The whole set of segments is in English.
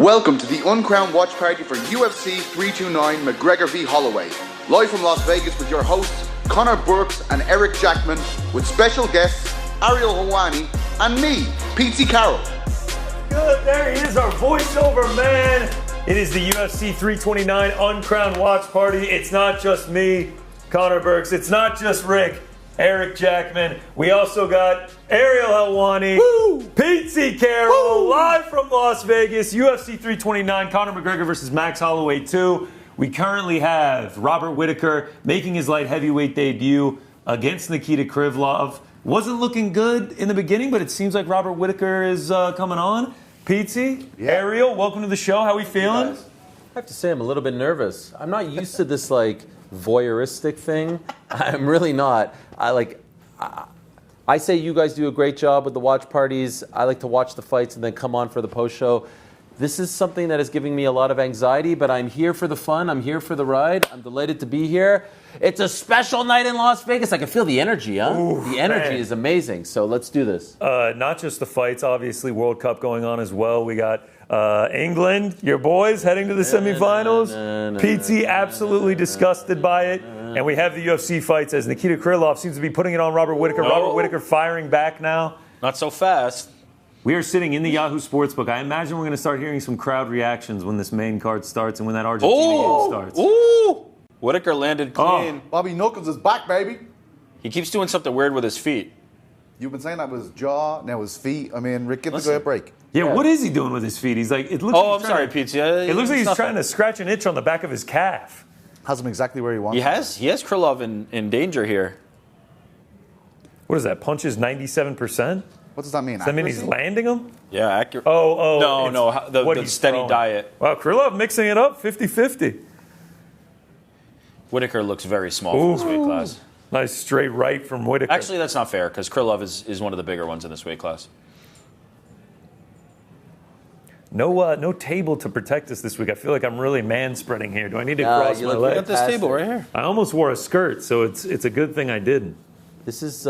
Welcome to the Uncrowned Watch Party for UFC 329 McGregor v Holloway. Live from Las Vegas with your hosts, Conor Burks and Eric Jackman, with special guests, Ariel Helwani, and me, Petesy Carroll. Good, there he is, our voiceover man. It is the UFC 329 Uncrowned Watch Party. It's not just me, Conor Burks. It's not just Rick, Eric Jackman. We also got Ariel Helwani, Petesy Carroll, live from Las Vegas, UFC 329, Conor McGregor versus Max Holloway 2. We currently have Robert Whittaker making his light heavyweight debut against Nikita Krivlov. Wasn't looking good in the beginning, but it seems like Robert Whittaker is coming on. Petesy, Ariel, welcome to the show. How we feeling? I have to say I'm a little bit nervous. I'm not used to this voyeuristic thing. I'm really not. I say you guys do a great job with the watch parties. I like to watch the fights and then come on for the post show. This is something that is giving me a lot of anxiety, but I'm here for the fun. I'm here for the ride. I'm delighted to be here. It's a special night in Las Vegas. I can feel the energy, huh? Ooh, the energy is amazing. So let's do this. Not just the fights, obviously World Cup going on as well. We got England, your boys, heading to the semifinals. Petesy absolutely disgusted by it. And we have the UFC fights as Nikita Krivlov seems to be putting it on Robert Whittaker. Robert Whittaker firing back now. Not so fast. We are sitting in the Yahoo Sportsbook. I imagine we're going to start hearing some crowd reactions when this main card starts and when that Argentina game starts. Ooh! Whittaker landed clean. Bobby Knuckles is back, baby. He keeps doing something weird with his feet. You've been saying that with his jaw, now his feet. I mean, Rick, give the guy a break. Yeah, what is he doing with his feet? He's like, it looks. I'm sorry, Petesy. It looks like he's trying to scratch an itch on the back of his calf. Has him exactly where he wants. He has Krivlov in danger here. What is that? Punches 97%? What does that mean? Does that mean he's landing them? Yeah, accurate. No. The steady throwing. diet. Wow, Krivlov mixing it up, 50-50. Whittaker looks very small for this weight class. Nice straight right from Whittaker. Actually, that's not fair because Krivlov is one of the bigger ones in this weight class. No table to protect us this week. I feel like I'm really man-spreading here. Do I need to cross my I legs? got this table right here. I almost wore a skirt, so it's a good thing I didn't. This is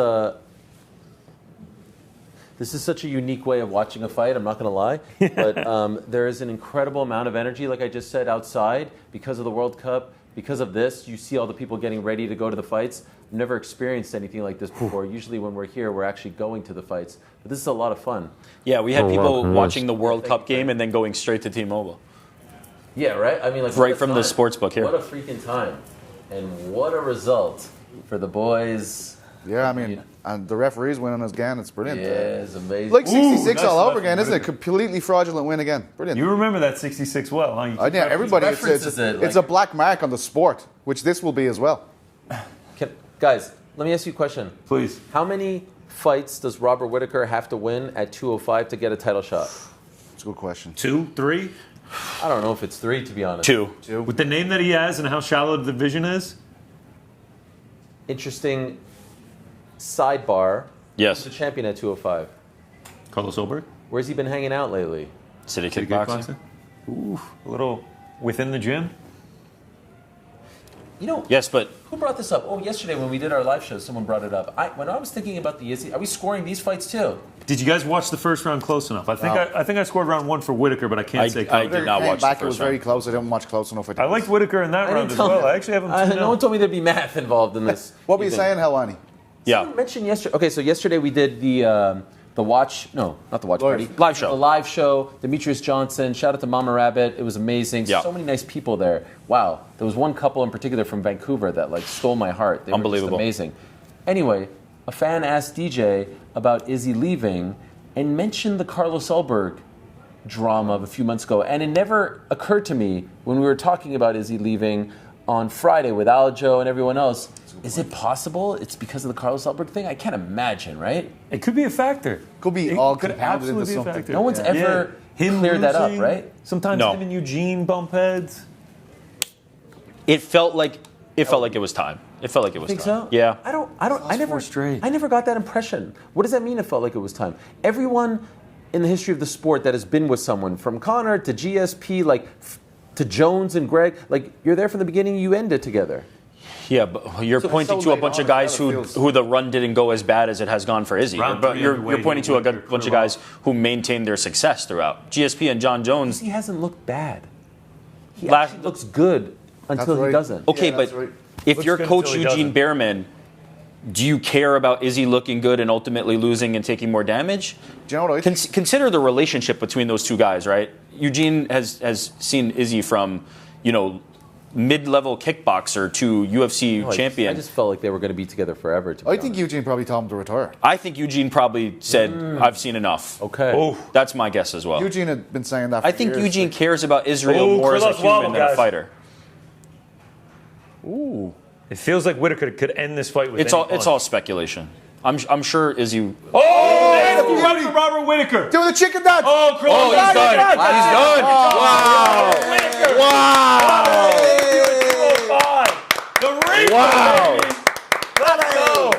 such a unique way of watching a fight, I'm not going to lie. But there is an incredible amount of energy, like I just said, outside because of the World Cup. Because of this, you see all the people getting ready to go to the fights. I've never experienced anything like this before. Usually when we're here, we're actually going to the fights. But this is a lot of fun. Yeah, we had people watching the World Cup game and then going straight to T-Mobile. Yeah, right? I mean, right from the sports book here. What a freaking time. And what a result for the boys. Yeah, I mean, and the referee's winning again. It's brilliant. Yeah, it's amazing. Like 66 all over again, isn't it? Completely fraudulent win again. Brilliant. You remember that 66 well, huh? Yeah, everybody. It's a black mark on the sport, which this will be as well. Guys, let me ask you a question. Please. How many fights does Robert Whittaker have to win at 205 to get a title shot? That's a good question. 2, 3? I don't know if it's 3, to be honest. 2. With the name that he has and how shallow the division is? Interesting sidebar. Yes. Who's the champion at 205? Carlos Ulberg? Where's he been hanging out lately? City kickboxing. Ooh, a little within the gym. You know, yes, but who brought this up? Oh, yesterday when we did our live show, someone brought it up. When I was thinking about the Izzy, are we scoring these fights too? Did you guys watch the first round close enough? I think I scored round 1 for Whittaker, but I can't say. I did not watch the first It was very close. I didn't watch close enough. I liked Whittaker in that round as well. I actually haven't. No one told me there'd be math involved in this. What were you saying, Helwani? Yeah. Someone mentioned yesterday. Okay, so yesterday we did the watch. No, not the watch party. Live show. The live show. Demetrius Johnson. Shout out to Mama Rabbit. It was amazing. Yeah. So many nice people there. Wow. There was one couple in particular from Vancouver that stole my heart. They Unbelievable. were just amazing. Anyway, a fan asked DJ about Izzy leaving and mentioned the Carlos Ulberg drama of a few months ago. And it never occurred to me when we were talking about Izzy leaving on Friday with Aljo and everyone else. Is it possible it's because of the Carlos Ulberg thing? I can't imagine, right? It could be a factor. Could be all compounded into something. No one's ever cleared that up, right? Sometimes him and Eugene bump heads. It felt like it was time. It felt like it was Think time. so? Yeah. I never got that impression. What does that mean? It felt like it was time. Everyone in the history of the sport that has been with someone, from Conor to GSP, to Jones and Greg, you're there from the beginning. You end it together. Yeah, but you're pointing to a bunch of guys who the run didn't go as bad as it has gone for Izzy. But you're pointing to a bunch of guys who maintained their success throughout. GSP and John Jones. He hasn't looked bad. He actually looks good until he doesn't. Okay, but if you're Coach Eugene Behrman, do you care about Izzy looking good and ultimately losing and taking more damage? Do you know what I think? Consider the relationship between those two guys, right? Eugene has seen Izzy from, mid-level kickboxer to UFC champion. I just felt like they were going to be together forever. I think Eugene probably told him to retire. I think Eugene probably said, I've seen enough. Okay. Oh, that's my guess as well. Eugene had been saying that for I think years. Eugene cares about Israel more as a human than a fighter. Ooh. It feels like Whitaker could end this fight with It's all speculation. I'm sure Izzy... Oh, nasty run from Robert Whitaker. Do the chicken dance. Oh, he's done. He's done. Wow. The ring. Wow. Let's go.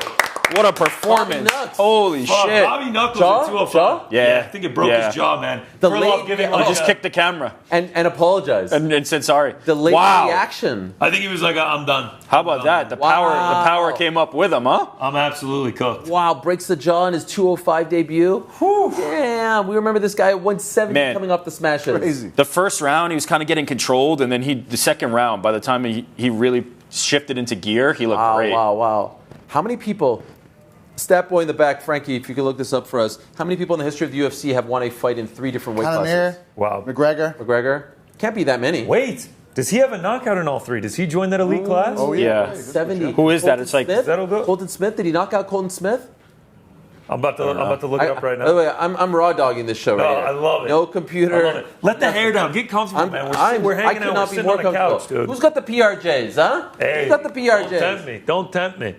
What a performance. Holy shit. Bobby Knuckles at 205. Yeah. I think it broke his jaw, man. He just kicked the camera. And apologized. And said sorry. The late reaction. I think he was like, I'm done. How about that? The power came up with him, huh? I'm absolutely cooked. Wow, breaks the jaw in his 205 debut. Whew. Yeah, we remember this guy at 170 coming off the smashes. Crazy. The first round, he was kind of getting controlled, and then the second round, by the time he really shifted into gear, he looked great. Wow. How many people... Stat boy in the back, Frankie, if you could look this up for us. How many people in the history of the UFC have won a fight in 3 different weight classes? Wow. McGregor? Can't be that many. Wait, does he have a knockout in all 3? Does he join that elite class? Oh, yeah. 70. Who is that? It's like... Colton Smith? Did he knock out Colton Smith? I'm about to look it up right now. By the way, I'm raw dogging this show right here. I love it. No computer. I love it. Let the hair down. Get comfortable, man. We're hanging out. We're sitting on the couch, dude. Who's got the PRJs, huh? Hey, who's got the PRJs? Don't tempt me.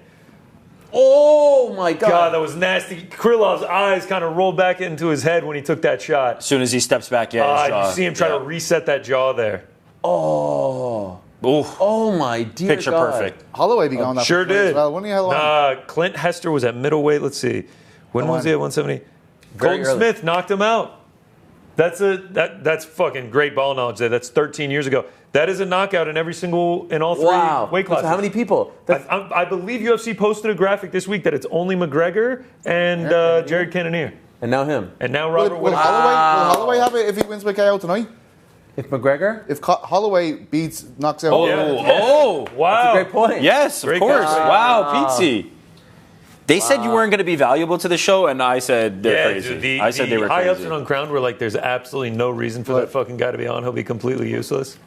Oh, my God. God, that was nasty. Krylov's eyes kind of rolled back into his head when he took that shot. As soon as he steps back, his jaw. You see him try to reset that jaw there. Oh. Oof. Oh, my dear Picture God. perfect. Holloway be going that Sure did. as well. When Clint Hester was at middleweight. Let's see. When was he at 170? Colton Smith knocked him out. That's fucking great ball knowledge there. That's 13 years ago. That is a knockout in all 3 weight classes. So how many people? I believe UFC posted a graphic this week that it's only McGregor and Jared Cannonier. And now him. And now Robert will Holloway have it if he wins by KO tonight? If McGregor? If Holloway knocks out... Wow. That's a great point. Yes, of course. Wow, Petesy. They said you weren't going to be valuable to the show, and I said they're crazy. Dude, I said they were crazy. High ups and uncrowned were like, there's absolutely no reason for that fucking guy to be on. He'll be completely useless.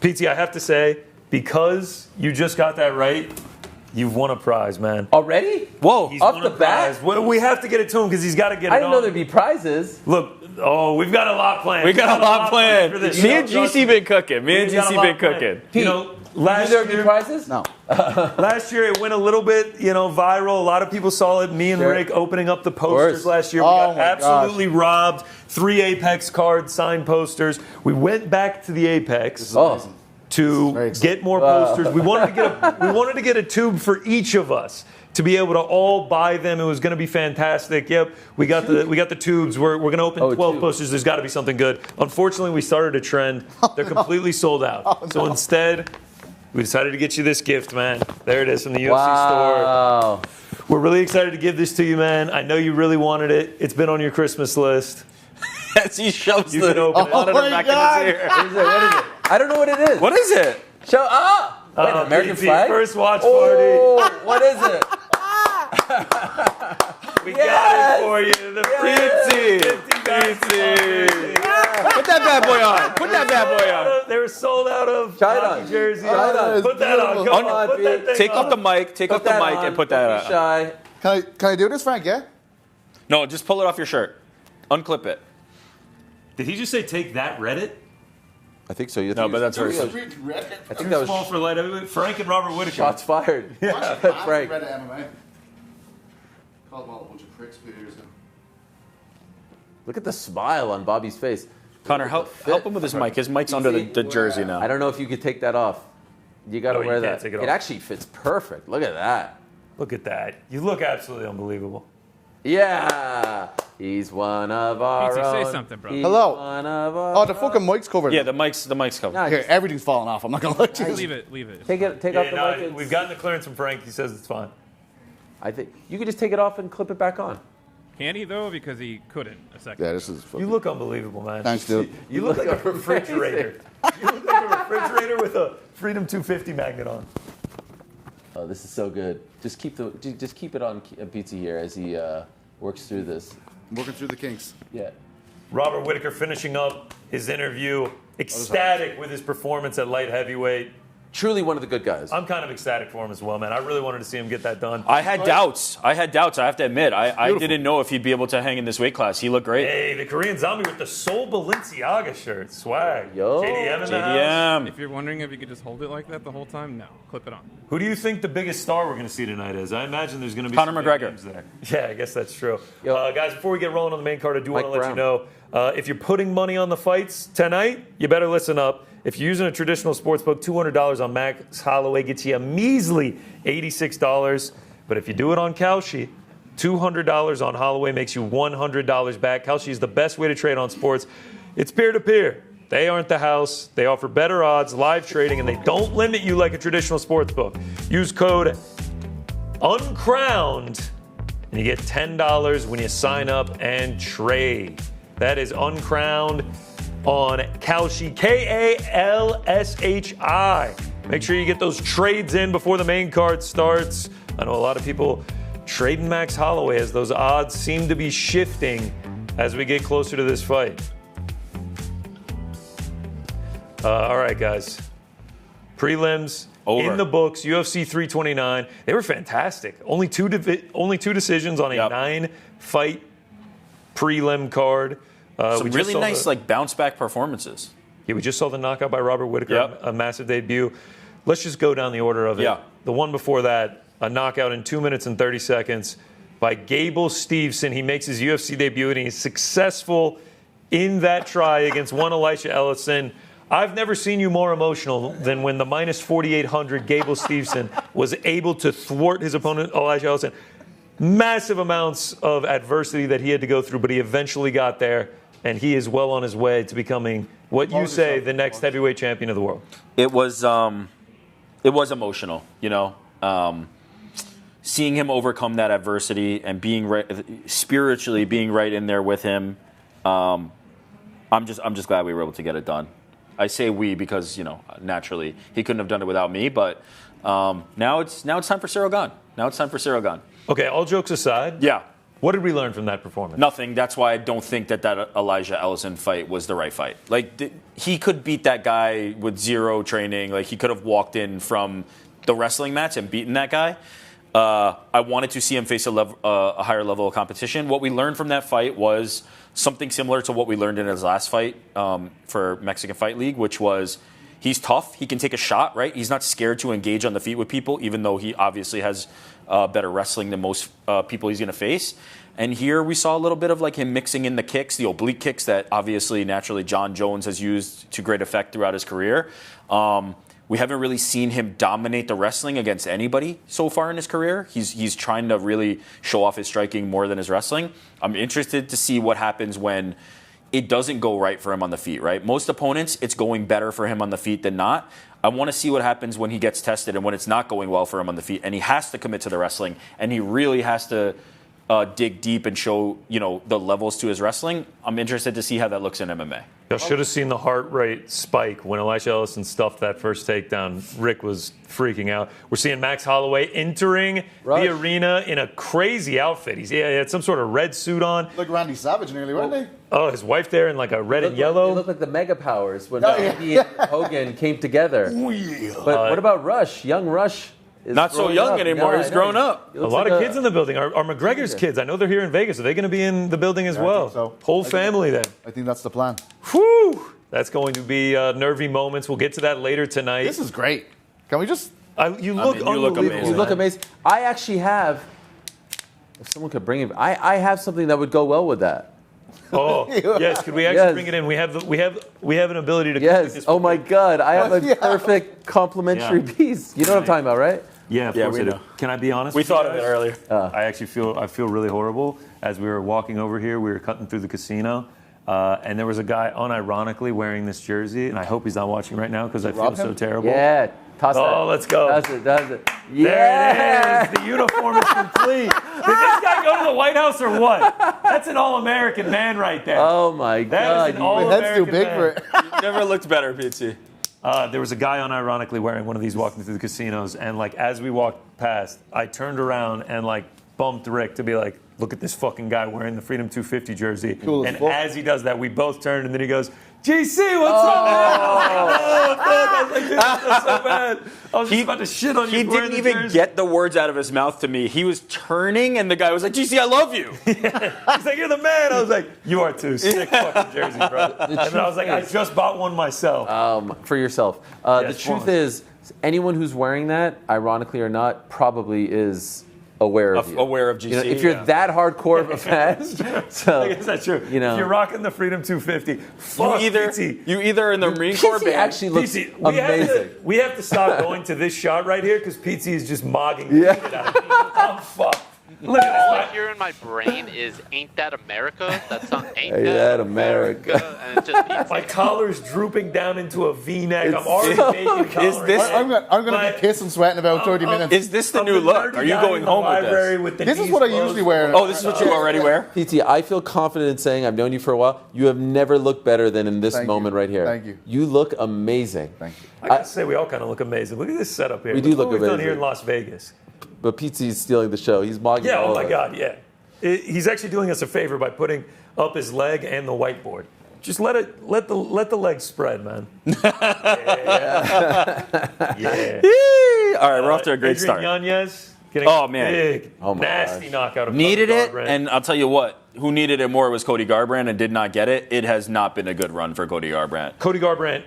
PT, I have to say, because you just got that right, you've won a prize, man. Already? Whoa. He's off the bat? We have to get it to him because he's got to get it on. I didn't know there'd be prizes. Look, we've got a lot planned. We got a lot planned. Me and GC been cooking. Last year, be prizes? No. Last year it went a little bit, viral. A lot of people saw it. Me and Rick opening up the posters last year. We got absolutely robbed. 3 Apex cards, signed posters. We went back to the Apex to get more posters. We wanted to get a tube for each of us to be able to all buy them. It was going to be fantastic. Yep, we got the tubes. We're going to open 12 posters. There's got to be something good. Unfortunately, we started a trend. They're completely sold out. So instead, we decided to get you this gift, man. There it is from the UFC store. We're really excited to give this to you, man. I know you really wanted it. It's been on your Christmas list. As he shoves the monitor back in his ear. What is it? I don't know what it is. What is it? Show Wait, American flag? First watch party. Oh, what is it? We got it for you. The Put that bad boy on. Put that bad boy on. They were sold out of hockey jerseys. Put that on. Come on. Put that thing Take on. off the mic. Take off the mic and put that on. Shy. Can I do this, Frank? Yeah. No, just pull it off your shirt. Unclip it. Did he just say take that Reddit? I think so. No, but that's very I think that was small for light. Frank and Robert Whitaker. Shots fired. Yeah. Frank. Look at the smile on Bobby's face. Connor, help him with his mic. His mic's under the jersey now. I don't know if you could take that off. You got to wear that. Take it It off. actually fits perfect. Look at that. Look at that. You look absolutely unbelievable. Yeah. Easy. He's one of our Petesy, own. say something, bro. He's Hello. one of our Oh, the fucking mic's covered. Yeah, the mic's covered. No, Here, everything's falling off. I'm not gonna lie to you. Leave it. Take off the mic. We've gotten the clearance from Frank. He says it's fine. I think you could just take it off and clip it back on. Can he, though? Because he couldn't a second. Yeah, this is. You look unbelievable, man. Thanks, dude. You look like a refrigerator. You look like a refrigerator with a Freedom 250 magnet on. Oh, this is so good. Just keep it on Pizza here as he works through this. Working through the kinks. Yeah. Robert Whittaker finishing up his interview, ecstatic with his performance at light heavyweight. Truly one of the good guys. I'm kind of ecstatic for him as well, man. I really wanted to see him get that done. I had doubts. I have to admit. I didn't know if he'd be able to hang in this weight class. He looked great. Hey, the Korean Zombie with the Sol Balenciaga shirt. Swag. Yo. JDM in the house. JDM. If you're wondering if you could just hold it like that the whole time, no. Clip it on. Who do you think the biggest star we're going to see tonight is? I imagine there's going to be Conor some McGregor. big names there. Yeah, I guess that's true. Yo. Guys, before we get rolling on the main card, I do want to Mike let you know, if you're putting money on the fights tonight, you better listen up. If you're using a traditional sportsbook, $200 on Max Holloway gets you a measly $86. But if you do it on Kalshi, $200 on Holloway makes you $100 back. Kalshi is the best way to trade on sports. It's peer-to-peer. They aren't the house. They offer better odds, live trading, and they don't limit you like a traditional sportsbook. Use code UNCROWNED, and you get $10 when you sign up and trade. That is UNCROWNED on Kalshi, Kalshi. Make sure you get those trades in before the main card starts. I know a lot of people trading Max Holloway as those odds seem to be shifting as we get closer to this fight. All right, guys. Prelims Over. in the books. UFC 329. They were fantastic. Only two decisions on a 9-fight prelim card. Some really nice bounce back performances. Yeah, we just saw the knockout by Robert Whittaker, Yep. a massive debut. Let's just go down the order of it. Yeah. The one before that, a knockout in 2 minutes and 30 seconds by Gable Steveson. He makes his UFC debut, and he's successful in that try against one Elisha Ellison. I've never seen you more emotional than when the minus 4,800 Gable Steveson was able to thwart his opponent, Elisha Ellison. Massive amounts of adversity that he had to go through, but he eventually got there. And he is well on his way to becoming what you say the next heavyweight champion of the world. It was emotional, seeing him overcome that adversity and being spiritually being right in there with him. I'm just glad we were able to get it done. I say we because naturally he couldn't have done it without me. But now it's time for Cyril Gane. Okay, all jokes aside. Yeah. What did we learn from that performance? Nothing. That's why I don't think that Elijah Ellison fight was the right fight. He could beat that guy with zero training. He could have walked in from the wrestling match and beaten that guy. I wanted to see him face a higher level of competition. What we learned from that fight was something similar to what we learned in his last fight for Mexican Fight League, which was he's tough. He can take a shot, right? He's not scared to engage on the feet with people, even though he obviously has better wrestling than most people he's going to face. And here we saw a little bit of him mixing in the kicks, the oblique kicks that obviously naturally John Jones has used to great effect throughout his career. We haven't really seen him dominate the wrestling against anybody so far in his career. He's trying to really show off his striking more than his wrestling. I'm interested to see what happens when it doesn't go right for him on the feet, right? Most opponents, it's going better for him on the feet than not. I want to see what happens when he gets tested and when it's not going well for him on the feet and he has to commit to the wrestling and he really has to dig deep and show, the levels to his wrestling. I'm interested to see how that looks in MMA. Y'all should have seen the heart rate spike when Elisha Ellison stuffed that first takedown. Rick was freaking out. We're seeing Max Holloway entering the arena in a crazy outfit. He had some sort of red suit on. Like Randy Savage nearly, weren't they? Oh, his wife there in a red and yellow. It looked like the Mega Powers when he and Hogan came together. Oh, yeah. But what about Rush? Young Rush is Not so young up. anymore. He's grown up. A lot of kids in the building. Are McGregor's kids? I know they're here in Vegas. Are they going to be in the building as well? I think so. Whole family then. I think that's the plan. Whew! That's going to be nervy moments. We'll get to that later tonight. This is great. Can we just... You look unbelievable. amazing. You look amazing. I actually have, if someone could bring it, I have something that would go well with that. Oh, yes. Could we actually bring it in? We have an ability to. Yes. Oh my God! I have a perfect complimentary piece. You know what I'm talking about, right? Yeah, of course we I do. know. Can I be honest? We with you thought of guys? it earlier. I actually feel really horrible. as we were walking over here. We were cutting through the casino. And there was a guy unironically wearing this jersey, and I hope he's not watching right now because I feel so terrible. Yeah, toss that. Oh, let's go. Does it. There it is. The uniform is complete. Did this guy go to the White House or what? That's an all-American man right there. Oh, my God. That is an all-American That's too big man. for it. Never looked better, Petesy. There was a guy unironically wearing one of these walking through the casinos, and like as we walked past, I turned around and like bumped Rick to be like, look at this fucking guy wearing the Freedom 250 jersey. Cool as and fuck. as he does that, we both turned, and then he goes, GC, what's up, man? Oh, fuck. I was like, dude, that's so bad. I was just about to shit on you. He wearing didn't the even jersey. get the words out of his mouth to me. He was turning, and the guy was like, GC, I love you. He's like, you're the man. I was like, you are too. Sick fucking jersey, bro. And then I was like, I just bought one myself. For yourself. The truth is, anyone who's wearing that, ironically or not, probably is aware of you. Aware of GC. You know, if you're that hardcore of a fan, so I guess that's true. You know, if you're rocking the Freedom 250, fuck PT. you either in the Marine Corps PT band. actually looks PT, amazing. we have to stop going to this shot right here because PT is just mogging the shit out of people. I'm fucked. Look All at I hear in my brain is "Ain't that America?" That song, "Ain't Ain't that that America?" And it just beats my me. collar's drooping down into a V-neck. I'm already making collar. Is this- I'm gonna But- be pissing, sweating about 30 minutes. Is this the I'm new the look? nerdy Are you guy going in the home with library this? with the This is knees what I closed. usually wear. Oh, this is what you already wear? PT, I feel confident in saying I've known you for a while. You have never looked better than in this Thank moment you. right here. Thank you. You look amazing. Thank you. I gotta say, we all kind of look amazing. Look at this setup here. We do Look look what we've done amazing. here in Las Vegas. But PT is stealing the show. He's mogging Yeah, all oh of my us. God, yeah. He's actually doing us a favor by putting up his leg and the whiteboard. Just let the legs spread, man. Yeah. All right, we're off to a great Adrian start. Yanez getting Oh, a man. big, Oh, my nasty gosh. knockout of Needed Cody it, Garbrandt. and I'll tell you what, who needed it more was Cody Garbrandt and did not get it. It has not been a good run for Cody Garbrandt. Cody Garbrandt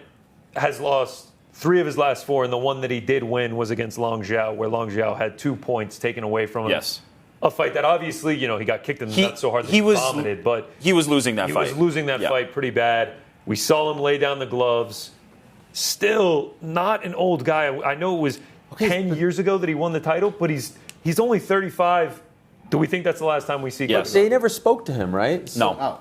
has lost 3 of his last 4, and the one that he did win was against Long Zhao, where Long Zhao had 2 points taken away from him. Yes. A fight that obviously, he got kicked in the He- nuts so hard that he he was- vomited, but He was losing that he fight. was losing that Yeah. fight pretty bad. We saw him lay down the gloves. Still not an old guy. I know it was 10 years ago that he won the title, but he's only 35. Do we think that's the last time we see Yes. They never spoke to him, right? So- No. Oh,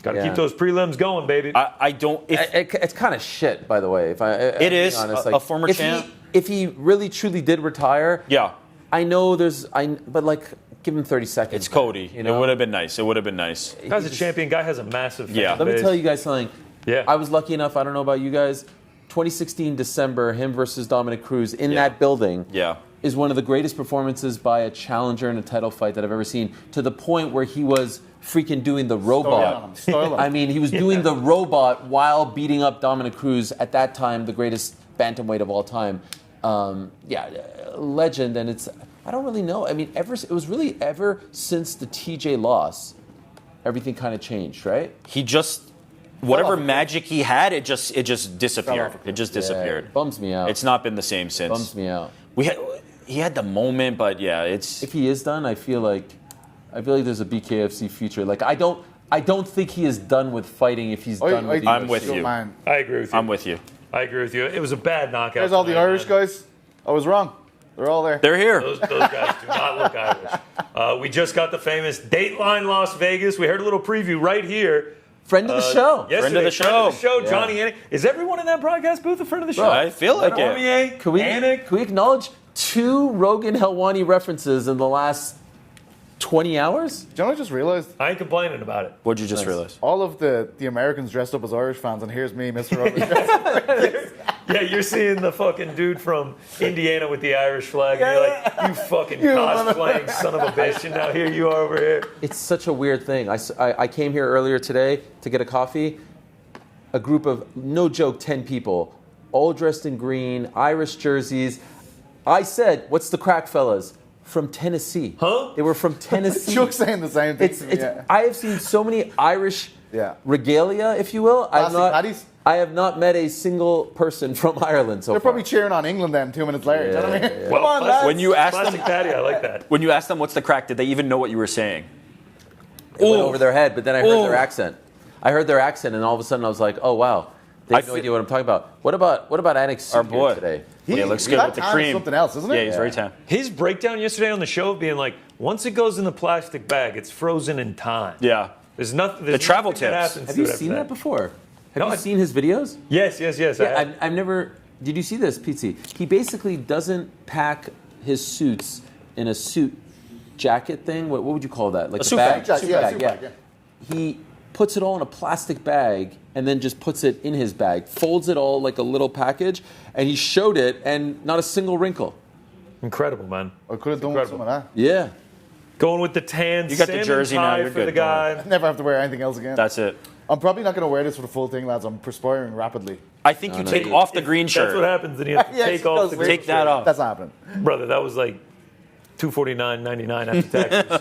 Got to Yeah. keep those prelims going, baby. I don't. It's kind of shit, by the way. If It is. being honest. A former if champ. If he really truly did retire, Yeah. I know but like, give him 30 seconds. It's Cody. You know? It would have been nice. It would have been nice. Guy's a champion. Guy has a massive fan Yeah. Let me base. tell you guys something. Yeah. I was lucky enough, I don't know about you guys, 2016 December, him versus Dominic Cruz in Yeah. that building Yeah. is one of the greatest performances by a challenger in a title fight that I've ever seen, to the point where he was freaking doing the robot. Style on I him. mean, he was doing the robot while beating up Dominic Cruz, at that time the greatest bantamweight of all time. Legend, and I don't really know. I mean, it was really ever since the TJ loss, everything kind of changed, right? He just whatever off a cliff. magic he had, it just disappeared. off a cliff. It just Yeah, disappeared. it bums me out. It's not been the same since. Bums me out. He had the moment, but yeah, it's If he is done, I feel like there's a BKFC future. Like I don't think he is done with fighting if he's done with I'm UFC. with you. Man. I agree with you. I'm with you. I agree with you. It was a bad knockout. There's all the tonight, Irish man. guys. I was wrong. They're all there. They're here. Those guys do not look Irish. We just got the famous Dateline Las Vegas. We heard a little preview right here. Friend of the show. Yesterday, Friend of the show. Yeah. Johnny Anik. Is everyone in that broadcast booth a friend of the show? I feel like it. Cormier, Can we Anik. acknowledge 2 Rogan Helwani references in the last 20 hours? Do you know what I just realized? I ain't complaining about it. What'd you just realize? All of the Americans dressed up as Irish fans, and here's me, Mr. Roberts. Yeah, you're seeing the fucking dude from Indiana with the Irish flag, and you're like, you fucking cosplaying son of a bitch, and now here you are over here. It's such a weird thing. I came here earlier today to get a coffee. A group of, no joke, 10 people, all dressed in green, Irish jerseys. I said, what's the crack, fellas? From Tennessee. Huh? They were from Tennessee. Chuck's saying the same thing. It's, to me, yeah. I have seen so many Irish Yeah. regalia, if you will. Classic Paddies. I have not met a single person from Ireland so They're far. probably cheering on England then 2 minutes later. Do you know what I mean? Yeah. Come on, lads. When you asked Classic them, Patty, I like that. when you asked them what's the crack, did they even know what you were saying? It went over their head, but then I heard Ooh. their accent. I heard their accent, and all of a sudden I was like, oh, wow. They have no idea what I'm talking about. What about Annex Our boy today? He looks good that with the tan is cream. something else, isn't it? Yeah, he's very tan. His breakdown yesterday on the show being like, once it goes in the plastic bag, it's frozen in time. Yeah. There's nothing. The travel nothing that tips. happens Have to you it after seen that before? Have No, you I- seen his videos? Yes. Yeah, I've never. Did you see this, Petesy? He basically doesn't pack his suits in a suit jacket thing. What would you call that? Like A suit bag? bag. Suit bag, yeah. He puts it all in a plastic bag and then just puts it in his bag, folds it all like a little package, and he showed it, and not a single wrinkle. Incredible, man. I could have done with some of that. Yeah. Going with the tan. You got the salmon jersey now, tie you're for good, the guy. Never have to wear anything else again. That's it. I'm probably not going to wear this for the full thing, lads. I'm perspiring rapidly. I think you take off the green shirt. That's what happens, and you have to Yes, take it off does. the green Take that shirt. off. That's not happening. Brother, that was like $249.99 after taxes,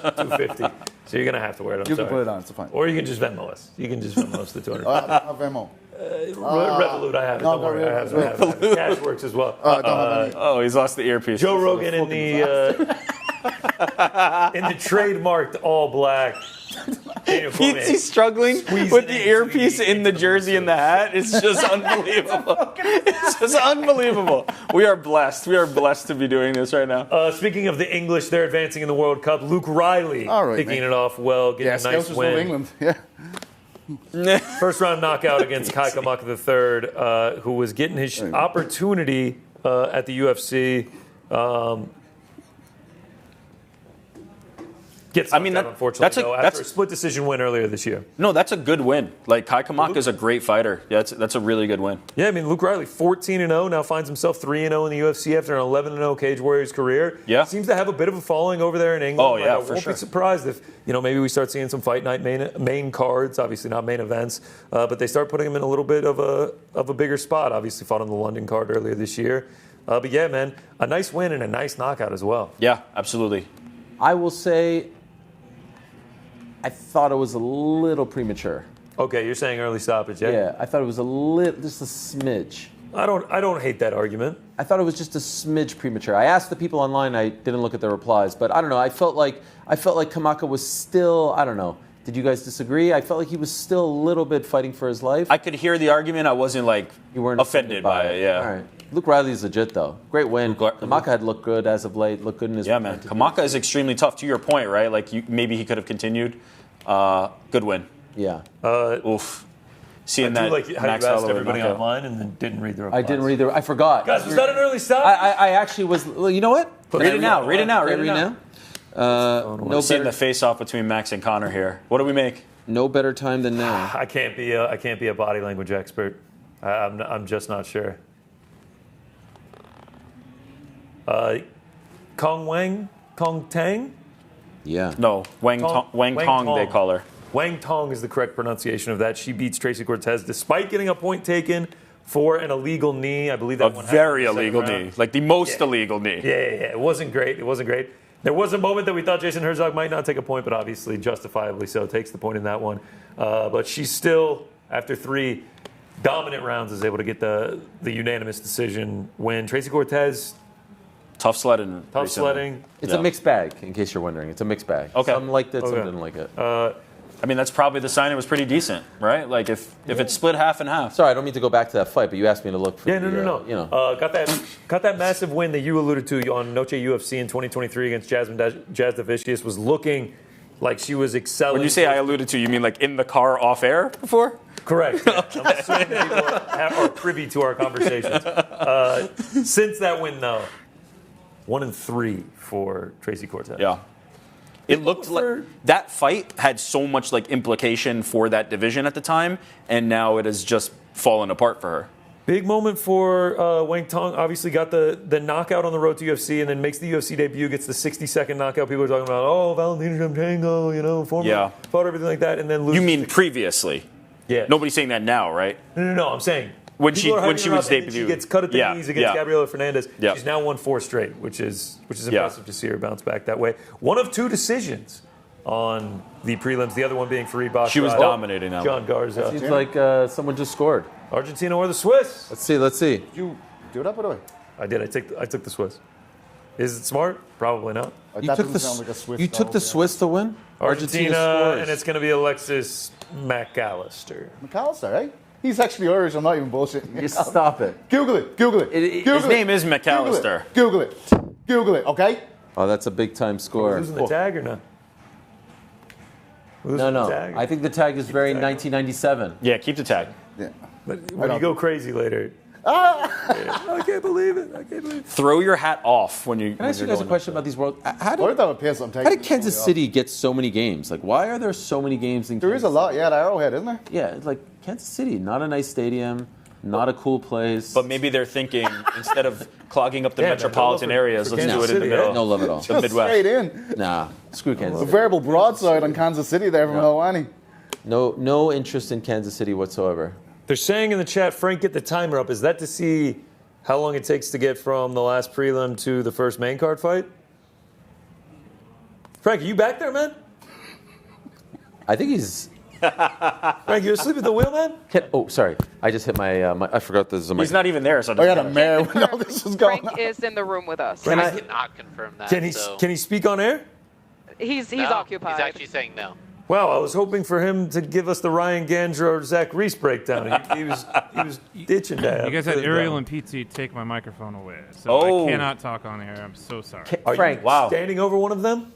$250. So you're gonna have to wear it. I'm You sorry. can put it on. It's fine. Or you can just Venmo us. You can just Venmo us the $200. I have Venmo. Revolut, I have it. no, Don't worry, no, I have it. Cash works as well. I don't have any. Oh, he's lost the earpiece. Joe Rogan in the trademarked all black. He's struggling Squeezing with the in earpiece Tweety in the jersey and the hat. It's just unbelievable. It's just unbelievable. We are blessed. We are blessed to be doing this right now. Speaking of the English, they're advancing in the World Cup. Luke Riley All right, picking mate. it off well, getting Yeah, a nice Scousers from win. England. Yeah. First round knockout against Kai Kamaka III, who was getting his opportunity at the UFC. Gets knocked out, unfortunately, though, after a split decision win earlier this year. No, that's a good win. Like, Kai Kamaka is a great fighter. Yeah, that's a really good win. Yeah, I mean, Luke Riley, 14-0, now finds himself 3-0 in the UFC after an 11-0 Cage Warriors career. Yeah. Seems to have a bit of a following over there in England. Oh, yeah, I for won't sure. be surprised if, maybe we start seeing some fight night main cards, obviously not main events, but they start putting him in a little bit of a bigger spot. Obviously fought on the London card earlier this year. But yeah, man, a nice win and a nice knockout as well. Yeah, absolutely. I will say, I thought it was a little premature. Okay, you're saying early stoppage, yeah? Yeah, I thought it was just a smidge. I don't hate that argument. I thought it was just a smidge premature. I asked the people online. I didn't look at their replies, but I don't know. I felt like Kamaka was still. I don't know. Did you guys disagree? I felt like he was still a little bit fighting for his life. I could hear the argument. I wasn't You weren't offended by it. Yeah. All right. Luke Riley's legit though. Great win. Luke- Kamaka had looked good as of late. Looked good in his. Yeah, man. Kamaka is extremely tough. To your point, right? Like, maybe he could have continued. Good win. Yeah. Oof. Seeing I that do like how Max you asked Holloway everybody knockout. online and then didn't read the I replies. didn't read the. I forgot. Guys, was that an early stop? I actually was. Well, you know what? Read it now. Read it now. Can I Read it now. No Seeing better. the face-off between Max and Conor here. What do we make? No better time than now. I can't be a body language expert. I'm just not sure. Kong Tang? Yeah. No, Wang Tong, Wang they Tong. call her. Wang Tong is the correct pronunciation of that. She beats Tracy Cortez despite getting a point taken for an illegal knee. I believe that A one very happened in the illegal second knee. round. Like the most illegal knee. Yeah. It wasn't great. There was a moment that we thought Jason Herzog might not take a point, but obviously justifiably so takes the point in that one. But she's still, after 3 dominant rounds, is able to get the unanimous decision win. Tracy Cortez, Tough sledding. tough recently. sledding. It's Yeah. a mixed bag, in case you're wondering. It's a mixed bag. Okay. Some liked it, some Okay. didn't like it. I mean, that's probably the sign it was pretty decent, right? Like if it's split half and half. Sorry, I don't mean to go back to that fight, but you asked me to look for Yeah, the, no. You know. Got that massive win that you alluded to on Noche UFC in 2023 against Jazz Davicius. Was looking like she was excelling. When you say I alluded to, you mean like in the car off air before? Correct. Yeah. I'm assuming that people are privy to our conversations. Since that win, though, 1-3 for Tracy Cortez. Yeah. It looked like that fight had so much like implication for that division at the time, and now it has just fallen apart for her. Big moment for Wang Tong. Obviously got the knockout on the road to UFC and then makes the UFC debut, gets the 60-second knockout. People are talking about, Valentina Shevchenko, former fought everything like that, and then loses. You mean previously? Yeah. Nobody's saying that now, right? No, I'm saying. When people she- are when hyping she her was up, and then debuted. She gets cut at the Yeah, knees against yeah. Gabriela Fernandez. Yeah. She's now won 4 straight, which is impressive to see her bounce back that way. One of 2 decisions on the prelims, the other one being Farid Basharat. She was dominating that John Garza. Seems like someone just scored. Argentina or the Swiss? Let's see. Did you do that, by the way? I did. I took the Swiss. Is it smart? Probably not. You That took doesn't sound like a Swiss took the goal, Swiss to win? Argentina, scores. and it's going to be Alexis McAllister. McAllister, right? He's actually Irish. I'm not even bullshitting. Just stop it. Google it. Google it. Google His name is McAllister. Google it. Google it. Okay. Oh, that's a big time score. Losing the tag or not? No. I think the tag is very 1997. Yeah, keep the tag. Yeah. But when you go crazy later. I can't believe it. Throw your hat off when you. Can I ask you guys a question about these world? How What did, that would piss? I'm taking. how did Kansas City get so many games? Like, why are there so many games in? There is a lot. Yeah, the Arrowhead, isn't there? Yeah, it's like Kansas City, not a nice stadium, not a cool place. But maybe they're thinking instead of clogging up the Yeah, man, metropolitan no love for areas, let's Kansas do it in the City, middle. right? no love at all. The Just Midwest. straight in. Nah, screw Kansas A City. verbal broadside on Kansas City there from Helwani. No interest in Kansas City whatsoever. They're saying in the chat, Frank, get the timer up. Is that to see how long it takes to get from the last prelim to the first main card fight? Frank, are you back there, man? I think he's. Frank, you asleep at the wheel, man? Oh, sorry. I just hit my. I forgot this is a mic. He's not even there, so it I doesn't got a matter. mare when all this is going Frank on. is in the room with us. Can I I- cannot confirm that. Can he so. can he speak on air? He's No, occupied. He's actually saying no. Wow, I was hoping for him to give us the Ryan Gandro or Zach Reese breakdown. He was ditching that. You guys had Ariel and PT take my microphone away, so Oh. I cannot talk on air. I'm so sorry. Are Frank, you wow. standing over one of them?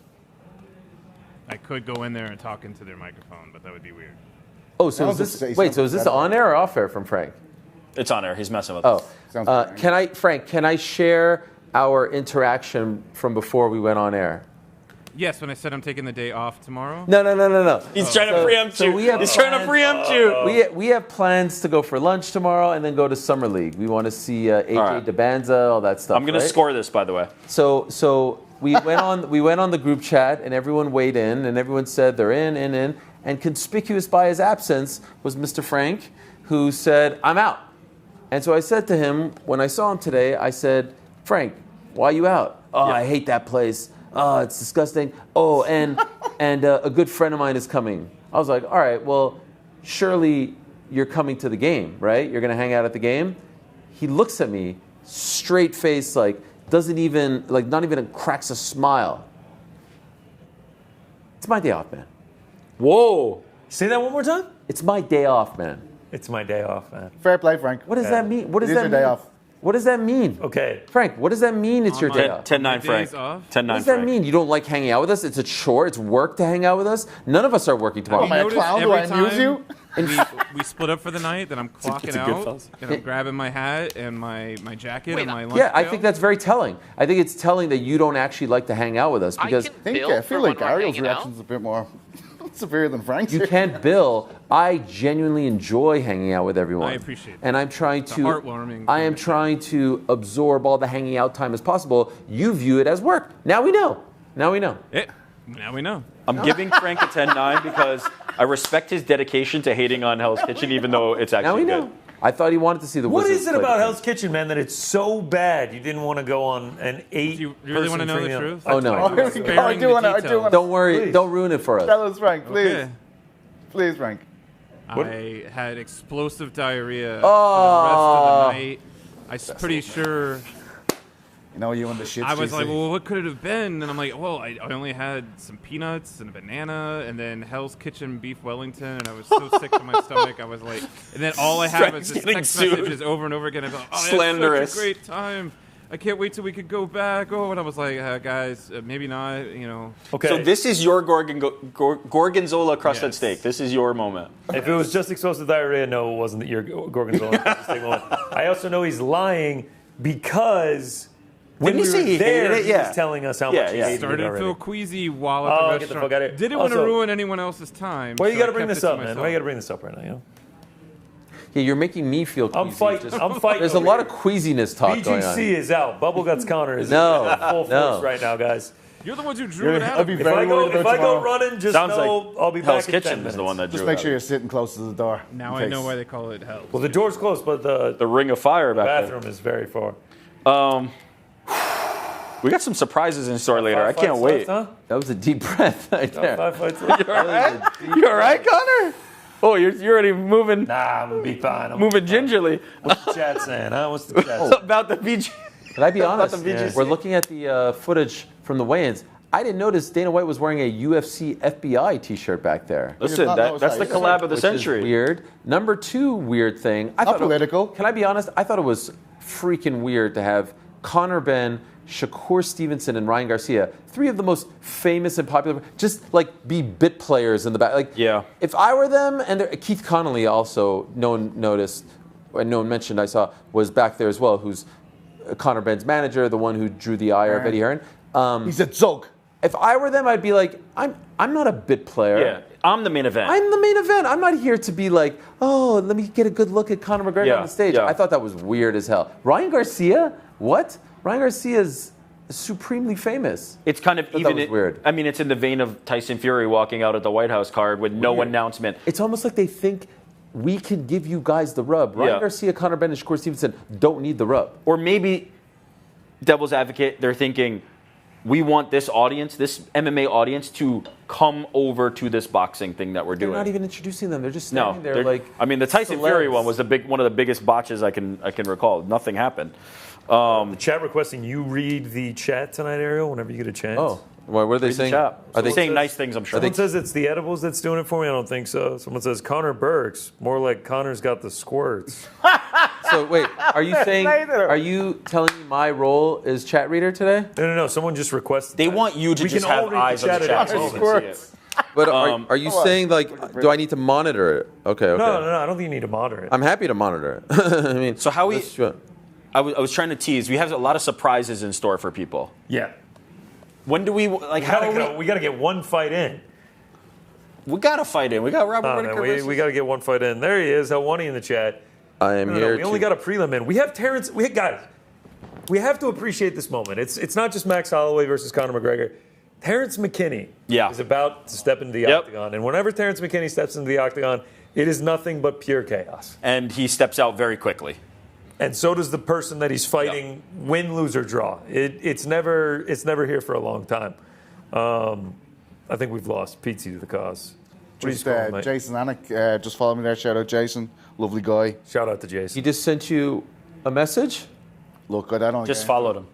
I could go in there and talk into their microphone, but that would be weird. Oh, so Sounds is this? like- Wait, so is this sounds on air or off air from Frank? It's on air. He's messing with Oh, us. Sounds like Frank? Can I share our interaction from before we went on air? Yes, when I said I'm taking the day off tomorrow. No. He's trying to preempt you. we have He's trying to preempt you. We have plans to go for lunch tomorrow and then go to Summer League. We want to see AJ right. DeBanza, all that stuff. I'm going to right? score this, by the way. So we went on the group chat and everyone weighed in and everyone said they're in. And conspicuous by his absence was Mr. Frank, who said, "I'm out." And so I said to him when I saw him today, I said, "Frank, why are you out?" "Oh, I hate that place. Oh, it's disgusting. Oh, and a good friend of mine is coming." I was like, "All right, well, surely you're coming to the game, right? You're going to hang out at the game." He looks at me, straight face, like not even cracks a smile. It's my day off, man. Whoa. Say that one more time. It's my day off, man. It's my day off, man. Fair play, Frank. What does that mean? What does It is that your mean? day off. What does that mean? Okay. Frank, what does that mean it's your On day my- off? 10-9 Frank. days off? 10-9 What does that Frank. mean? You don't like hanging out with us? It's a chore? It's work to hang out with us? None of us are working tomorrow. Am I a Notice clown? Do I every amuse time you? we split up for the night, then I'm clocking it's a good out, fellas. and I'm grabbing my hat and my jacket Wait, and my lunch Yeah, I pail. think that's very telling. I think it's telling that you don't actually like to hang out with us because I feel like Ariel's reaction is a bit more severe than Frank's. you can't bill. I genuinely enjoy hanging out with everyone. I appreciate that. And I'm trying It's a to heartwarming I am thing. trying to absorb all the hanging out time as possible. You view it as work. Now we know. Now we know. Now we know. I'm giving Frank a 10-9 because I respect his dedication to hating on Hell's Kitchen, even though it's Now actually we know. good. I thought he wanted to see the What Wizards is it play about the Hell's Kings. Kitchen, man, that it's so bad you didn't want to go on an 8? Do you really want to know the truth? Oh, no. Oh, here we go. I do want to. Don't worry. Please. Don't ruin it for us. Tell us, Frank, please. Okay. Please, Frank. I had explosive diarrhea Oh. for the rest of the night. I'm pretty sure. You know you and the shit. I was GC. like, well, what could it have been? And I'm like, well, I only had some peanuts and a banana, and then Hell's Kitchen beef Wellington, and I was so sick to my stomach. I was like, and then all I have Frank's is just getting text sued. messages over and over again about, oh, Slanderous. It's such a great time. I can't wait till we could go back. Oh, and I was like, guys, maybe not. You know. Okay. So this is your gorgonzola crusted Yes. steak. This is your moment. If it was just explosive diarrhea, no, it wasn't your gorgonzola. I also know he's lying because when Didn't he we say were he there, hated it? he Yeah. was telling us how Yeah, much he yeah. hated it Started to already. feel queasy while at Oh, the get the restaurant. fuck outta here. Didn't want to Also- ruin anyone else's time. Why you so got I to bring kept this it to up, man? myself. Why you got to bring this up right now? You know? Yeah, you're making me feel queasy. I'm fighting. Just- I'm fighting. There's a over lot here. of queasiness talk going on. BGC is out. Bubbleguts Connor is No, in full no. force right now, guys. You're the ones who drew it out. I'd be of me. If I very go, worried if about I go tomorrow. running, just Sounds know like I'll be Hell's back in 10 Kitchen minutes. is the one that Just drew make it sure out. you're sitting close to the door. Now in I know case. why they call it hell. Well, the door's closed, but the The ring of fire back bathroom is very far. there. We got some surprises in store later. I can't Five wait. fights left, That was a deep breath right huh? there. 5 fights left. You all right, Connor? Oh, you're already moving Nah, I'm gonna be fine. I'm moving gingerly. What's the chat saying? Huh? What's the chat saying? About the BG. Can I be honest? the VGC. We're looking at the footage from the weigh-ins. I didn't notice Dana White was wearing a UFC FBI T-shirt back there. Listen, that's the collab of the Which century. is weird. Number 2 weird thing. I thought political. Can I be honest? I thought it was freaking weird to have Conor Benn, Shakur Stevenson, and Ryan Garcia, 3 of the most famous and popular, just like be bit players in the back. Like, Yeah. if I were them, and Keith Connolly also, no one noticed, and no one mentioned, I saw, was back there as well, who's Conor Benn's manager, the one who drew the ire of Eddie Hearn. He's a zog. If I were them, I'd be like, I'm not a bit player. Yeah, I'm the main event. I'm the main event. I'm not here to be like, oh, let me get a good look at Conor McGregor on the stage. yeah. I thought that was weird as hell. Ryan Garcia? What? Ryan Garcia's supremely famous. It's kind of That even. was weird. I mean, it's in the vein of Tyson Fury walking out at the White House card with no announcement. It's almost like they think we can give you guys the rub. Ryan Yeah. Garcia, Conor Benn, and Shakur Stevenson don't need the rub. Or maybe, devil's advocate, they're thinking, we want this audience, this MMA audience, to come over to this boxing thing that we're They're doing. not even introducing them. They're just No, standing there they're- like. I mean, the Tyson Fury celebs. one was one of the biggest botches I can recall. Nothing happened. The chat requesting you read the chat tonight, Ariel, whenever you get a chance. Oh, what are they saying? Are they saying nice things? I'm sure. Someone says it's the edibles that's doing it for me. I don't think so. Someone says Connor Burks, more like Connor's got the squirts. So wait, are you saying? Are you telling me my role is chat reader today? No. Someone just requested. They that. want you to We just can all have read eyes on the at chat a so you moment. can see it. But are you saying like, do I need to monitor it? Okay. No. I don't think you need to monitor it. I'm happy to monitor it. I mean, So how we? that's true. I was trying to tease. We have a lot of surprises in store for people. Yeah. When do we like? How are We got to get one fight in. we got to fight in. We got Robert Oh, Whittaker. man, versus- we got to get one fight in. There he is. Helwani in the chat. I am No, here. we only got a prelim in. We have Terrence. Guys, we have to appreciate this moment. It's not just Max Holloway versus Conor McGregor. Terrence McKinney is about to step into the octagon. And whenever Terrence McKinney steps into the octagon, it is nothing but pure chaos. And he steps out very quickly. And so does the person that he's fighting, win, lose, or draw. It's never here for a long time. I think we've lost Petesy to the cause. What are you Just, scrolling, mate? Jason Anik, just follow me there. Shout out Jason, lovely guy. Shout out to Jason. He just sent you a message? Look, I don't Just followed him.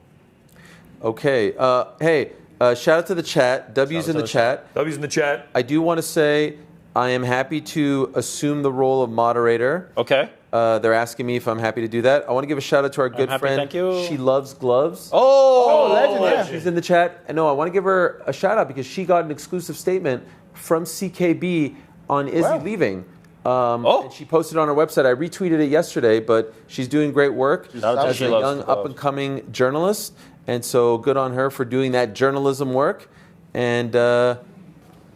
Okay. Hey, shout out to the chat. W's in the chat. W's in the chat. I do want to say I am happy to assume the role of moderator. Okay. They're asking me if I'm happy to do that. I want to give a shout out to our good happy, friend. thank you. She loves gloves. Oh, legend, yeah. She's in the chat. And no, I want to give her a shout out because she got an exclusive statement from CKB on Izzy leaving. And she posted it on her website. I retweeted it yesterday, but she's doing great work as She a loves young gloves. up-and-coming journalist. And so good on her for doing that journalism work. And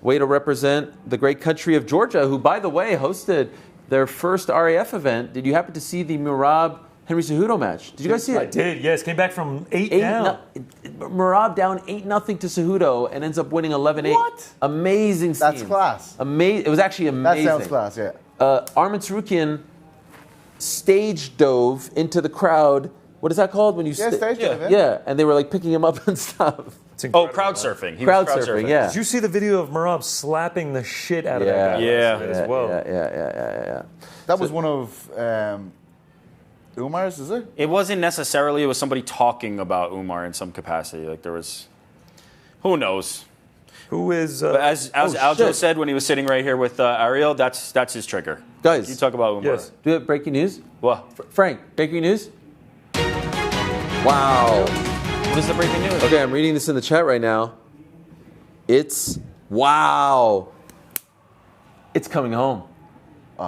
way to represent the great country of Georgia, who, by the way, hosted their first RAF event. Did you happen to see the Merab Henry Cejudo match? Did you guys see it? I did, yes. Came back from 8 down. Merab down 8-0 to Cejudo and ends up winning 11-8. What? Amazing scene. That's class. It was actually That amazing. sounds class, yeah. Armin Tsarukyan stage dove into the crowd. What is that called when you? Yeah, stage dive, yeah. Yeah, and they were like picking him up and stuff. It's incredible. crowd surfing. He Crowd was surfing, yeah. Did you see the video of Merab slapping the shit out of Yeah. that guy Yeah. last night as well? Yeah. That was one of Umar's, is it? It wasn't necessarily. It was somebody talking about Umar in some capacity. Like there was, who knows? Who is? But as Aljo shit. said when he was sitting right here with Ariel, that's his trigger. Guys. You talk about Umar. Yes. Do it. Breaking news. What? Frank, breaking news. Wow. What is the breaking news? Okay, I'm reading this in the chat right now. It's wow. It's coming home.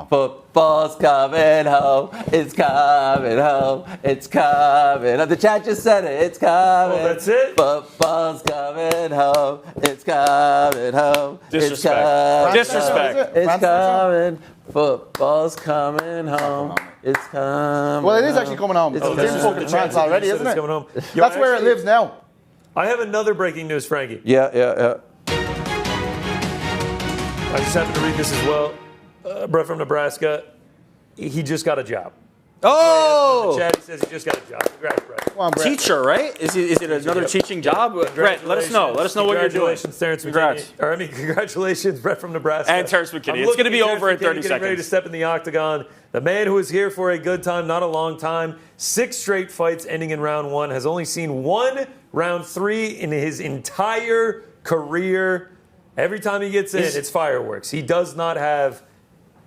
Football's coming home. It's coming home. It's coming home. The chat just said it. It's coming. Oh, that's it? Football's coming home. It's coming home. Disrespect. It's coming. Disrespect. It's France, coming. Football's coming home. It's coming. Well, it is actually coming home. It's It's coming in home. fucking France already, You said isn't it's it? coming home. Yo, That's where it actually, lives now. I have another breaking news, Frankie. Yeah. I just happened to read this as well. Brett from Nebraska, he just got a job. Oh, Chad, he says he just got a job. Congrats, Brett. Come on, Brett. teacher, right? Is it another teaching job? Brett, let us know. Let us know what you're doing. Congratulations, Terrence Congrats. McKinney. Congratulations, Brett from Nebraska. And Terrence McKinney. I'm It's going to looking be at over in Terrence 30 McKinney getting ready to seconds. step in the octagon. The man who is here for a good time, not a long time. 6 straight fights ending in round 1, has only seen 1 round 3 in his entire career. Every time he gets in, it's fireworks. He does not have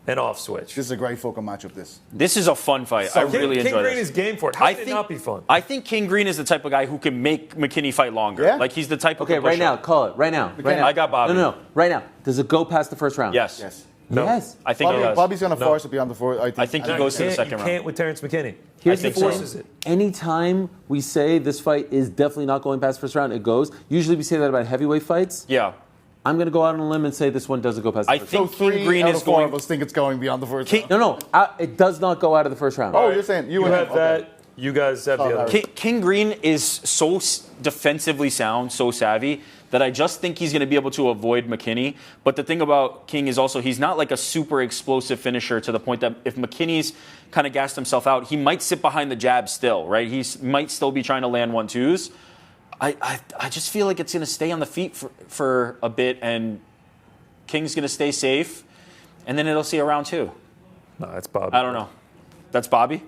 an off switch. This is a great fucking matchup, this. This is a fun fight. I really enjoy King Green this. is game for it. How can it not be fun? I think King Green is the type of guy who can make McKinney fight longer. Yeah? Like, he's the type of Okay, right now, call it. Right now. Right now. I got Bobby. No, right now. Does it go past the first round? Yes. Yes. No. Yes. I think he does. Bobby's going to force it beyond the fourth. I think he goes to the second You round. can't with Terrence McKinney. Here's He the thing. forces it. Anytime we say this fight is definitely not going past first round, it goes. Usually we say that about heavyweight fights. Yeah. I'm going to go out on a limb and say this one doesn't go past the I first think round. So King Green out is of four going. of us think it's going beyond the first King- round. No, it does not go out of the first round. Oh, you're saying You and have him, that. okay. You guys have the other. King Green is so defensively sound, so savvy, that I just think he's going to be able to avoid McKinney. But the thing about King is also he's not like a super explosive finisher to the point that if McKinney's kind of gassed himself out, he might sit behind the jab still, right? He might still be trying to land 1-2s. I just feel like it's going to stay on the feet for a bit, and King's going to stay safe, and then it'll see a round 2. No, that's Bobby. I don't know. That's Bobby?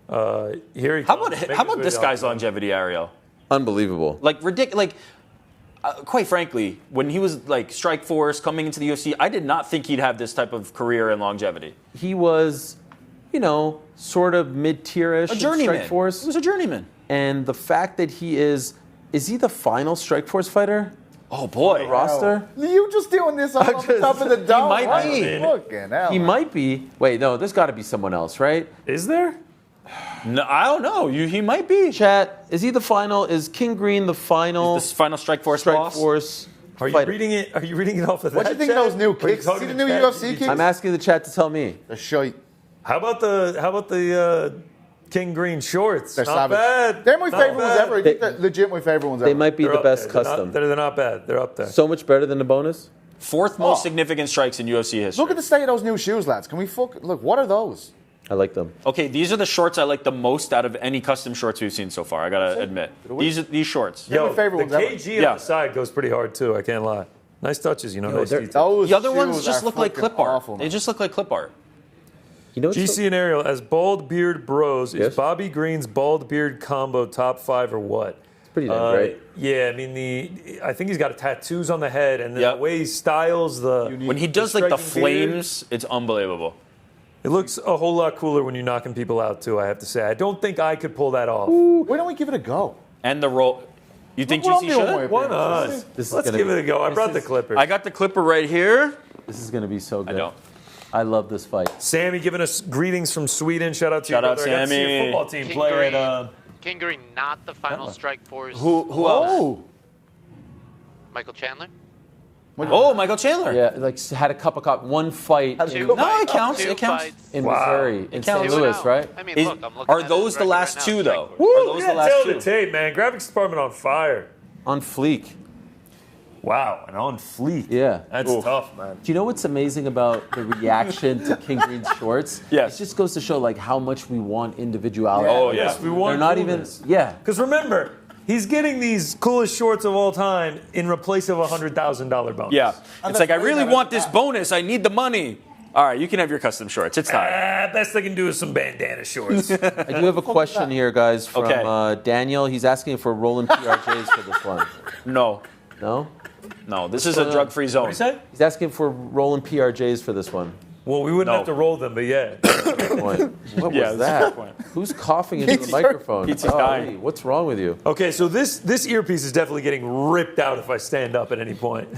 Here he How comes. about Make how his about way this off guy's the- longevity, Ariel? Unbelievable. Like ridiculous. Like, quite frankly, when he was like Strike Force coming into the UFC, I did not think he'd have this type of career and longevity. He was, sort of mid-tier-ish A in journeyman. Strike Force. He was a journeyman. And the fact that he is he the final Strike Force fighter? Oh boy. Roster? You just doing this on the top of the dome? might What? be. Fucking hell. He might be. Wait, no, there's got to be someone else, right? Is there? No, I don't know. He might be. Chat, is he the final? Is King Green the final This final Strike Force Strike boss. Force Are you fighter? reading it? Are you reading it off of that? What do you think of those new Or are you kicks? talking See the to new Chat UFC GPT? kicks? I'm asking the chat to tell me. They're shite. How about the King Green shorts? They're not savage. bad. They're my Not favorite ones bad. ever. I think they're legit my favorite ones ever. They might be They're the up best there. custom. They're not bad. They're up there. So much better than the bonus. Fourth most significant strikes in UFC history. Look at the state of those new shoes, lads. Can we look? What are those? I like them. Okay, these are the shorts I like the most out of any custom shorts we've seen so far. I gotta admit, these shorts. They're my favorite the ones ever. KG Yeah. on the side goes pretty hard too. I can't lie. Nice touches, nice they're- details. Those The other ones shoes just are look like fucking clip art. awful, They man. just look like clip art. You know what's GC and Ariel, as bald beard bros, Yes? is Bobby Green's bald beard combo top 5 or what? It's pretty damn great. Yeah, I mean I think he's got tattoos on the head, and Yep. the way he styles the When he does like the striking beard, flames, it's unbelievable. it looks a whole lot cooler when you're knocking people out too. I have to say, I don't think I could pull that off. Why don't we give it a go? And the roll. You think Look what GC I'm doing should? with it. Why not? This is Let's gonna give be- it a go. I this brought the is- clippers. I got the clipper right here. This is going to be so good. I don't. I love this fight. Sammy giving us greetings from Sweden. Shout out to Shout you, out, brother. I got to see your Sammy. football team King play Green. at. King Green, not the final Strike Force. Who else? Oh, Michael Chandler? Oh, Michael Chandler. Yeah, like had a cup of coffee. One fight in, Two No, it fights. counts. Two It counts. fights. in Wow. Missouri, in counts. St. Two Louis, out. right? I mean, Is- look, I'm looking are at those his the record last right two, now, though? Strike Force. Woo, Are those yeah, the last tell two? the tape, man. Graphics department on fire. On fleek. Wow, and on fleek. Yeah. That's Oof. tough, man. Do you know what's amazing about the reaction to King Green's shorts? Yes. It just goes to show like how much we want individuality. Oh, Yes, yeah. we want They're not coolness. even. Yeah. Because remember, he's getting these coolest shorts of all time in replace of a $100,000 bonus. Yeah. It's like, I really that's- want this bonus. I need the money. All right, you can have your custom shorts. It's time. Best I can do is some bandana shorts. I do have a question here, guys, from Okay. Daniel. He's asking for rolling PRJs for this one. No. No? No, this is a drug-free zone. What do you say? He's asking for rolling PRJs for this one. Well, we wouldn't No. have to roll them, but yeah. Point. What Yeah, was that's a that? good point. Who's coughing into the microphone? Pete's dying. hey, what's wrong with you? Okay, so this earpiece is definitely getting ripped out if I stand up at any point.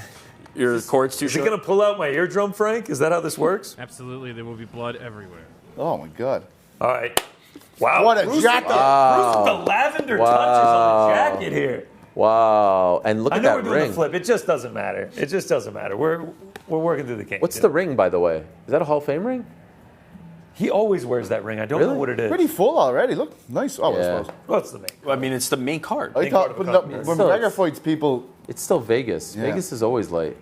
Your cord's too Is it short. going to pull out my eardrum, Frank? Is that how this works? Absolutely, there will be blood everywhere. oh my god! All right. Wow. What a Bruce, jacket! Bruce with the lavender touches on the jacket here. Wow. And look I at know that we're doing ring. the flip. It just doesn't matter. It just doesn't matter. We're working through the kinks. What's the ring, by the way? Is that a Hall of Fame ring? He always wears that ring. I don't Really? know what it is. Pretty full already. Look, nice. Oh, Yeah. I suppose. What's the name? I mean, it's the main card. I thought part when, of a when So McGregor it's- fights people, It's still Vegas. Yeah. Vegas is always light.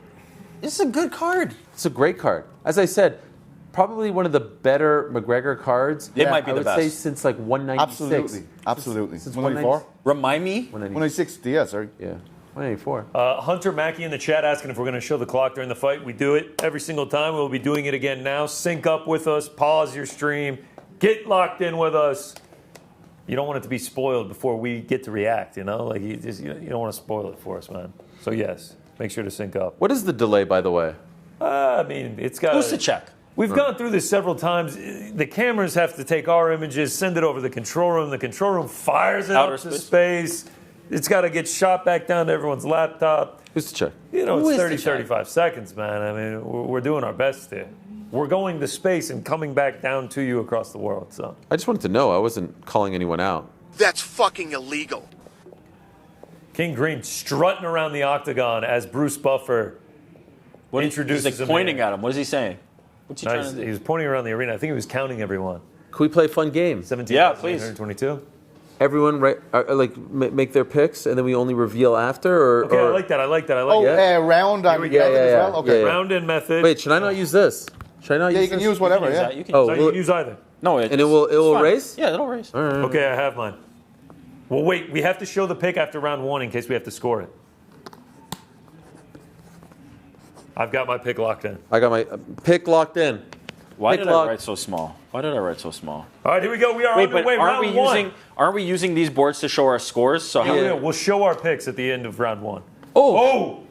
This is a good card. It's a great card. As I said, probably one of the better McGregor cards. It might be I the would say best. since like 196. absolutely. Since 194, Remind me. 196. Yeah, sorry. Yeah, 184. Hunter Mackey in the chat asking if we're going to show the clock during the fight. We do it every single time. We'll be doing it again now. Sync up with us. Pause your stream. Get locked in with us. you don't want it to be spoiled before we get to react, you know? Like, you don't want to spoil it for us, man. So, yes, make sure to sync up. What is the delay, by the way? I mean, it's got Who's to check? We've gone through this several times. The cameras have to take our images, send it over to the control room. The control room fires it Outer up to space. It's got to get shot back down to everyone's laptop. Who's to check? You know, Who it's is 30, to check? 35 seconds, man. I mean, we're doing our best here. We're going to space and coming back down to you across the world. So I just wanted to know. I wasn't calling anyone out. That's fucking illegal. King Green strutting around the octagon as Bruce Buffer introduces He's like him pointing in. at him. What is he saying? What's he trying to do? He was pointing around the arena. I think he was counting everyone. Can we play a fun game? 17, Yeah, please. 122. Everyone make their picks, and then we only reveal after? Or, Okay, or I like that. Oh, Yeah. round on we go. method as well? Okay. Yeah. Round in method. Wait, should I not use this? Should I not Yeah, use you can this? use whatever, Use yeah. that. You can Oh, So you will can use either. no, and it will it's fine. erase? Yeah, it'll erase. All right. Okay, I have mine. Well, wait. We have to show the pick after round one in case we have to score it. I've got my pick locked in. I got my pick locked in. Why Pick did lock. I write so small? Why did I write so small? All right, here we go. We are Wait, but underway. Round one. aren't we using these boards to show our scores? So how? Yeah, we'll show our picks at the end of round one. Oh.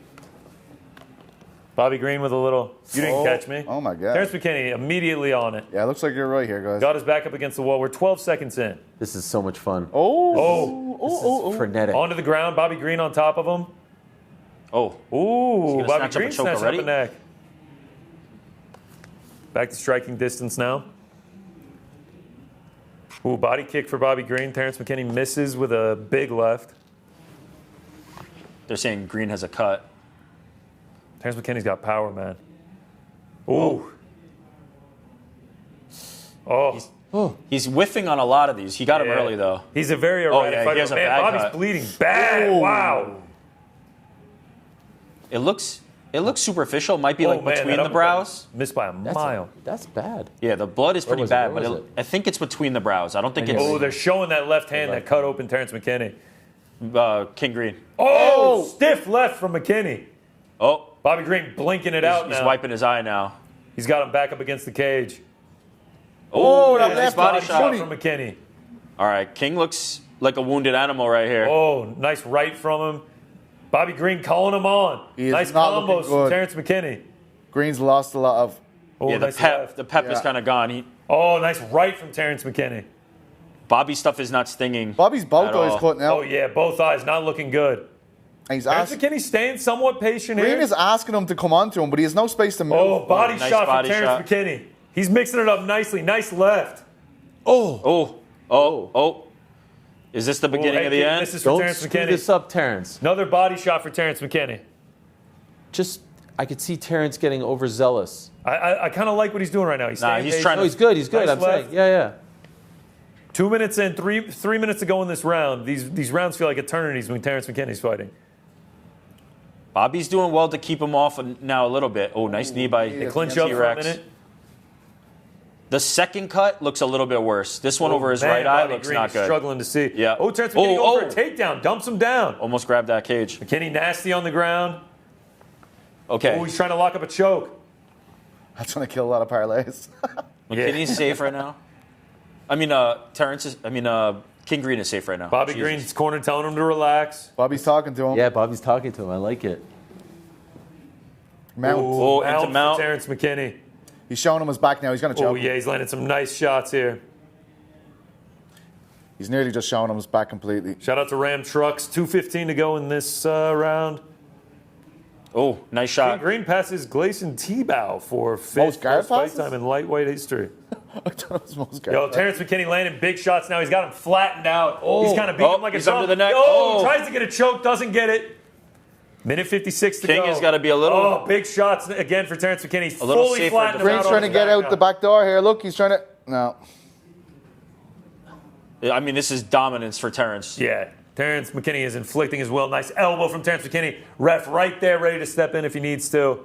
Bobby Green with a little. You didn't catch me. Oh, my God. Terrence McKinney immediately on it. Yeah, it looks like you're right here, guys. Got his back up against the wall. We're 12 seconds in. This is so much fun. Oh, Frenetic. onto the ground. Bobby Green on top of him. Oh, Ooh, gonna Bobby snatch up a Green choke snatched up already? a neck. Back to striking distance now. Ooh, body kick for Bobby Green. Terrence McKinney misses with a big left. they're saying Green has a cut. Terrence McKinney's got power, man. Ooh. Oh. He's whiffing on a lot of these. He got him Yeah. early though. He's a very erratic yeah, he fighter. has a Man, bad Bobby's cut. bleeding bad. Wow. It looks superficial. Might be like man, between that the uppercut brows. Missed by a mile. That's bad. Yeah, the blood is pretty was it? bad, Where but was it? I think it's between the brows. I don't think Oh, it's they're showing that left hand that cut open Terrence McKinney. King Green. Oh, stiff left from McKinney. Oh, Bobby Green blinking it out he's now. wiping his eye now. He's got him back up against the cage. Oh, that nice left body body shot. from McKinney. All right, King looks like a wounded animal right here. Oh, nice right from him. Bobby Green calling him on. He is Nice not combos looking from good. Green's McKinney. Green's lost a lot of... Oh, yeah, the nice pep left. is Yeah. kind of gone. Oh, nice right from Terrence McKinney. Bobby's stuff is not stinging. Bobby's both at eyes all. cut now. Oh, yeah, both eyes not looking good. And he's Terrence asking... McKinney staying somewhat patient Green here. is asking him to come on to him, but he has no space to move. Oh, body nice shot body from Terrence shot. McKinney. He's mixing it up nicely. Nice left. Oh. Is this the beginning hey, of the end? This is for Don't Terrence screw McKinney. this up, Terrence. Another body shot for Terrence McKinney. I could see Terrence getting overzealous. I kind of like what he's doing right now. He's Nah, staying he's patient. trying No, he's good. He's good. Nice I'm saying. left. Yeah. 2 minutes in, three minutes to go in this round. These rounds feel like eternities when Terrence McKinney's fighting. Bobby's doing well to keep him off now a little bit. Oh, nice knee by They clinch up for a T-Rex. minute. The second cut looks a little bit worse. This one Oh, over his man, right eye Bobby looks Green not is good. struggling to see. Yeah. Oh, Terrence McKinney Oh, going for a takedown. Dumps him down. Almost grabbed that cage. McKinney nasty on the ground. Okay. Oh, he's trying to lock up a choke. That's going to kill a lot of parlays. McKinney's safe right now. King Green is safe right now. Bobby Jesus. Green's corner telling him to relax. Bobby's talking to him. Yeah, Bobby's talking to him. I like it. Mount. Oh, into for mount. Terrence McKinney. He's showing him his back now. He's going to choke Oh, him. yeah, he's landing some nice shots here. He's nearly just showing him his back completely. Shout out to Ram Trucks. 2:15 to go in this round. Oh, nice shot. Green passes Gleison Tebow for Most fifth guard fight passes? time in lightweight history. I thought it was most guys. Yo, Terrence McKinney landing big shots now. He's got him flattened out. He's kind of beating him like a he's under drum. the neck. Oh, Oh. tries to get a choke, doesn't get it. Minute 56 to King go. has got to be a little. Oh, big shots again for Terrence McKinney. He's A little fully safer flattened him Green's out on trying to his get back out now. the back door here. Look, he's trying to... No. I mean, this is dominance for Terrence. Yeah, Terrence McKinney is inflicting his will. Nice elbow from Terrence McKinney. Ref right there, ready to step in if he needs to.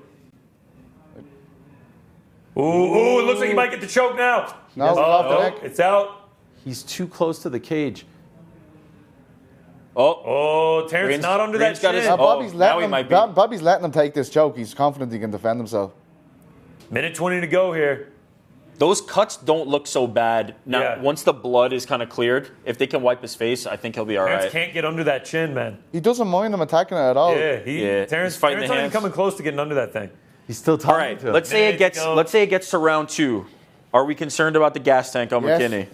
Ooh, it looks like he might get the choke now. No, it's off the neck. It's out. He's too close to the cage. Oh, Terrence Green's- not under Green's that got chin. his- Now, Oh, now he might be. Bobby's letting him take this choke. He's confident he can defend himself. Minute 20 to go here. Those cuts don't look so bad. Now, Yeah. once the blood is kind of cleared, if they can wipe his face, I think he'll be all Terrence right. can't get under that chin, man. He doesn't mind them attacking it at all. Yeah, he's Terrence fighting not the even hands. coming close to getting under that thing. He's still All talking right, to him. let's say it Minute, gets go. let's say it gets to round 2. Are we concerned about the gas tank on Yes. McKinney?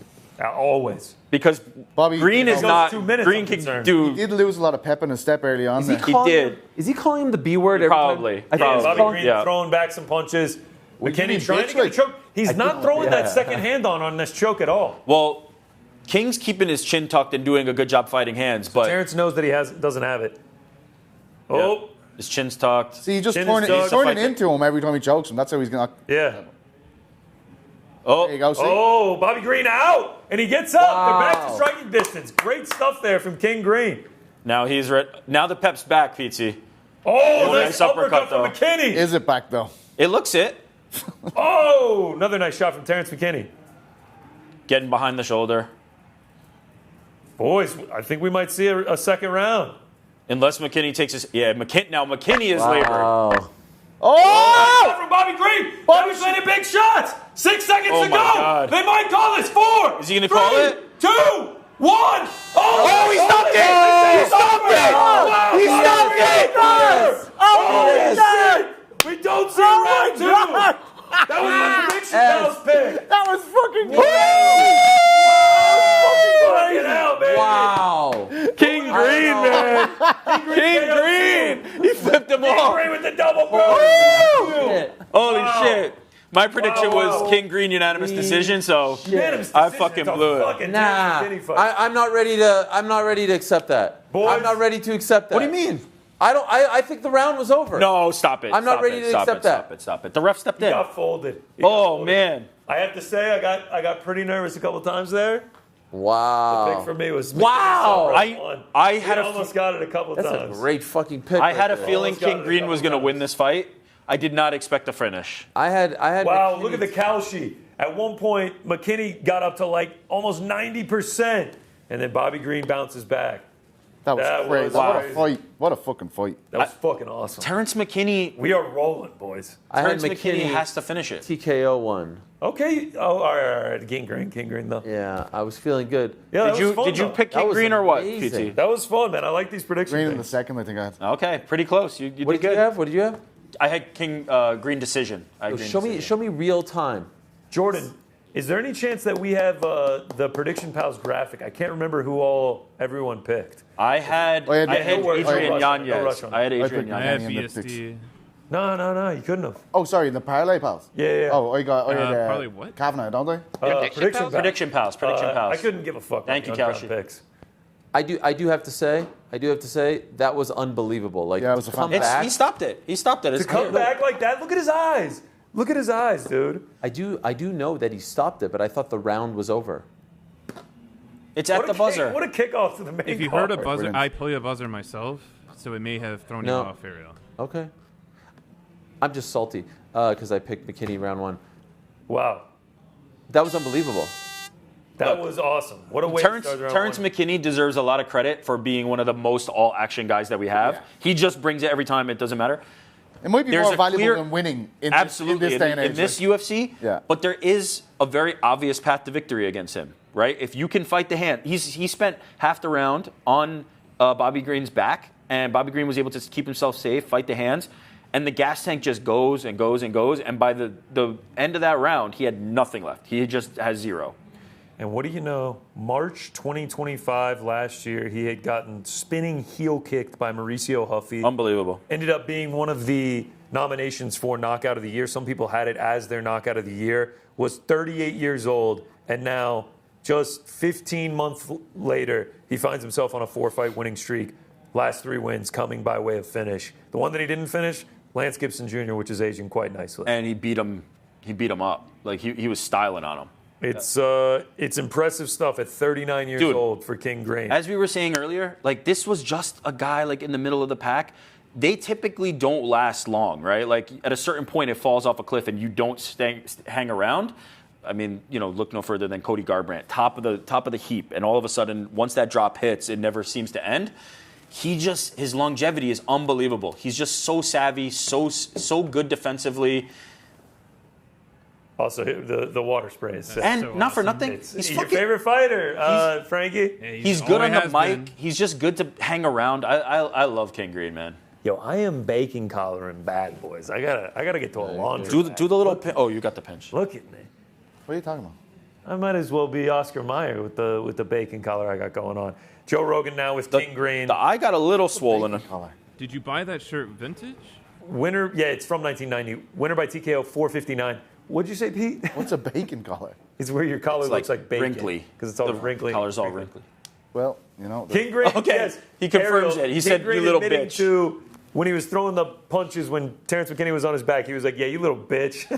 Always. Because Bobby, Green you is know, not 2 minutes, Green I'm can concerned. He do. did lose a lot of pep in his step early on. there. did. Is he calling him the B word every Probably. time? I think Probably. he's Bobby calling- Green yeah. throwing back some punches. you McKinney mean trying bitch, to get a like- choke. He's not throwing yeah. that second hand on this choke at all. Well, King's keeping his chin tucked and doing a good job fighting hands, but Terrence knows that he doesn't have it. Oh, his chin's tucked. See, he just Chin turning is dug. turning into him every time he chokes him. That's how he's going to... yeah. There you go, see? Oh, Bobby Green out, and he gets up. Wow. They're back to striking distance. Great stuff there from King Green. Now he's now the pep's back, Petesy. Oh, nice nice uppercut from though. McKinney. Is it back, though? It looks it. Oh, another nice shot from Terrence McKinney. Getting behind the shoulder. Boys, I think we might see a second round. Unless McKinney takes his... Yeah, McKinney is labored. Wow. Oh! From Bobby Green. Bobby's landing big shots. 6 seconds Oh to my go. God. They might call this. 4. Is he gonna call it? 2, 1. Oh, he stopped it! He stopped it! Wow, He Bobby stopped it! Green. Oh, shit! We don't see round 2. That was my prediction house pick. That was fucking Fucking hell, man. Wow. King Green, man. King Green. He flipped him King off. Green with the double bro. Holy Wow. shit. My prediction Wow. was King Green unanimous decision, so Unanimous I decision. fucking It's a blew it. fucking Nah, Terrence McKinney fight. I'm not ready to. I'm not ready to accept that. Boys. I'm not ready to accept that. What do you mean? I don't. I think the round was over. No, stop it. I'm not Stop ready it, to stop accept it, that. Stop it, stop it. The ref stepped He in. got folded. He got Oh, folded. man. I have to say, I got pretty nervous a couple times there. Wow. Pick for me was Wow. I had a almost got it a couple That's times. a great fucking pick. I had a right there. feeling Almost got King it a Green couple was going to times. win this fight. I did not expect the finish. I had. Wow, McKinney- look at the cow sheet. At one point, McKinney got up to like almost 90%, and then Bobby Green bounces back. That was That crazy. was What a crazy. fight. What a fucking fight. That was fucking awesome. Terrence McKinney, We are rolling, boys. I had Terrence McKinney has to finish it. TKO one. Okay. Oh, all right. King Green, though. Yeah, I was feeling good. Yeah, that Did you was fun, did you though. pick That King was Green or what, amazing. PT? That was fun, man. I like these predictions. Green in the second, I think I had. Okay, pretty close. You What did did good. you have? What did you have? I had King Green decision. I had Green Show me. decision. Show me real time. Jordan, is there any chance that we have the Prediction Pals graphic? I can't remember who everyone picked. I had Oh, yeah, I had no worries. Adrian No rush on it. No Yanez. rush on it. I had I Adrian picked I Yanez. had in the BSD. No, you couldn't have. Oh, sorry, in the parlay pals. Yeah. Oh, I had Probably what? Kavanaugh, don't I? Prediction Pals. Prediction pals. Prediction I pals. couldn't give a fuck. Thank you, about Kalshi. picks. I do have to say that was unbelievable. Like Yeah, it was a to come fun- back. He stopped it. He stopped it. To It's come clear. back like that, look at his eyes. Look at his eyes, dude. I do know that he stopped it, but I thought the round was over. It's at the buzzer. What a kickoff to the main If you heard a card. buzzer, Brilliant. I play a buzzer myself, so it may have thrown No. you off, Ariel. Okay. I'm just salty because I picked McKinney round one. Wow. That was unbelievable. That was awesome. What a way Terrence, to start round Terrence one. McKinney deserves a lot of credit for being one of the most all-action guys that we have. Yeah. He just brings it every time. It doesn't matter. It might be There's more a valuable clear- than winning in Absolutely. this day and age. In this like- UFC, Yeah. but there is a very obvious path to victory against him, right? If you can fight the hand. He spent half the round on Bobby Green's back, and Bobby Green was able to keep himself safe, fight the hands, and the gas tank just goes and goes and goes, and by the end of that round, he had nothing left. He just has zero. And what do you know? March 2025 last year, he had gotten spinning heel kicked by Mauricio Huffy. Unbelievable. Ended up being one of the nominations for Knockout of the Year. Some people had it as their Knockout of the Year. Was 38 years old, and now, just 15 months later, he finds himself on a 4-fight winning streak. Last 3 wins coming by way of finish. The one that he didn't finish, Lance Gibson Jr., which is aging quite nicely. And he beat him up. Like he was styling on him. It's impressive stuff at 39 years Dude, old for King Green. As we were saying earlier, like this was just a guy like in the middle of the pack. They typically don't last long, right? Like at a certain point, it falls off a cliff and you don't hang around. I mean, look no further than Cody Garbrandt, top of the heap, and all of a sudden, once that drop hits, it never seems to end. His longevity is unbelievable. He's just so savvy, so good defensively. Also, the water sprays. And so not for awesome. nothing, It's he's your fucking. favorite fighter, Frankie. Yeah, He's good on the always has mic. been. He's just good to hang around. I love King Green, man. Yo, I am bacon collaring bad boys. I gotta get to a laundry. Do the little. Oh, you got the pinch. Look at me. What are you talking about? I might as well be Oscar Mayer with the bacon collar I got going on. Joe Rogan now with King Green. The eye got a little swollen. Collar. Did you buy that shirt vintage? Winner, yeah, it's from 1990. Winner by TKO, 459. What'd you say, Pete? What's a bacon collar? It's where your collar It's looks like bacon. wrinkly. Because it's all the wrinkly. collar's all wrinkly. Well, you know. King Green, Okay, yes. he confirms Ariel, it. He King said, "You Green little admitting bitch." To, when he was throwing the punches when Terrence McKinney was on his back, he was like, yeah, you little bitch.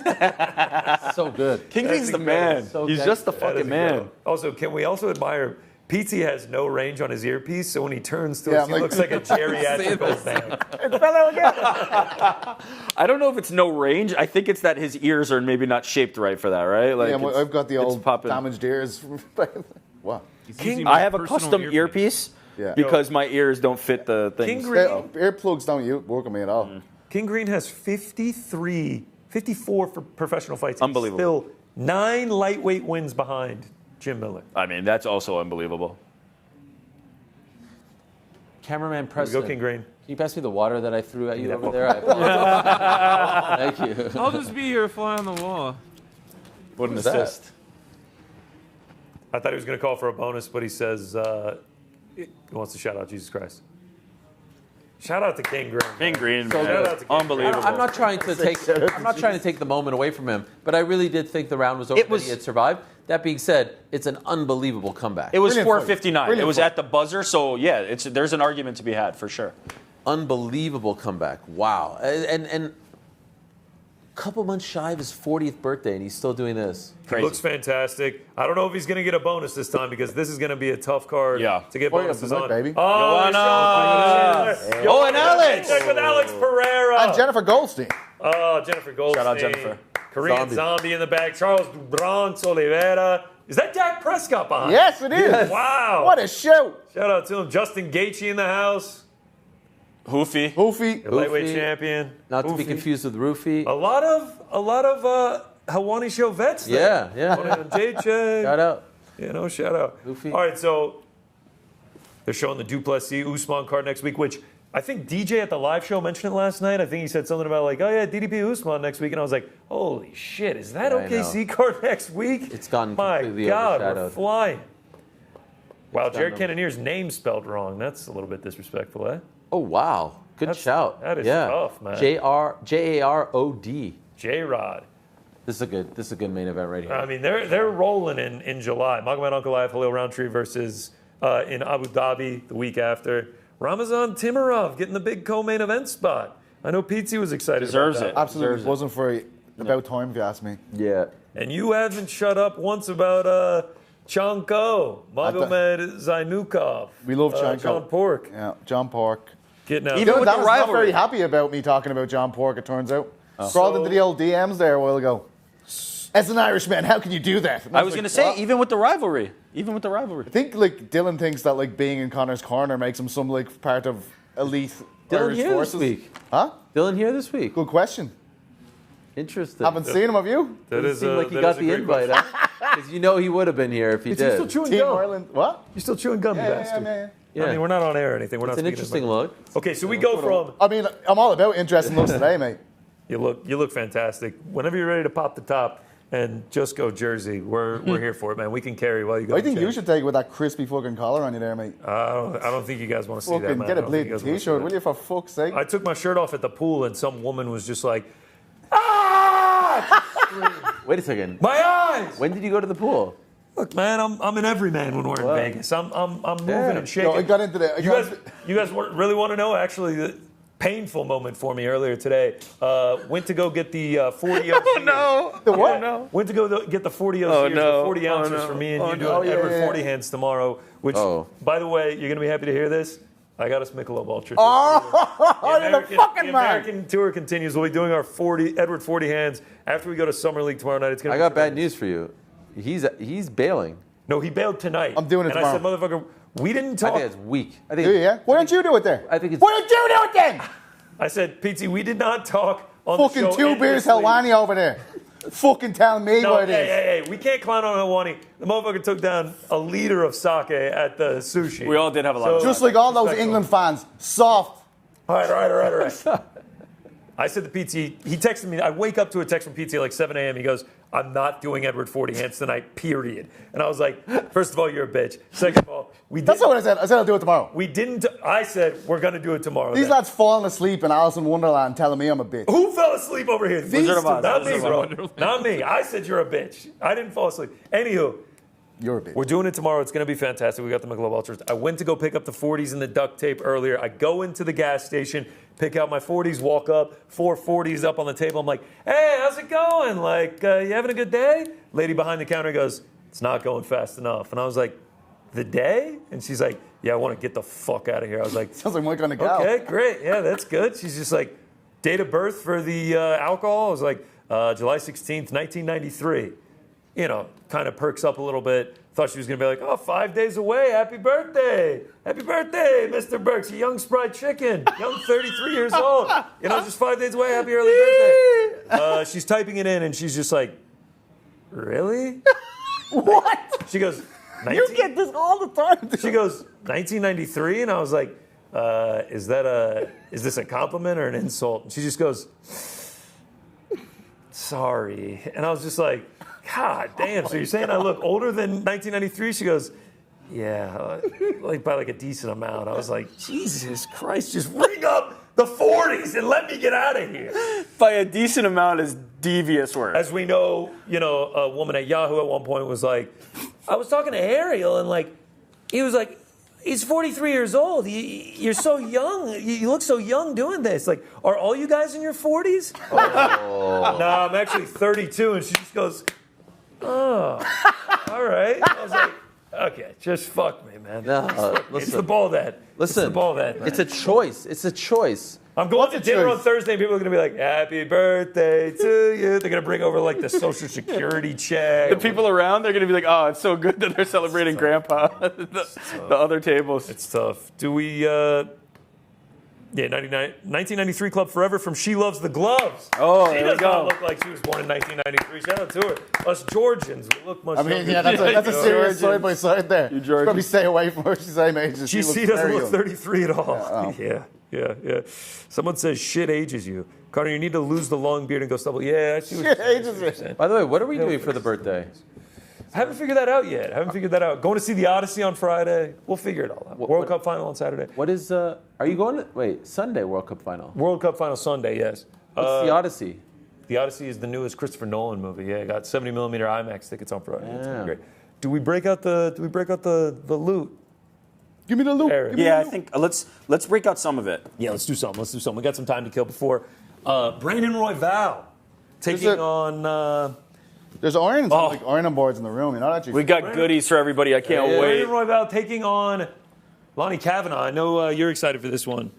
So good. King That's Green's the incredible. man. So He's good. just the That is fucking man. incredible. Also, can we also admire Pete has no range on his earpiece, so when he turns to Yeah, us, I'm he like- looks like a geriatric old man. I don't know if it's no range. I think it's that his ears are maybe not shaped right for that, right? Like Yeah, well, it's- I've got the it's old popping. damaged ears. What? He's King- using I my have a personal custom earpiece Yeah. because my ears don't fit the King things. Green, Earplugs don't work on me at all. King Green has 54 for professional fights. He's Unbelievable. Still 9 lightweight wins behind Jim Miller. I mean, that's also unbelievable. Here Cameraman we Preston. go, King Green. Can you pass me the water that I threw at you Yeah. over there? I apologize. Thank you. I'll just be your fly on the wall. What an Who's that? assist. I thought he was going to call for a bonus, but he says he wants to shout out Jesus Christ. Shout out to King Green. King Green, Shout man. out to King Unbelievable. I'm not trying to take. I'm not trying to take the moment away from him, but I really did think the round was over. It was- that he had survived. That being said, it's an unbelievable comeback. It was Brilliant 4:59. fight. It was Brilliant at the buzzer, so yeah, there's an argument to be had for sure. Unbelievable comeback. Wow. And a couple months shy of his 40th birthday, and he's still doing this. He Crazy. looks fantastic. I don't know if he's going to get a bonus this time because this is going to be a tough card Yeah. to get Oh, yeah, bonuses Benoit, on. baby. Oh, Joanna. Sean. Oh, and Alex. Check with Alex Pereira. And Jennifer Goldstein. Oh, Jennifer Goldstein. Shout out Jennifer. Korean zombie in the back. Charles Bronx Oliveira. Is that Dak Prescott behind? Yes, it is. Wow. What a show. Shout out to him. Justin Gaethje in the house. Hoofy. Hoofy. Your lightweight Hoofy. champion. Not to be Hoofy. confused with Roofy. A lot of Helwani show vets there. Yeah. JJ. Shout out. You know, shout out. Hoofy. All right, so they're showing the Duplessis Usman card next week, which I think DJ at the live show mentioned it last night. I think he said something about like, oh yeah, DDP Usman next week, and I was like, holy shit, is that Yeah, I OKC card next week? It's gotten My completely God, we're overshadowed. flying. Wow, It's Jared gotten- Cannonier's name spelled wrong. That's a little bit disrespectful, eh? Oh wow. Good That's- shout. that is yeah. tough, man. JAROD. J-Rod. This is a good main event right here. I mean, they're rolling in July. Magomed Ankalaev, Khalil Roundtree versus in Abu Dhabi the week after. Ramazan Timarov getting the big co-main event spot. I know Pizzi was excited Deserves about it. that. Absolutely. Deserves it. Wasn't for about time, if you ask me. yeah. And you haven't shut up once about Chanko, Magomed Zainukov. We love Chanko. John Pork Yeah, John Pork. getting out. Even Dylan with Dan the was not rivalry. very happy about me talking about John Pork, it turns out. Crawled into the old DMs there a while ago. As an Irishman, how can you do that? And I was like, going to say, what? even with the rivalry. Even with the rivalry. I think like Dylan thinks that like being in Connor's corner makes him some like part of elite Dylan Irish here forces. this week. Huh? Dylan here this week. Good question. Interesting. Haven't seen him, have you? That Doesn't is seem like he that got is a the great invite, question. because you know he would have been here if he Is he still did. chewing Team gum? Ireland. What? You still chewing gum, you Yeah, bastard? yeah. Yeah. I mean, we're not on air or anything. We're It's not an speaking interesting about- look. Okay, so we go from I mean, I'm all about interesting looks today, mate. you look fantastic. Whenever you're ready to pop the top and just go Jersey, we're here for it, man. We can carry while you go. I think you should take it with that crispy fucking collar on you there, mate. I don't think you guys want to see that, Fucking man. get I a don't think you bleeding guys wanna see t-shirt, that. will you, for fuck's sake? I took my shirt off at the pool and some woman was just like, ah! Wait a second. My eyes! When did you go to the pool? Look, man, I'm an everyman when we're in Vegas. I'm moving and shaking. No, I got into the... You guys really want to know? Actually, the painful moment for me earlier today. Went to go get the 40 ounces. Oh no. The what? No. Went to go get the 40 Oh, ounces, no. the 40 ounces no. for me and Oh, you no. doing Edward yeah. 40 hands tomorrow. Which, by the way, you're gonna be happy to hear this. I got us Michelob Ultra. Oh, you're the fucking the man. American tour continues. We'll be doing our Edward 40 hands after we go to Summer League tomorrow night. It's gonna. I got bad news for you. He's bailing. No, he bailed tonight. I'm doing it and I said, motherfucker, we didn't I talk. think it's weak. I think Do you, yeah? Why don't you do it there? I think it's- Why don't you do it then? I said, Pete, we did not talk on the Fucking show 2 beers, endlessly. Helwani over there. fucking tell me No, what it is. hey, we can't clown on Helwani. The motherfucker took down a liter of sake at the sushi. We all did have a lot of Just like all those Respectful. England fans, soft. All right. I said to PT, he texted me. I wake up to a text from PT at like 7 a.m. He goes, I'm not doing Edward 40 hands tonight, period. And I was like, first of all, you're a bitch. Second of all, That's not what I said. I said I'll do it tomorrow. We didn't. I said, we're going to do it tomorrow. These then. lads falling asleep in Alice in Wonderland telling me I'm a bitch. Who fell asleep over here? These Wizard of two. Oz. Not me, Wizard of bro. Not me. I said you're a bitch. I didn't fall asleep. Anywho. You're a bitch. We're doing it tomorrow. It's going to be fantastic. We got the Michelob Ultras. I went to go pick up the 40s and the duct tape earlier. I go into the gas station, pick out my 40s, walk up, 4 40s up on the table. I'm like, hey, how's it going? Like, you having a good day? Lady behind the counter goes, it's not going fast enough. And I was like, the day? And she's like, yeah, I want to get the fuck out of here. I was like, Sounds like my kind of gal. okay, great. Yeah, that's good. She's just like, date of birth for the alcohol? I was like, July 16th, 1993. You know, kind of perks up a little bit. Thought she was going to be like, oh, 5 days away. Happy birthday. Happy birthday, Mr. Burks. You young spry chicken. Young 33 years old. You know, just 5 days away. Happy early birthday. She's typing it in, and she's just like, really? What? She goes, You get this all the time. She goes, 1993? And I was like, is this a compliment or an insult? And she just goes, sorry. And I was just like, God damn, so you're saying I look older than 1993? She goes, yeah, like by like a decent amount. I was like, Jesus Christ, just ring up the 40s and let me get out of here. By a decent amount is devious work. As we know, a woman at Yahoo at one point was like, I was talking to Ariel and like, he was like, he's 43 years old. You're so young. You look so young doing this. Like, are all you guys in your 40s? Oh. No, I'm actually 32. And she just goes, oh, all right. I was like, okay, just fuck me, man. No, It's the ball that. Listen, it's the ball that. it's a choice. It's a choice. I'm going to dinner on Thursday, and people are going to be like, happy birthday to you. They're going to bring over, like, the Social Security check. The people around, they're going to be like, oh, it's so good that they're celebrating Grandpa. the other tables. It's tough. Do we, 1993 Club Forever from She Loves the Gloves. Oh, she there does we go. not look like she was born in 1993. Shout out to her. Us Georgians, we look much younger. Yeah, that's a serious Georgians. side by side there. You You Georgians. probably stay away from her. She's the same age as She looks doesn't very look young. 33 at all. Yeah. Someone says shit ages you. Connor, you need to lose the long beard and go stubble. Yeah, I see what Shit you're saying. ages I see what it. you're saying. By the way, what are we doing for the birthday? I haven't figured that out yet. Going to see the Odyssey on Friday. We'll figure it all out. World Cup final on Saturday. What is, are you going to, wait, Sunday World Cup final? World Cup final Sunday, yes. What's the Odyssey? The Odyssey is the newest Christopher Nolan movie. Yeah, got 70mm IMAX tickets on Friday. It's gonna be Yeah. great. Do we break out the loot? Give me the loop. Eric? Give me Yeah, the I loop. think let's break out some of it. Yeah, let's do something. We got some time to kill before Brandon Royval taking on. There's irons, like ironing boards in the room. You know that? We got goodies for everybody. I can't wait. Brandon Royval taking on Lonnie Kavanaugh. I know you're excited for this one.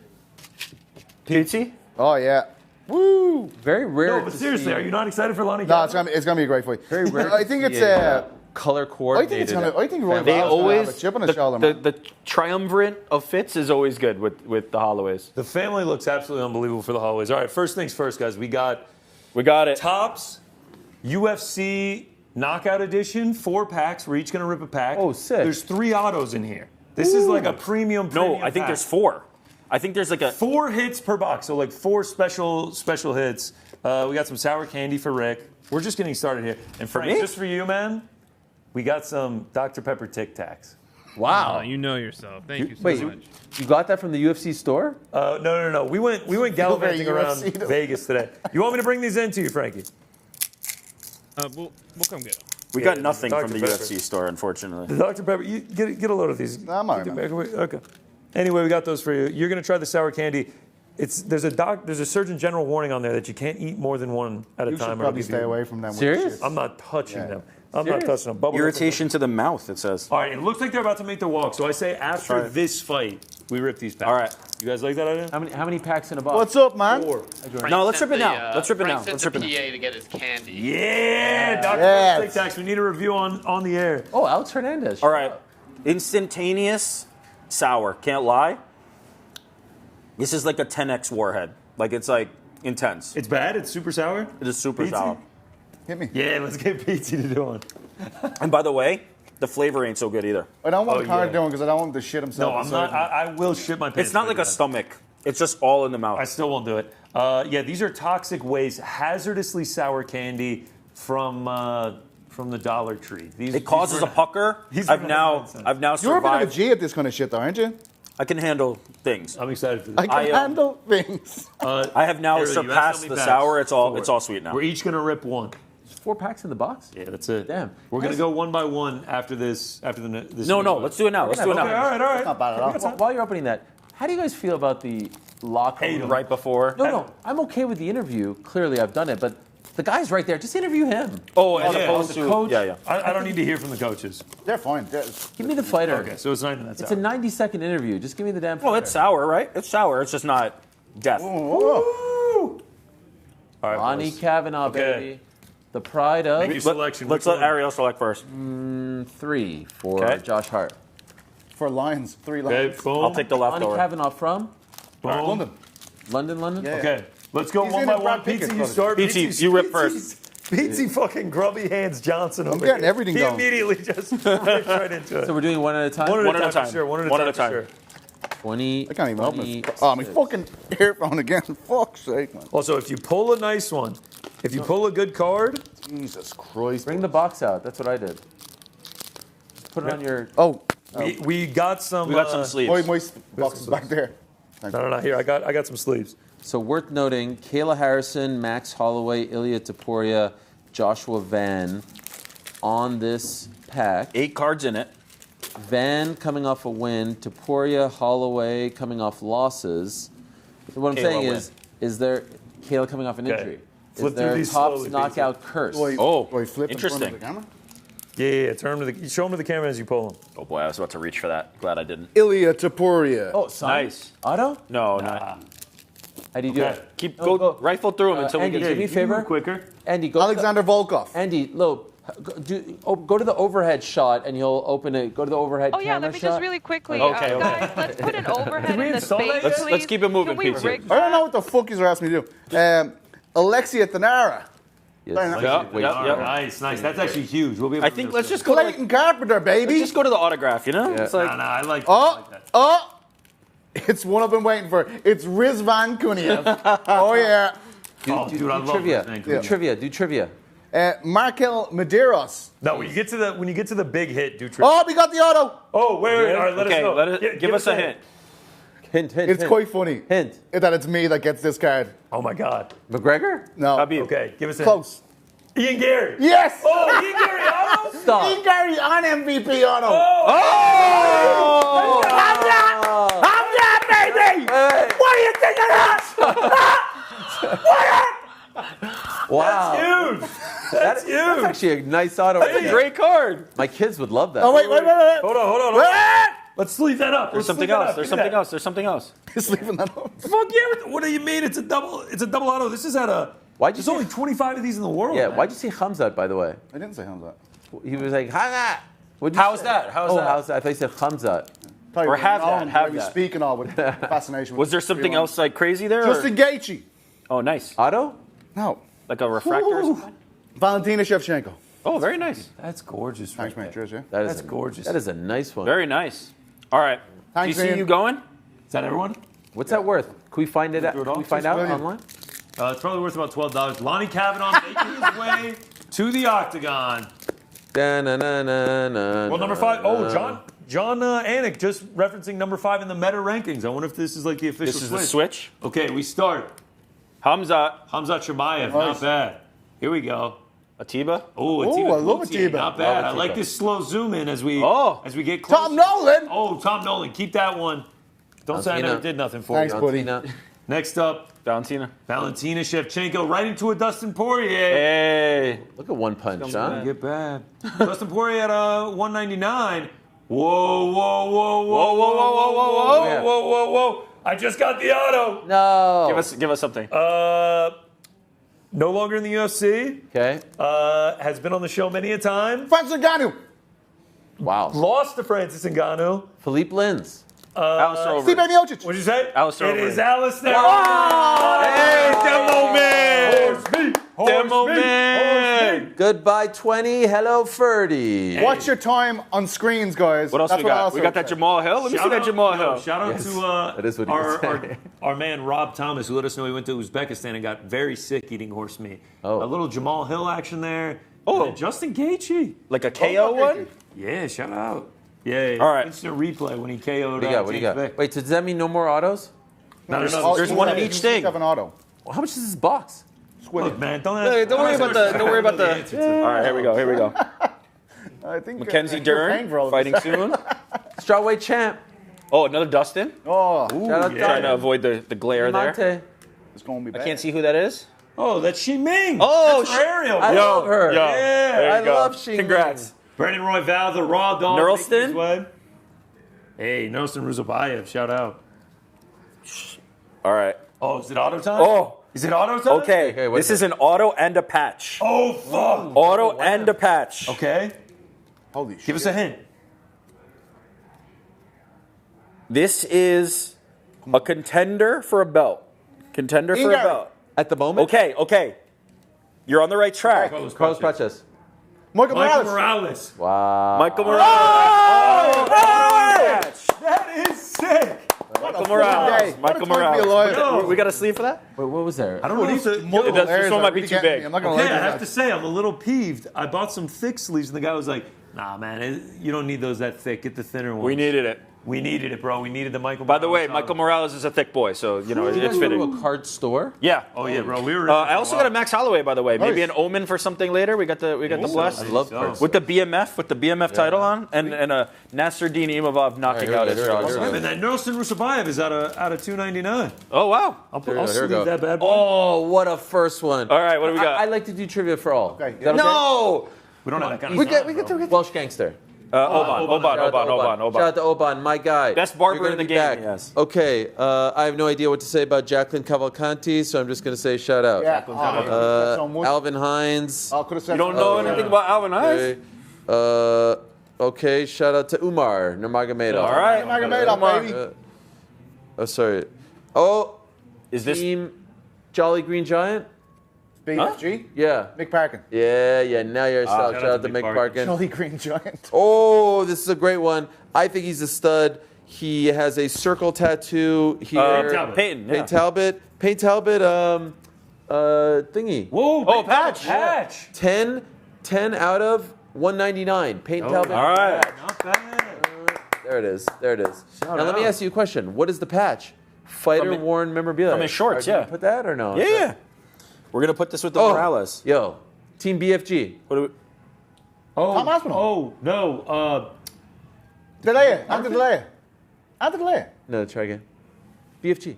Pizzy? Oh yeah. Woo! Very rare. No, but to seriously, see- are you not excited for Lonnie No, Kavanaugh? it's gonna be a great fight. Very rare. I think to it's see a color coordinated. I think Roy They Val's always gonna have a chip on his shoulder. man. the triumvirate of fits is always good with the Holloways. The family looks absolutely unbelievable for the Holloways. All right, first things first, guys. We got it. Topps UFC Knockout Edition, 4 packs. We're each going to rip a pack. Oh, sick. There's 3 autos in here. This is like a premium No, I think pack. there's 4. I think there's like a 4 hits per box, so like 4 special hits. We got some sour candy for Rick. We're just getting started here. And Frank, me? just for you, man, we got some Dr. Pepper Tic Tacs. Wow. You know yourself. Thank you so Wait, much. you got that from the UFC store? No. We went gallivanting around UFC though. Vegas today. You want me to bring these in to you, Frankie? We'll come get them. we Yeah, got nothing Dr. from the Pepper. UFC store, unfortunately. The Dr. Pepper, you get a load of these. I'm all right, man. Okay. Anyway, we got those for you. You're going to try the sour candy. There's a Surgeon General warning on there that you can't eat more than one at a You time. should or it'll probably give stay you- away from them. Serious? I'm not touching Yeah. them. I'm Serious? not touching them. Bubble Irritation to the mouth, it says. All right, it looks like they're about to make their walk. So I say after All right. this fight, we rip these packs. All right. You guys like that idea? How many packs in a box? What's up, man? 4. No, let's rip it now. Let's rip it Frank now. sent Let's rip it the now. PA to get his candy. Yeah, Dr. Yes. Pepper Tic Tacs. We need a review on the air. Oh, Alex Hernandez. All right. Instantaneous sour. Can't lie. This is like a 10x warhead. Like it's like intense. It's bad. It's super sour. It is super Pizza? sour. Hit me. Yeah, let's get Petesy to do one. And by the way, the flavor ain't so good either. I don't want Connor yeah. doing because I don't want him to shit himself. No, I'm not. I will shit my pants. It's not like a stomach. It's just all in the mouth. I still won't do it. Yeah, these are toxic waste, hazardously sour candy from the Dollar Tree. It causes a pucker. I've now You're a bit of a survived. G at this kind of shit, though, aren't you? I can handle things. I'm excited for this. I can handle things. I have now Ariel, you surpassed asked how the many sour. packs? It's all sweet now. We're each gonna rip one. There's 4 packs in the box? Yeah, that's it. Damn. We're gonna go one by one after this. This No, week. let's do it now. Let's do it Okay, now. all right. Not bad at all. While you're opening that, how do you guys feel about the locker room? Right before. No, I'm okay with the interview. Clearly, I've done it, but the guy's right there. Just interview him. Oh, as yeah, opposed the to coach. yeah. I don't need to hear from the coaches. They're fine. Give me the fighter. Okay, so it's not even that It's sour. a 90-second interview. Just give me the damn fighter. Well, it's sour, right? It's sour. It's just not death. All right, Lonnie boys. Kavanaugh, Okay. baby. The pride of Make your selection. Let's Which let one? Ariel select first. 3 for Okay. Josh Hart. For Lions, 3 Okay, Lions. boom. I'll take the Lonnie leftover. Kavanaugh from boom. London. London? Yeah. Okay, let's go He's one in by a one. Brad Pitt Petesy, you close. start. Petesy, you rip first. Petesy fucking grubby hands Johnson over getting here. everything he going. immediately just ripped right into it. So we're doing one at a time? One One at a time. time. Sure, one at a One time. at a time. Sure. 20. I can't even open it. 26. Oh, my fucking earphone again. Fuck's sake, man. Also, if you pull a nice one, if you pull a good card, Jesus Christ. Bring the box out. That's what I did. Just put it on your... Oh, we got some. We got some sleeves. my box is back there. No. Here, I got some sleeves. So worth noting, Kayla Harrison, Max Holloway, Ilya Topuria, Joshua Van on this pack. 8 cards in it. Van coming off a win, Topuria, Holloway coming off losses. So what I'm Kayla saying win. is there Kayla coming off an Okay. injury? Flip Is there through these Topps slowly, knockout curse? Oh, Flip in front of interesting. the camera? Yeah. Turn to the. Show them to the camera as you pull them. Oh boy, I was about to reach for that. Glad I didn't. Ilya Topuria. Oh, signed? Nice. Auto? No, not. How do you do Okay. it? Keep No, go rifle through them until Andy, we do get. me a favor. Quicker. Andy, go Alexander Volkov. Andy, go to the overhead shot and you'll open it. Go to the overhead Oh yeah, camera let me shot. just really quickly, Okay, guys, let's put an overhead we in the install space, that yet? please. Let's keep it moving, Can we Petesy. rig I don't know that? what the fuck he's asking me to do. Alexia Thanara. Yes. Very nice. Yep, Wait, yep, yep. Nice. That's actually huge. We'll be able I to think do let's this. just go. To, Clayton Carpenter, baby. let's just go to the autograph. You know, Yeah. it's like No, I like. Oh. It's one I've been waiting for. It's Rizvan Kuniev. Oh, yeah. Oh, dude, I love trivia. this. Do trivia. Markel Medeiros. No, when you get to the big hit, do trivia. Oh, we got the auto. Oh, wait. All right, let us okay. know. Give us a hint. Hint. It's quite funny Hint. that it's me that gets this card. Oh my God. McGregor? No. Habib. Okay, give us a Close. Ian Gary. Yes. Oh, Ian Gary auto. Stop. Ian Gary on MVP auto. Oh. I'm that, baby. What do you think of that? Wow. Huge. That's huge. That's actually a nice auto. That's a great card. My kids would love that. Oh, wait. Hold on. Wait. Let's sleeve that up. There's something else. There's something else. There's something else. He's leaving that up. Fuck yeah! What do you mean? It's a double auto. This is at a. Why'd you There's say- only 25 of these in the world. Yeah, man. why'd you say Hamzat, by the way? I didn't say Hamza. He was like, Hamzat. How's that? How's that? How's that? I thought you said Hamzat. Or have that. We speak and all with fascination. Was there something else like crazy there? or- Justin Gaethje. Oh, nice. Auto? No. Like a refractor. Or something? Valentina Shevchenko. Oh, very nice. That's gorgeous. Thanks, right mate. there. Cheers, yeah. That's gorgeous. That is a nice one. Very nice. All right. Thanks, Do you see Ian. you going? Is that everyone? What's that worth? Can we find it out? Do it Can all? we find Just out brilliant. online? It's probably worth about $12. Lonnie Kavanaugh making his way to the octagon. Well, number 5. Oh, John Anik just referencing number 5 in the meta rankings. I wonder if this is like the official This is the switch. Okay, we start. Hamza Hamzat Chimaev, Nice. not bad. Here we go. Atiba. Oh, Ooh, I love Atiba. Atiba. Not bad. I Love like Atiba. this slow zoom in as we get close. Tom Nolan. Oh, Tom Nolan. Keep that one. Don't say I Valentina. never did nothing for Thanks, you. buddy. Valentina. Next up, Valentina. Valentina Shevchenko right into a Dustin Poirier. Hey. Look at one punch, huh? Get bad. Dustin Poirier at 199. Whoa. Yeah. Whoa. I just got the auto. No. Give us something. No longer in the UFC. Okay. Has been on the show many a time. Francis Ngannou. Wow. Lost to Francis Ngannou. Philippe Lins. Alistair Steve Overeem. Miocic. What'd you say? Alistair It Overeem. is Alistair. Hey, Demo Man. Horse meat. Demo Man. Goodbye 20. Hello 30. Watch your time on screens, guys. What else That's we got? also We got that said. Jamal Hill. Let me see that Jamal Hill. Shout out to that is what he was saying. our man Rob Thomas, who let us know he went to Uzbekistan and got very sick eating horse meat. Oh. A little Jamal Hill action there. Oh. And then Justin Gaethje. Like a KO one? Yeah, shout out. Yeah, All right. instant replay when he KO'd. What do you got? Wait, does that mean no more autos? No, Oh, There's you one have- in each you thing. have an auto. Well, how much is this box? Look, man, don't worry about the. Don't worry about the. answer to All right, here we go. Here we go. I think Mackenzie you're paying Dern for all of fighting this. soon. Strawweight champ. Oh, another Dustin. Oh, Shout out Trying to avoid the glare there. Monte. it's going to be I bad. can't see who that is. Oh, that's Xi Ming. Oh, that's for Ariel. I love her. Yo, there you I go. love Xi Congrats. Brandon Roy Val, the Raw Dog. Nerlston? making his way. Hey, Nelson Ruzabayev, shout out. All right. Oh, is it auto time? Oh, Is it auto time? okay. what This is is an auto and a patch. Oh, fuck. Auto and a patch. Okay. Holy shit. Give us a hint. This is a contender for a belt. Contender for a Ingari. belt. At the moment? Okay. You're on the right track. Carlos Pratchett. Michael Michael Morales. Morales. Wow. Michael Morales. That is sick. Michael Morales. Day. What a Michael time to be Morales. alive. We got a sleeve for that? Wait, what was there? I don't know if the, Multiple This layers one are might be really too getting big. me. I'm not going Okay, to I lie have to to you. say, I'm a little peeved. I bought some thick sleeves, and the guy was like, nah, man, you don't need those that thick. Get the thinner ones. We needed it. We needed it, bro. We needed the Michael By the way, Morales. Michael Morales is a thick boy, so, you know, Did you it's guys go to fitting. a card store? Yeah. Oh, yeah, bro. We were. I also got a Max Holloway, by the way. Maybe Nice. an omen for something later. We got the bless. I love cards. With the BMF title on, and a Nasruddin Imavov knocking Here out we go, his here we go, jaws. here we go. And that Nelson Rusabayev is out of 299. Oh wow! I'll Here we go, here we sleeve go. that bad boy. Oh, what a first one. All right, what do we got? I like to do trivia for all. Okay, Is that No! We don't have that kind We of get, time, we get bro. the Welsh gangster. Oban. Shout out to Oban, my guy. Best barber You're gonna in the be game, back. yes. Okay, I have no idea what to say about Jacqueline Cavalcanti, so I'm just going to say shout out. Yeah. So much. Alvin Hines. I could have said You don't know anything about Alvin Hines? Okay. Okay, shout out to Umar Nurmagomedov. All right. Magomedov, baby. Oh, sorry. Oh, Is this? Team Jolly Green Giant? BFG. Yeah. Mick Parkin. Yeah, now you're a star. Shout out to Mick Parkin. Jolly Green Giant. Oh, this is a great one. I think he's a stud. He has a circle tattoo here. Peyton. Yeah. Payne Talbot. Thingy. Whoa, Oh, patch. Patch. 10 out of 199. Payne Talbot. All right. Not bad. There it is. Now let me out. ask you a question. What is the patch? Fighter worn memorabilia. from his shorts, Did you yeah. put that or no? Yeah. We're gonna put this with the Oh, Morales. yo, Team BFG. What do we? Oh, Tom Aspinall. Oh, no. Delay. Anthony Delay. No, try again. BFG.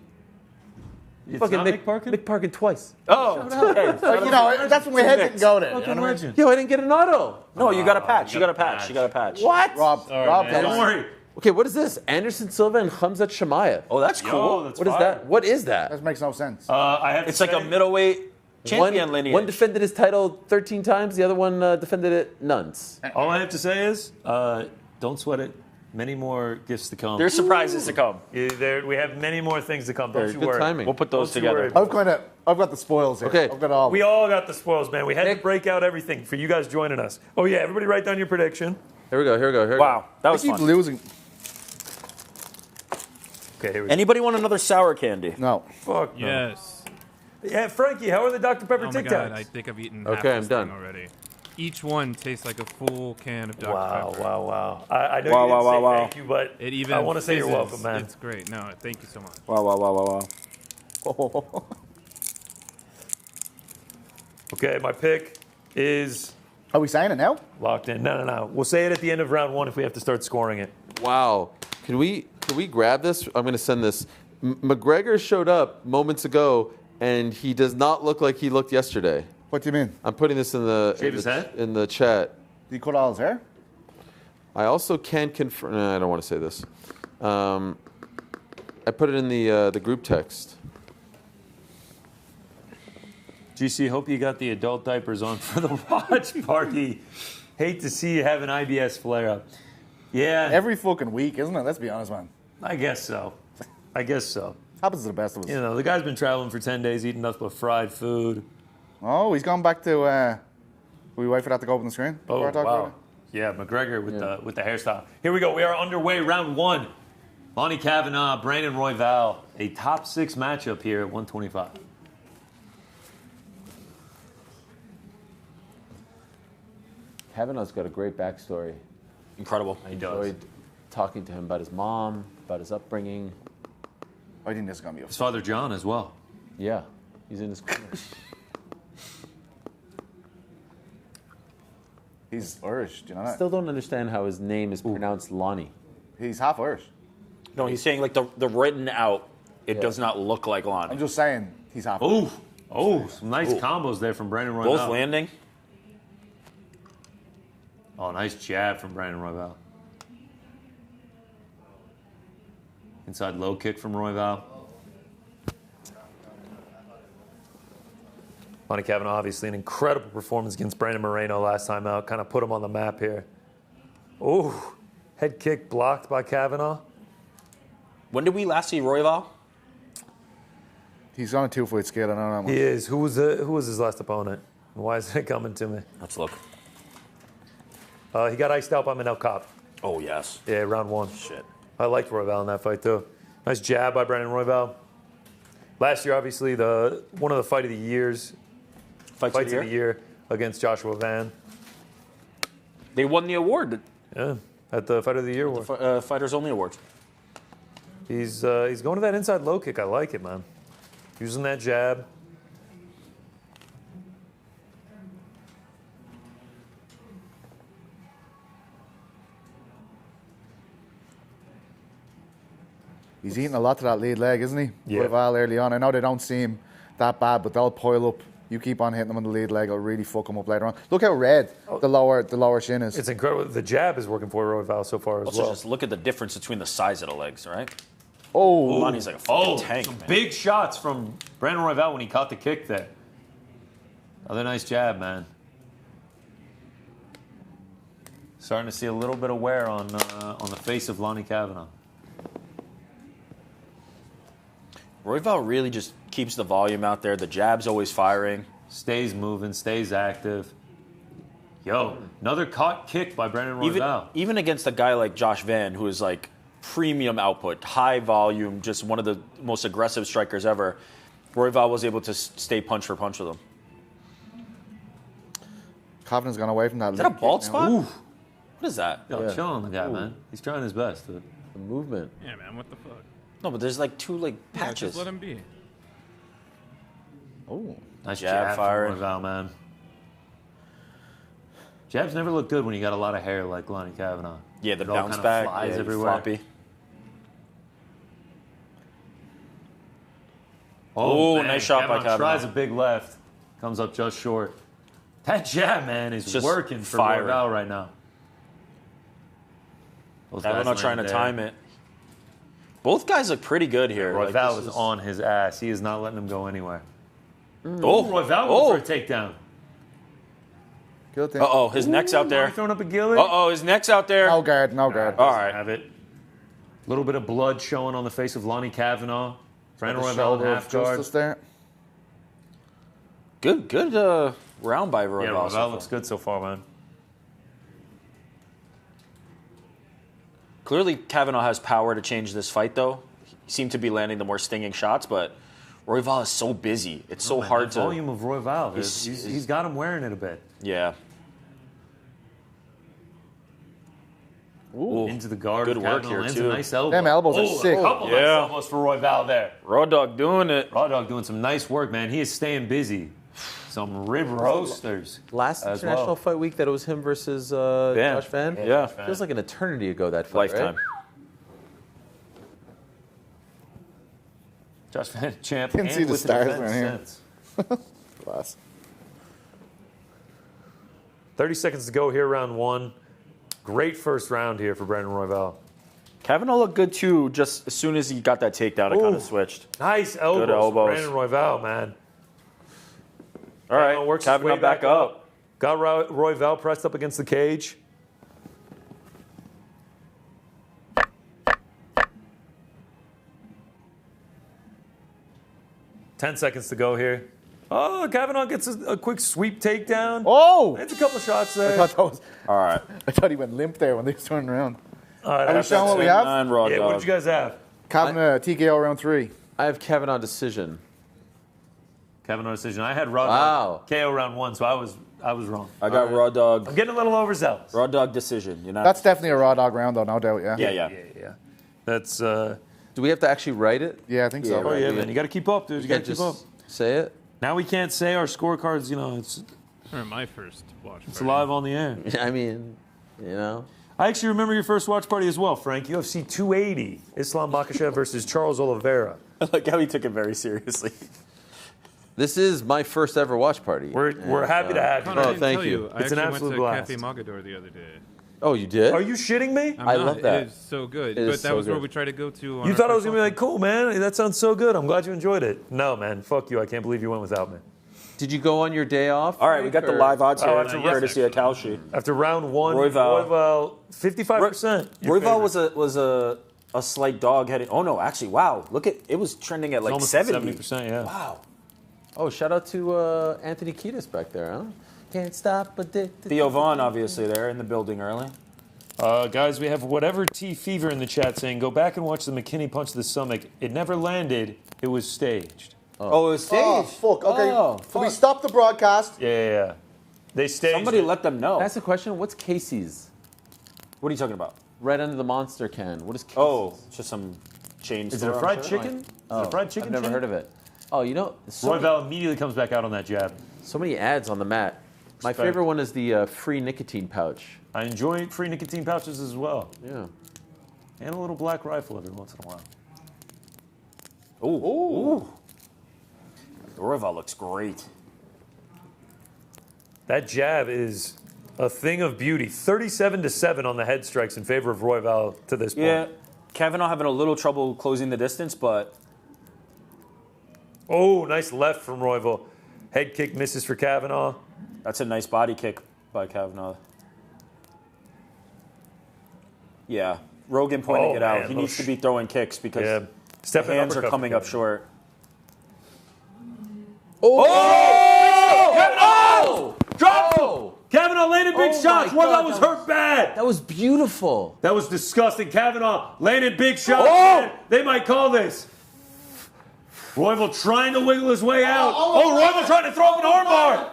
It's Fucking not Mick Parkin? Mick Parkin twice. Oh, okay. You know, that's when my head didn't go there. You know Fucking what I mean? legend. Yo, I didn't get an auto. No, you got a patch. You got a patch. You got a patch. What? Rob, man. come Don't on. worry. Okay, what is this? Anderson Silva and Khamzat Shemaev. Oh, that's Yo, cool. that's What is fire. that? What is that? That makes no sense. I have It's to like a say- middleweight champion one, lineage. one defended his title 13 times. The other one defended it none. All I have to say is, don't sweat it. Many more gifts to come. There's surprises to come. We have many more things to come. Don't you Good worry. timing. We'll put those Don't you together. worry. I've got the spoils here. Okay. I've got all. We all got the spoils, man. We had to Nick? break out everything for you guys joining us. Oh yeah, everybody write down your prediction. Here we go. Wow, that I was keep fun. losing. Okay, here we go. Anybody want another sour candy? No. Fuck no. Yes. Yeah, Frankie, how are the Dr. Pepper Oh my Tic god, Tacs? I think I've eaten Okay, half I'm this done. thing already. Each one tastes like a full can of Dr. Pepper. Wow. I know Wow, you didn't wow, say wow. thank you, but It even I want to say you're fizzes. welcome, man. It's great. No, thank you so much. Wow. Okay, my pick is Are we saying it now? locked in. No. We'll say it at the end of round one if we have to start scoring it. Wow. Can we grab this? I'm going to send this. McGregor showed up moments ago, and he does not look like he looked yesterday. What do you mean? I'm putting this in Shave his head? in the chat. Did he cut all his hair? I also can confirm. No, I don't want to say this. I put it in the group text. GC, hope you got the adult diapers on for the watch party. Hate to see you have an IBS flare up. Yeah, Every fucking week, isn't it? Let's be honest, man. I guess so. Happens to the best of us. You know, the guy's been traveling for 10 days, eating nothing but fried food. Oh, he's gone back to We wait for that to go up on the screen? Oh, before I talk wow. about it? Yeah, McGregor with the hairstyle. Here we go. We are underway. Round 1. Lonnie Kavanaugh, Brandon Royval. A top 6 matchup here at 125. Kavanaugh's got a great backstory. Incredible. I enjoyed talking to him about his mom, about his upbringing. I think this is going to be His father, John, as well. Yeah, he's in his corner. He's Irish, do you know that? Still don't understand how his name is pronounced Lonnie. He's half Irish. No, he's saying like the written out, it does not look like I'm Lonnie. just saying he's half Irish. Some nice combos there from Brandon Royval. Both landing. Oh, nice jab from Brandon Royval. Inside low kick from Royval. Lonnie Kavanaugh, obviously an incredible performance against Brandon Moreno last time out. Kind of put him on the map here. Oh, head kick blocked by Kavanaugh. When did we last see Royval? He's on a 2-fight scale, I don't know that much. He is. Who was his last opponent? Why is it coming to me? Let's look. He got iced out by Manel Kape. Oh, yes. Yeah, round 1. Shit. I liked Royval in that fight, too. Nice jab by Brandon Royval. Last year, obviously, one of the fights of the year against Joshua Van. They won the award. Yeah, at the Fight of the Year award. Fighters Only Award. He's going to that inside low kick. I like it, man. Using that jab. He's eating a lot to that lead leg, isn't he? Yeah. Royval early on. I know they don't seem that bad, but they'll pile up. You keep on hitting them on the lead leg, it'll really fuck them up later on. Look how red the lower shin is. It's incredible. The jab is working for Royval so far as Also, well. just look at the difference between the size of the legs, right? Oh, Lonnie's like a fucking tank, some man. big shots from Brandon Royval when he caught the kick there. Another nice jab, man. Starting to see a little bit of wear on the face of Lonnie Kavanaugh. Royval really just keeps the volume out there. The jab's always firing. Stays moving, stays active. Yo, another caught kick by Brandon Royval. Even against a guy like Josh Van, who is like premium output, high volume, just one of the most aggressive strikers ever, Royval was able to stay punch for punch with him. Kavanaugh's gone away from that. Is that a bald spot? Ooh. What is that? Yo, chill on the guy, man. He's trying his best. The movement. Yeah, man, what the fuck? No, but there's like two Yeah, patches. just let him be. Oh, Nice Jab jab firing. from Royval, man. Jabs never look good when you got a lot of hair like Lonnie Kavanaugh. Yeah, the It all bounce kinda back, flies yeah, everywhere. floppy. Oh, nice shot by Kavanaugh. Tries a big left, comes up just short. That jab, man, is Just working for firing. Royval right now. Kavanaugh trying to time it. Both guys look pretty good here. Royval this is on his ass. He is not letting him go anywhere. Oh, Royval oh. for a takedown. good thing. Uh-oh, his neck's out there. Throwing up a gilly. Uh-oh, his neck's out there. No guard, no guard. All right. Have it. A little bit of blood showing on the face of Lonnie Kavanaugh. Brandon The Royval shoulder in of half guard. justice there. Good round by Royval. Yeah, so Royval far. looks good so far, man. Clearly, Kavanaugh has power to change this fight, though. He seemed to be landing the more stinging shots, but Royval is so busy. It's so Man, hard the to. volume of Royval. He's- He's got him wearing it a bit. Yeah. Ooh. Into the guard. Good of work Kavanaugh, here, lands too. a nice elbow. Them elbows are Oh, sick. A couple nice Yeah. elbows for Royval there. Raw Dog doing it. Raw Dog doing some nice work, man. He is staying busy. Some rib roasters. Last as International well. Fight Week that it was him versus Josh Van. Yeah. Feels like an eternity ago, that fight, Lifetime. right? Josh Van champ. Didn't and see the with stars defense around here. since. Class. 30 seconds to go here, round 1. Great first round here for Brandon Royval. Kavanaugh looked good, too. Just as soon as he got that takedown, it kind of switched. Nice elbows, elbows. for Brandon Royval, man. All right, Works his Kavanaugh way back up. Got Royval pressed up against the cage. $10 seconds to go here. Oh, Kavanaugh gets a quick sweep takedown. Oh! It's a couple shots I there. thought that was. All right. I thought he went limp there when they was turning around. All right, Are we showing what we have? 9 raw yeah, dog. what did you guys have? Kavanaugh TKO round 3. I have Kavanaugh decision. Kavanaugh decision. I had raw Wow. dog KO round 1, so I was wrong. I got raw dog. I'm getting a little overzealous. Raw dog decision. You know. That's definitely a raw dog round, though, no doubt. Yeah. yeah. Yeah. That's. Do we have to actually write it? Yeah, I think so. Oh yeah, man. You got to keep up, dude. You got to keep up. Say it. Now we can't say our scorecards. You know, it's My first watch. it's live on the air. I mean, you know. I actually remember your first watch party as well, Frank. UFC 280, Islam Makhachev versus Charles Oliveira. I like how he took it very seriously. This is my first ever watch party. We're happy to have you. Connor, I Oh, didn't thank tell you. I It's an actually absolute went to blast. Cafe Mogador the other day. Oh, you did? Are you shitting me? I'm I not. love that. It is so good. It is But that so was where good. we tried to go to. On You our thought I was first gonna be like, watch cool, man. That sounds so good. I'm glad you enjoyed it. No, man. Fuck you. I can't believe you went without me. Did you go on your day off? All right, we got the Frank, live odds here. Oh, It's yes, courtesy of Kalshi. After round 1, Royval. 55%. Your Royval favorite. was a slight dog heading. Oh no, actually, wow! Look at it was trending at like almost 70. 70%. Yeah. Wow. Oh, shout out to Anthony Kiedis back there, huh? Can't stop addicted. Theo Vaughn, obviously, there in the building early. Guys, we have whatever T Fever in the chat saying, go back and watch the McKinney punch to the stomach. It never landed. It was staged. Oh, it was Oh, staged. fuck. Okay. Oh, Can we fuck. stop the broadcast? Yeah. They staged Somebody it. let them know. That's a question. What's Casey's? What are you talking about? Right under the monster can. What is Casey's? Oh, it's just some chain. Is it a fried chicken? Is it a fried chicken? I've never heard of it. Oh, you know, so Royval immediately comes back out on that jab. many ads on the mat. My Respect. favorite one is the free nicotine pouch. I enjoy free nicotine pouches as well. Yeah. And a little black rifle every once in a while. Ooh. Royval looks great. That jab is a thing of beauty. 37-7 on the head strikes in favor of Royval to this point. Yeah, Kavanaugh having a little trouble closing the distance, but Oh, nice left from Royval. Head kick misses for Kavanaugh. that's a nice body kick by Kavanaugh. Yeah, Rogan pointing Oh, it out. man, He little needs to be throwing kicks because Yeah. the Step and hands are uppercut coming for up Kavanaugh. short. Oh! Drop him! Oh! Kavanaugh landed big Oh shots. my Royval God, was that hurt bad. That was beautiful. That was disgusting. Kavanaugh landed big shots. Oh! Man. They might call this. Royval trying to wiggle his way out. Oh, Royval trying to throw up an armbar.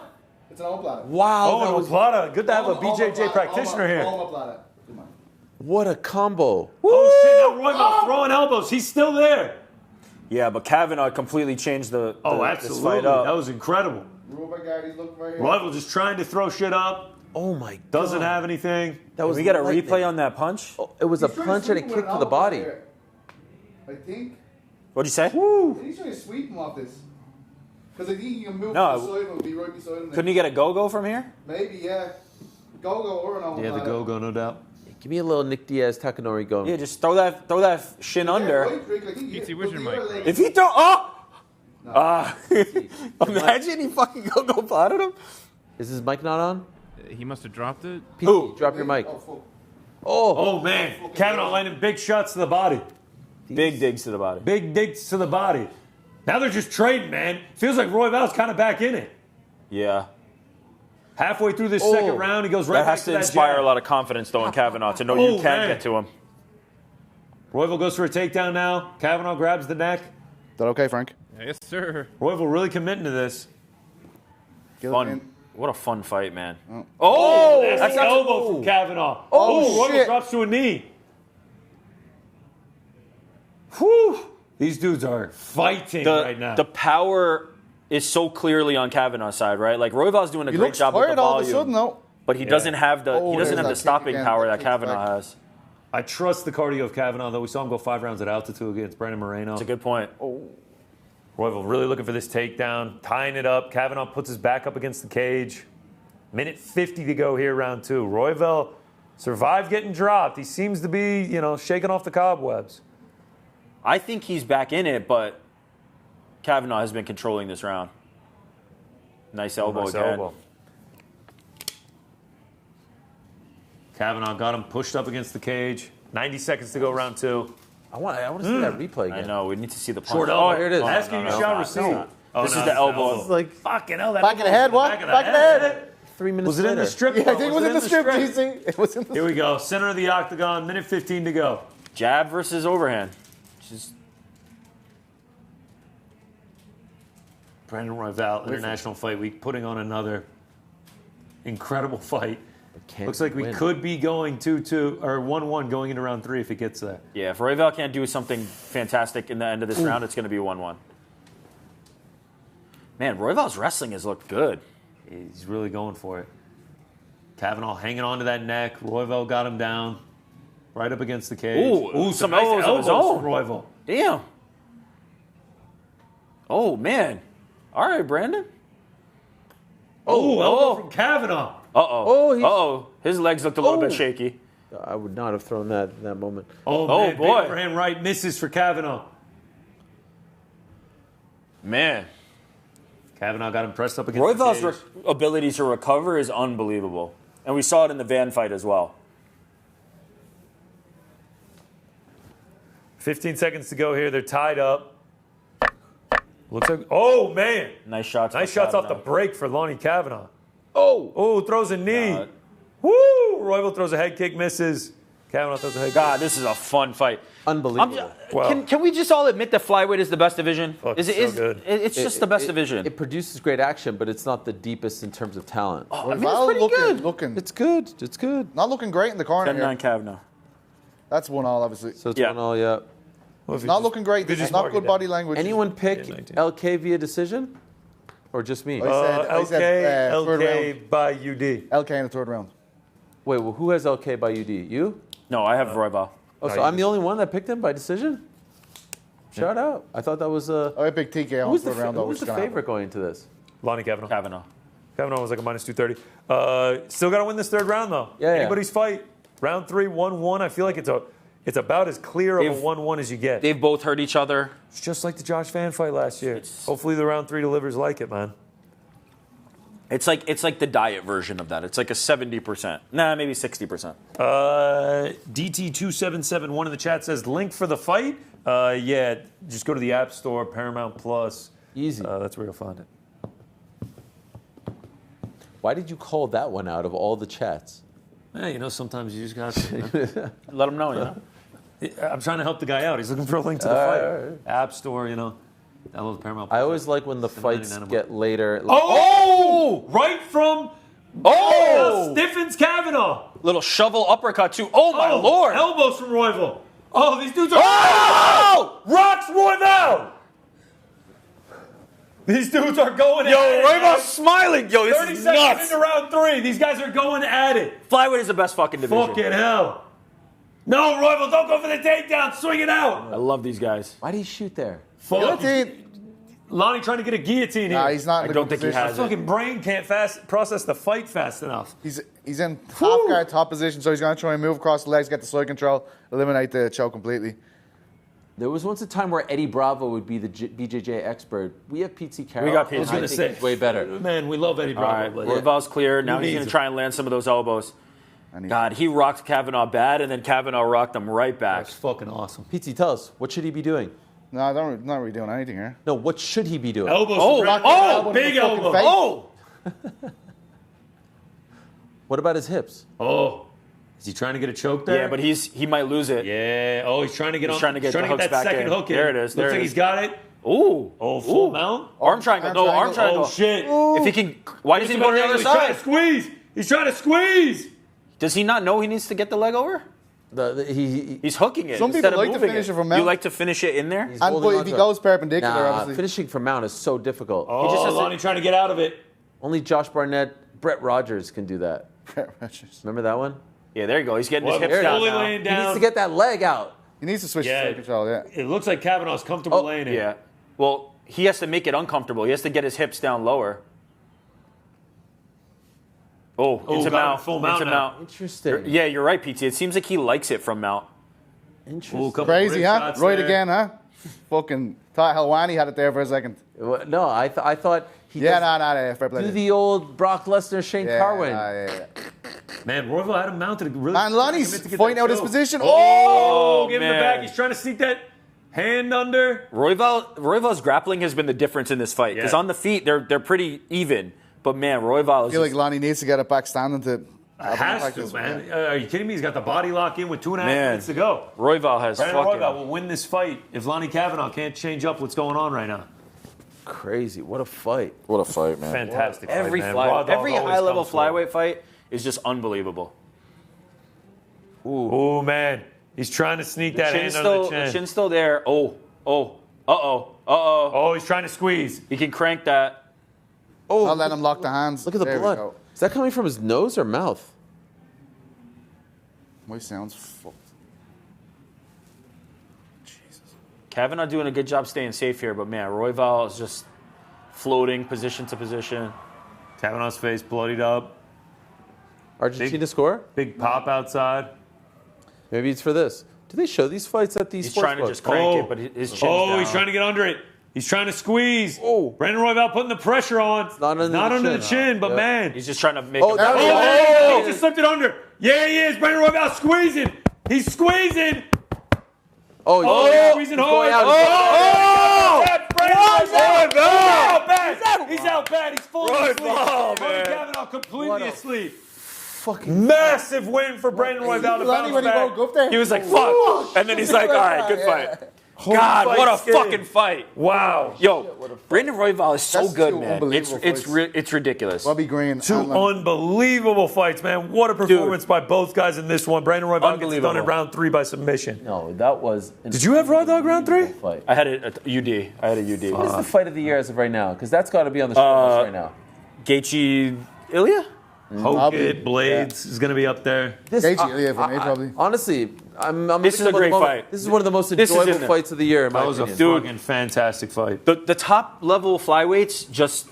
It's an omoplata. Wow. Oh, that it was Plata. Good to have a BJJ practitioner here. Omoplata. Come on. what a combo. Oh, shit. Now Royval throwing elbows. He's still there. Yeah, but Kavanaugh completely changed the Oh, this absolutely. fight up. That was incredible. Ruben looking right here. Royval just trying to throw shit up. Oh my God. Doesn't have anything. That was we got a lightning. replay on that punch. Oh, it was a He's trying punch and a sweep him kick with to an the body. elbow there. I think. What'd you say? He's trying to sweep him off this. Because I think he can move No. to the side and be right beside him. Couldn't he get a go-go from here? Maybe, yeah. Go or an omoplata. Yeah, the go-go, no doubt. Give me a little Nick Diaz Takanori going. Yeah, just throw that shin under. Right, Rick, I think he PT hit- Wizard but the mic. other leg- If he throw, imagine he fucking go potted him. Is his mic not on? He must have dropped it. PT, Who? drop your mic. Oh, fuck. Oh, Oh, man. Kavanaugh landing big shots to the body. Big digs to the body. Big digs to the body. Now they're just trading, man. Feels like Royval's kind of back in it. Yeah, Halfway through this second round, he goes right that back has to to that inspire jab. a lot of confidence though in Kavanaugh to know Oh, you can man. get to him. Royval goes for a takedown now. Kavanaugh grabs the neck. Is that okay, Frank? Yes, sir. Royval really committing to this. Get it Fun. in. What a fun fight, man. Oh, that's that's an not- elbow from Kavanaugh. Oh, Royval shit. drops to a knee. Whew. These dudes are fighting right now. The power is so clearly on Kavanaugh's side, right? Like Royval's doing a He great looks job with the tired all of a volume, sudden, though. but he doesn't have the Oh, he doesn't there's have the that kick stopping again. power That that kicks Kavanaugh back. has. I trust the cardio of Kavanaugh, though. We saw him go 5 rounds at altitude against Brandon Moreno. That's a good point. Royval really looking for this takedown, tying it up. Kavanaugh puts his back up against the cage. Minute 50 to go here, round 2. Royval survived getting dropped. He seems to be, shaking off the cobwebs. I think he's back in it, but Kavanaugh has been controlling this round. Nice elbow Nice again. elbow. Kavanaugh got him pushed up against the cage. 90 seconds to go, round 2. I want to see that replay I again. know. We need to see the punch. Short elbow. here it is. Asking you shall receive. Oh, This no, is the it's elbow. It's like Fucking hell. That Back of the elbow head, was what? Back of the Back of the head. 3 minutes Was it in later. the strip? Yeah, I club? think it was in the strip, DC. It was in the Here we go. Center of the octagon, minute 15 to go. Jab versus overhand. Just Brandon Royval, International Fight Week, putting on another incredible fight. Can't Looks like we win. could be going 2-2 or 1-1 going into round 3 if it gets there. yeah. If Royval can't do something fantastic in the end of this round, it's going to be 1-1. Man, Royval's wrestling has looked good. He's really going for it. Kavanaugh hanging on to that neck. Royval got him down right up against the cage. Ooh, some nice elbows of his own. from Royval. Damn. Oh man. All right, Brandon. Oh, elbow from Kavanaugh. Oh, he's- His legs looked a little bit shaky. I would not have thrown that in that moment. Oh, Oh, man, big boy. overhand right misses for Kavanaugh. Man, Kavanaugh got him pressed up against the Royval's cage. ability to recover is unbelievable, and we saw it in the Van fight as well. 15 seconds to go here. They're tied up. Looks like, oh, man. Nice shots. Nice by shots off the Kavanaugh. break for Lonnie Kavanaugh. Oh, Throws a knee. God. Woo! Royval throws a head kick, misses. Kavanaugh throws a head God, this is a fun fight. unbelievable. Well- Can we just all admit that flyweight is the best division? Fuck, Is it? so Is good. it's just the best division? It produces great action, but it's not the deepest in terms of talent. I mean, it's Royval pretty good. looking, It's good. It's good. not looking great in the corner 10-9 here. Kavanaugh. That's 1-1, obviously. So it's Yeah. 1-1, yeah. Well, if you Not just- looking great. if you This just is not mark it good down. body language. Anyone pick 19. LK via decision? Or just me? I said third LK round. by UD. LK in the third round. Wait, well, who has LK by UD? You? No, I have Royval. Oh, so you I'm the only one that picked him by decision? Shout out. I thought that was I pick TK on who's the, third round, though. who's which the is gonna favorite going into this? Lonnie Kavanaugh. Kavanaugh. Kavanaugh was like a minus 230. Still got to win this third round, though. Yeah, yeah. Anybody's fight. Round 3, 1-1. I feel like it's about as clear of a They've- 1-1 as you get. They've both hurt each other. It's just like the Josh Van fight last year. Hopefully the round 3 delivers like it, man. It's like the diet version of that. It's like a 70%. Nah, maybe 60%. DT2771 in the chat says, link for the fight? Yeah, just go to the App Store, Paramount Plus. Easy. That's where you'll find it. Why did you call that one out of all the chats? Yeah, sometimes you just got to. Let them know, you know. I'm trying to help the guy out. He's looking for a link to the fight. App Store, Download the Paramount Plus. I always like when the fights $7.99 a month. get later. Oh! Right from. Oh! Stiffens Kavanaugh. Little shovel uppercut too. Oh my lord! Elbows from Royval. Oh, these dudes are. Oh! Rocks Royval! These dudes are going Yo, at it. Royval's smiling. Yo, this 30 is seconds nuts. into round 3. These guys are going at it. Flyweight is the best fucking division. Fucking hell. No, Royval, don't go for the takedown. Swing it out. I love these guys. Why did he shoot there? Fuck. Guillotine. Lonnie trying to get a guillotine here. Nah, he's not in I the don't good think he position. has His fucking brain can't process the fight fast enough. He's in half guard, top position, so he's going to try and move across the legs, get the side control, eliminate the choke completely. There was once a time where Eddie Bravo would be the BJJ expert. We have Petesy Carroll. We got and Petesy. I I was think gonna say he's way better. Man, we love Eddie All right, Bravo. but yeah. Royval's clear. Now Who he's needs going it? to try and land some of those elbows. And he- God, he rocked Kavanaugh bad, and then Kavanaugh rocked him right back. That's fucking awesome. PT, tell us, what should he be doing? No, I don't not really doing anything here. No, what should he be doing? Elbows. Oh, from Brandon. oh, Big in the fucking elbow. face. Oh! What about his hips? Oh. Is he trying to get a choke there? Yeah, but he might lose it. Yeah. Oh, he's trying to get He's on. trying to get the hooks that back second in. hook in. There it is, there Looks it like is. he's got it. Ooh. Oh, full mount. Arm triangle. Arm No, arm triangle. triangle. Oh, shit. If he can, why does he go to the other He's trying to side? squeeze. He's trying to squeeze. Does he not know he needs to get the leg over? He's hooking it. Some people instead of like to moving finish it from You mount. like to finish it in there? And holding but if on he to it. goes perpendicular, Nah, obviously. finishing from mount is so difficult. Oh, just has to- Lonnie trying to get out of it. Only Josh Barnett, Brett Rogers can do that. Remember that one? Yeah, there you go. He's getting his Well, hips down fully now. laying He needs down. to get that leg out. He needs to switch Yeah. to side control, yeah. It looks like Kavanaugh's comfortable Oh, laying it. Yeah. Well, he has to make it uncomfortable. He has to get his hips down lower. Oh, into got him mount. full mount into now. mount. Interesting. Yeah, you're right, PT. It seems like he likes it from mount. Interesting. Couple Crazy, rib huh? shots Right there. again, huh? Fucking thought Helwani had it there for a second. No, I thought he Yeah, does fair play. do the old Brock Lesnar, Shane yeah, Carwin. yeah. Man, Royval had him mounted. Really And Lonnie's commit to get fighting that out his choke. position. Oh, give him the man. back. He's trying to sneak that. Hand under. Royval's grappling has been the difference in this fight. Because on the feet, they're pretty even. But, man, Royval is I feel like Lonnie needs to get it back standing to... Has to, man. Are you kidding me? He's got the body lock in with 2.5 minutes to go. Royval has Royval will win this fight if Lonnie Kavanaugh can't change up what's going on right now. Crazy. What a fight. What a fight, man. Fantastic fight, every man. every high-level flyweight fight is just unbelievable. Ooh, man. He's trying to sneak that hand under the chin. The chin's still there. Oh, he's trying to squeeze. He can crank that. Oh, I'll let him lock the hands. Look at the There we blood. go. Is that coming from his nose or mouth? My sound's fucked. Kavanaugh doing a good job staying safe here, but man, Royval is just floating position to position. Kavanaugh's face bloodied up. Argentina score? Big pop outside. Maybe it's for this. Do they show these fights at these He's sports trying to books? just crank it, but his chin's down. He's trying to get under it. He's trying to squeeze. Oh. Brandon Royval putting the pressure on. It's not under the chin, but Yeah. man. He's just trying to make Oh, him. that was- Oh, he just slipped it under. Yeah, he is. Brandon Royval squeezing. He's squeezing. Oh, He's squeezing hard. going out. He's out bad. He's fully asleep. Brandon Kavanaugh completely asleep. Massive win for Brandon Royval to Lonnie, bounce when he back. woke up there, He was like, fuck. And then he's like, all right, good fight. God, what a skin. fucking fight. Wow. Yo, Brandon Royval is so That's good, two man. unbelievable It's ridiculous. Bobby Green. Two and Lonnie. unbelievable fights, man. What a performance by both guys in this one. Brandon Royval gets done in round 3 by submission. No, that was. Did you have Raw Dog round 3? Fight. I had a UD. What is the fight of the year as of right now? Because that's got to be on the show list right now. Gaethje Ilya? Hogan Blades is going to be up there. Gaethje, Ilya for me, probably. Honestly, I'm This is looking a at great the moment. fight. This is one of the most This is in enjoyable there. fights of the year, in my That was a opinion. fucking fantastic fight. The top level flyweights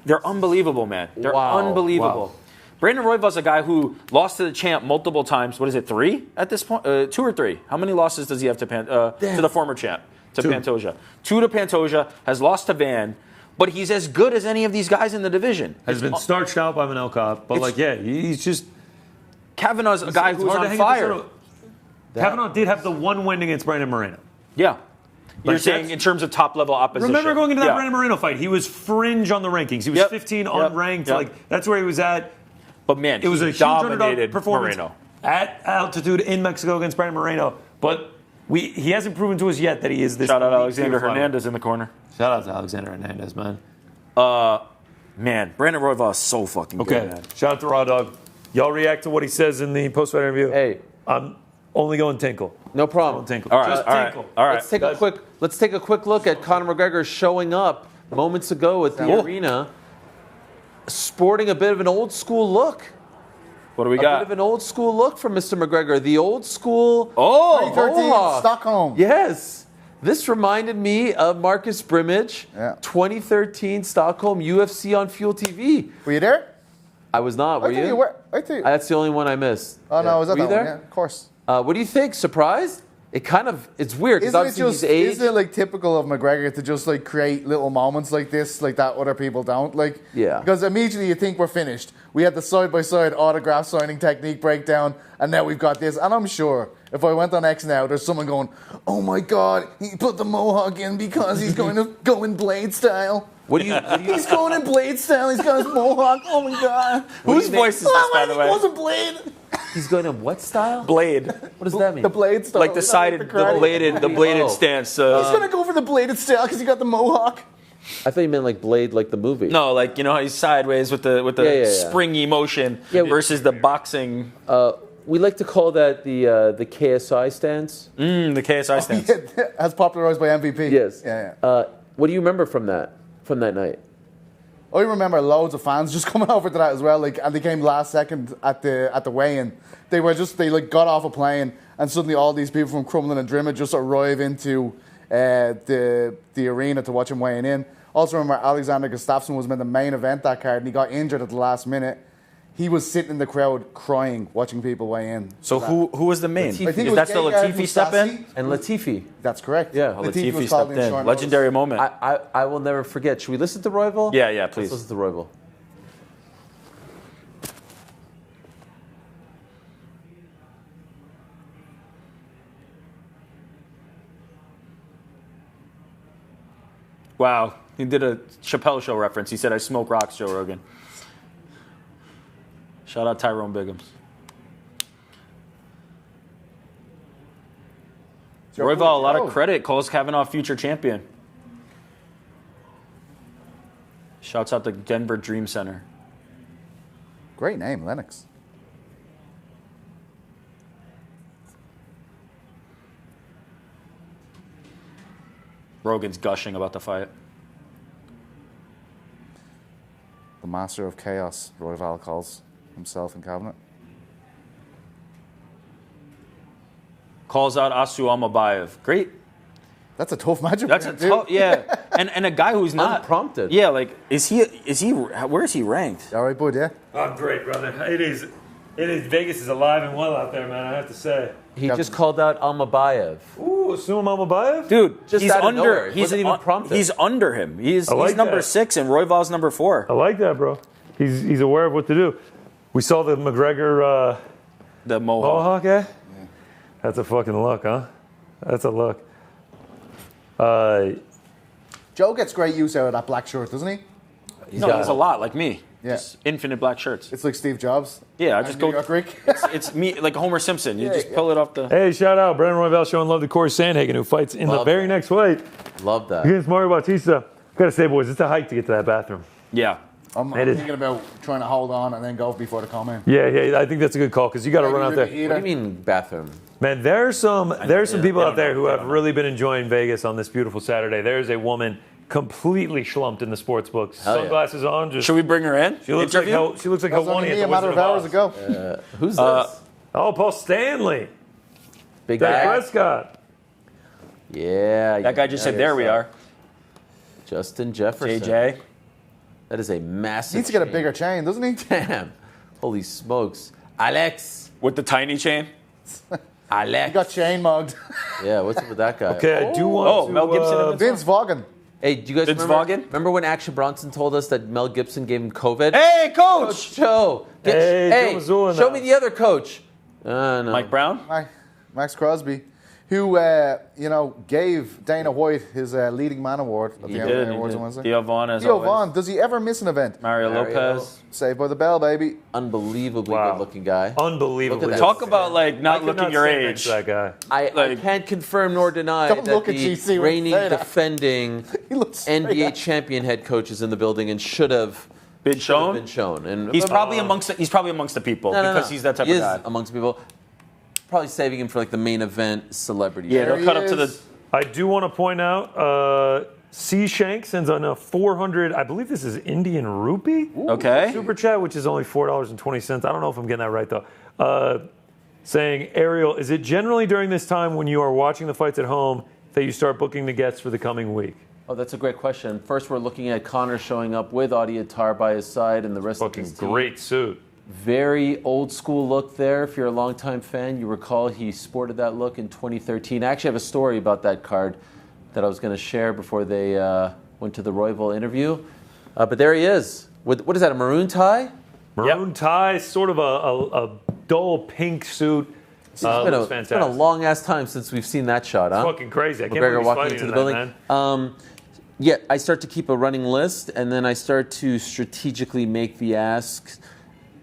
they're unbelievable, man. They're Wow. unbelievable. Wow. Brandon Royval's a guy who lost to the champ multiple times. What is it, 3 at this point? 2 or 3? How many losses does he have to the former champ, to 2. Pantoja? 2 to Pantoja, has lost to Van, but he's as good as any of these guys in the division. Has been starched out by Manel Kape, but he's just Kavanaugh's a guy it's who's hard to on hang fire. his head. Kavanaugh did have the one win against Brandon Moreno. Yeah. You're Like, saying that's- in terms of top level opposition. Remember going into that Yeah. Brandon Moreno fight? He was fringe on the rankings. He was 15 unranked. Yep. Like that's where he was at. But man, It was he a huge underdog dominated performance Moreno. at altitude in Mexico against Brandon Moreno. But he hasn't proven to us yet that he is this. Shout out elite Alexander tier flyweight. Hernandez in the corner. Shout out to Alexander Hernandez, man. Man, Brandon Royval is so fucking Okay. good, man. Shout out to Raw Dog. Y'all react to what he says in the post-fight interview. Hey, I'm only going tinkle. no problem. Tinkle. All right, Just all right, tinkle. all right. Let's take a quick look at Conor McGregor showing up moments ago at the arena, sporting a bit of an old school look. What do we A got? bit of an old school look from Mr. McGregor. The old school. 2013 Mohawk. Stockholm. Yes. This reminded me of Marcus Brimage, Yeah. 2013 Stockholm UFC on Fuel TV. Were you there? I was not. Were I think you? you were. I think. That's the only one I missed. Oh no, was that Were you that one? there? Yeah, of course. What do you think? Surprised? It's weird because Isn't it obviously just? he's aged. Isn't it like typical of McGregor to just like create little moments like this, like that other people don't? Like, Yeah. Because immediately you think we're finished. We had the side-by-side autograph signing technique breakdown, and now we've got this. And I'm sure if I went on X now, there's someone going, "Oh my God, he put the mohawk in because he's going to go in Blade style." What do you? He's going in Blade style. He's got his mohawk. Oh my God. Whose voice is this, by the way? It wasn't Blade. He's going in what style? Blade. What does that mean? The Blade style. Like the sided, the bladed Oh. stance. He's gonna go for the bladed style because he got the mohawk. I thought you meant like Blade, like the movie. No, like you know how he's sideways with the Yeah. springy motion Yeah, versus the boxing. We like to call that the KSI stance. The KSI stance. As popularized by MVP. Yes. Yeah. What do you remember from that night? I remember loads of fans just coming over to that as well. Like, and they came last second at the weigh-in. They got off a plane, and suddenly all these people from Crumlin and Drimmed just arrive into the arena to watch him weighing in. Also remember Alexander Gustafsson was in the main event that card, and he got injured at the last minute. He was sitting in the crowd crying, watching people weigh in. So who was the main? Latifi. I think it Is was that the Gegard Latifi step in? Mousasi. And Latifi. That's correct. Yeah. Latifi was Latifi called stepped in in. short Legendary notice. moment. I will never forget. Should we listen to Royval? Yeah, please. Let's listen to Royval. Wow. He did a Chappelle Show reference. He said, I smoke rocks, Joe Rogan. Shout out Tyrone Biggums. Royval, a lot of credit. Calls Kavanaugh future champion. Shouts out the Denver Dream Center. Great name, Lennox. Rogan's gushing about the fight. The master of chaos, Royval calls himself in cabinet. Calls out Asu Almabayev. Great. That's a tough matchup. That's a tough, yeah. And a guy who's not Unprompted. Yeah, like is he? Where is he ranked? All right, bud. Yeah. I'm great, brother. It is. Vegas is alive and well out there, man. I have to say. He just called out Almabayev. Ooh, Asum Almabayev? Dude, Just he's out of under. nowhere. It He's wasn't even prompted. He's under him. He's like number that. 6, and Royval's number 4. I like that, bro. He's aware of what to do. We saw the McGregor The Mohawk. Mohawk, eh? Yeah. That's a fucking look, huh? That's a look. Joe gets great use out of that black shirt, doesn't he? No, there's a lot like me. Yeah. Just infinite black shirts. It's like Steve Jobs. Yeah, I And just New go. York Rick. It's me, like Homer Simpson. You just pull it off the. Hey, shout out Brendan Royval showing love to Corey Sandhagen, who fights in the Love very that. next fight Love that. against Mario Bautista. Gotta say, boys, it's a hike to get to that bathroom. Yeah. I'm It is. thinking about trying to hold on and then go before the comment. Yeah, I think that's a good call because you got to run out there. What do you mean bathroom? Man, there's some people they out don't there know. who They have don't know. really been enjoying Vegas on this beautiful Saturday. There's a woman completely schlumped in the sports books, Hell yeah. sunglasses on. Just Should we bring her in? she looks Interview? like That was Helwani only at me the a matter Wizard of of hours Oz. ago. Who's this? Oh, Paul Stanley, Big Dak guy. Prescott. Yeah. That guy just said, "There we are." Justin Jefferson. JJ. That is a massive. Needs to get a chain. bigger chain, doesn't he? Damn. Holy smokes. Alex. With the tiny chain. Alex. He got chain mugged. Yeah, what's up with that guy? Okay, I do want to. Mel Gibson and Vince Vaughan. Hey, do you guys Vince remember? Vaughn? Remember when Action Bronson told us that Mel Gibson gave him COVID? Hey, coach. Joe. Hey, Joe Mazzulla show now. me the other coach. No. Mike Brown. Max Crosby, who gave Dana White his leading man award at the MMA Awards on Wednesday. Theo Vaughn, as Theo always. Vaughn, does he ever miss an event? Mario Mario. Lopez. Saved by the bell, baby. Unbelievably Wow. good-looking guy. Unbelievable. Look at that. Talk about like I not could looking not your stand next age. to that guy. I Like- can't confirm nor deny Don't that look at the GC when you reigning, say that. defending He looks straight NBA at- champion head coach is in the building and should have Been shown. been shown. And He's probably amongst the people No. because he's that type He of is guy. amongst people. Probably saving him for like the main event celebrity. Yeah, show. they'll There cut he up to the. is. I do want to point out, C. Shank sends on a 400. I believe this is Indian rupee. Okay. Super chat, which is only $4.20. I don't know if I'm getting that right though. Saying, Ariel, is it generally during this time when you are watching the fights at home that you start booking the guests for the coming week? Oh, that's a great question. First, we're looking at Conor showing up with Adi Attar by his side and the rest of Fucking his team. great suit. Very old school look there. If you're a longtime fan, you recall he sported that look in 2013. I actually have a story about that card that I was going to share before they went to the Royval interview. But there he is. With, what is that, a maroon tie? Maroon tie, sort of a dull pink suit. It's Looks been a fantastic. long ass time since we've seen that shot, huh? Fucking crazy. I can't McGregor believe he's walking fighting into the in that, building. man. Yeah, I start to keep a running list, and then I start to strategically make the asks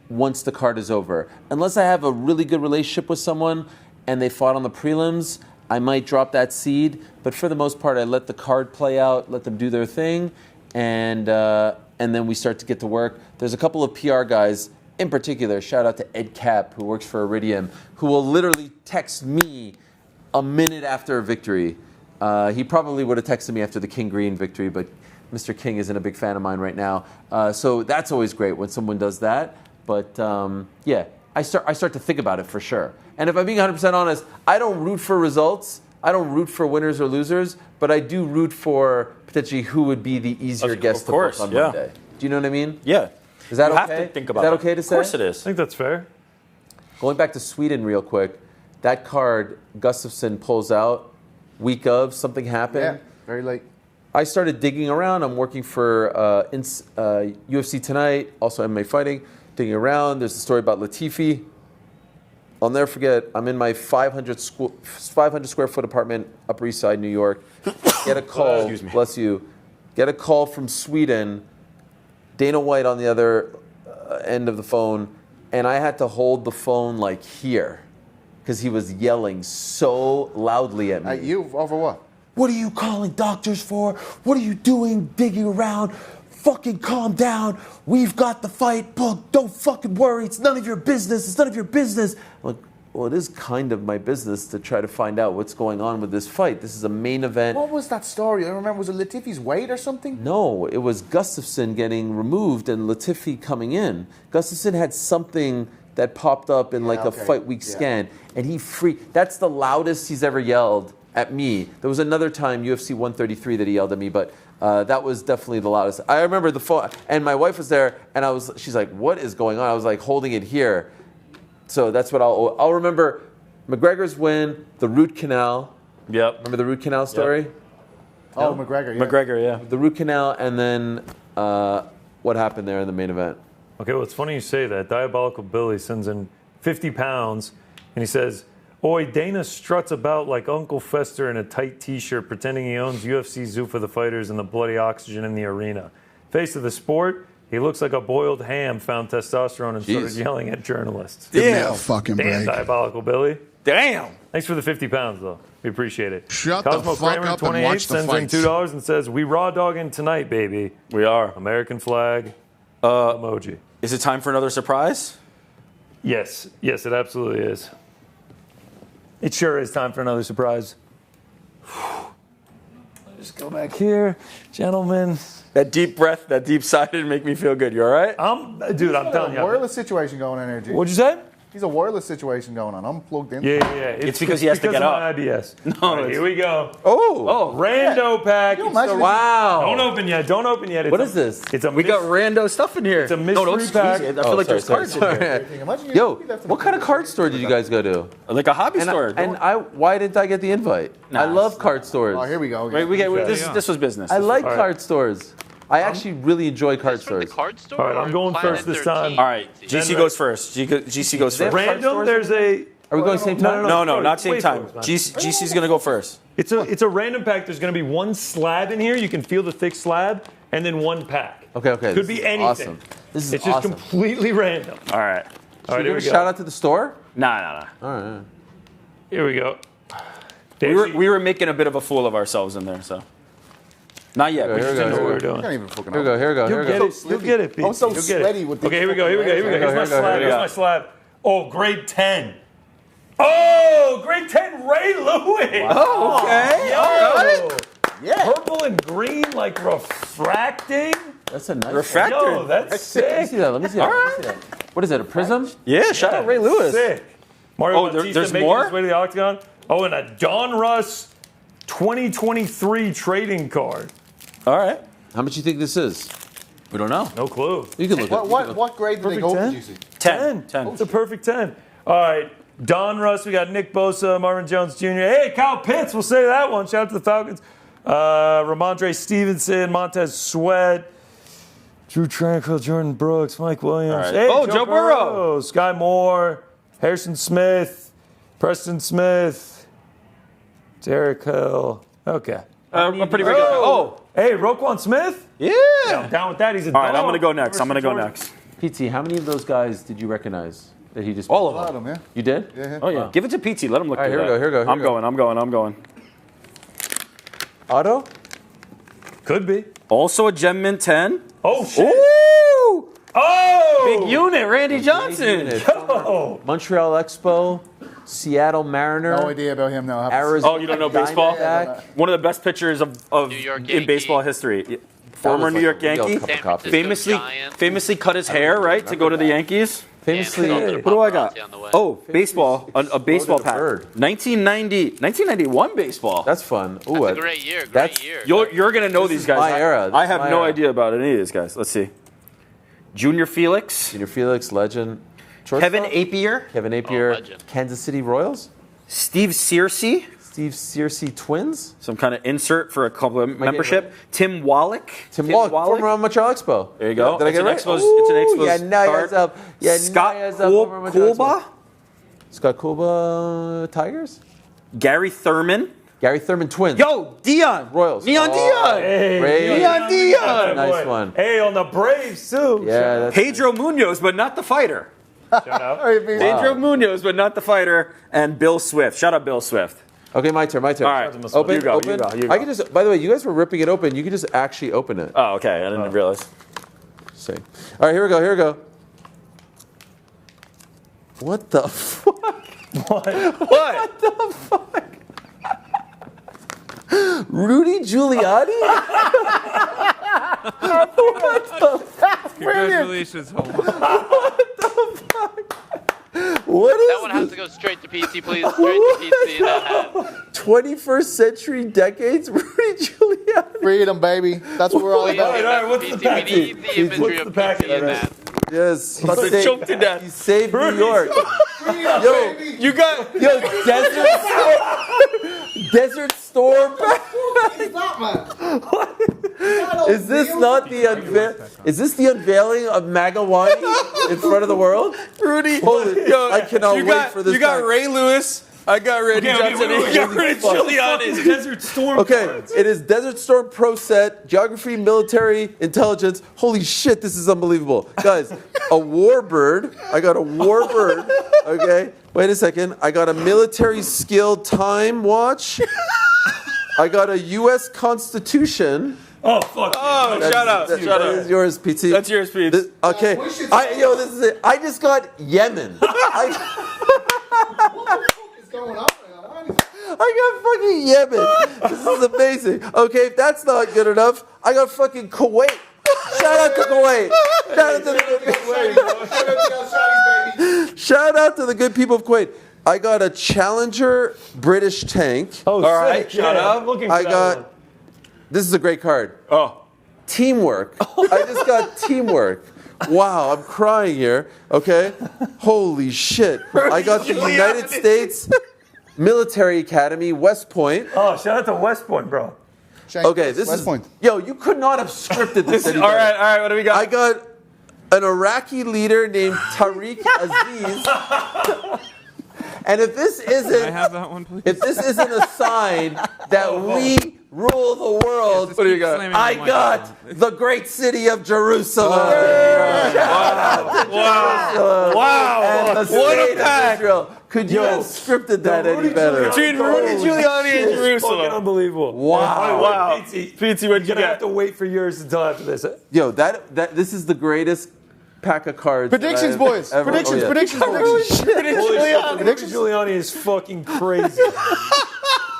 once the card is over. Unless I have a really good relationship with someone and they fought on the prelims, I might drop that seed. But for the most part, I let the card play out, let them do their thing, and then we start to get to work. There's a couple of PR guys, in particular, shout out to Ed Cap, who works for Iridium, who will literally text me a minute after a victory. He probably would have texted me after the King Green victory, but Mr. King isn't a big fan of mine right now. So that's always great when someone does that. But yeah, I start to think about it for sure. And if I'm being 100% honest, I don't root for results. I don't root for winners or losers, but I do root for potentially who would be the easier guest to book on Monday. Do you know what I mean? Yeah. Is that You okay? have to think about is that it. okay to say? Of course it I is. think that's fair. Going back to Sweden real quick, that card Gustafsson pulls out week of, something happened. Yeah, very late. I started digging around. I'm working for UFC Tonight, also MMA Fighting, digging around. There's a story about Latifi. I'll never forget, I'm in my 500 square foot apartment, Upper East Side, New York. Get a call, bless you, get a call from Sweden, Dana White on the other end of the phone, and I had to hold the phone like here because he was yelling so loudly at me. At you? Over what? What are you calling doctors for? What are you doing digging around? Fucking calm down. We've got the fight booked. Don't fucking worry. It's none of your business. It's none of your business. I'm like, well, it is kind of my business to try to find out what's going on with this fight. This is a main event. What was that story? I remember, was it Latifi's weight or something? No, it was Gustafsson getting removed and Latifi coming in. Gustafsson had something that popped up in a fight week scan, and he freaked. That's the loudest he's ever yelled at me. There was another time, UFC 133, that he yelled at me, but that was definitely the loudest. I remember the phone, and my wife was there, and she's like, what is going on? I was like holding it here. So that's what I'll remember. McGregor's win, the root canal. Yep. Remember the root canal story? Yep. Oh, McGregor, yeah. McGregor, yeah. The root canal, and then what happened there in the main event. Okay, well, it's funny you say that. Diabolical Billy sends in 50 pounds, and he says, Oi, Dana struts about like Uncle Fester in a tight T-shirt, pretending he owns UFC Zoo for the Fighters and the bloody oxygen in the arena. Face of the sport, he looks like a boiled ham found testosterone and started yelling at journalists. Give me a fucking Damn, break. Diabolical Billy. Damn. Thanks for the 50 pounds, though. We appreciate it. Shut Cosmo the fuck Kramer, up and 28, watch the sends fights. in $2 and says, we raw dogging tonight, baby. We are. American flag, emoji. Is it time for another surprise? Yes, it absolutely is. It sure is time for another surprise. Just go back here, gentlemen. That deep breath, that deep sigh didn't make me feel good. You all right? I'm telling you. Wireless situation going on here, G. What'd you say? He's a wireless situation going on. I'm plugged in. Yeah. It's because he has to get of up. my IBS. No, All right, here we go. Oh, Rando pack. imagine- wow. Don't open yet. It's What is this? It's a We got rando stuff in here. It's a No, don't mystery squeeze pack. it. I feel like there's cards in here. Imagine you- Yo, you left him what kind of card store did you guys go to? Like a hobby And, store. why didn't I get the invite? I love card stores. Oh, here we go. Wait, this was business. I like All right. card stores. I actually really enjoy card Is this from the stores. card store? All right, I'm or going Planet first this 13? time. All right, GC goes first. GC goes They have first. card Random, stores there's a... Are we going same time? No. No, not same Wait time. for us, man. GC's gonna go first. It's a random pack. There's going to be one slab in here. You can feel the thick slab, and then one pack. Okay. Could this be is anything. Awesome. This is It's just awesome. completely random. All right. All right, here we go. Shout out to the store. Nah. All right. Here we go. We were making a bit of a fool of ourselves in there, so. Not yet. Here We we just go. didn't know what what we're we doing. I can't even fucking Here we go. You'll get it. You'll get it, Pete. I'm so You'll get sweaty it. with these Okay, here we go. Here's my Here we slab. go. Here's my slab. Oh, grade 10. Oh, grade 10, Ray Lewis. Oh, okay. All right. Yeah. Purple and green, like refracting. That's a nice Refractor. Yo, that's Let me sick. see that. Let me see that. What is it? A prism? Yeah, shout out Ray Lewis. Sick. Mario Oh, Batista there's making more? his way to the octagon. Oh, and a Don Russ 2023 trading card. All right. How much do you think this is? We don't know. No clue. You can look at What grade did they Perfect go 10? to, GC? 10. It's a perfect 10. All right. Don Russ, we got Nick Bosa, Marvin Jones Jr. Hey, Kyle Pitts, we'll say that one. Shout out to the Falcons. Ramondre Stevenson, Montez Sweat, Drew Tranquil, Jordan Brooks, Mike Williams. All right. Hey, Oh, Joe Burrow. Sky Moore, Harrison Smith, Preston Smith, Derek Hill. Okay. A pretty big guy. Oh, Hey, Roquan Smith? yeah. I'm down with that. He's a All right, I'm dog. going to go next. Versus Jordan. PT, how many of those guys did you recognize that he just All of A lot them. of them, You did? yeah. Oh, yeah. Give it to PT. Let him look All right, through here we that. go, here we go. I'm going. Auto? Could be. Also a Gem Mint 10. Oh, shit. Ooh! Oh! Big unit, Randy Johnson. Oh! Montreal Expo, Seattle Mariner, No idea about him now. Arizona. Oh, you don't know baseball? Diamondback. One of the best pitchers of New York in Yankee. baseball history. That Former was New like York a real Yankee. cup of San coffee. Francisco Famously, Giant. cut his hair, right, to go to the Yankees. Famously, Yeah, What do I got? Paparazzi on the way. Oh, baseball. A baseball Exploded a pack. bird. 1991 baseball. that's fun. Ooh, That's a great year. Great that's- year. You're going to know these guys. my era. This I is have my no era. idea about any of these guys. Let's see. Junior Felix. Junior Felix, legend. Kevin Shortstop? Apier. Kevin Apier, legend. Kansas City Royals. Steve Searcy. Steve Searcy Twins. Some kind of insert for a couple of membership. Tim Wallach. Tim Wallach, former Montreal Expo. There you go. Did I It's get an it right? Expos- it's an Expos Yeah, know card. yourself. Yeah, Scott know yourself, former Montreal Kulba. Expo. Scott Kuba Tigers. Gary Thurman. Gary Thurman twins. Yo, Dion. Royals. Neon Dion. Hey, Brave. Neon Dion. Nice one. Hey, on the Braves too. Yeah, that's Pedro Munoz, but not the fighter. Shout out. Pedro Munoz, but not the fighter. And Bill Swift. Shout out Bill Swift. okay. My turn. All right. Open. You go, open. you go, you go. I can just. By the way, you guys were ripping it open. You can just actually open it. Oh, okay. I didn't realize. See. All right. Here we go. Here we go. What the fuck? What? the fuck? Rudy Giuliani? What the fuck? Congratulations, Homer. What is That one has to go straight to PC, please. Straight to PC in that hat. 21st century decades? Rudy Giuliani? Freedom, baby. That's what we're all Please about. give that to what's the PC. package? We need the imagery What's of the package? PC in that. Yes. He About to saved- choke to death. He saved New York. Yo, You got. yo, Desert Storm. Is this not the Is this the unveiling of Magawani in front of the world? Rudy. Holy, I cannot wait for this. You got back. Ray Lewis. I got Randy Johnson. wait, You got Rudy Giuliani. It's Desert Storm. Okay, cards. it is Desert Storm Pro Set, Geography, Military, Intelligence. Holy shit, this is unbelievable. Guys, a warbird. I got a warbird. Okay, wait a second. I got a military skill time watch. I got a U.S. Constitution. Oh fuck. Oh, shout out. That Shout is out. yours, PT. That's yours, Pete. Okay, this is it. I just got Yemen. I got fucking Yemen. This is amazing. Okay, if that's not good enough, I got fucking Kuwait. Shout out to Kuwait. Shout out to the Shout out to the good people of Kuwait. I got a Challenger British tank. Oh, All right, sick. shout Yeah, out. I'm looking for I that got. one. This is a great card. Oh. Teamwork. I just got teamwork. Wow, I'm crying here. Okay. Holy shit. I got the United States Military Academy, West Point. Oh, shout out to West Point, bro. Okay, this West is. Point. Yo, you could not have scripted this. any All better. right. What do we got? I got an Iraqi leader named Tariq Aziz. And if this Can I isn't, have that one, please? if this isn't a sign that we rule the world, What do you got? I got the great city of Jerusalem. Wow. And the What state a of pack. Israel. Could you have scripted that any better? Between Rudy Giuliani and Fucking Jerusalem. unbelievable. Wow. Wow. Pete, Pete, what'd you're you gonna have get? to wait for yours until after this. Yo, this is the greatest pack of cards. that Predictions, I've boys. ever- Predictions, oh, yeah. predictions, boys. Holy shit, Rudy Giuliani is fucking crazy.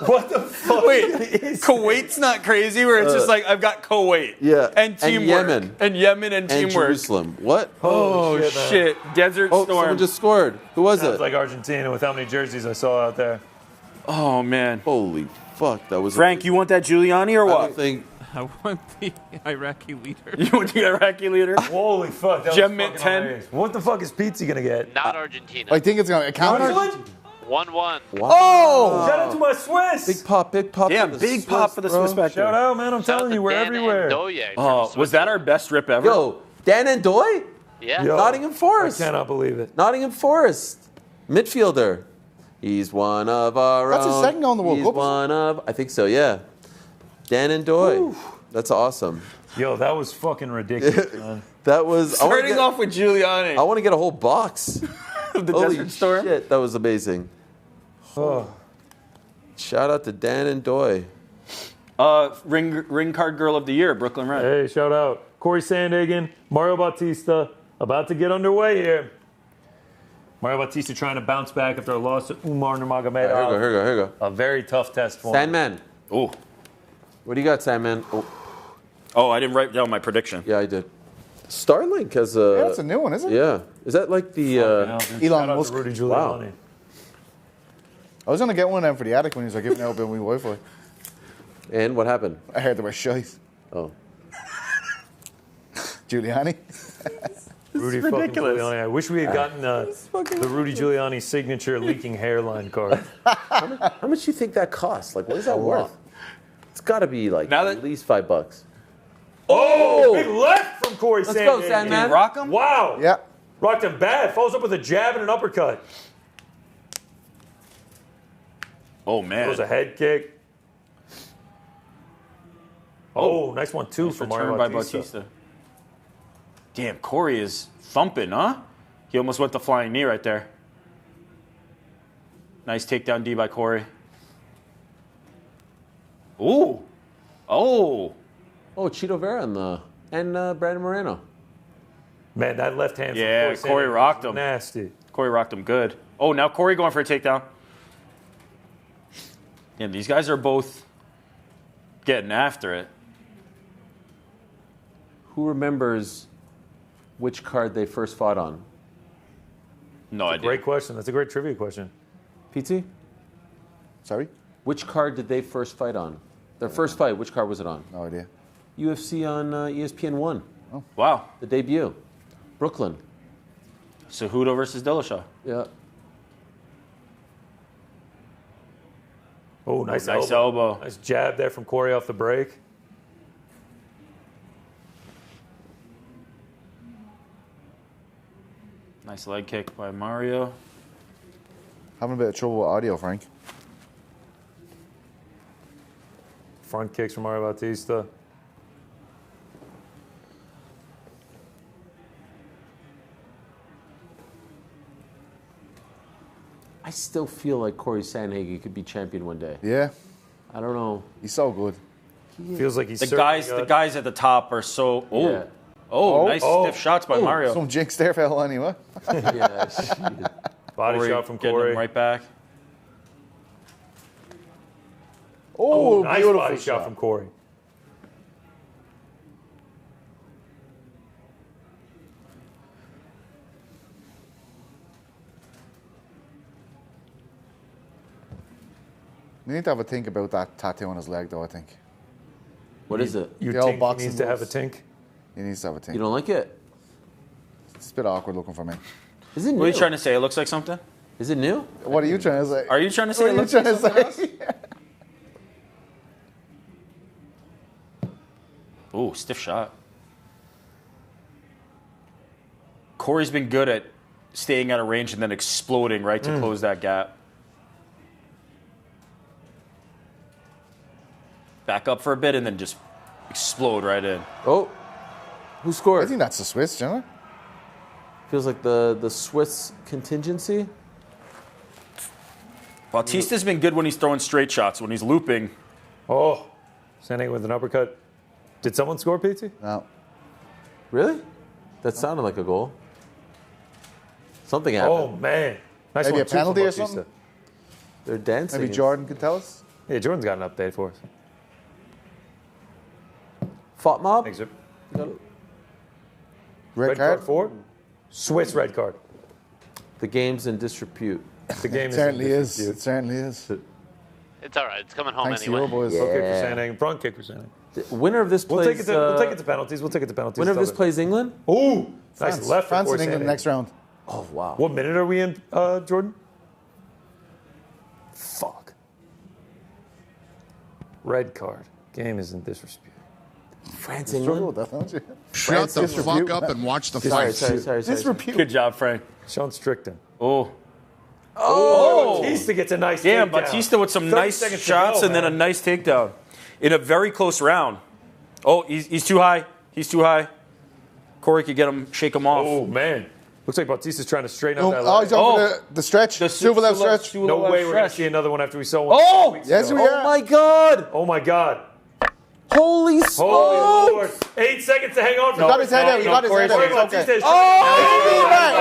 What the fuck? Wait, is Kuwait's not crazy where it's just like, I've got Kuwait. Yeah. And teamwork. Yemen. And Yemen and And teamwork. Jerusalem. What? Oh, shit, man. shit. Desert Oh, Storm. someone just scored. Who was Sounds it? like Argentina with how many jerseys I saw out there. Oh, man. Holy fuck, that was Frank, you want that Giuliani or I what? don't think. I want the Iraqi leader. You want the Iraqi leader? Holy fuck, that Gem was Mint fucking 10. hilarious. What the fuck is Pizza gonna get? Not Argentina. I think it's going to count. 1-1. Wow. Shout out to my Swiss. Big pop, big pop. Damn, for the big pop for the bro. Swiss back Shout there. out, man. I'm Shout out telling to you, we're Dan everywhere. Ndoye from Oh, was that our best rip ever? Yo, Dan and Doy? Yeah. Yo. Nottingham I Forest. cannot believe it. Nottingham Forest. Midfielder. He's one of our That's his own. second goal in the World He's Cup, isn't one of, I think so, yeah. Dan and Doy. That's awesome. Yo, that was fucking ridiculous, man. That was. Starting off with Giuliani. I want to get a whole box. of the Holy Desert Storm. shit, that was amazing. Oh. Shout out to Dan and Doy. Ring card girl of the year, Brooklyn Red. Hey, shout out. Corey Sandhagen, Mario Bautista, about to get underway here. Mario Bautista trying to bounce back after a loss to Umar Nurmagomedov. Here we go. A very tough test for him. Sandman. Oh. What do you got, Sandman? Oh, I didn't write down my prediction. Yeah, I did. Starlink has a. Yeah, that's a new one, isn't it? Yeah. Is that like the. Elon Shout out Musk. to Rudy Giuliani. Wow. I was going to get one of them for the attic when he was like giving out a bit of Wi-Fi. And what happened? I heard they were shite. Oh. Giuliani. Rudy fucking ridiculous. Giuliani. I wish we had gotten the Rudy Giuliani signature leaking hairline card. How much do you think that costs? Like, what is that worth? It's got to be like Now at that- least $5. Oh, big left from Corey Let's go, Sandhagen. Sandman. Did he rock him? Wow. Yeah. Rocked him bad. Follows up with a jab and an uppercut. Oh, man. Throws a head kick. Oh, nice 1-2 Nice from return Mario by Bautista. Bautista. Damn, Corey is thumping, huh? He almost went the flying knee right there. Nice takedown D by Corey. Ooh. Oh. Oh, Cheeto Vera and Brandon Moreno. Man, that left hand from Yeah, Corey Corey Sanders rocked was him. nasty. Corey rocked him good. Oh, now Corey going for a takedown. Damn, these guys are both getting after it. Who remembers which card they first fought on? No idea. Great question. That's a great trivia question. PT? Sorry? Which card did they first fight on? Their first fight, which card was it on? No idea. UFC on ESPN 1, Wow. the debut. Brooklyn. Cejudo versus Dillashaw. Yeah. Oh, nice elbow. Nice jab there from Corey off the break. Nice leg kick by Mario. Having a bit of trouble with audio, Frank. Front kicks from Mario Bautista. I still feel like Corey Sandhagen could be champion one day. Yeah, I don't know. he's so good. Feels like he's The certainly guys at the top are so. Oh, Yeah. nice stiff shots by Mario. Some jinx there for Helwani, what? Yeah, shit. body shot from getting Corey. him right back. Oh, Nice beautiful body shot from Corey. You need to have a think about that tattoo on his leg, though, I think. What is it? You The old think he boxing needs to have a gloves. tink? He needs to have a think. You don't like it? It's a bit awkward looking for me. Is it new? What are you trying to say? It looks like something? Is it new? What are you trying to say? Are you trying to say What it are you looks like trying something to else? say? Ooh, stiff shot. Corey's been good at staying out of range and then exploding right to close that gap. Back up for a bit and then just explode right in. Oh, who I scored? think that's the Swiss, Jenna. Feels like the Swiss contingency. Bautista's been good when he's throwing straight shots. When he's looping, Oh, Sandhagen with an uppercut. Did someone score, PT? No. Really? That sounded like a goal. Something happened. Oh, man. Nice Maybe one, a too, from penalty or Bautista. something? They're dancing. Maybe Jordan could tell us. Yeah, Jordan's got an update for us. Fought mob? Thanks, sir. Red Red card for? Swiss red card. The game's in disrepute. The game It certainly is. is. It certainly is. It's all right. It's coming home Thanks to anyway. you, boys. Low kick for Yeah. Sandhagen. Front kick for Sandhagen. The winner of this We'll plays. take it to penalties. We'll take it to penalties. winner of this Stop it. plays England. Ooh, nice France, left France for and England Sandhagen. next round. Oh wow. What minute are we in, Jordan? Fuck. Red card. Game is in disrespute. France Struggle England. with that, don't you? Shut the disrepute. fuck up and watch the Sorry, fight. sorry. Disrepute. good job, Frank. Sean Strickton. Oh, Oh, Batista gets a nice yeah, takedown. Batista with some 30 nice seconds to shots go, and then a man. nice takedown in a very close round. Oh, he's too high. He's too high. Corey could get him, shake him off. Oh, man. Looks like Batista's trying to straighten Oh, out that oh, leg. he's over the stretch. Super left stretch. No way we're going to see another one after we saw one. Oh! weeks Yes, ago. we Oh are. my God! Oh, my God. Holy Holy smokes! Lord. 8 seconds to hang on for. He got his head out. He got his head out. Corey It's Batista okay. is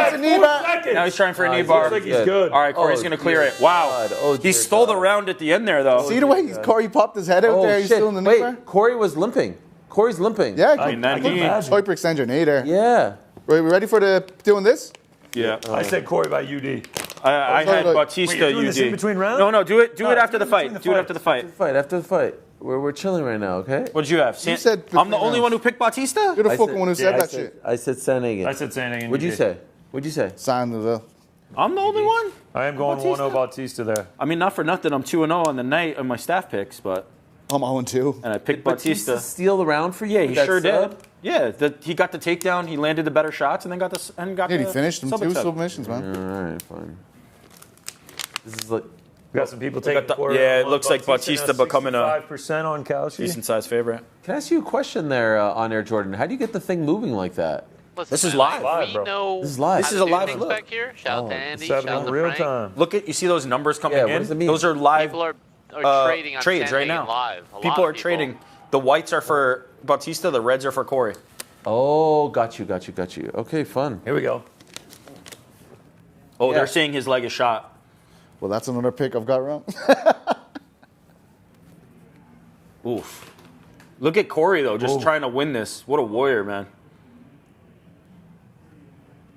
It's a knee back. 4 seconds. Now he's trying for a knee he's bar. Looks like he's good. All right, Corey's Oh, going to clear dear it. Wow. God. Oh, He dear stole the God. round at the end there, though. See the way Corey popped his head out Oh there? He's shit! still in the knee Wait, bar? Corey was limping. Corey's limping. Yeah, I mean, that knee. hyper extend your knee there. Yeah. Right, we ready for doing this? Yeah. I said Corey by UD. I had like- Bautista Wait, you're doing this in UD. between rounds? No, do it No, after the do it fight. between the Do it after the fight. After the fight. We're chilling right now, okay? What did you have? You said I'm the between only rounds. one who picked Bautista? You're the I fucking said- one who said yeah, that shit. I said Sandhagen. I said Sandhagen. What'd you say? What'd you say? Sand as well. I'm the only one? I am going 1-0 Bautista there. I mean, not for nothing. I'm 2-0 on the night on my staff picks, but I'm 0-2. and I picked Batista Bautista. steal the round for you? Yeah, he with that sure sub? did. Yeah, he got the takedown. He landed the better shots, and then got the Yeah, he finished them. sub 2 sub. submissions, man. All right, fine. This is like We got some people taking it looks like Bautista becoming a 5% on Kalshi. decent-sized favorite. Can I ask you a question there on Air Jordan? How do you get the thing moving like that? Listen, This is man, live. We know This is live. This is a live things look. back here. Shout out to Andy. It's Shout happening out in to real Frank. time. Look at, you see those numbers coming Yeah, what in? does it mean? Those are live. People are trading on trades right now. Sandhagen live. A lot People of are trading. The whites are for Bautista, the reds are for Corey. Oh, got you. Okay, fun. Here we go. Oh, Yeah. they're saying his leg is shot. Well, that's another pick I've got wrong. Oof. Look at Corey, though, just trying to win this. What a warrior, man.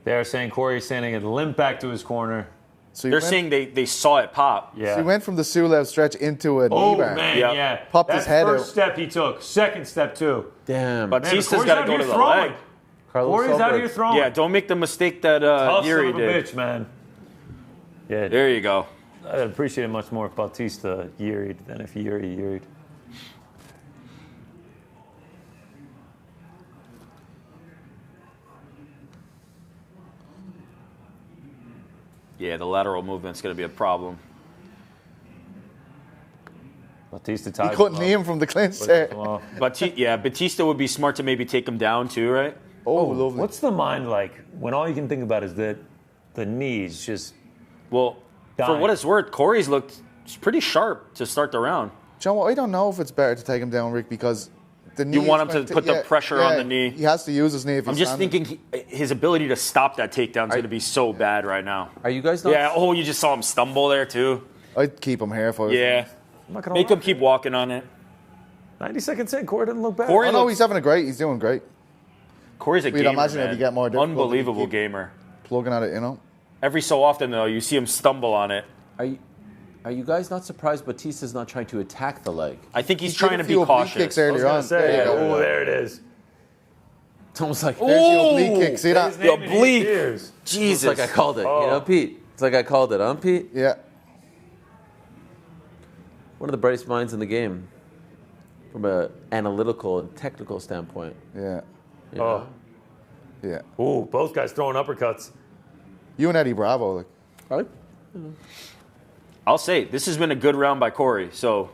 They're saying Corey Sandhagen limp back to his corner. So he They're went, saying they saw it pop. Yeah. so he went from the Sulev stretch into a Oh, knee bar. man, Yep. yeah. Popped That his head first out. step he took. Second step, too. Damn. Batista's Corey's got to out go here to the throwing. leg. Carlos Corey's out Solberg. here throwing. Yeah, don't make the mistake that Tough Yuri son of a did. bitch, man. Yeah, There you go. I'd appreciate it much more if Bautista Yuri'd than if Yuri Yuri'd. Yeah, the lateral movement's going to be a problem. Bautista ties He couldn't him knee up. him from the clinch Puts there. him off. Batista would be smart to maybe take him down too, right? Oh, lovely. What's the mind like when all you can think about is that the knees just Well, for Dying. what it's worth, Corey's looked pretty sharp to start the round. John, I don't know if it's better to take him down, Rick, because the knee. You want is him to going put the pressure on the knee. He has to use his knee if I'm he's just standing. thinking his ability to stop that takedown is going to be so bad right now. Are you guys not? Yeah. Oh, you just saw him stumble there too. I'd keep him here if I was Yeah. I'm not gonna Make lie. him keep walking on it. 90 seconds in, Corey didn't look bad. Corey Oh, no, looks- he's having a great. He's doing great. Corey's a We'd gamer, imagine man. it'd get more difficult if he Unbelievable keep- gamer. Plugging at it, you know. Every so often though, you see him stumble on it. Are you guys not surprised Batista's not trying to attack the leg? I think he's He did trying a to be few oblique cautious. kicks I was earlier gonna on. say, There you yeah, go. oh, there it is. It's almost like There's the oblique kick. See that? His name in oblique. his ears. Jesus. it's like I called it. Oh. You know, Pete. It's like I called it, huh, Pete? Yeah. One of the brightest minds in the game, from an analytical and technical standpoint. Yeah. you know? Oh. Yeah. Ooh, both guys throwing uppercuts. You and Eddie Bravo, like. Right? I'll say this has been a good round by Corey. So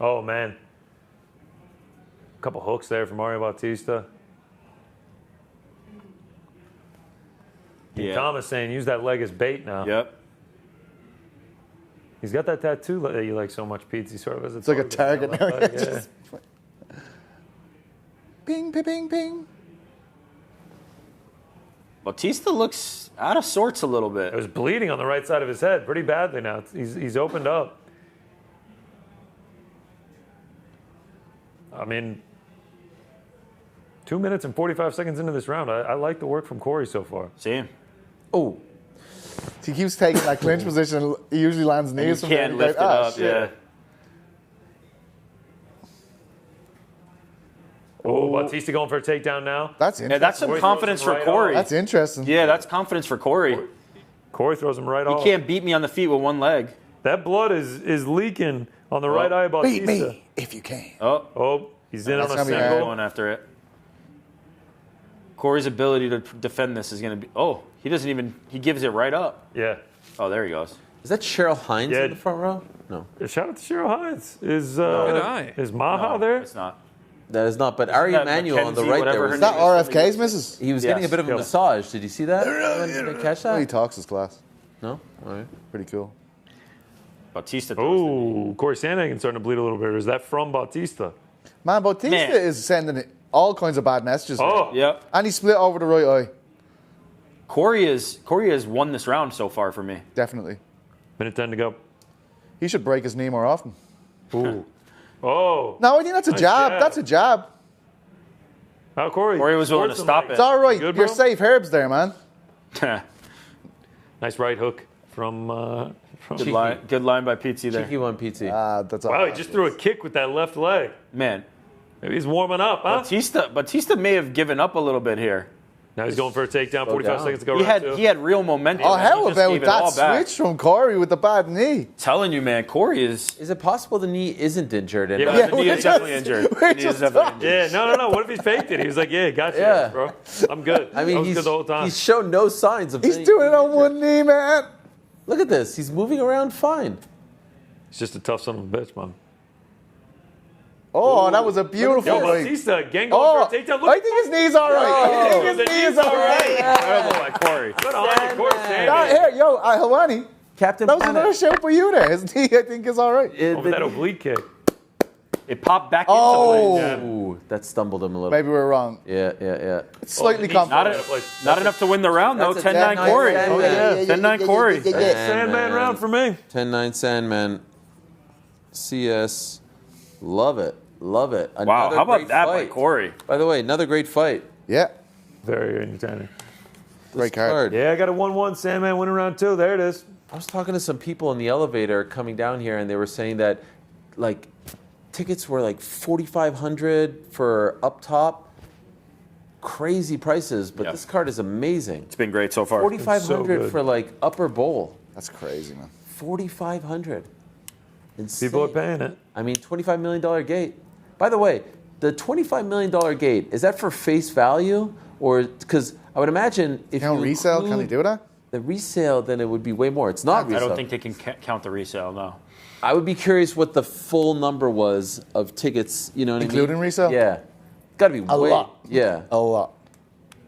Oh, man. A couple hooks there from Mario Bautista. yeah. Thomas saying use that leg as bait now. Yep. He's got that tattoo that you like so much, Pete. He sort of has It's like a target now. Yeah. Just- Ping, ping, ping, ping. Bautista looks out of sorts a little It bit. was bleeding on the right side of his head pretty badly now. He's opened up. I mean, 2 minutes and 45 seconds into this round, I like the work from Corey so far. Same. Oh, He keeps taking that clinch position. He usually lands You knees from can't there. lift it Like, up. shit. Yeah. Oh, Bautista going for a takedown now. That's Yeah, interesting. that's some Corey confidence throws for him right Corey. That's interesting. Yeah, that's confidence for Corey. Corey throws him right He off. can't beat me on the feet with one leg. That blood is leaking on the right eye of Bautista. Beat me if you can. Oh, Oh, he's in That's on a gonna be single. going after it. Corey's ability to defend this is going to be. Oh, he doesn't even. He gives it right up. Yeah. Oh, there he goes. is that Cheryl Hines Yeah. in the front row? No, Shout out to Cheryl Hines. Is Good eye. is Maha No, there? It's not. that is not. But Ari that Emanuel on the Mackenzie, right whatever there her was, Is that name is? RFK's missus? he was Yes. getting a bit of a Yeah. massage. Did you see that? Did they catch Oh, he that? talks his class. No. All right. Pretty cool. Bautista. throws the knee. Oh, Corey Sandhagen starting to bleed a little bit. Or is that from Bautista? Man, Bautista Man. is sending all kinds of bad messages. Oh, Yep. And he split over the right eye. Corey has won this round so far for me. Definitely. minute 10 to go. He should break his knee more often. Ooh. Oh. No, I think that's a Nice jab. jab. That's a jab. How Corey? Corey was willing to sports him stop like- it. It's all right. Good, You're bro? safe herbs there, man. Nice right hook from. Good line by Pete there. Cheeky one, PT. That's all. Wow, he just threw a kick with that left leg. Man, Maybe he's warming up, huh? Batista may have given up a little bit here. Now he's going for a takedown. 45 down. seconds to go. He round had two. he had real momentum. Oh, and how he just about gave it all that back. switch from Corey with the bad knee? Telling you, man, Corey is. Is it possible the knee isn't injured? And Yeah, not- but- The knee is definitely injured. The knee is definitely injured. Yeah, no. What if he faked it? He was like, yeah, gotcha, Yeah. bro. I'm good. I I mean, was good the whole time. he's shown no signs of. He's any- doing it on one knee, man. Look at this. He's moving around fine. He's just a tough son of a bitch, man. Oh, that was a beautiful Yo, fight. Batista, again Oh, going for a takedown. Look I think his knee's all right. I think his knee's all right. Incredible by Corey. Good on you, Corey That, Sanders. here, yo, Helwani. Captain That was Planet. another shout for you there. His knee, I think, is all right. Over that oblique kick. It popped back into Oh. place. Ooh, that stumbled him a little. Maybe we're wrong. Yeah. It's slightly Not complicated. Not enough to win the round, though. That's a 10-9 Corey. Sandman. Oh, yeah. 10-9 Corey. Sandman round for me. 10-9 Sandman. CS. Love it. Love it. Wow, Another how about great that fight. by Corey? By the way, another great fight. Yeah, Very entertaining. great card. Yeah, I got a 1-1 Sandman winning round 2. There it is. I was talking to some people in the elevator coming down here, and they were saying that, like, tickets were like $4,500 for up top. Crazy prices, but Yeah. this card is amazing. It's been great so far. $4,500 good. for like upper bowl. That's crazy, man. $4,500. Insane. People are paying it. I mean, $25 million gate. By the way, the $25 million gate, is that for face value? Or, because I would imagine if Count you resale? Can include they do that? the resale, then it would be way more. It's not I resale. don't think they can count the resale, no. I would be curious what the full number was of tickets, you know what Including I mean? resale? Yeah. Got to be A way. lot. Yeah. A lot.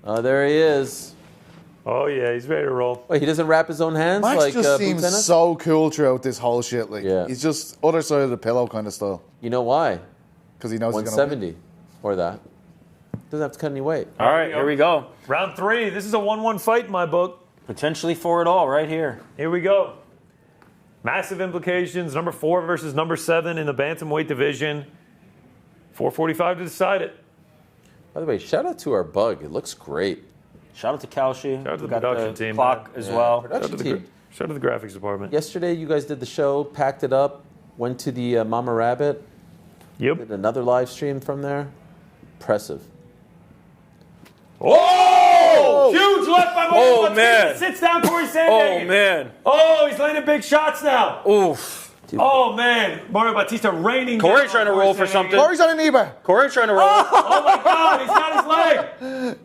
There he is. Oh, yeah, he's ready to roll. Wait, he doesn't wrap his own hands Max like just Boot seems Tennis? so cool throughout this whole shit. Like, Yeah. he's just other side of the pillow kind of style. You know why? Because he knows he's going to 170 or that. Doesn't have to cut any weight. All right, here we go. Round 3. This is a 1-1 fight in my book. Potentially for it all right here. Here we go. Massive implications. Number 4 versus number 7 in the bantamweight division. 4:45 to decide it. By the way, shout out to our bug. It looks great. Shout out to Kalshi. Shout out to the Got production team, Clock man. as Yeah, well. production Shout out to the team. Shout out to the graphics department. Yesterday, you guys did the show, packed it up, went to the Mama Rabbit, Yep. did another live stream from there. Impressive. Oh! Huge left by Mario. Oh, Batista. man. Sits down Corey Oh, Sandhagen. man. Oh, he's landing big shots now. Oof. Oh, man. Mario Batista raining Corey down trying to on roll Corey for Sandhagen. something. Corey's on a knee bar. Corey trying to roll. Oh, my God. He's got his leg.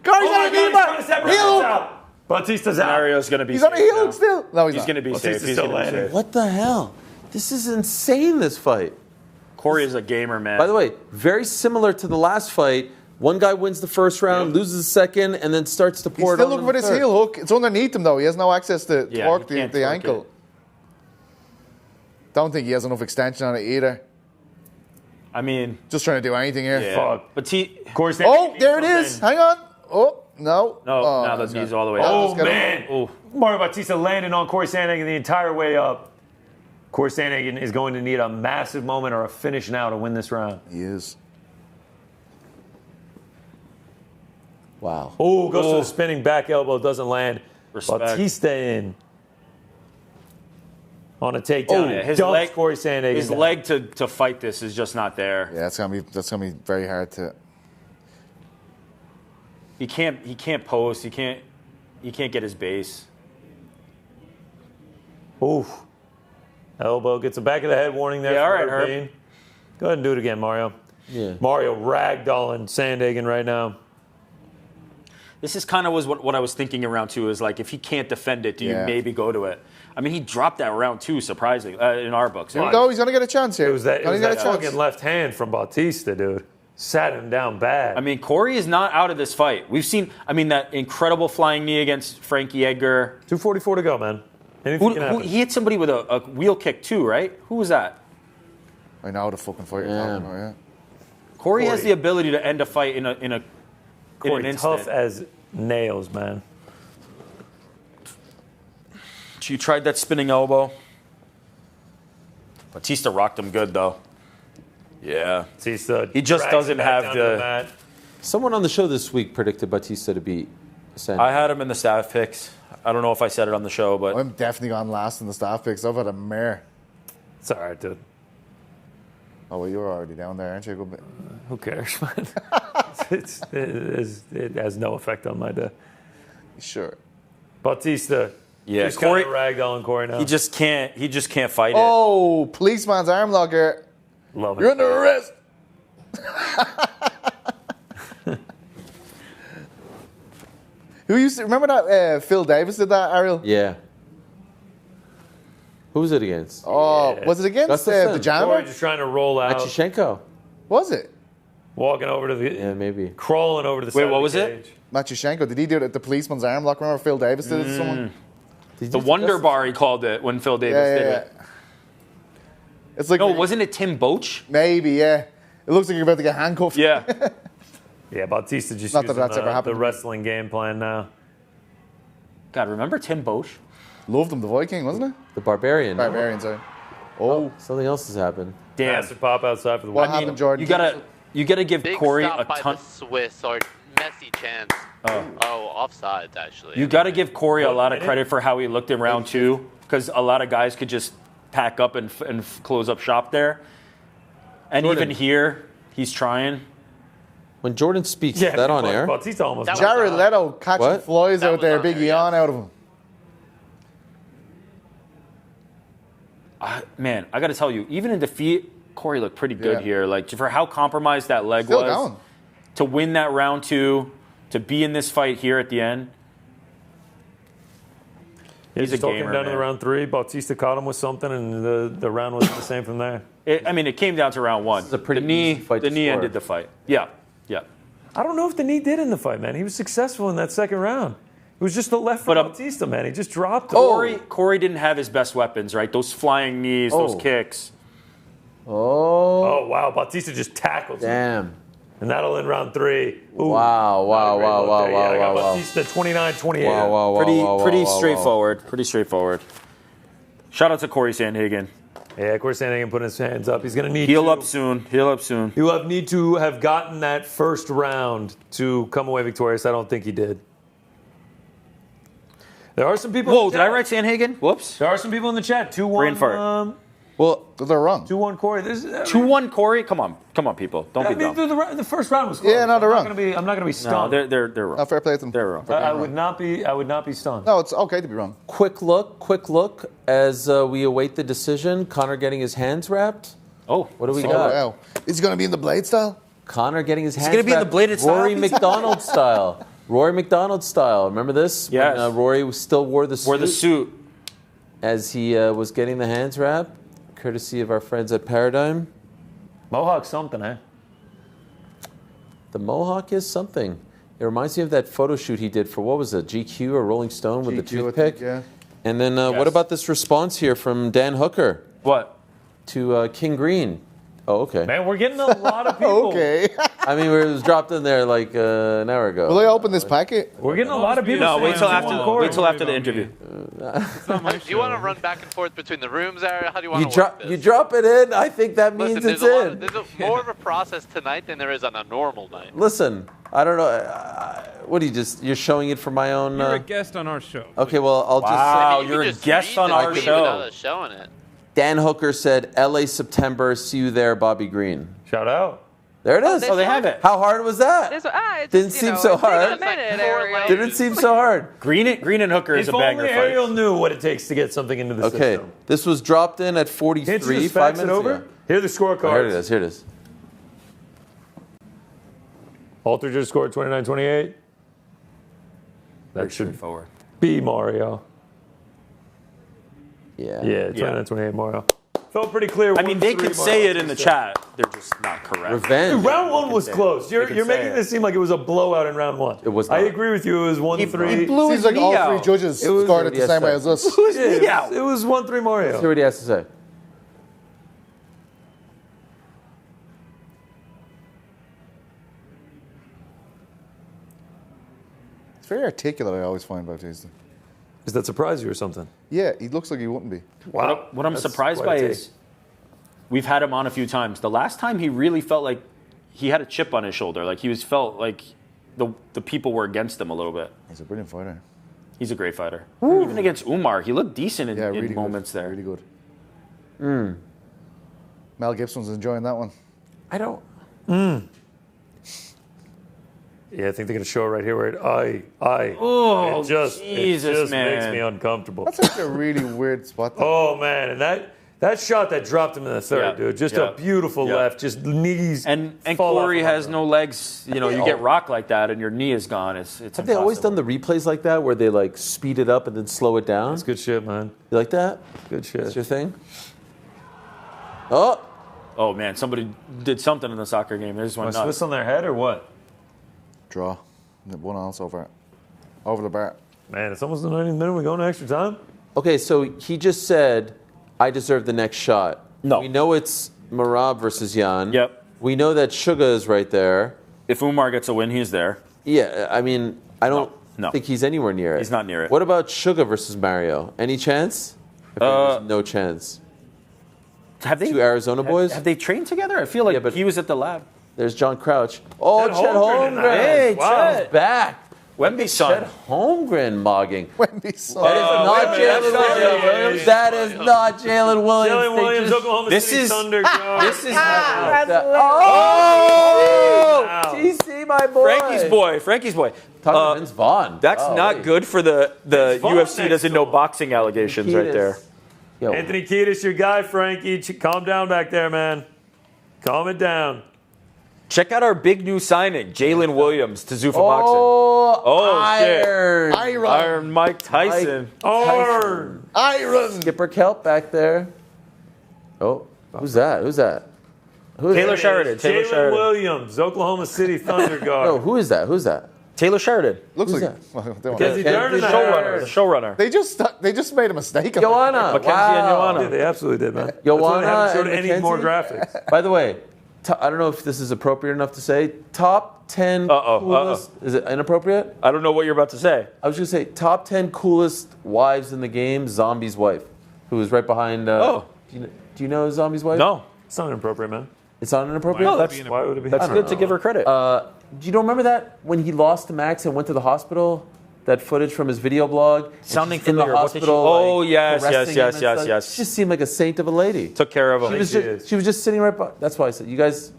Corey's Oh, my on a God. knee He's trying to separate bar. his Heel. out. Batista's out. Mario's going to be He's safe on a heel now. hook still. No, he's He's not. going to be Batista's safe. He's still going to be landing. safe. What the hell? This is insane, this fight. Corey is a gamer, man. By the way, very similar to the last fight. One guy wins the first round, loses the second, and then starts to He's pour it still on looking in for the this third. heel hook. It's underneath him, though. He has no access to Yeah, torque he can't the torque ankle. it. Don't think he has enough extension on it either. I mean, Just trying to do anything here. yeah. Fuck. But Corey Sandhagen Oh, needs there it something. is. Hang on. Oh, no. no, Oh, now the that's knee's good. all the way Oh, up. get him. man. Ooh. Mario Batista landing on Corey Sandhagen the entire way up. Corey Sandhagen is going to need a massive moment or a finish now to win this round. He is. Wow. Oh, goes to the spinning back elbow, doesn't land. Respect. Batista in. On a takedown. Yeah, his Dumps leg, Corey Sandhagen his down. leg to fight this is just not there. Yeah, that's gonna be very hard to. He can't post. He can't get his base. Oof. Elbow gets a back of the head warning there. Yeah, for all right, Herb Herb. Dean. Go ahead and do it again, Mario. Yeah. Mario ragdolling Sandhagen right now. This is kind of was what I was thinking in round 2 is like if he can't defend it, do you Yeah. maybe go to it? I mean, he dropped that round 2, surprisingly, in our books. Here we go. He's gonna get a chance here. It was that, Gonna get a chance. fucking left hand from Batista, dude. Sat him down bad. I mean, Corey is not out of this fight. We've seen, that incredible flying knee against Frankie Edgar. 2:44 to go, man. Anything can happen. He hit somebody with a wheel kick too, right? Who was that? I know the fucking fight you're Yeah. talking about. Yeah. Corey has Corey. the ability to end a fight in an Corey, instant. tough as nails, man. You tried that spinning elbow. Batista rocked him good though. Yeah. Batista He just drags doesn't him back have down to the- mat. Someone on the show this week predicted Batista to beat Sandhagen. I had him in the staff picks. I don't know if I said it on the show, but I'm definitely gone last in the staff picks. I've had a mare. It's all right, dude. Oh well, you were already down there, aren't you? Go bit. Who cares, man? It has no effect on my day. Sure. Batista. Yeah, Just Corey- kind of ragdolling Corey now. he just can't fight it. Oh, policeman's arm lock here. Love it. You're under arrest. Who used to remember that Phil Davis did that, Ariel? Yeah. Who was it against? Oh, Yeah. was it against Gustafsson. the Corey janitor? just trying to roll out, Matyushenko. Was it? walking over to the, Yeah, maybe. crawling over to the Wait, side what of was the it? cage. Matyushenko. Did he do it at the policeman's arm lock? Remember Phil Davis did it to someone? The Wonder Bar, he called it when Phil Davis Yeah, did yeah, it. yeah. It's like No, wasn't it Tim Boach? maybe, yeah. It looks like you're about to get handcuffed. Yeah. Yeah, Bautista just Not that using that's ever happened the to me. wrestling game plan now. God, remember Tim Boach? Loved him, the Viking, wasn't it? The Barbarian. no? Barbarian, sorry. Oh, something else has happened. Damn. Massive pop outside for the What win. happened, Jordan? You gotta give Big Corey stop a by ton. the Swiss or messy chance. Oh, offsides actually. You got to give Corey a lot of minute? credit for how he looked in round two, because a lot of guys could just pack up and close up shop there. And Jordan. even here, he's trying. When Jordan speaks, Yeah, is that on air? Bautista almost. That was- Jared Leto catching What? flies That out was there, on big there, yawn yes. out of him. Man, I got to tell you, even in defeat, Corey looked pretty good Yeah. here. Like, for how compromised that leg Still was. going. To win that round two, to be in this fight here at the end. He's a talking gamer, down to the man. round three. Bautista caught him with something, and the round wasn't the same from there. It came down to round one. is a pretty the knee, easy fight the to knee score. ended the fight. Yeah, yeah. I don't know if the knee did in the fight, man. He was successful in that second round. It was just the left for But, Bautista, man. He just dropped it. Corey didn't have his best weapons, right? Those flying knees, those Oh. kicks. Oh, Oh, wow. Bautista just tackled him. damn. And that'll end round three. Ooh. Wow, wow, Not a great wow, look wow, there. Yeah, I got wow, wow. Bautista 29-28. Wow, wow, wow, Pretty, wow, wow, pretty wow, wow. straightforward. Pretty straightforward. Shout out to Corey Sandhagen. Yeah, of course, Sandhagen put his hands up. He's going to need Heal to. up soon. Heal up soon. He will need to have gotten that first round to come away victorious. I don't think he did. There are some people. Whoa, in the did I chat. write Sandhagen? Whoops. There are some people in the chat. 2-1. Brain fart. Well, They're wrong. 2-1 Corey. This is, 2-1 Corey? Come on, people. Don't I be mean, dumb. the first round was close. Yeah, no, they're wrong. I'm not gonna be No, stunned. they're wrong. Not fair play to them. They're wrong. I would not be stunned. No, it's okay to be wrong. quick look as we await the decision. Connor getting his hands wrapped. Oh, What do we Oh, got? wow. Is he going to be in the blade style? Connor getting his hands gonna be in the wrapped. bladed style? Rory McDonald style. Rory McDonald style. Remember this? Yes. When, Rory still wore the suit. Wore the suit. As he was getting the hands wrapped, courtesy of our friends at Paradigm. Mohawk something, eh? The Mohawk is something. It reminds me of that photo shoot he did for, what was it, GQ or Rolling Stone with the GQ, I toothpick? think, yeah. And then what Yes. about this response here from Dan Hooker What? to King Green? Oh, okay. Man, we're getting a lot of people. Okay. I mean, it was dropped in there like an hour ago. Will I open this packet? We're getting a lot of people. No, saying wait till 2-1 after. Corey. Wait till after the interview. It's not my Do you want to show. run back and forth between the rooms there? How do you want You to work drop, this? you drop it in. I think that means Listen, it's there's in. there's more of a process tonight than there is on a normal night. Listen, I don't know. What do you you're showing it for my own? You're a guest on our show. Okay, well, I'll Wow, You you're can a just guest read on the our tweet show. without us showing it. Dan Hooker said, LA September, see you there, Bobby Green. Shout out. There it is. Oh, they have it. How hard was that? It's, Didn't seem so hard. It takes a minute, Four Ariel. legs. Didn't seem so hard. Green and Hooker is If a banger only fight. Ariel knew what it takes to get something into the Okay, system. this was dropped in at Can't 43, you just 5 fax it minutes over? ago. Here are the scorecards. Oh, here it is, here it is. Alter just scored 29-28. That should Straightforward. be Mario. Yeah. Yeah, 29-28 Mario. Felt pretty clear. I mean, they 1-3 could say Mario. it in the chat. They're just not correct. Revenge. Round one was close. You're can you're say making it. this seem like it was a blowout in round one. It was I not. agree with you. It was 1-3. blew Seems his like all knee three out. judges It was scored it the same way as us. Yeah, it was- out. it was 1-3 Mario. See what he has to say. It's very articulate, I always find, Bautista. Does that surprise you or something? Yeah, he looks like he wouldn't be. Wow. What I'm That's surprised quite by a take. is we've had him on a few times. The last time he really felt like he had a chip on his shoulder. Like he was felt like the people were against him a little bit. He's a brilliant fighter. He's a great fighter. Even against Umar, he looked decent in, Yeah, in really moments good. there. Really good. Mel Gibson's enjoying that one. I don't. Yeah, I think they're going to show it right here where Oh, it just Jesus, makes man. me uncomfortable. That's actually a really weird spot. Though. Oh man, and That shot that dropped him in the third, dude. Just a beautiful left. Just knees. And fall Corey off has no legs. You know, you get rocked like that and your knee is gone. It's Have they always done the replays like that where they like speed it up and then slow it down? That's good shit, man. You like that? Good shit. That's your thing? Oh! Oh, man. Somebody did something in the soccer game. They just went nuts. Swiss on their head or what? Draw. 1-1 over the bar. Man, it's almost the 90th minute. We going to extra time? Okay, so he just said, I deserve the next shot. No. We know it's Merab versus Jan. Yep. We know that Suga is right there. If Umar gets a win, he's there. Yeah, I mean, I don't think he's anywhere near it. He's not near it. What about Suga versus Mario? Any chance? I think there's no chance. Have they? Two Arizona boys? Have they trained together? I feel like he was at the lab. There's John Crouch. Oh, Chet Holmgren. Holmgren. Hey, wow. Chet. He's back. Wemby's son. Chet Holmgren mogging. Wemby's son. That is not Jalen Jalen Williams. That is not Jalen Williams. Jalen They Williams, just- Oklahoma This City is- Thunder. Guard. This is Oh! Wow. TC, my boy. Frankie's boy. Talking to Vince Vaughn. That's not good for the Vaughn UFC next doesn't know door. boxing allegations right there. Yo, Anthony Kiedis, your guy, Frankie. Calm down back there, man. Calm it down. Check out our big new signing, Jalen Williams to Zuffa oh, Boxing. iron. Iron Mike Tyson. Iron. Skipper Kelp back there. Oh, who's that? Who's that? Who is Taylor that? Sheridan. Taylor Jalen Sheridan. Williams, Oklahoma City Thunder guard. No, who is that? Who's that? Taylor Sheridan. Looks Who's like Mackenzie that? Dern in The the showrunner. The showrunner. they just made a mistake. Joanna. Mackenzie and Joanna. Yeah, they absolutely did, man. That's why Joanna they haven't showed and any more Mackenzie? graphics. By the way, I don't know if this is appropriate enough to say. Top 10 coolest. Is it inappropriate? I don't know what you're about to say. I was going to say top 10 coolest wives in the game. Zombie's wife, who was right behind. Do you know Zombie's wife? No. It's not inappropriate, man. It's not inappropriate. Why would it that's- be Why would it be? That's I don't good know. to give her credit. Do you don't remember that when he lost to Max and went to the hospital? That footage from his video blog. and Sounding she's in the familiar. What did she- hospital. Oh, like, yes, caressing yes, him yes, and yes, stuff. yes. She just seemed like a saint of a lady. Took care of him. She was just sitting right by. That's why I said you guys.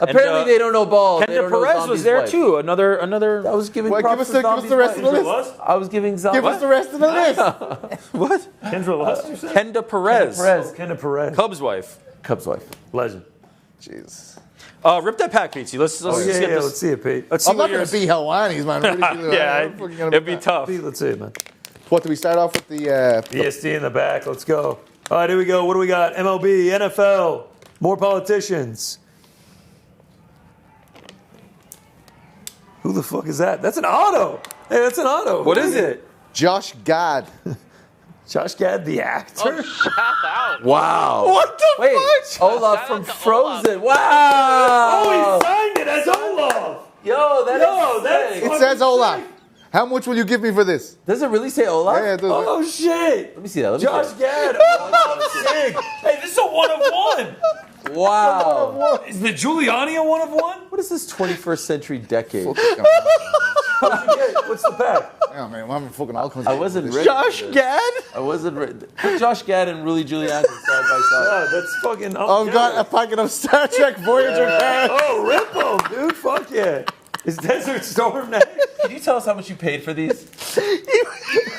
Apparently they don't know balls. They Kendra don't know Perez was Zombie's there wife. too. Another. I was giving Well, props give us to the Zombie's rest of the wife. list. I was giving Zombie. Give us the rest of the list. What? Kendra Lust, you said? Kenda Perez. Perez. Kendra Perez. Cubs wife. Cubs wife. Legend. Jeez. Rip that pack, Pete. Let's Oh, get yeah, this. let's see it, Pete. Let's see I'm not what going yours. to be Helwani's, man. It'd be tough. Pete, let's see it, man. What, do we start off with the... EST in the back. Let's go. All right, here we go. What do we got? MLB, NFL, more politicians. Who the fuck is that? That's an auto. Hey, that's an auto. What is it? Josh Gad. Josh Gad, the actor. Shout out. Wow. What the Wait, Olaf Shout from out to Frozen. Oh, Wow. he signed it as Olaf. Yo, that's It says Olaf. How much will you give me for this? Does it really say Olaf? Yeah, it does. Oh, shit. Let me see that. Let me Josh see Gad. Oh, sick. Hey, this is a one of one. that. Wow. Is the Giuliani a one of one? What is this 21st century decade? What'd you get? What's the pack? Oh, man, I'm having fucking outcomes. I wasn't ready. Josh for this. Gad? I wasn't ready. Put Josh Gad and Rudy Giuliani side by side. Yeah, that's fucking. I've got a packet of Star Trek Voyager cards. Oh, rip 'em, dude. Fuck yeah. Is Desert Storm next? Can you tell us how much you paid for these? You paid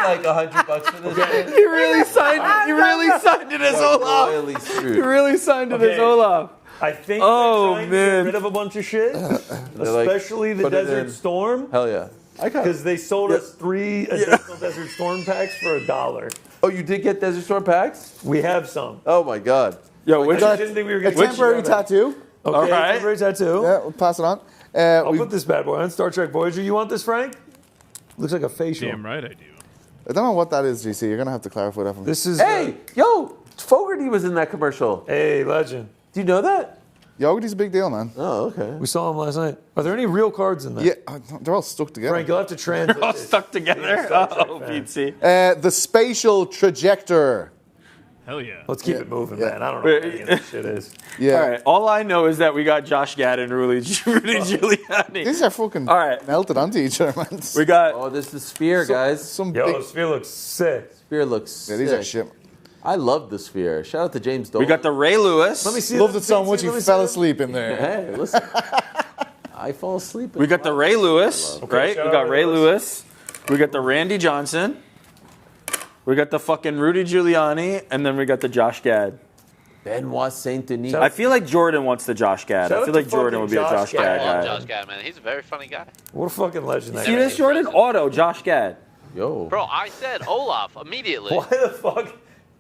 like $100 for this. You really signed it. You really signed it as Olaf. Royally You screwed. really signed it as Okay. Olaf. I think Oh, they're trying to man. get rid of a bunch of shit, They're like, especially the put it Desert in. Storm, Hell yeah. because they sold us 3 additional Desert Storm packs for $1. Oh, you did get Desert Storm packs? We have some. Oh my God. Yo, I which just didn't think we were A going to temporary tattoo. Okay, All right. temporary tattoo. Yeah, we'll pass it on. I'll We- put this bad boy on. Star Trek Voyager. You want this, Frank? Looks like a facial. Damn right I do. I don't know what that is, GC. You're going to have to clarify that for me. This is. Hey, yo, Fogarty was in that commercial. Hey, legend. Do you know that? Yogi's a big deal, man. Oh, okay. We saw him last night. Are there any real cards in there? Yeah, they're all stuck together. Frank, you'll have to translate. all this. stuck together? Star Trek Oh, fan. Pete. The spatial trajector. Hell yeah. Let's keep it moving, man. I don't know what any of this shit is. Yeah. All right. All I know is that we got Josh Gad and Rudy Giuliani. These are fucking All right. melted onto each other, man. We got. Oh, this is Sphere, guys. Some Yo, big... this sphere looks sick. Sphere looks Yeah, sick. these are shit. I love the Sphere. Shout out to James Dolan. We got the Ray Lewis. Let me see. Loved it so much Let he me see fell them. asleep in there. Hey, listen. I fall asleep. We got the Ray Lewis, right? shout We out got Ray Ray Lewis. We got the Randy Johnson. We got the fucking Rudy Giuliani, and then we got the Josh Gad. Benoit Saint-Denis. I feel like Jordan wants the Josh Gad. Shout I out feel to like Jordan would be a fucking Josh Josh Gad I love guy. Josh Gad, man. He's a very funny guy. What a fucking legend that See guy this, is. Jordan? Auto, Josh Gad. Yo. Bro, I said Olaf immediately. Why the fuck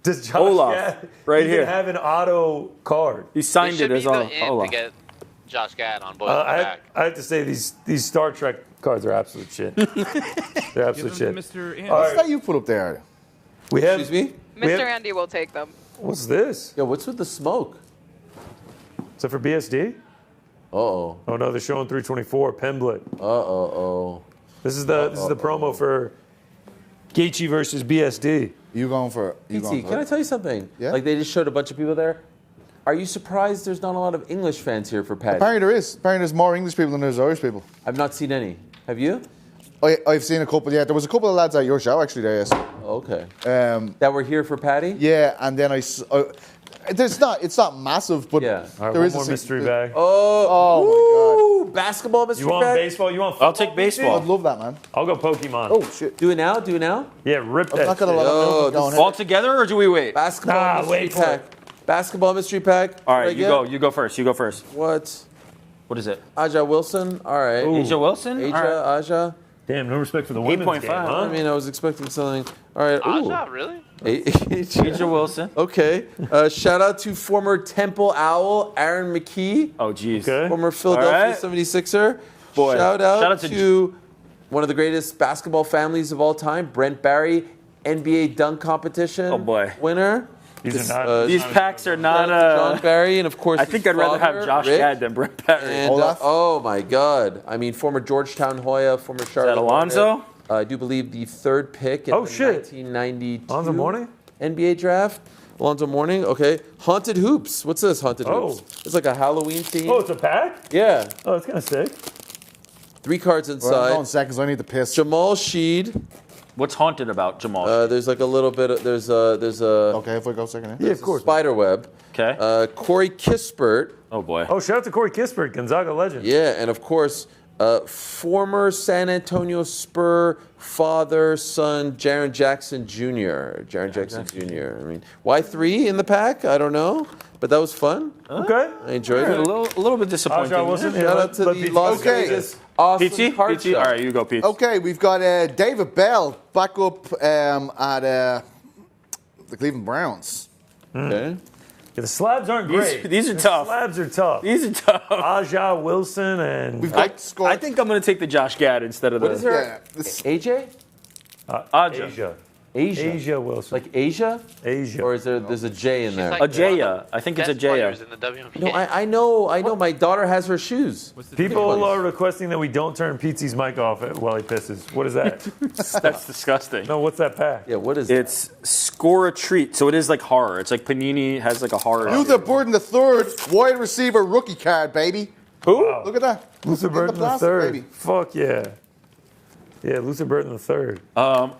does Josh Olaf, Gad right even here. have an auto card? He They signed should it be as the a in Olaf. to get Josh Gad on board the I back. have to say these Star Trek cards are absolute shit. They're Give absolute them shit. to Mr. Andy. All What's right. that you put up there? We have. Excuse me? We Mr. have- Andy will take them. What's this? Yo, what's with the smoke? Is that for BSD? Uh-oh. Oh no, they're showing 324 Pimblett. Uh-oh. This is the promo for Gaethje versus BSD. You going for? You going PT, for can I it? tell you something? Yeah? Like, they just showed a bunch of people there. Are you surprised there's not a lot of English fans here for Paddy? Apparently there is. Apparently there's more English people than there's Irish people. I've not seen any. Have you? I've seen a couple. Yeah, there was a couple of lads at your show actually there. Yes. Okay. Um, That were here for Paddy? yeah, and then it's not massive, but Yeah. All right, there one is more a mystery bag. Oh Ooh, basketball mystery You want bag? baseball? You want? I'll Football, take baseball. my god, I'd love that, man. I'll go Pokemon. Oh shit! Do it now? Do it now? Yeah, rip I'm that. not gonna shit. let them know Oh, what's going this- on. All together, or do we wait? Basketball Nah, mystery wait for pack. Basketball mystery pack. All What right, I you get? go. You go first. You go first. What? What is it? Aja Wilson. All right. Ooh. Asia Wilson? Aja, All right. Aja. Damn, no respect for the women's 8.5. game, huh? I mean, I was expecting something. All right. Ooh. Aja, really? Asia Wilson. Okay. Shout out to former Temple Owl Aaron McKee, Oh, geez. Okay. former Philadelphia All right. 76er. Boy. Shout out Shout out to one of the greatest basketball families of all time, Brent Barry, NBA dunk competition Oh, boy. winner. These are not. These packs are not. John Barry, and of course, I think his I'd rather father, have Josh Rick, Gad than Brett Barry. And, Olaf? oh my God! I mean, former Georgetown Hoya, former Charlotte. Alonzo? Hornet. I do believe the third pick in Oh, the shit. 1992 Alonzo Mourning? NBA draft. Alonzo Mourning. Okay. Haunted Hoops. What's this? Haunted Oh. Hoops. It's like a Halloween theme. Oh, it's a pack? Yeah. Oh, that's kind of sick. 3 cards Well, I'm inside. going seconds. I need to piss. Jamal Sheed. What's haunted about Jamal? There's like a little bit. There's a Okay, if I go second. Yeah, of course. spider web. Okay. Corey Kispert. Oh, boy. Oh, shout out to Corey Kispert, Gonzaga legend. Yeah, and of course, former San Antonio Spur father, son, Jaren Jackson Jr. Jaren Jackson Jr. I mean, why 3 in the pack? I don't know, but that was fun. Okay. I enjoyed A it. little bit disappointing. Aja Wilson. Shout out to the Las Okay. Vegas Awesome PT? Card PT? Show. All right, you go, Pete. Okay, we've got David Bell back up at the Cleveland Browns. Okay. Yeah, the slabs aren't great. These are The tough. Slabs are tough. These are tough. Aja Wilson and We've got scored. I think I'm going to take the Josh Gad instead of What is the her? Yeah, this- AJ? Aja. Asia. Asia. Asia Wilson. Like Asia? Asia. Or is there's a J in there? like- Ajaya. I think it's Best Ajaya. players in the WNBA. No, I know. My daughter has her shoes. What's the People are requesting that we don't turn Petesey's mic off while he pisses. What is that? That's disgusting. No, what's that pack? Yeah, what is that? It's score a treat. So it is like horror. It's like Panini has like a horror. Luther Burden the third wide receiver rookie card, baby. Who? Wow. Look at that. Luther Get Burton the plastic, third. baby. Fuck yeah. Yeah, Luther Burton the third.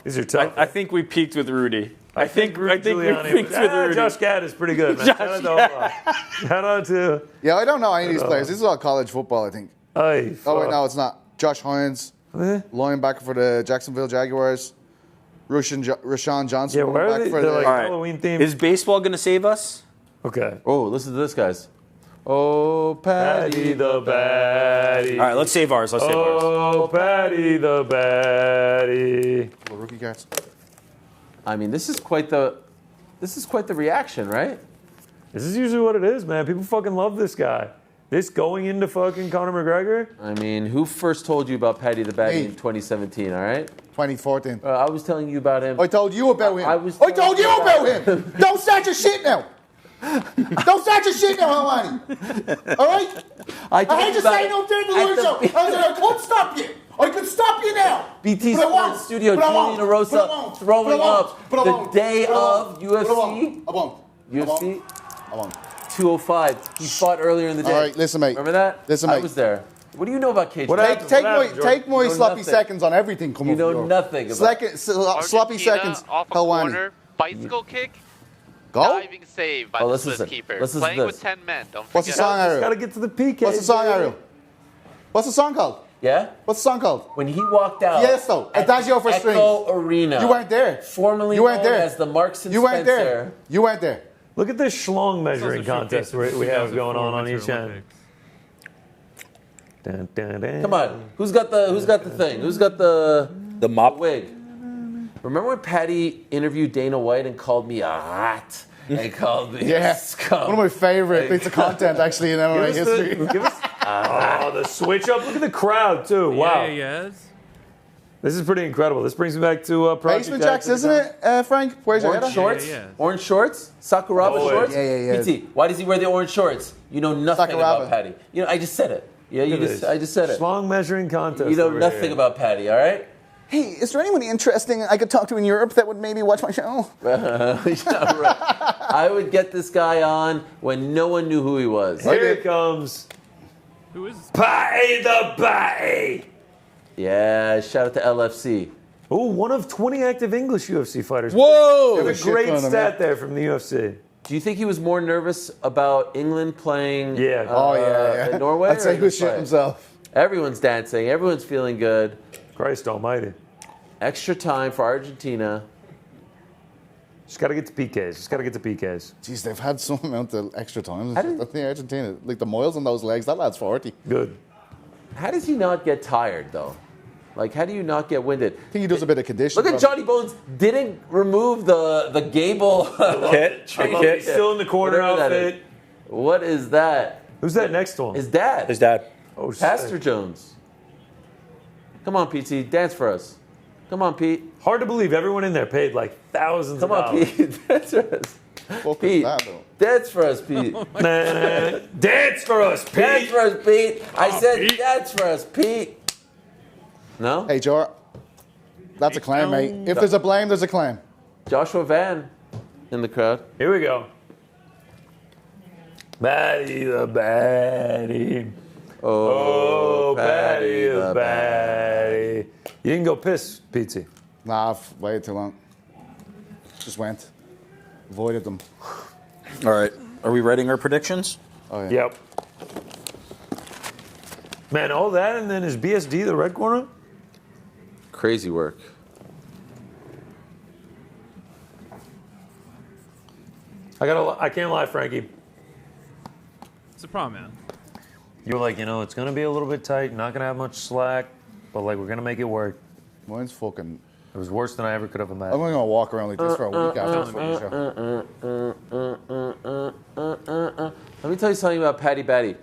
These are I, tough. I think we peaked with Rudy. I think we Giuliani- peaked with Rudy. Josh Gad is pretty good, man. Shout out to Olaf. Shout out to. Yeah, I don't know any of these players. This is all college football, I think. Hey, Oh, wait, fuck. no, it's not. Josh Hines, Eh? linebacker for the Jacksonville Jaguars. Rashawn Johnson, Yeah, where are running they? back for They're the... like All right. Halloween themed. Is baseball going to save us? Okay. Oh, listen to this, guys. Oh, Paddy Paddy the Batty. All right, let's save ours. Let's save ours. Oh, Paddy the Batty. rookie cards. I mean, this is quite the reaction, right? This is usually what it is, man. People fucking love this guy. This going into fucking Conor McGregor? I mean, who first told you about Paddy the Batty Me. in 2017, all right? 2014. I was telling you about him. I told you about him. I I told you about him. Don't start your shit now. Don't start your shit now, Helwani. All right? I heard you say no during the Lord show. I said I could stop you. I could stop you now. BT But I won't. Sports Studio, But I won't. Julian Arosa But I won't. throwing But I won't. up But I the won't. day But I won't. of But I UFC won't. I won't. UFC I won't. 205. He fought earlier in the day. All right, listen, mate. Remember that? Listen, I mate. was there. What do you know about cage What fighting? happened? Take Jordan? my You know sloppy nothing. seconds on everything coming You know from nothing about sloppy Argentina seconds, off a Helwani. corner, bicycle kick, Go. diving save by Oh, the listen, Swiss keeper. listen to Playing this. with 10 men. Don't forget. What's the song, Just Ariel? gotta get to the PK. What's the song, Ariel? What's the song called? Yeah? What's the song called? When he walked out. Yes, though. Adagio for strings. Echo Arena. You weren't there. Formerly You weren't known there. as the Marks and You weren't Spencer. there. You weren't there. Look at this schlong measuring Also true contest for we have 2004 going on Winter each end. Olympics. Dun, dun, dun. Come on. Who's got the thing? Who's got the mop wig? Remember when Paddy interviewed Dana White and called me a rat? And called me a scum? One of my favorite bits of content, actually, in MMA history. Oh, the switch up. Look at the crowd, too. Wow. Yeah, yes. This is pretty incredible. This brings me back to Project Basement Jacks, isn't it, Frank? Where's your head Orange at? shorts? Yeah. Orange shorts? Sakuraba Always. shorts? Yeah. PT, why does he wear the orange shorts? You know nothing about Sakuraba. Paddy. You know, I just said it. Yeah, I just said it. Schlong measuring contest. You know over nothing here. about Paddy, all right? Hey, is there anyone interesting I could talk to in Europe that would maybe watch my show? Yeah, right. I would get this guy on when no one knew who he was. Here it comes. Who is Paddy the Batty. Yeah, shout out to LFC. Oh, one of 20 active English UFC fighters. Whoa! There's a Shit great ton of stat that. there from the UFC. Do you think he was more nervous about England playing Yeah. in Norway? I'd say or he was this shitting fight? himself. Everyone's dancing. Everyone's feeling good. Christ almighty. Extra time for Argentina. Just got to get to PKs. Jeez, they've had some amount of extra time. How I did- think Argentina, like the miles on those legs, that lad's 40. Good. How does he not get tired, though? Like, how do you not get winded? I think he does a bit of conditioning. Look at Johnny Bones didn't remove the Gable Kit. He's still in the corner Whatever that outfit. is. What is that? Who's that next one? His dad. His dad. Oh, shit. Pastor Jones. Come on, PT. Dance for us. Come on, Pete. Hard to believe everyone in there paid like thousands Come of on, dollars. Pete. Dance for us. Fuck Pete. is that, though? Dance for us, Pete. Dance for us, Dance Pete. for us, Pete. I said Pete. dance for us, Pete. No? Hey, Jor. That's a claim, mate. If there's a blame, there's a claim. Joshua Van in the crowd. Here we go. Paddy the Batty. Oh, Paddy the Batty. You didn't go piss, Pizzy. Nah, I've waited too long. Just went. Avoided them. All right. Are we writing our predictions? Oh, yeah. Yep. Man, all that and then is BSD the red corner? Crazy work. I can't lie, Frankie. It's a problem, man. You were like, it's going to be a little bit tight, not going to have much slack, but like we're going to make it work. Mine's fucking... It was worse than I ever could have I'm imagined. only going to walk around like this for a week after this fucking show. Let me tell you something about Paddy Batty.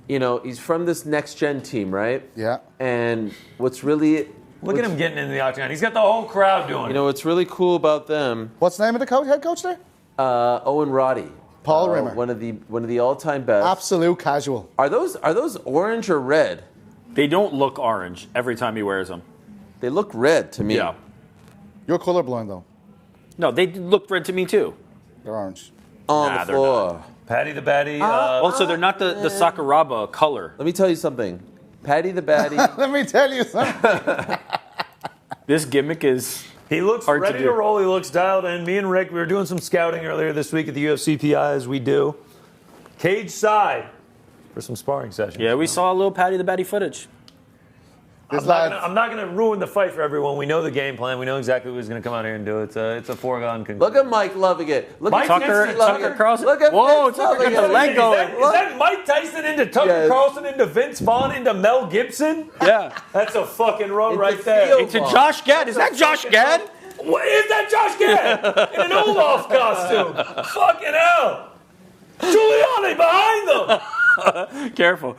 He's from this next gen team, right? Yeah. And what's really Look at him getting in the octagon. He's got the whole crowd doing it. what's really cool about them, What's the name of the head coach there? Owen Roddy. Paul Rimmer. One of the all-time best. Absolute casual. Are those orange or red? They don't look orange every time he wears them. They look red to me. Yeah. You're colorblind, though. No, they look red to me too. They're orange. On Nah, the they're floor. Paddy the Batty. Also, they're not the Sakuraba color. Let me tell you something. Paddy the Batty. Let me tell you something. This gimmick is... He looks Hard to ready to do. roll. He looks dialed in. Me and Rick, we were doing some scouting earlier this week at the UFC PI, as we do. Cage side for some sparring sessions. Yeah, we saw a little Paddy the Batty footage. This I'm lad, not gonna ruin the fight for everyone. We know the game plan. We know exactly who's gonna come out here and do it. It's a foregone conclusion. Look at Mike loving it. Look Mike at Tucker, Fitzy loving Tucker it. Carlson. Look at Whoa, Fitz Tucker loving got the it. leg going. Is that Mike Tyson into Tucker Yes. Carlson into Vince Vaughn into Mel Gibson? Yeah. That's a fucking run Into right there. Theo Into Vaughn. Josh Gad. Is that Josh Gad? What is that Josh Gad in an Olaf costume? Fucking hell! Giuliani behind them. Careful.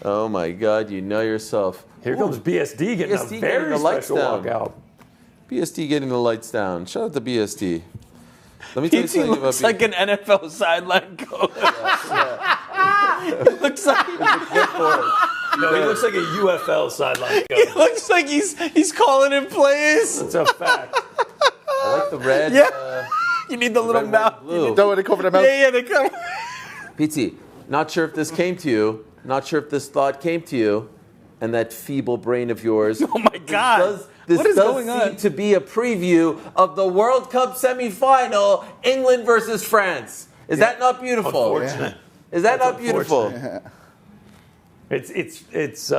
Oh my God, you know yourself. Here comes BSD getting BSD a very getting the lights special down. walkout. BSD getting the lights down. Shout out to BSD. Let me tell you He something about looks like an NFL sideline coach. He looks like No, he looks like a UFL sideline he coach. looks like he's calling in plays. It's a fact. I like the red. Yeah. You need the little red, white, mouth. blue. don't want to cover their mouth. Yeah, they come. PT, not sure if this came to you. Not sure if this thought came to you, and that feeble brain of yours. Oh my God. This What is does going seem on? to be a preview of the World Cup semifinal, England versus France. Is that not beautiful? Unfortunate. Is that That's not beautiful? unfortunate. It's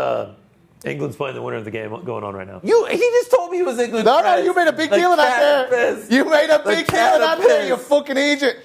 England's playing the winner of the game going on right now. He just told me he was England. No, you made a big deal of that there. You made a big deal of that there, you fucking idiot.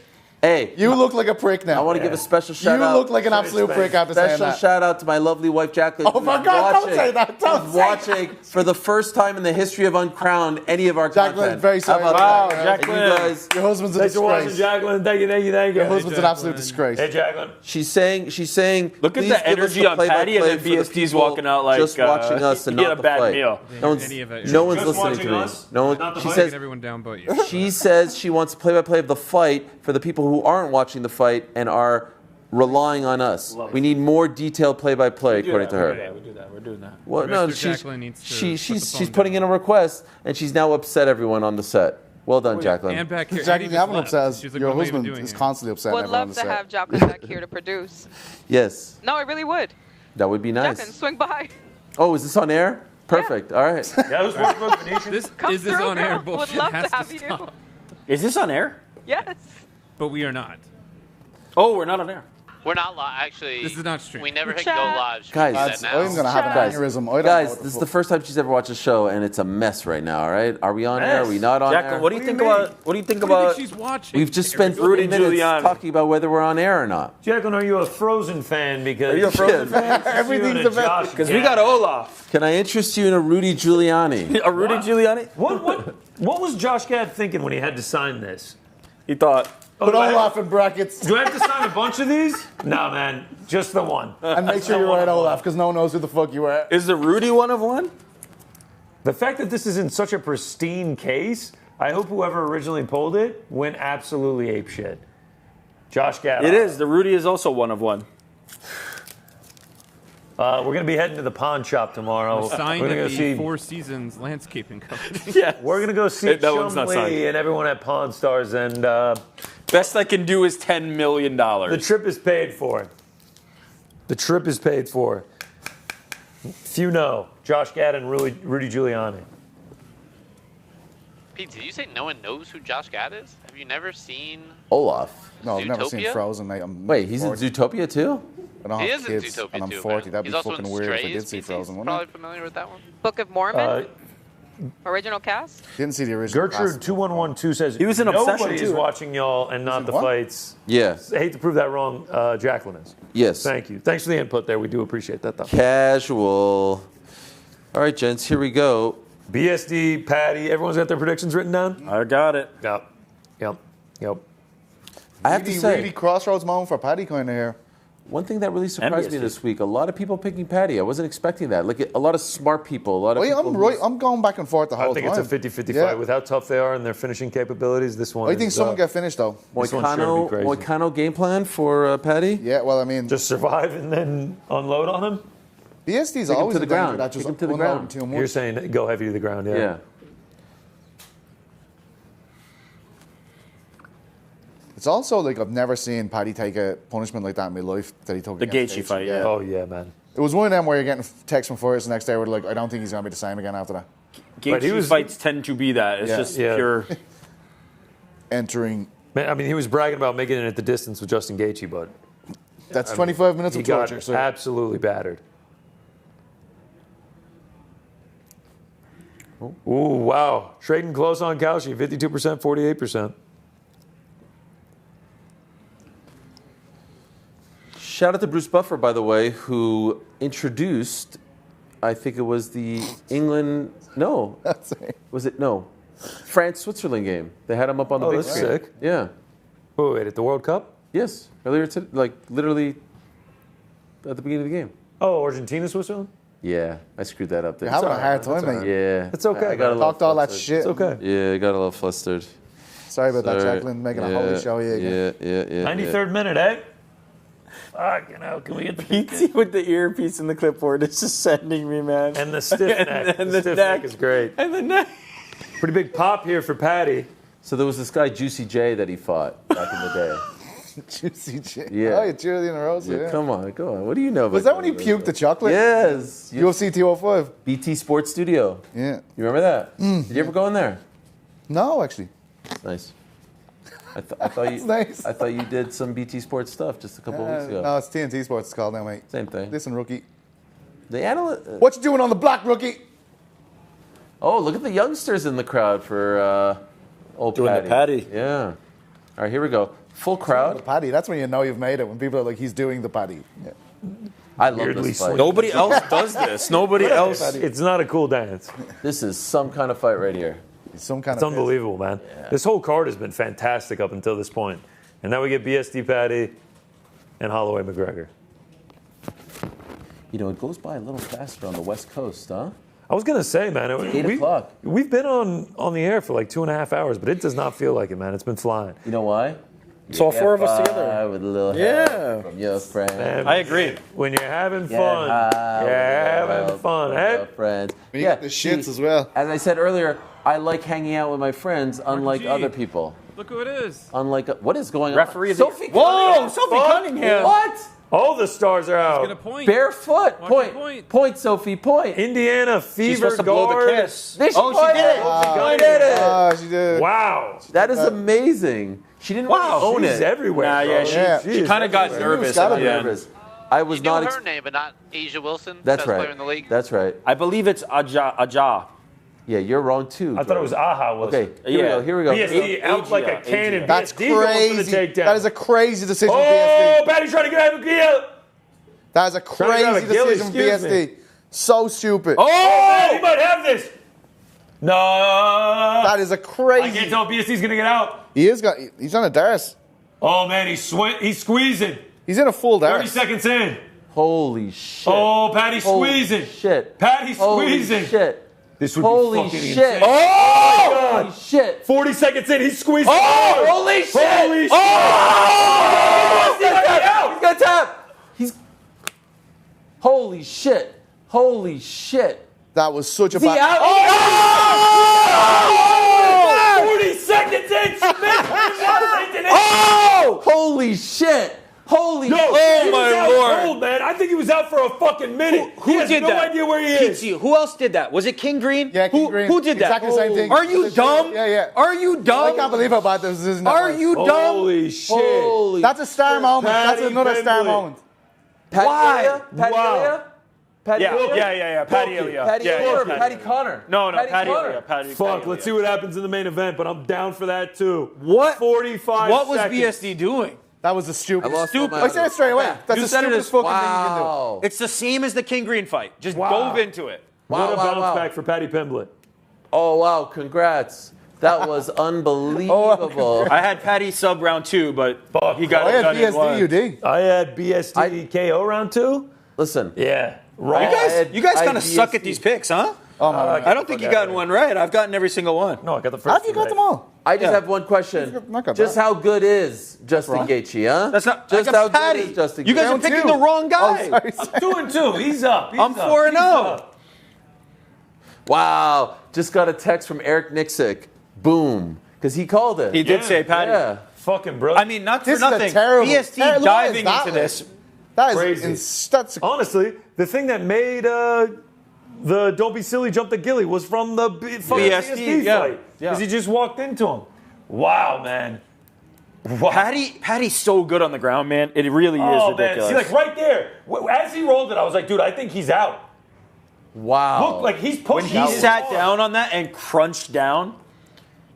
Hey, You look like a prick now. I want to give a special shout You out. look like an absolute prick after saying Special that. shout out to my lovely wife Jacqueline. Oh my God, don't say that. Don't who's say watching for the first time in the history of Uncrowned any of our Jacqueline, content. very sorry. How about Wow, that? Jacqueline. And you guys, Your husband's a Thanks for watching, disgrace. Jacqueline. Thank you. Your husband's an absolute Jacqueline. disgrace. Hey, Jacqueline. she's saying. Look at please the give us energy the on Paddy, and then play-by-play for the BST's people walking out like just watching us and he had not a the bad fight. meal. No one's, Any of it. no one's Just listening watching to me. us, No one. not the She fight. says Get everyone down but you. she says she wants play-by-play of the fight for the people who aren't watching the fight and are relying on us. We need more detailed play-by-play, according to her. Yeah, we do that. We're doing that. Well, The no, rest of she's Jacqueline needs to she's put the phone putting in down. a request, and she's now upset everyone on the set. Well done, Jacqueline. And back here. Jacqueline, Andy you haven't just upset left. us. She's like, Your what am I even husband doing is here? constantly upset. Would everyone on love the to set. have Jacqueline back here to produce. Yes, No, I really would. that would be Jacqueline, nice. swing by. Oh, is this on air? Perfect. All right. Yeah, who's watching both Venetian? This Come is this through, on air girl. bullshit. Would love has to have stop. you. Is this on air? Yes. But we are not. Oh, we're not on air. We're not live. Actually, This is not streamed. we never hit Chat. go live. Should Guys, we do That's, that I'm now? going to have an Guys, aneurysm. I don't know Guys, what the this is fuck. the first time she's ever watched a show, and it's a mess right now. All right, are we on air? Are we not on Jacqueline, air? what do you think do you mean? about? What do you think What do you about? think she's watching? We've just spent Rudy 30 minutes Giuliani. talking about whether we're on air or not. Jacqueline, are you a Frozen fan? Because Are you a Frozen fan? Everything's the best. Because we got Olaf. Can I interest you in a Rudy Giuliani? A Rudy Giuliani? What was Josh Gad thinking when he had to sign this? He thought. Put Olaf in brackets Do I have to sign a bunch of these? No, man, just the one. and make sure you write Olaf because no one knows who the fuck you are. Is the Rudy one of one? The fact that this is in such a pristine case, I hope whoever originally pulled it went absolutely apeshit. Josh Gad. It is. The Rudy is also one of one. We're going to be heading to the pawn shop tomorrow. Signed We're going at to the go see. Four Seasons Landscaping Company. Yeah. We're going to go see That one's Chum not signed. Lee and everyone at Pawn Stars, and Best I can do is $10 million. the trip is paid for. The trip is paid for. Few know Josh Gad and Rudy Giuliani. Pete, did you say no one knows who Josh Gad is? Have you never seen? Olaf. No, I've never seen Zootopia? Frozen, mate. I'm Wait, he's in 40. Zootopia too? I don't He have is in kids, Zootopia and I'm too. 40. man. That'd He's be also fucking in weird if I Strays. did see PT's Frozen, wouldn't probably I? familiar with that one. Book of Mormon. Original cast. Didn't see the original. Gertrude 2112 says He was in Obsession, nobody is too, right? watching y'all and not the what? fights. Yeah. I hate to prove that wrong. Jacqueline is. Yes. Thank you. Thanks for the input there. We do appreciate that, though. Casual. All right, gents, here we go. BSD, Patty, everyone's got their predictions written down? I got it. Yep. I have to say, Really crossroads moment for Paddy kind of here. one thing that really surprised me NBC. this week, a lot of people picking Paddy. I wasn't expecting that. Like a lot of smart people, a lot of Wait, people. I'm right. I'm going back and forth the whole I think time. it's a 50-50 Yeah. fight. With how tough they are and their finishing capabilities, this one I think is, someone get finished though. this one's sure to be crazy. Moicano game plan for Paddy? Yeah, well, I mean, Just survive and then unload on him? BSD's him always to the a danger ground. that just Take him to the unloading ground. too much. You're saying go heavy to the ground, yeah. Yeah. It's also like I've never seen Paddy take a punishment like that in my life that he took. The against Gaethje fight, yeah. Oh, yeah, man. It was one of them where you're getting texts from fighters the next day where they're like, I don't think he's going to be the same again after that. But he Gaethje was- fights tend to be that. It's Yeah. just Yeah. pure. Entering, Man, I mean, he was bragging about making it at the distance with Justin Gaethje, but that's 25 minutes he of got torture. So absolutely battered. Ooh, wow. Trading close on Cauchy, 52%, 48%. Shout out to Bruce Buffer, by the way, who introduced, I think it was the England, no, that's it. was it, no, France-Switzerland game. They had him up on the Oh, big that's screen. sick. Yeah. Oh, wait, at the World Cup? Yes. Earlier today, like literally at the beginning of the game. Oh, Argentina, Switzerland? Yeah, I screwed that up there. You're having a hard That's time, all mate. right. Yeah. It's okay, I got a man. little Talked all that flustered. shit. It's okay. Yeah, I got a little flustered. Sorry about that, Sorry. Jacqueline, making a holy show here again. Yeah. 93rd minute, eh? Fucking hell, can we get the PT with the earpiece in the clipboard is just sending me, man. And the stiff neck. and the the stiff neck. neck is great. And the neck. Pretty big pop here for Patty. So there was this guy, Juicy J, that he fought back in the day. Juicy J. Yeah. Oh, you cheered in a row, so Yeah, yeah. come on, go on. What do you know about Was that when he that? puked the chocolate? Yes. UFC 205. BT Sports Studio. Yeah. You remember that? Did you ever go in there? No, actually. Nice. I thought you. That's nice. I thought you did some BT Sports stuff just a couple of weeks ago. No, it's TNT Sports. It's called now, mate. Same thing. Listen, rookie. What you doing on the block, rookie? Oh, look at the youngsters in the crowd for old Doing the Paddy. Yeah. All right, here we go. Full The crowd. Paddy. That's when you know you've made it. When people are like, he's doing the Paddy. Yeah. I love Weirdly this fight. slim. Nobody else does this. Nobody else. It's not a cool dance. This is some kind of fight right here. He's some kind It's of. unbelievable, man. This whole card has been fantastic up until this point. And now we get BSD Paddy and Holloway McGregor. You know, it goes by a little faster on the West Coast, huh? I was going to say, man, 8 o'clock. We've been on the air for like 2.5 hours, but it does not feel like it, man. It's been flying. You know why? It's all four of us together. With a little help from your friend. Man, I agree. when you're having Get fun, high you're with a having little fun. help from Eh? your friends. You get the shits as well. As I said earlier, I like hanging out with my friends, unlike G. other people. Look who it is. Unlike what is going Referee on? of the- Sophie Whoa, Cunningham. Sophie Fuck. Cunningham. What? All the stars are out. Get a point. Barefoot. Watch Point. the point. Point, Sophie. Point. Indiana She's Fever supposed to blow guard. the kiss. There she Oh, she did it. She did it. Oh, she did. Wow. That is amazing. She didn't Wow. really own She's it. everywhere. Nah, bro. yeah, she is kind of got everywhere. nervous. gotta at be the end. Nervous. I was You know not. her name, but not Asia Wilson. That's best right. player in the league. That's right. I believe it's Aja. Yeah, you're wrong too. I thought it was Aha. Okay, here we go. Here we go. BSD out like a cannon. That's BSD going for the crazy. takedown. That is a crazy decision from Oh, BSD. Patty's trying to get out of the That is a Trying to grab crazy a Gilly, decision from excuse BSD. So stupid. Oh, man, he might have this. No. That is a I can't crazy. tell if BSD's going to get out. He's on a dart. Oh, man, he's squeezing. He's in a full 30 dart. seconds in. Holy shit. Oh, Patty's Holy squeezing. shit. Patty's Holy squeezing. shit. This would Holy be fucking shit. insane. Oh, holy shit. 40 seconds in, he's squeezing. Oh, holy shit. Holy shit. Oh! He's gonna get out. He's gonna tap. He's. Holy shit. Holy shit. That was such a Is he bad. out? Oh! 40 seconds in, Smith. Oh! Holy shit. Holy No, shit. he was out cold, man. I think he was out for a fucking minute. Who he has did no that? idea where he is. Pizzi. Who else did that? Was it King Green? Yeah, King Green. Who did that? Exactly the same thing. Are you dumb? Yeah, yeah. Are you I dumb? can't believe how bad this is. Are you dumb? Holy shit. Holy That's a star moment. Paddy That's another star Pimblett. moment. Patty Why? Ilya? Patty Wow. Ilya? Patty Yeah, Ilya? yeah. Patty Ilya. Patty Yeah, Ilya or yeah, Patty Connor? No, Patty Connor. Ilya. Patty. Fuck, let's see what happens in the main event, but I'm down for that too. What? 45 What was seconds. BSD doing? That was the stupid. I lost my mind. I said it straight away. Yeah. That's You the said it stupidest as- fucking thing you can do. Wow. It's the same as the King Green fight. Just Wow. dove into it. Wow, What a wow, bounce wow. back for Paddy Pimblett. Oh, wow. Congrats. That was unbelievable. I had Patty sub round 2, but he got I it had done in one. BSD, UD. I had BSD KO round 2. Listen. Yeah. You Right. guys I kind of suck BSD. at these picks, huh? Oh, my I don't think you gotten one right. I've gotten every single one. No, I got the first Have you two got right. them all? I just Yeah. have one question. Not got Just that. how good is Justin wrong. Gaethje, huh? That's not. Just I got how Patty. good is Justin You guys Gaethje? are Round picking two. the wrong guy. Oh, sorry. 2-2. He's up. I'm 4-0. Wow. Just got a text from Eric Nixick. Boom. Because he called it. He did Yeah. say Patty. Yeah. Fucking brilliant. I mean, not This for is a nothing. terrible- BST terrible- diving Why is into that this. That is Crazy. that's honestly, the thing that made the Don't Be Silly jump the Gilly was from the fucking BSD yeah. fight. Yeah. Because he just walked into him. Wow, man. Wow. Patty's so good on the ground, man. It really is Oh, man. ridiculous. See, like right there, as he rolled it, I was like, dude, I think he's out. Wow. Look, like he's when pushing. he sat down on that and crunched down,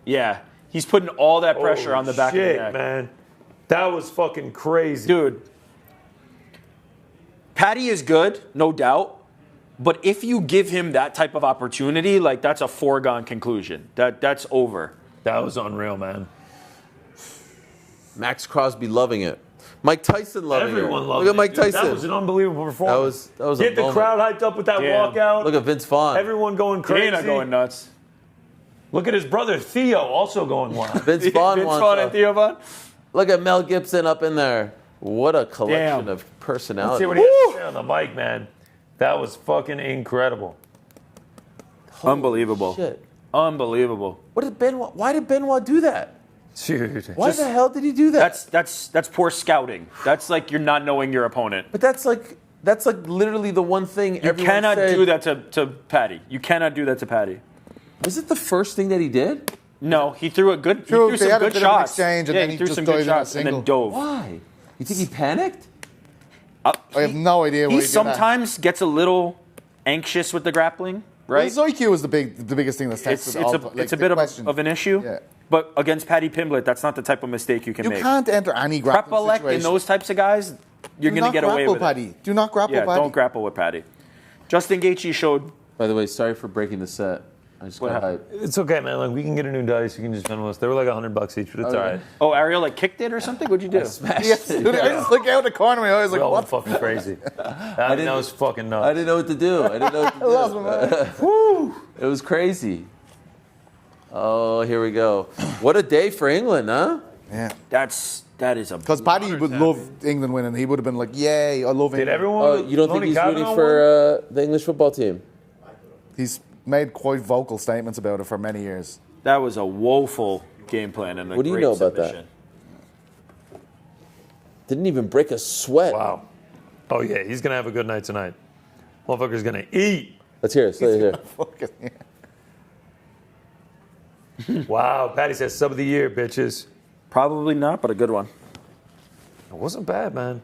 yeah, he's putting all that pressure on the back of the neck. Man. That was fucking crazy. Dude, Patty is good, no doubt. But if you give him that type of opportunity, like that's a foregone conclusion. That's over. That was unreal, man. Max Crosby loving it. Mike Tyson loving Everyone it. loved Look at it, Mike dude. Tyson. That was an unbelievable performance. That was a Get the moment. crowd hyped up with that Damn. walkout. Look at Vince Vaughn. Everyone going crazy. Dana going nuts. Look at his brother Theo also going wild. Vince Vaughn Vince wants Vaughn a- and Theo Vaughn. Look at Mel Gibson up in there. What a collection Damn. of Let's personality. see what he has to say on the mic, man. That was fucking incredible. Unbelievable. Shit. Unbelievable. Why did Benoit do that? Dude. Why the hell did he do that? That's poor scouting. That's like you're not knowing your opponent. But that's like literally the one thing You everyone cannot said. do that to Patty. You cannot do that to Patty. Was it the first thing that he did? No, he threw a good. He True, threw they some had a good bit of an shots. exchange, and yeah, then he he threw just some dived good in a shots and then single. dove. Why? You think he panicked? I have no idea why He he did that. sometimes gets a little anxious with the grappling, right? His IQ is the biggest thing that's tested. It's a bit of an issue. Yeah. But against Paddy Pimblett, that's not the type of mistake you can make. You can't enter any grappling Prepelec situation. and those types of guys, you're going to get away with Paddy. it. Do not grapple Paddy. Don't grapple with Paddy. Justin Gaethje showed. By the way, sorry for breaking the set. I just got hyped. It's okay, man. Like, we can get a new dice. You can just spend us. They were like $100 each, but it's all right. Oh, Ariel kicked it or something? What'd you do? Yes, dude, I just look out the corner of my eye. I was like, We're all what? fucking crazy. That was fucking nuts. I didn't know what to do. I lost my mind. Woo! It was crazy. Oh, here we go. What a day for England, huh? Yeah. That is a. Because Paddy would love England winning. He would have been like, yay, I love England. Did everyone? Oh, you don't think he's rooting for the English football team? He's made quite vocal statements about it for many years. That was a woeful game plan and a What do you great know about submission. that? Didn't even break a sweat. Wow. Oh, yeah. He's going to have a good night tonight. Motherfucker's going to eat. Let's hear it. Let's hear it. Fucking, yeah. Wow. Patty says sub of the year, bitches. Probably not, but a good one. It wasn't bad, man.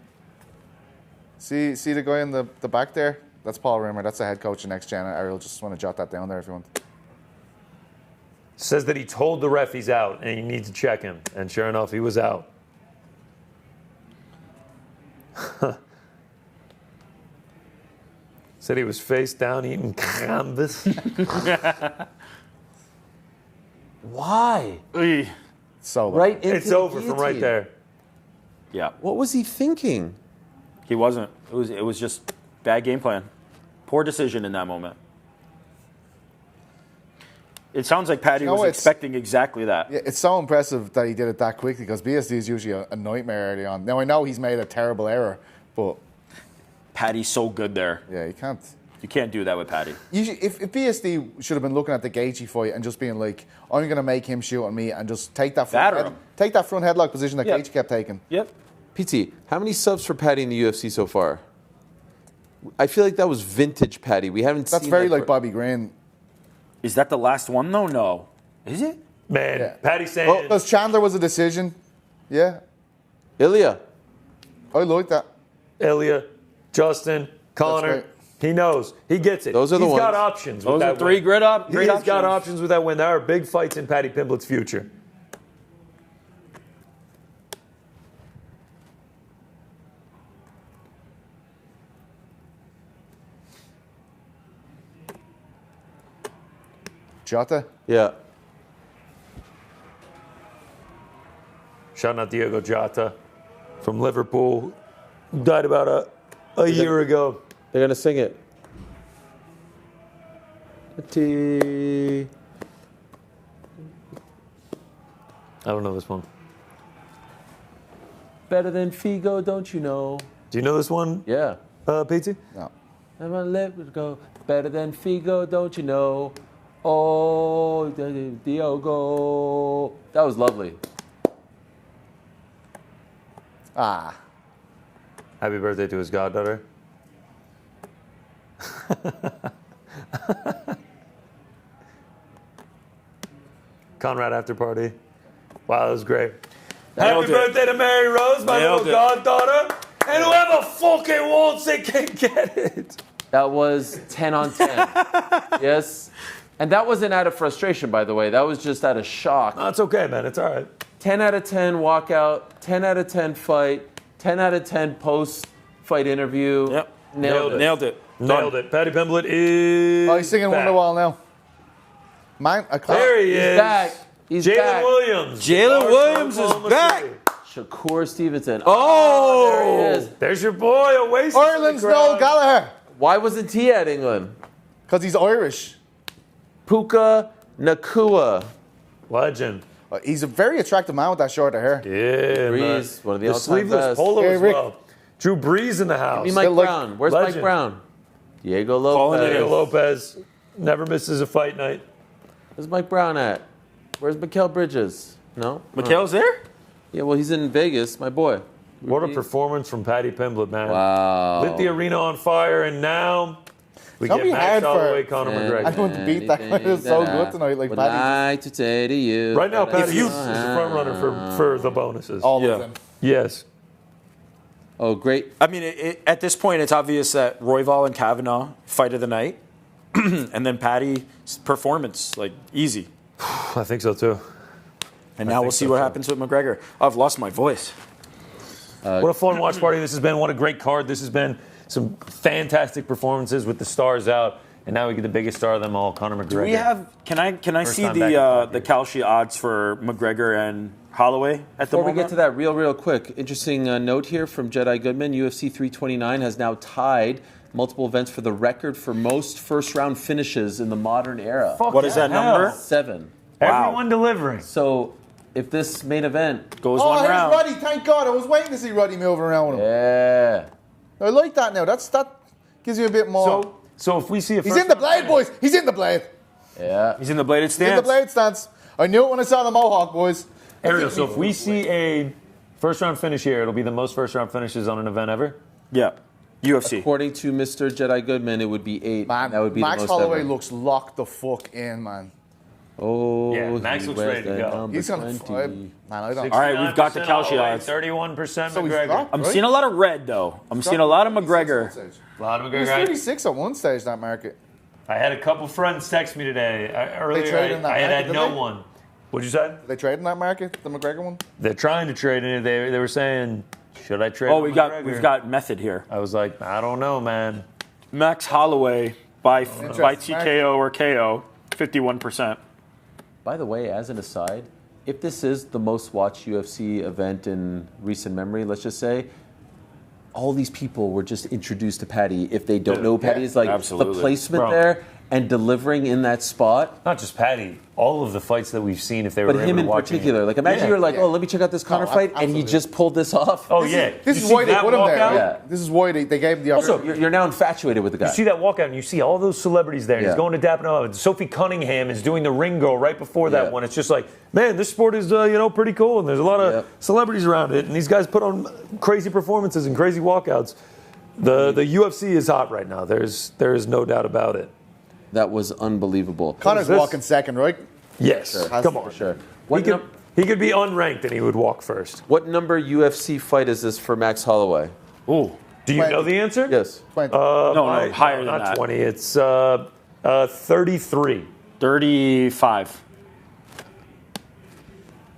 See the guy in the back there? That's Paul Rimmer. That's the head coach of Next Gen. Ariel, just want to jot that down there if you want. Says that he told the ref he's out and you need to check him. And sure enough, he was out. Said he was face down eating canvas. Why? So Right into It's the over from right guillotine. there. Yeah, What was he thinking? he wasn't. It was just bad game plan, poor decision in that moment. It sounds like Paddy was expecting exactly that. Yeah, it's so impressive that he did it that quickly because BSD is usually a nightmare early on. Now, I know he's made a terrible error, but Paddy's so good there. yeah, you can't. You can't do that with Paddy. Usually, if BSD should have been looking at the Gaethje fight and just being like, I'm going to make him shoot on me and just take that Batter him. take that front headlock position that Yeah. Gaethje kept taking. Yep. PT, how many subs for Paddy in the UFC so far? I feel like that was vintage Paddy. We haven't That's seen very that like for- Bobby Green. Is that the last one though? No. Is it? Man, Yeah. Patty saying. Oh, because Chandler was a decision. Yeah, Ilya. I like that. Ilya, Justin, Connor. right. He knows. He gets it. Those are the He's got ones. options. with Those are that three win. great options. He's got options with that win. There are big fights in Paddy Pimblett's future. Jota. Yeah. Shout out Diego Jota from Liverpool, who died about a year ago. They're going to sing it. T. I don't know this one. Better than Figo, don't you know? Do you know this one, Yeah. PT? No. I'm gonna let it go. Better than Figo, don't you know? Oh, Diogo. That was lovely. Ah. Happy birthday to his goddaughter. Conrad after party. Wow, that was great. Nailed Happy it. birthday to Mary Rose, my Nailed little it. goddaughter. And whoever fucking wants it can get it. That was 10 on 10. Yes. And that wasn't out of frustration, by the way. That was just out of shock. No, it's okay, man. It's all right. 10 out of 10 walkout, 10 out of 10 fight, 10 out of 10 post-fight interview. Yep. Nailed it. Nailed it. Nailed it. Paddy Pimblett is. Oh, he's singing back. Wonderwall now. Man, There he He's is. back. He's Jalen back. Williams. Jalen From Williams is Oklahoma back. City. Shakur Stevenson. Oh! There he is. There's your boy, Oasis. in the Ireland's crowd. Noel Gallagher. Why wasn't he at England? Because he's Irish. Puka Nakua. Legend. He's a very attractive man with that short hair. Yeah, Breeze, man. one of the all-time sleeveless best. polo Hey, as Rick. well. Drew Brees in the house. Be Mike Still like- Brown. Where's Legend. Mike Brown? Diego Calling it Lopez. Diego Lopez never misses a fight night. Where's Mike Brown at? Where's Mikael Bridges? No? Mikhail's there? Yeah, well, he's in Vegas, my boy. What a performance from Paddy Pimblett, man. Wow. Lit the arena on fire, and now we Don't get be Max hard for- Holloway, Conor I McGregor. don't want to beat that guy. It's so good tonight, like would Paddy. like to say to you. Right now, Paddy you- is the front runner for the bonuses. All Yeah. of them. Yes. Oh, great. I mean, at this point, it's obvious that Royval and Kavanaugh, fight of the night. And then Paddy's performance, like, easy. I think so, too. And now we'll see what happens with McGregor. I've lost my voice. What a fun watch party this has been. What a great card. This has been some fantastic performances with the stars out. And now we get the biggest star of them all, Conor McGregor. Do we have? Can I First see time back in the Kalshi odds for McGregor and Holloway at the Before we moment? get to that, real quick, interesting note here from Jedi Goodman. UFC 329 has now tied multiple events for the record for most first-round finishes in the modern era. What is that number? 7. Everyone delivering. So if this main event Goes Oh, one here's round. Roddy. Thank God. I was waiting to see Roddy moving around with him. Yeah. I like that now. That gives you a bit more. So if we see a He's in the blade, boys. He's in the blade. Yeah. He's in the bladed He's in the stance. blade stance. I knew it when I saw the Mohawk, boys. Ariel, so if we see a first-round finish here, it'll be the most first-round finishes on an event ever? Yeah. UFC. According to Mr. Jedi Goodman, it would be 8. Man, That would be Max the most Holloway ever. looks locked the fuck in, man. Oh, Yeah, Max he looks wears ready to that go. number He's gonna 20. fly. Man, I don't. All right, we've got the 69% Kalshi Holloway, odds. 31% So he's McGregor. locked, I'm right? seeing a lot of red, though. I'm seeing a lot of McGregor. A lot of He was McGregor. 36 at one stage, that market. I had a couple friends text me today. Earlier, traded in that I had market, no did they? one. What'd you say? Did they trade in that market, the McGregor one? They're trying to trade in it. They were saying, should I trade? Oh, with we've McGregor? got method here. I was like, I don't know, man. Max Holloway by Interesting. TKO or KO, 51%. By the way, as an aside, if this is the most watched UFC event in recent memory, let's just say, all these people were just introduced to Paddy. If they don't know Paddy, it's like absolutely. the placement Bro. there and delivering in that spot. Not just Paddy. All of the fights that we've seen, if they were But him able in to watch particular, like imagine you're like, oh, let me check out this Conor fight, and he absolutely. just pulled this off. Oh, yeah. This You is see why they that put him there. walkout? Right? Yeah. This is why they gave him the Also, opportunity. You're now infatuated with the guy. You see that walkout, and you see all those celebrities there. And Yeah. He's going to dap him up. Sophie Cunningham is doing the ring girl right before that Yeah. one. It's just like, man, this sport is pretty cool, and there's a lot of Yep. celebrities around it, and these guys put on crazy performances and crazy walkouts. The UFC is hot right now. There is no doubt about it. That was unbelievable. Connor's this? walking second, right? Yes, come on. For sure. He could be unranked and he would walk first. What number UFC fight is this for Max Holloway? Ooh. Do you 20. know the answer? Yes. 20. No, higher than not that. 20. It's 33. 35.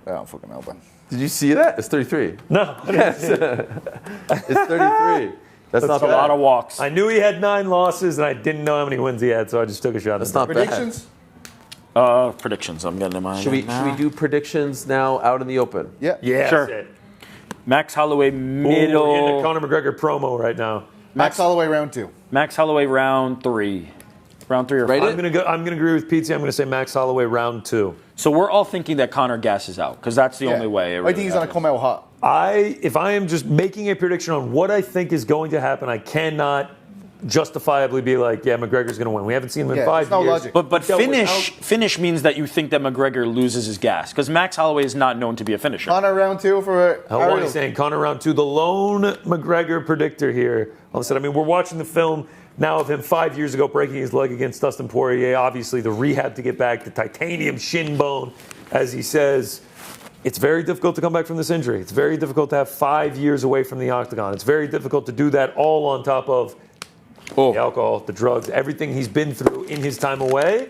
I don't fucking know, man. Did you see that? It's 33. No, I didn't see it. It's 33. That's not That's a bad. lot of walks. I knew he had 9 losses and I didn't know how many wins he had, so I just took a shot. That's at not bad. Predictions? Predictions. I'm getting in mine. Should we do predictions now out in the open? Yeah. Yeah, Sure. that's it. Max Holloway Ooh, we're in middle. the Conor McGregor promo right now. Max Holloway round 2. Max Holloway round 3. Round 3 or Right 5. I'm gonna agree with Pete. I'm gonna say Max Holloway round 2. So we're all thinking that Conor gasses out because that's the only way. It I really think he's going to happens. come out hot. If I am just making a prediction on what I think is going to happen, I cannot justifiably be like, yeah, McGregor's going to win. We haven't seen him in Yeah, 5 there's no years. logic. But Dealt with finish means that you think that McGregor loses his gas because Max Holloway is not known to be a finisher. Connor round 2 for Helwani Ariel. saying Conor round 2, the lone McGregor predictor here. All of a sudden, I mean, we're watching the film now of him 5 years ago breaking his leg against Dustin Poirier. Obviously, the rehab to get back, the titanium shin bone, as he says. It's very difficult to come back from this injury. It's very difficult to have 5 years away from the octagon. It's very difficult to do that all on top of the alcohol, the drugs, everything he's been through in his time away.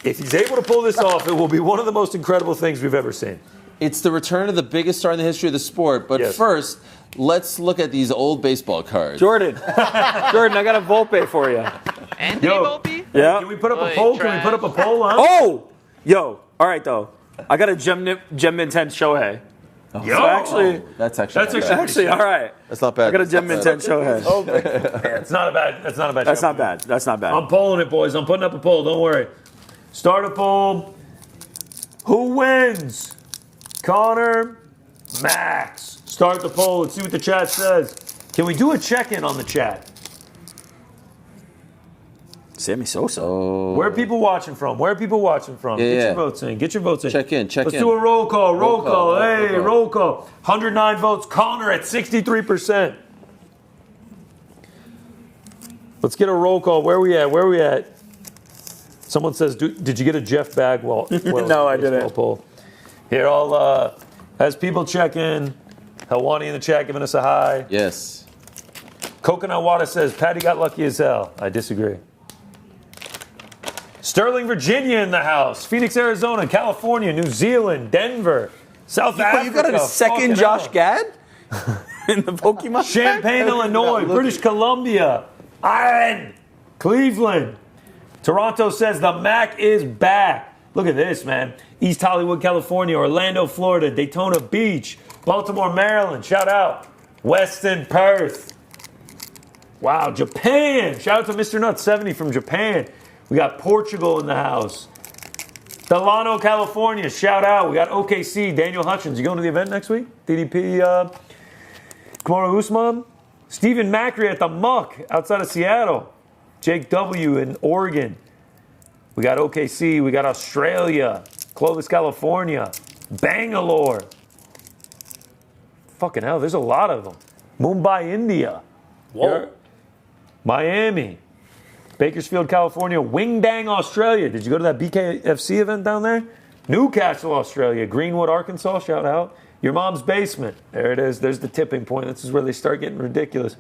If he's able to pull this off, it will be one of the most incredible things we've ever seen. It's the return of the biggest star in the history of the sport. But Yes. first, let's look at these old baseball cards. Jordan, I got a Volpe for you. Anthony Yo. Volpe? Yeah. Can we put up a Oy, poll? Can we trash. put up a poll on? Oh, yo. All right though. I got a Gem Intense Shohei. Yo! So actually, That's actually That's not bad. actually, all right. That's not bad. I got a Gem Intense Shohei. It's not a bad. That's not a bad. That's show. not bad. That's not bad. I'm polling it, boys. I'm putting up a poll. Don't worry. Start a poll. Who wins? Conor, Max. Start the poll. Let's see what the chat says. Can we do a check-in on the chat? Sammy Sosa. Where are people watching from? Where are people watching from? Yeah, Get yeah. your votes in. Get your votes in. Check in. Let's do a roll call. Roll call. Hey, roll call. roll call. 109 votes. Conor at 63%. Let's get a roll call. Where are we at? Where are we at? Someone says, did you get a Jeff Bagwell? No, I didn't. Poll. Here, as people check in, Helwani in the chat giving us a hi. Yes. Coconut Water says, Paddy got lucky as hell. I disagree. Sterling, Virginia in the house. Phoenix, Arizona, California, New Zealand, Denver, South Africa. You got a second fucking Josh hell. Gad in the Pokemon? Champaign, Illinois, British Columbia, Ireland, Cleveland. Toronto says the Mac is back. Look at this, man. East Hollywood, California, Orlando, Florida, Daytona Beach, Baltimore, Maryland. Shout out. Weston, Perth. Wow, Japan. Shout out to Mr. Nuts 70 from Japan. We got Portugal in the house. Delano, California. Shout out. We got OKC. Daniel Hutchins. You going to the event next week? DDP, Kamaru Usman. Stephen Macri at the Muck outside of Seattle. Jake W. in Oregon. We got OKC. We got Australia. Clovis, California. Bangalore. Fucking hell, there's a lot of them. Mumbai, India. Whoa. Miami. Bakersfield, California. Wingdang, Australia. Did you go to that BKFC event down there? Newcastle, Australia. Greenwood, Arkansas. Shout out. Your mom's basement. There it is. There's the tipping point. This is where they start getting ridiculous.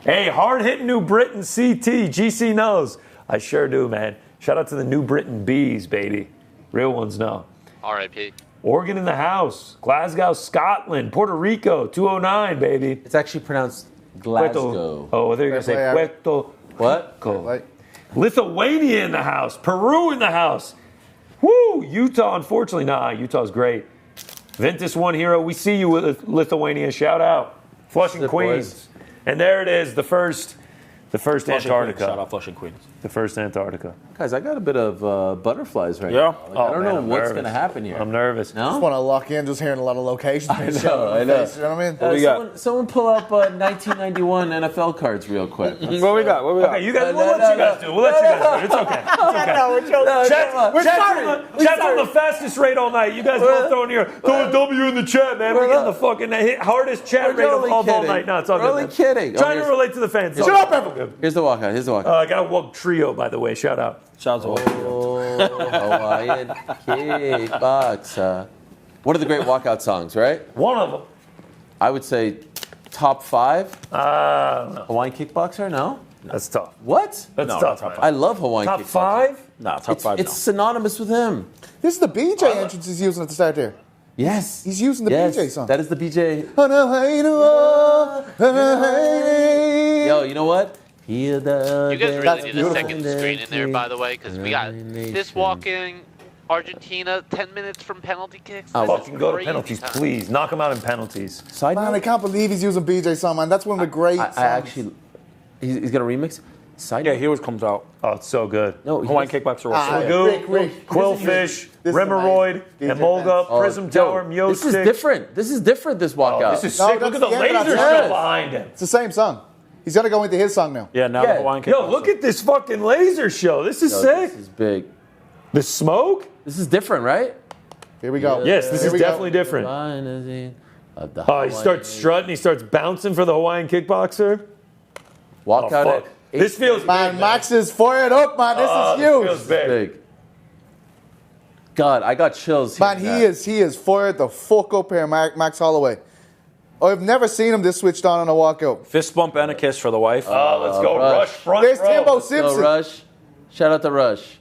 Hey, hard-hitting New Britain CT. GC knows. I sure do, man. Shout out to the New Britain Bees, baby. Real ones know. R.I.P. Oregon in the house. Glasgow, Scotland. Puerto Rico, 209, baby. It's actually pronounced Glasgow. Oh, I thought you were going to say Puerto What? Rico. Lithuania in the house. Peru in the house. Woo! Utah, unfortunately. Nah, Utah's great. Ventus One Hero, we see you with Lithuania. Shout out. Flushing, Queens. Boys. And there it is, the first Antarctica. Shout out Flushing Queens. The first Antarctica. Guys, I got a bit of butterflies right Yeah. now. Like, I don't know I'm what's nervous. going to happen here. I'm nervous. No? Just want to lock in, just hearing a lot of locations. I know. You know what I mean? we got? Someone pull up 1991 NFL cards real quick. What we got? Okay, you guys, we'll let you guys do it. We'll let you guys do it. It's okay. It's okay. Chat's on the fastest rate all night. You guys both throwing your throw a W in the chat, man. We're getting the fucking hardest chat rate of all night. No, it's all We're good. only man. kidding. Trying to relate to the fans. Shut up, everyone. Here's the walkout. Here's the walkout. I got a woke trio, by the way. Shout out. Shout out to Hawaiian kickboxer. One of the great walkout songs, right? One of them. I would say top 5. No, Hawaiian kickboxer? No. that's tough. What? That's No, tough. top man. I love Hawaiian Top kickboxer. 5? Nah, top 5. It's synonymous with him. This is the BJ entrance he's using at the start here. Yes. He's using the yes, BJ song. That is the BJ. Yo, Yo, you know what? You guys really That's need a beautiful. second screen in there, by the way, because we got this walking Argentina 10 minutes from penalty kicks. Oh, This is Fucking go to crazy penalties, time. please. Knock them out in penalties. Side Man, I note, can't believe he's using BJ song, man. That's one of the great songs. I actually, he's going to remix. Side Yeah, note. he always comes out. Oh, it's so good. No, Hawaiian he's- kickboxer was Ah, so Magoo, Rick. Quillfish, This is Remeroid, amazing. Emolga, Oh, Prism Joe, Tower, Mio This is Stick. different. This is different, this walkout. This is No, sick. Look at that's the the end of laser that show song. behind him. It's the same song. He's got to go into his song now. Yeah, now Yeah. the Hawaiian kickboxer. Yo, look at this fucking laser show. This is Yo, sick. This is big. The smoke? This is different, right? Here we go. Yes, this Here is we go. definitely different. Oh, Oh, he starts strutting. He starts bouncing for the Hawaiian kickboxer. Walk Oh, out fuck. at This feels Man, big, Max is fired up, man. This is huge. Feels big. big. God, I got chills. Man, hearing he is fired the fuck up here, Max Holloway. I've never seen him this switched on a walkout. Fist bump and a kiss for the wife. Oh, let's go. Rush. Rush front There's row. Timbo that. So Simpson. Rush. Shout out to Rush.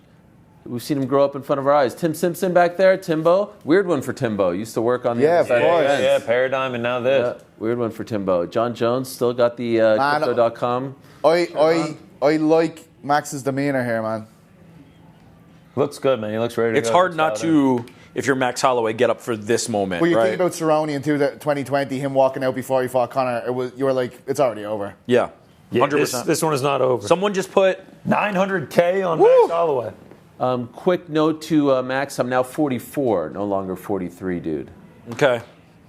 We've seen him grow up in front of our eyes. Tim Simpson back there. Timbo. Weird one for Timbo. Used to work on the Yeah, other side of of course. the fence. Yeah, Paradigm and now this. Yeah, weird one for Timbo. John Jones still got the Man, crypto.com. I like Max's demeanor here, man. Looks good, man. He looks ready to It's go. hard not to, if you're Max Holloway, get up for this moment, When you right? think about Cerrone in 2020, him walking out before he fought Conor, you were like, it's already over. Yeah, Yeah, 100%. this one is not over. Someone just put 900K on Max Holloway. Quick note to Max. I'm now 44, no longer 43, dude. okay.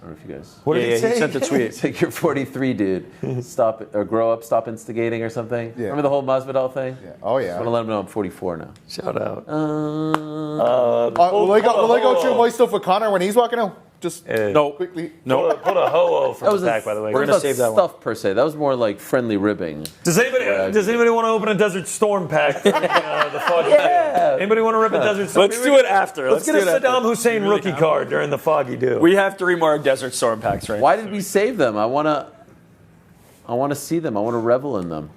I don't know if you guys. What did he say? He sent the tweet. It's like you're 43, dude. Stop it, or grow up, stop instigating or something. Yeah. Remember the whole Masvidal thing? Yeah. Oh, yeah. I want to let him know I'm 44 now. Shout out. Will I go through my stuff with Conor when he's walking out? Just No. quickly. No. Put a ho-oh from That was the pack, by the way. We're We're gonna save that one. stuff per se. That was more like friendly ribbing. Does anybody want to open a Desert Storm pack? For the Foggy Yeah. Anybody want to rip a Desert Storm? Let's do it after. Let's get a do it Saddam after. Hussein rookie card during the Foggy Dew. We have 3 more Desert Storm packs, right? Why did we save them? I wanna see them. I wanna revel in them.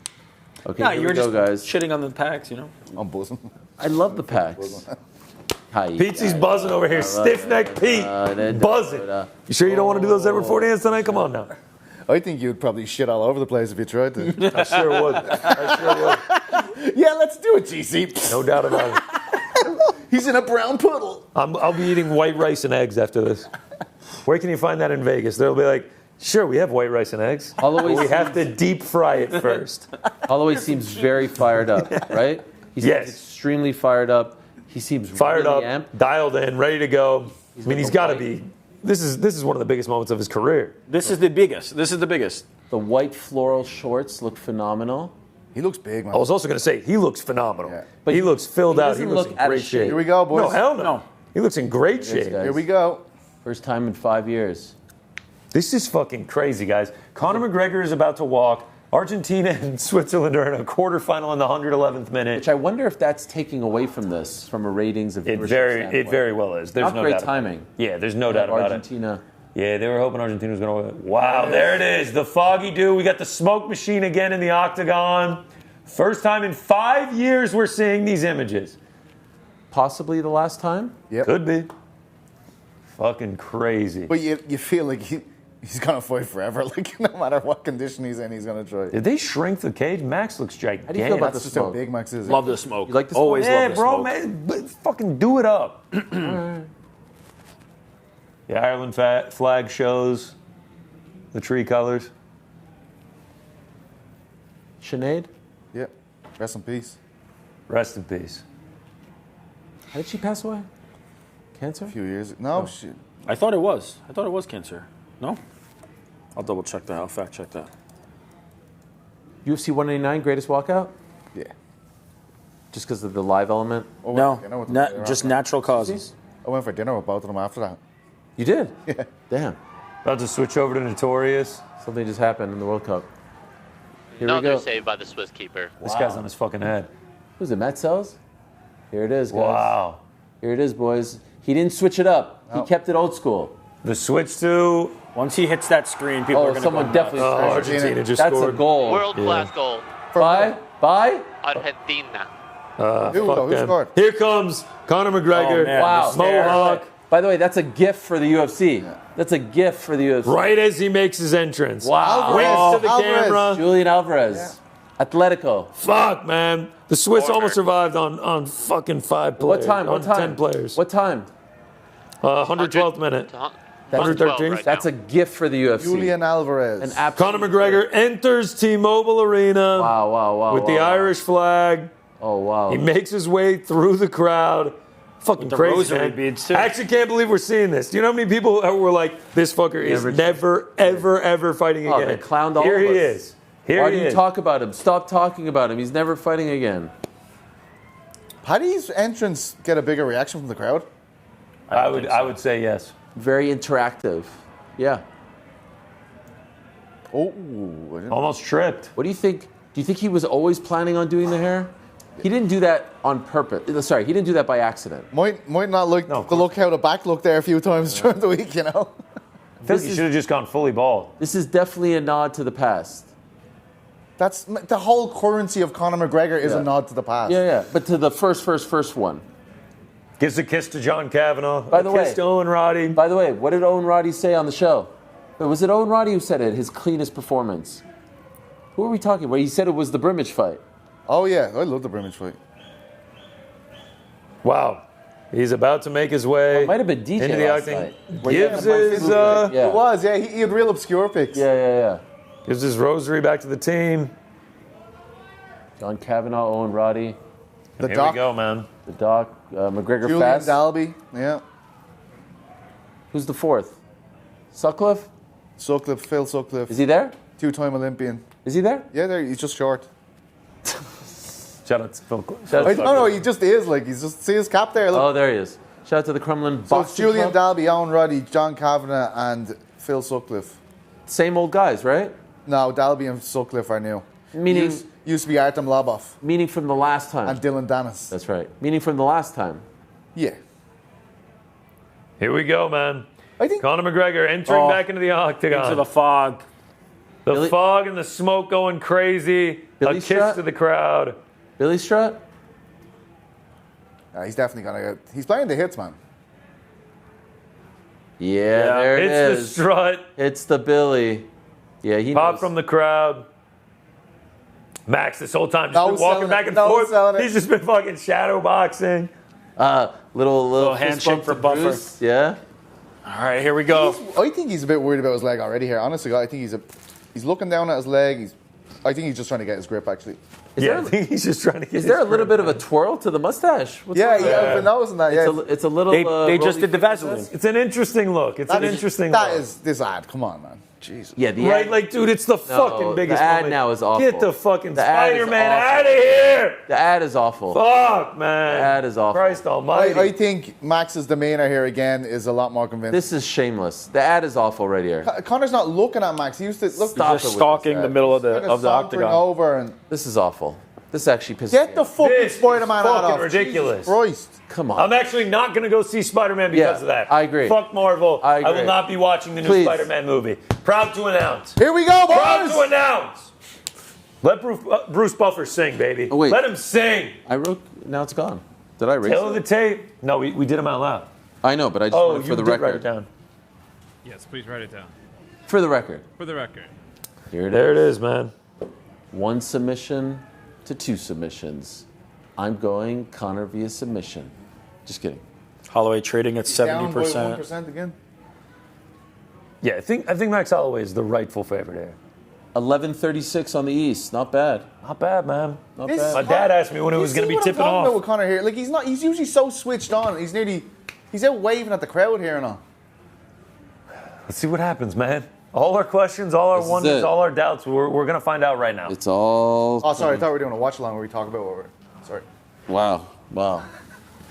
Okay, No, here you were we go, just guys. shitting on the packs, you know? I'm buzzing. I love the packs. Hi. Petesie's buzzing over here. Stiff neck Pete. Buzzing. You sure you don't want to do those Edward Ford hands tonight? Come on now. I think you'd probably shit all over the place if you tried to. I sure would. Yeah, let's do it, GC. No doubt about it. He's in a brown puddle. I'll be eating white rice and eggs after this. Where can you find that in Vegas? They'll be like, sure, we have white rice and eggs. Holloway But we have to deep fry it first. Holloway seems very fired up, right? He seems Yes. extremely fired up. He seems Fired really up, amped. dialed in, ready to go. I mean, he's like got to a be. This is one of the biggest moments of his career. This is the biggest. The white floral shorts look phenomenal. He looks big, man. I was also going to say, he looks phenomenal. Yeah. But he looks filled he out. He doesn't looks look in out of great shape. shape. Here we go, boys. No, hell no. No. He looks in great shape. guys. Here we go. First time in 5 years. This is fucking crazy, guys. Conor McGregor is about to walk. Argentina and Switzerland are in a quarterfinal in the 111th minute. Which I wonder if that's taking away from this, from a ratings of It viewership very standpoint. well is. There's Not no great doubt about it. timing. Yeah, there's no doubt about it. Argentina. Yeah, they were hoping Argentina was going to win. Wow, there it is. The Foggy Dew. We got the smoke machine again in the octagon. First time in 5 years we're seeing these images. Possibly the last time? Yep. Could be. Fucking crazy. But you feel like he's going to fight forever. Like, no matter what condition he's in, he's going to try. Did they shrink the cage? Max looks gigantic. How do you feel about That's the just how smoke? big Max is. Love the smoke. You like the Always smoke? Yeah, love the bro, smoke. man, but fucking do it up. The Ireland flag shows the tree colors. Sinead? Yeah. Rest in peace. Rest in peace. How did she pass away? Cancer? A few years. No, shit. I thought it was cancer. No? I'll double check that. I'll fact check that. UFC 189, greatest walkout? Yeah. Just because of the live element? I went No, for dinner with them not, later just after. natural causes. I went for dinner with both of them after that. You did? Yeah. Damn. About to switch over to Notorious. Something just happened in the World Cup. Here No, we they're go. saved by the Swiss keeper. This guy's on his fucking head. Who's it, Matt Sells? Here it is, guys. Wow. Here it is, boys. He didn't switch it up. He kept it old school. The switch to Once he hits that screen, people are Oh, going to someone go definitely oh, scored. Argentina just That's scored. a goal. World class goal. Bye? Argentina. Who Them. scored? Here comes Conor McGregor. Oh, man. Wow. The stare. Mohawk. By the way, that's a gift for the UFC. That's a gift for the UFC. Right as he makes his entrance. Wow. Wins to the Alvarez. camera. Julian Alvarez. Atletico. Fuck, man. The Swiss Corner. almost survived on fucking 5 players. What time? On What time? 10 players. What time? 112th minute. 113 right That's now. a gift for the UFC. Julian Alvarez. An absolute Conor McGregor enters T-Mobile Arena Wow. with the wow. Irish flag. Oh, wow. He makes his way through the crowd. Fucking the crazy, rosary man. beads, too. I actually can't believe we're seeing this. Do you know how many people were like, this fucker is never, ever fighting Oh, again? they clowned all Here of he us. is. Here Why he do you is. talk about him? Stop talking about him. He's never fighting again. Paddy's entrance get a bigger reaction from the crowd? I would say yes. Very interactive. Yeah. Oh, I didn't- Almost tripped. What do you think? Do you think he was always planning on doing the hair? He didn't do that on purpose. Sorry, he didn't do that by accident. might not like No, of the look how the back looked there a few times during the week, you know? I feel like he should have just gone fully bald. This is definitely a nod to the past. That's the whole currency of Conor McGregor is Yeah. a nod to the past. Yeah. But to the first one. Gives a kiss to John Kavanaugh. By the a way- kiss to Owen Roddy. By the way, what did Owen Roddy say on the show? Wait, was it Owen Roddy who said it? His cleanest performance. Who are we talking about? He said it was the Brimage fight. Oh, yeah. I love the Brimage fight. Wow. He's about to make his way It might have been DJ into the last octagon. night. Where he had Gives the Mike his Fizz pick. Yeah. It was, yeah. He had real obscure picks. Yeah. gives his rosary back to the team. John Kavanaugh, Owen Roddy, The Here Doc, we go, man. the Doc, McGregor Julian Fast. Dalby, yeah. Who's the fourth? Sutcliffe? Sutcliffe, Phil Sutcliffe, Is he there? two-time Olympian. Is he there? Yeah, he's just short. Shout out to Phil. Shout out to No, he just is. Like, he's just, see his cap there? Look. Oh, there he is. Shout out to the Crumlin So it's Boxing Julian Club. Dalby, Owen Roddy, John Kavanagh, and Phil Sutcliffe. Same old guys, right? No, Dalby and Sutcliffe are new. Meaning, Used to be Artem Lobov meaning from the last time. and Dylan Dennis. That's right. Meaning from the last time. Yeah. Here we go, man. I think Conor McGregor entering back into the octagon. Into the fog. The Billy- fog and the smoke going crazy. Billy A kiss Strut? to the crowd. Billy Strut? he's definitely going to get... He's playing the hits, man. Yeah, there it It's is. the strut. It's the Billy. Yeah, he Pop knows. from the crowd. Max this whole time just No been walking selling back it. and No forth. selling it. He's just been fucking shadow boxing. Little handshake fist bump for to Buffer. Bruce. Yeah. All right, here we go. I think he's a bit worried about his leg already here. Honestly, I think he's looking down at his leg. I think he's just trying to get his grip, actually. I think he's just trying to get Is there a his little grip, bit of a man. twirl to the mustache? What's Yeah, up with that? I've been noticing that. Yeah, It's a little. They just did the roly Vaseline. fingers. It's an interesting look. It's an interesting That look. is this ad. Come on, man. Jesus. Yeah, the Right, ad, like, dude, it's the fucking biggest the ad moment. now is awful. Get the fucking The ad is Spider-Man awful. out of here! the ad is awful. Fuck, man. The ad is awful. Christ almighty. I think Max's demeanor here again is a lot more convincing. This is shameless. The ad is awful right here. Connor's not looking at Max. He used to look. Stop Just it with stalking this the ad. middle of the Kinda sauntering octagon. over and This is awful. This actually pisses get me the off. fucking This is Spider-Man ad fucking off. ridiculous. Jesus Christ. Come on. I'm actually not going to go see Spider-Man because Yeah, of that. I agree. Fuck Marvel. I agree. will not be watching the new Please. Spider-Man movie. Proud to announce. Here we go, Proud to boys. announce. Let Bruce Buffer sing, baby. Oh, wait. Let him sing. I wrote. Now it's gone. Did I erase Tell it? the tape. No, we did them out loud. I know, but I just Oh, want it you for the did record. write it down. Yes, please write it down. For the record. For the record. Here it There it is. is, man. 1 submission to 2 submissions. I'm going Connor via submission. Just kidding. Holloway trading at Down by 70%. 1% again. Yeah, I think Max Holloway is the rightful favorite here. 11:36 on the East. Not bad. Not bad, man. Not This- bad. My dad asked me when it You was going to see be what I'm tipping talking about off. with Connor here? Like he's usually so switched on. He's out waving at the crowd here and all. Let's see what happens, man. All our questions, all our This is wonders, it. all our doubts, we're going to find out right now. It's all. Oh, sorry. I thought we were doing a watch along where we talk about what we're. Sorry. Wow. Wow.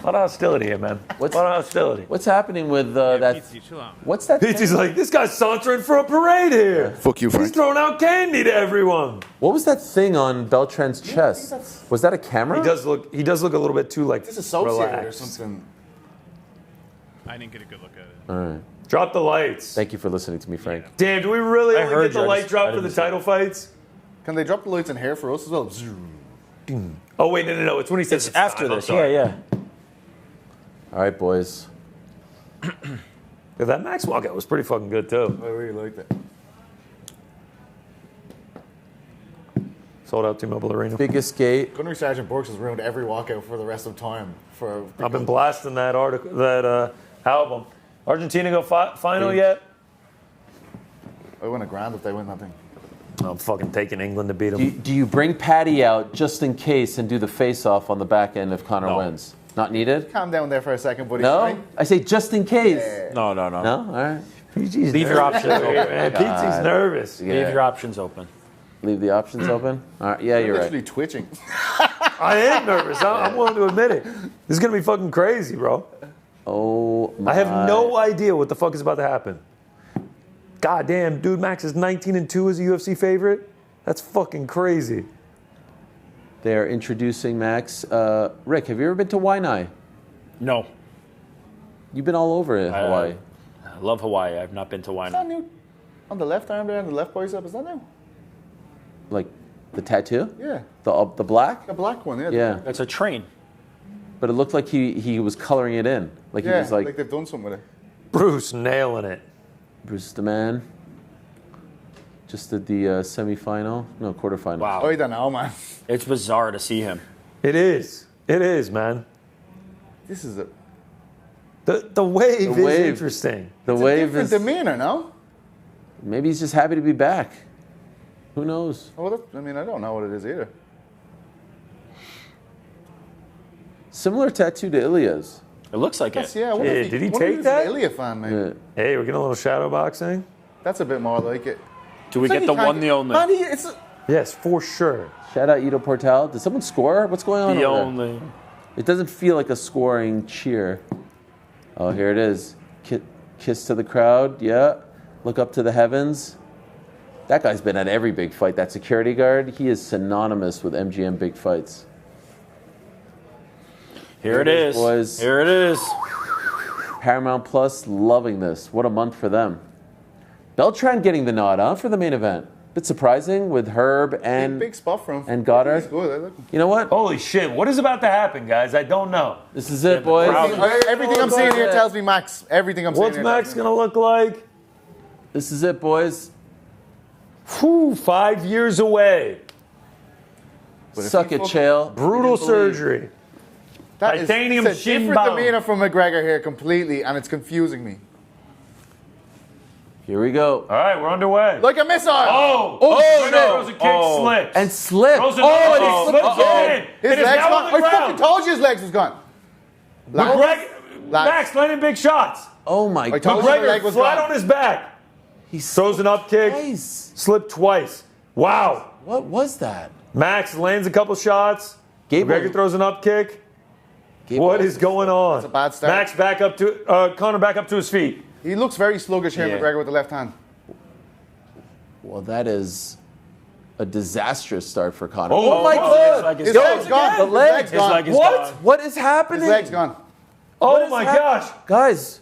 A lot of hostility here, man. What's- a lot of hostility. What's happening with that? Pete, chill out. What's that? Pete's thing? like, this guy's sauntering for a parade here. Fuck you, He's Frank. throwing out candy to everyone. What was that thing on Beltran's chest? Was that a camera? He does look a little bit too like Disassociated or relaxed. something. I didn't get a good look at it. All right. Drop the lights. Thank you for listening to me, Frank. Damn, do we really I only heard get the you, I light just- drop I for the didn't see it. title fights? Can they drop the lights in here for us as well? Oh wait, no. It's when he says It's after time. I'm this. sorry. Yeah. All right, boys. Yeah, that Max walkout was pretty fucking good too. I really liked it. Sold out T-Mobile Arena. Biggest gate. Gunnery Sergeant Burks has ruined every walkout for the rest of time. I've been blasting that album. Argentina go final Huge. yet? I win a grand if they win that thing. I'm fucking taking England to beat them. Do you bring Paddy out just in case and do the face-off on the back end if Connor wins? Not needed? Calm down there for a second, buddy. No? Right? I say just in case. No. No? All right. PG's Leave your nervous options over here, open. man. PG's nervous. Yeah. Leave your options open. Leave the options open? All right. Yeah, you're Literally right. twitching. I am nervous. I'm willing to admit it. This is gonna be fucking crazy, bro. Oh, my. I have no idea what the fuck is about to happen. God damn, dude, Max is 19-2 as a UFC favorite. That's fucking crazy. They're introducing Max. Rick, have you ever been to Waianae? No. You've been all over Hawaii. I love Hawaii. I've not been to Is that Waianae. new? On the left arm there, on the left bicep, is that new? Like the tattoo? Yeah. The black? The black one, yeah. Yeah. That's a train. But it looked like he was coloring it in. Like he Yeah, was like they've done something with it. Bruce nailing it. Bruce the man. Just did the semifinal. No, quarterfinal. Wow. I don't know, man. It's bizarre to see him. It is. It is, man. This is a The wave is wave. interesting. The it's a wave different is. demeanor, no? Maybe he's just happy to be back. Who knows? Oh, I don't know what it is either. Similar tattoo to Ilya's. It looks like That's, it. yeah, I wonder Yeah, if did he wonder if take he's that? an Ilya fan, mate. Yeah. Hey, we're getting a little shadow boxing. That's a bit more like it. Do we It's like get the he can't one, the only? Man, it's Yes, for sure. Shout out Ito Portal. Did someone score? What's going on The over there? only. It doesn't feel like a scoring cheer. Oh, here it is. Kiss to the crowd. Yeah. Look up to the heavens. That guy's been at every big fight. That security guard, he is synonymous with MGM big fights. Here it is, boys. Here it is. Paramount Plus loving this. What a month for them. Beltran getting the nod, huh, for the main event. Bit surprising with Herb and big spot for him. And Goddard. He's good. I like him. You know what? Holy shit! What is about to happen, guys? I don't know. This is it, boys. Everything I'm seeing here tells me Max. Everything I'm seeing What's here. Max gonna look like? This is it, boys. Whew, 5 years away. Suck it, Chael. Brutal surgery. That is Titanium it's a shin different bone. demeanor from McGregor here completely, and it's confusing me. Here we go. All right, we're underway. Like a missile. Oh, no. throws a kick, slips. And slip. Throws Oh, and he slips slipped again. His It is legs now gone. on the I fucking ground. told you his legs was gone. Max landing big shots. Oh, my I God. told you the leg McGregor was flat gone. on his back. He Throws an up kick, twice. slipped twice. Wow. What was that? Max lands a couple shots. Gable. McGregor throws an up kick. Gable. What is going on? That's a bad start. Max back up to Conor back up to his feet. He looks very sluggish here, Yeah. McGregor, with the left hand. Well, that is a disastrous start for Conor. Oh, Oh, my God. God. His leg's gone. The His leg. leg's His gone. leg is What? gone. What is happening? His leg's gone. Oh is my hap- gosh. Guys,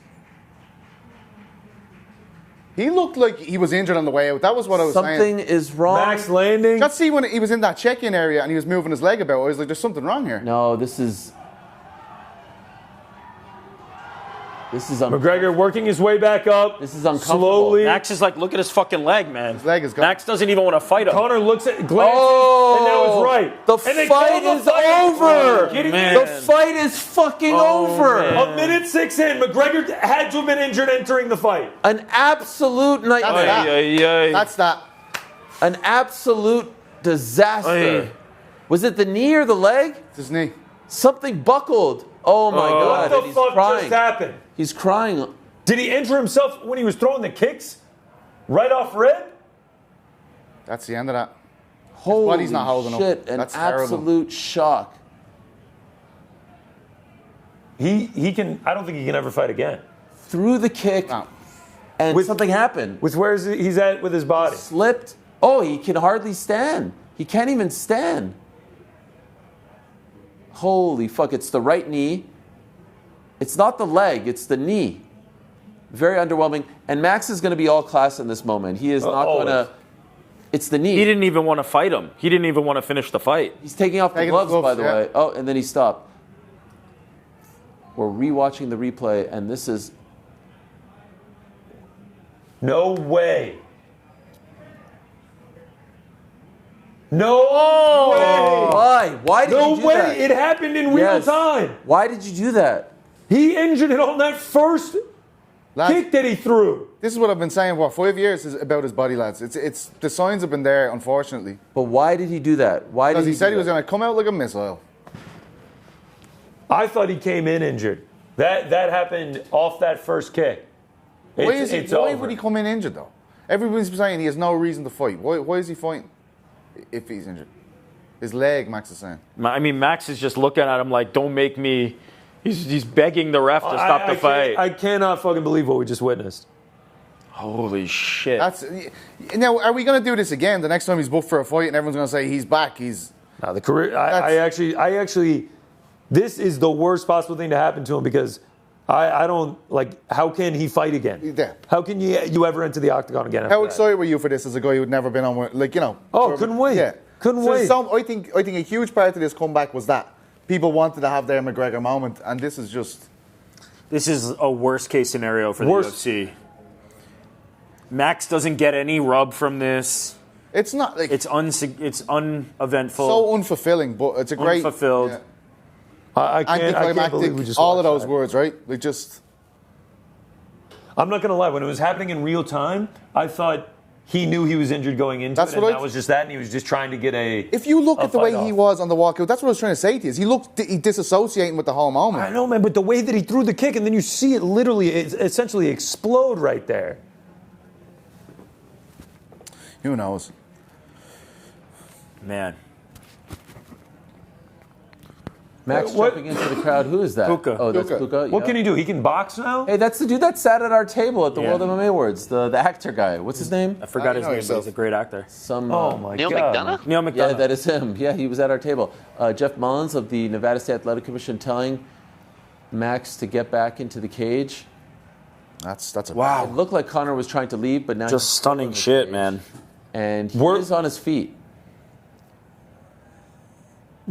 He looked like he was injured on the way out. That was what I was saying. something is wrong. Max landing. Just see when he was in that check-in area and he was moving his leg about, I was like, there's something wrong here. No, this is McGregor working his way back up. This is uncomfortable. Slowly. Max is like, look at his fucking leg, man. His leg is gone. Max doesn't even want to fight him. Conor looks at, glances, and now it's right. The And they fight call the is fight. over. Are you kidding Man. me? The fight is fucking over. man. A minute 6 in, McGregor had to have been injured entering the fight. An absolute That's nightmare. that. That's that. An absolute disaster. Aye. Was it the knee or the leg? It's his knee. Something buckled. Oh my What God. the and he's fuck crying. just happened? He's crying. Did he injure himself when he was throwing the kicks? Right off red? That's the end of that. Holy body's not holding up. shit. An That's terrible. absolute shock. He can. I don't think he can ever fight again. Threw the kick No. and something happened. With where he's at with his body. Slipped. Oh, he can hardly stand. He can't even stand. Holy fuck. It's the right knee. It's not the leg, it's the knee. Very underwhelming. And Max is going to be all class in this moment. He is not going to. It's the knee. He didn't even want to fight him. He didn't even want to finish the fight. He's taking off the Taking gloves, the by gloves, the yeah. way. Oh, and then he stopped. We're rewatching the replay, and this is. No way. No way. Why? Why did No you do way. that? It happened in real Yes. time. Why did you do that? He injured it on that first Lads, kick that he threw. this is what I've been saying for 5 years is about his body, lads. It's the signs have been there, unfortunately. But why did he do that? Why did Because he said do he was that? going to come out like a missile. I thought he came in injured. That happened off that first kick. Why It's why over. would he come in injured, though? Everybody's saying he has no reason to fight. Why is he fighting if he's injured? His leg, Max is saying. I mean, Max is just looking at him like, don't make me. He's begging the ref to stop the fight. I cannot fucking believe what we just witnessed. Holy shit. That's now. Are we going to do this again the next time he's booked for a fight and everyone's going to say he's back? He's Now the career. I actually, this is the worst possible thing to happen to him because I don't like. How can he fight again? Yeah. How can you ever enter the octagon again? after How that? excited were you for this as a guy who'd never been on? Like Oh, couldn't wait. Yeah, Couldn't wait. I think a huge part of this comeback was that people wanted to have their McGregor moment, and this is just. This is a worst case scenario for the Worst. UFC. Max doesn't get any rub from this. It's not like It's uneventful. so unfulfilling, but it's a great Unfulfilled. yeah. I can't believe we Anticlimactic, just all of watched those that. words, right? Like just. I'm not gonna lie. When it was happening in real time, I thought he knew he was injured going into That's it, and what I- that was just that, and he was just trying to get a. If you look a at the way fight he off. was on the walkout, that's what I was trying to say to you. He looked disassociating with the whole moment. I know, man, but the way that he threw the kick, and then you see it literally, essentially explode right there. Who knows? Man. Max What? jumping into the crowd. Who is that? Puka. Oh, that's Puka. Puka. What yeah. can he do? He can box now? Hey, that's the dude that sat at our table at the Yeah. World MMA Awards. The actor guy. What's his name? I forgot his know name, but yourself. he's a great actor. Oh, my Neil God. McDonough? Neil Yeah, McDonough. that is him. Yeah, he was at our table. Jeff Mullins of the Nevada State Athletic Commission telling Max to get back into the cage. That's a It looked like Conor was trying to leave, but now Just he's stunning still in the shit, cage. man. And he We're- is on his feet.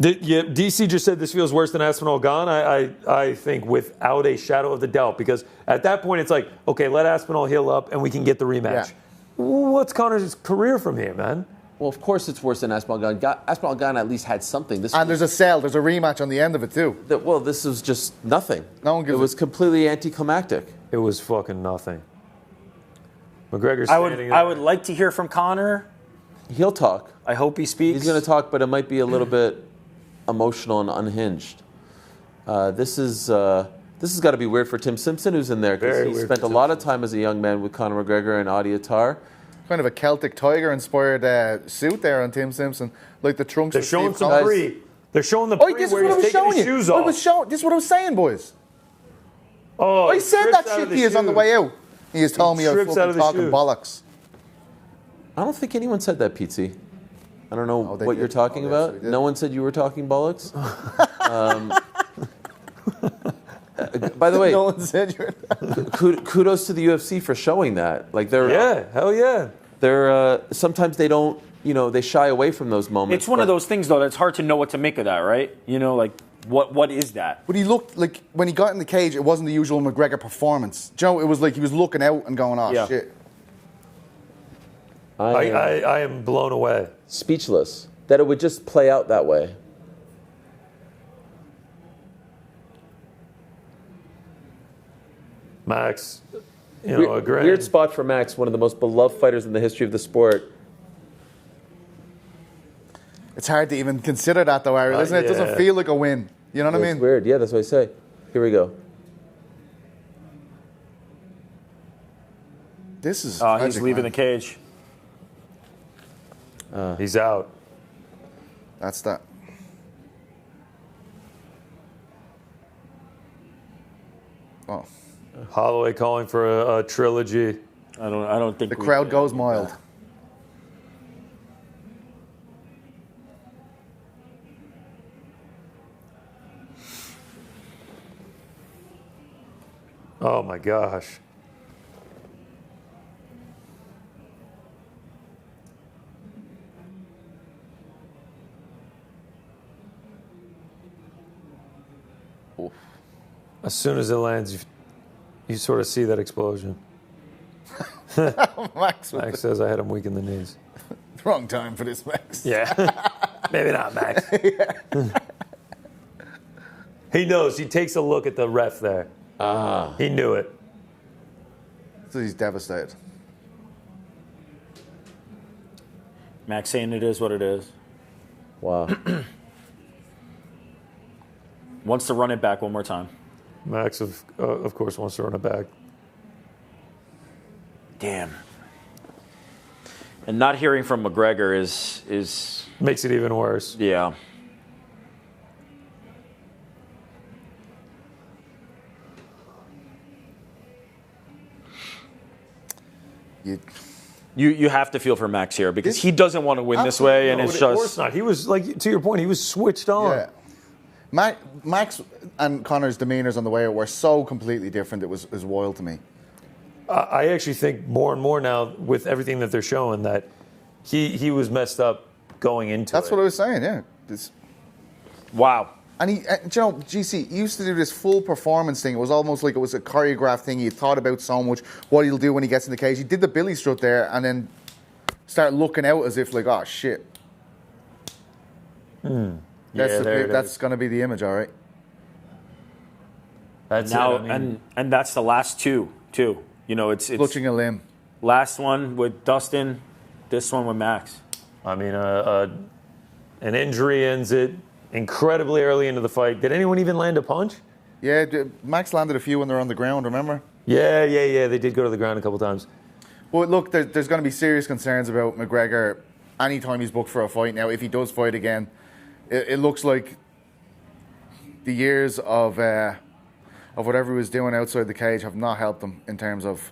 Yeah, DC just said this feels worse than Aspinall gone. I think without a shadow of the doubt, because at that point it's like, okay, let Aspinall heal up and we can get the rematch. Yeah. What's Conor's career from here, man? Well, of course it's worse than Aspinall Gun. Aspinall Gun at least had something. This And there's a rematch on the end of it too. well, this was just nothing. No one gives It was a- completely anticlimactic. It was fucking nothing. McGregor's I would standing I there. would like to hear from Conor. He'll talk. I hope he speaks. He's going to talk, but it might be a little bit emotional and unhinged. This has got to be weird for Tim Simpson, who's in there, because Very he weird spent for a lot of time as a young man with Conor McGregor and Adi Attar. Kind of a Celtic Tiger inspired suit there on Tim Simpson, like the trunks. They're of showing Steve some Collins. pre. They're showing the Oh, pre this is where what I he's was taking showing his you. shoes off. This is what I was saying, boys. Oh, I he said strips that out shit of to the you on the shoes. way out. He has told me I was strips out of fucking the talking shoes. bollocks. I don't think anyone said that, Pizzi. I don't know they what did. you're talking Oh, yes, about. they did. No one said you were talking bollocks. By the way, No one said you were. kudos to the UFC for showing that. Like Yeah, hell yeah. they're sometimes they don't, they shy away from those moments. It's one of but- those things, though, that's hard to know what to make of that, right? Like what is that? But he looked like when he got in the cage, it wasn't the usual McGregor performance. Joe, it was like he was looking out and going, "Oh Yeah. shit." I am blown away. speechless that it would just play out that way. Max, Weird, agreeing. weird spot for Max, one of the most beloved fighters in the history of the sport. It's hard to even consider that though, Ariel, isn't it? It yeah. doesn't feel like a win. You know what I It's mean? weird. Yeah, that's what I say. Here we go. This is. He's tragic, leaving man. the cage. He's out. That's that. Oh, Holloway calling for a trilogy. I don't think the crowd goes mild. Oh my gosh. As soon as it lands, you sort of see that explosion. Max, with Max says I had him weak in the knees. the wrong time for this, Max. Yeah. Maybe not, Max. He knows. He takes a look at the ref there. He knew it. So he's devastated. Max saying it is what it is. Wow. Wants to run it back one more time. Max, of course, wants to run it back. Damn. And not hearing from McGregor is Makes it even worse. yeah. You have to feel for Max here because he doesn't want to win this way, and No, it's of course just not. He was, like, to your point, he was switched on. Yeah. Max and Conor's demeanors on the way out were so completely different. It was wild to me. I actually think more and more now, with everything that they're showing, that he was messed up going into That's it. what I was saying. Yeah. wow. And GC he used to do this full performance thing. It was almost like it was a choreographed thing. He thought about so much what he'll do when he gets in the cage. He did the Billy strut there and then start looking out as if like, oh shit. That's going to be the image, all right. That's Now it. I mean, and that's the last two too. It's Clutching a limb. last one with Dustin, this one with Max. an injury ends it incredibly early into the fight. Did anyone even land a punch? Yeah, Max landed a few when they're on the ground, remember? Yeah. They did go to the ground a couple times. Well, look, there's going to be serious concerns about McGregor anytime he's booked for a fight now. If he does fight again, it looks like the years of whatever he was doing outside the cage have not helped him in terms of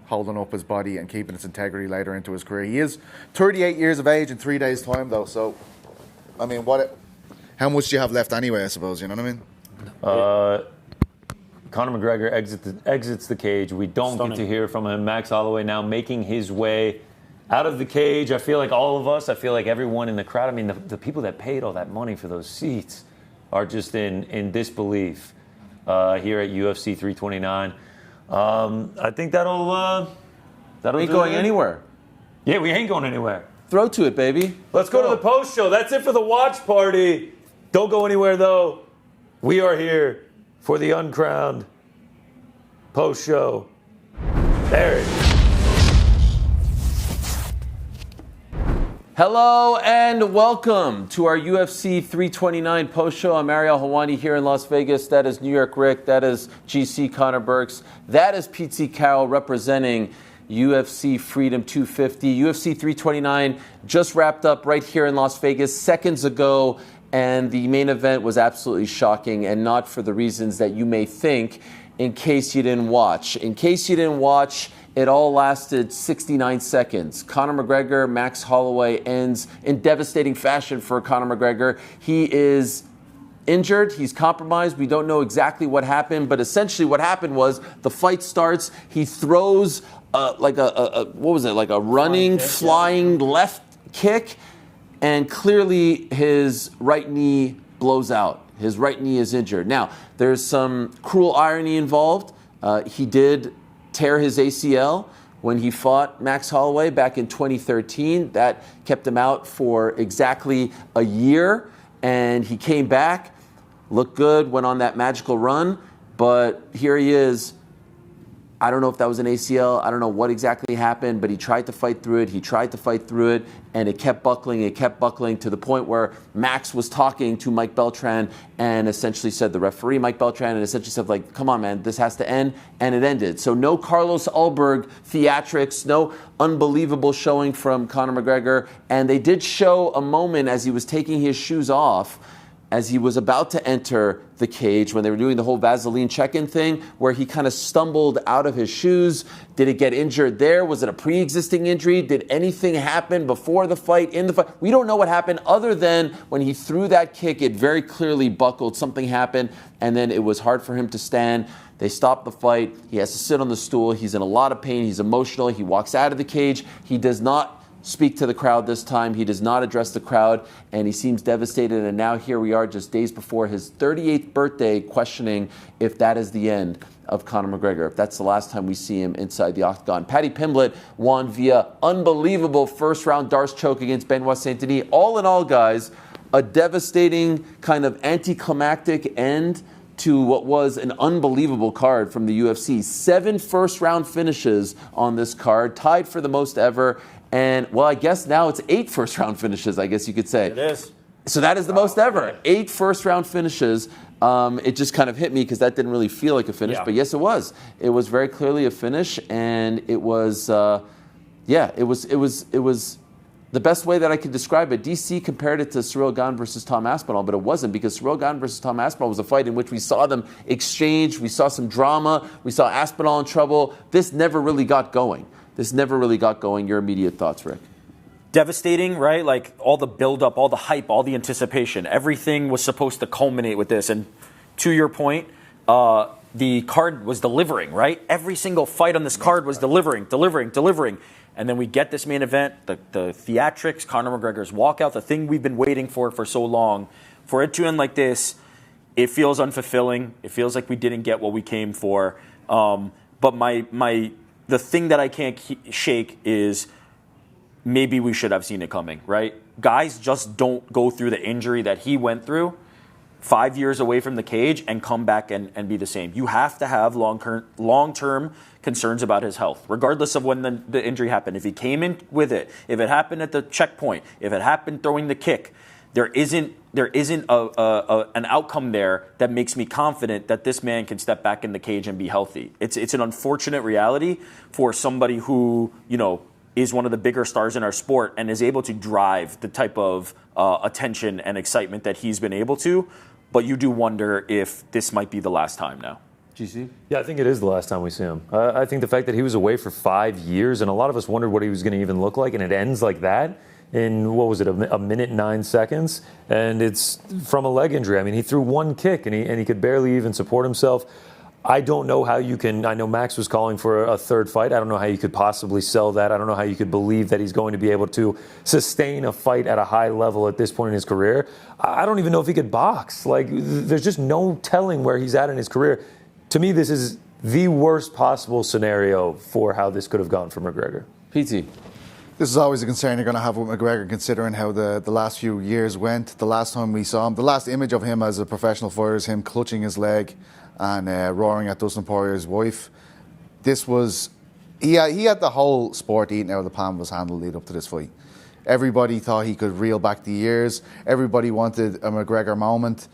holding up his body and keeping its integrity later into his career. He is 38 years of age in 3 days' time, though. So, I mean, how much do you have left anyway, I suppose, you know what I mean? Conor McGregor exits the cage. We don't get to hear from him. Max Holloway now making his way out of the cage. I feel like all of us, I feel like everyone in the crowd, I mean, the people that paid all that money for those seats are just in disbelief here at UFC 329. I think that'll Ain't going anywhere. Yeah, we ain't going anywhere. Throw to it, baby. Let's go to the post show. That's it for the watch party. Don't go anywhere, though. We are here for the uncrowned post show. There it is. Hello and welcome to our UFC 329 post show. I'm Ariel Helwani here in Las Vegas. That is New York Rick. That is GC Conor Burks. That is Petesy Carroll representing UFC Freedom 250. UFC 329 just wrapped up right here in Las Vegas seconds ago, and the main event was absolutely shocking, and not for the reasons that you may think in case you didn't watch. In case you didn't watch, it all lasted 69 seconds. Conor McGregor, Max Holloway ends in devastating fashion for Conor McGregor. He is injured. He's compromised. We don't know exactly what happened, but essentially what happened was the fight starts. He throws like a running, flying left kick, and clearly his right knee blows out. His right knee is injured. Now, there's some cruel irony involved. He did tear his ACL when he fought Max Holloway back in 2013. That kept him out for exactly a year, and he came back, looked good, went on that magical run, but here he is. I don't know if that was an ACL. I don't know what exactly happened, but he tried to fight through it. And it kept buckling to the point where Max was talking to Mike Beltran and essentially said, the referee, Mike Beltran, and essentially said, like, come on, man, this has to end. And it ended. So no Carlos Ulberg theatrics, no unbelievable showing from Conor McGregor. And they did show a moment as he was taking his shoes off, as he was about to enter the cage when they were doing the whole Vaseline check-in thing, where he kind of stumbled out of his shoes. Did it get injured there? Was it a pre-existing injury? Did anything happen before the fight, in the fight? We don't know what happened other than when he threw that kick, it very clearly buckled. Something happened, and then it was hard for him to stand. They stopped the fight. He has to sit on the stool. He's in a lot of pain. He's emotional. He walks out of the cage. He does not speak to the crowd this time. He does not address the crowd, and he seems devastated. And now here we are just days before his 38th birthday, questioning if that is the end of Conor McGregor, if that's the last time we see him inside the octagon. Paddy Pimblett won via unbelievable first-round Darce choke against Benoit Saint-Denis. All in all, guys, a devastating kind of anticlimactic end to what was an unbelievable card from the UFC. 7 first-round finishes on this card, tied for the most ever. And, well, I guess now it's 8 first-round finishes, I guess you could say. It is. So that is the most ever. 8 first-round finishes. It just kind of hit me because that didn't really feel like a finish. Yeah. But, yes, it was. It was very clearly a finish. And it was, it was the best way that I could describe it. DC compared it to Ciryl Gane versus Tom Aspinall, but it wasn't, because Ciryl Gane versus Tom Aspinall was a fight in which we saw them exchange. We saw some drama. We saw Aspinall in trouble. This never really got going. Your immediate thoughts, Rick? Devastating, right? Like all the build-up, all the hype, all the anticipation. Everything was supposed to culminate with this. And to your point, the card was delivering, right? Every single fight on this card was delivering. And then we get this main event, the theatrics, Conor McGregor's walkout, the thing we've been waiting for so long. For it to end like this, it feels unfulfilling. It feels like we didn't get what we came for. But the thing that I can't shake is maybe we should have seen it coming, right? Guys just don't go through the injury that he went through 5 years away from the cage and come back and be the same. You have to have long-term concerns about his health, regardless of when the injury happened. If he came in with it, if it happened at the checkpoint, if it happened throwing the kick, there isn't an outcome there that makes me confident that this man can step back in the cage and be healthy. It's an unfortunate reality for somebody who, is one of the bigger stars in our sport and is able to drive the type of attention and excitement that he's been able to. but you do wonder if this might be the last time now. GC? Yeah, I think it is the last time we see him. I think the fact that he was away for 5 years, and a lot of us wondered what he was going to even look like, and it ends like that in, what was it, a minute 9 seconds, and it's from a leg injury. I mean, he threw one kick, and he could barely even support himself. I don't know how you can. I know Max was calling for a third fight. I don't know how you could possibly sell that. I don't know how you could believe that he's going to be able to sustain a fight at a high level at this point in his career. I don't even know if he could box. Like, there's just no telling where he's at in his career. To me, this is the worst possible scenario for how this could have gone for McGregor. PT. This is always a concern you're going to have with McGregor, considering how the last few years went. The last time we saw him, the last image of him as a professional fighter is him clutching his leg and roaring at Dustin Poirier's wife. This was, he had the whole sport eaten out of the palm of his hand lead up to this fight. Everybody thought he could reel back the years. Everybody wanted a McGregor moment.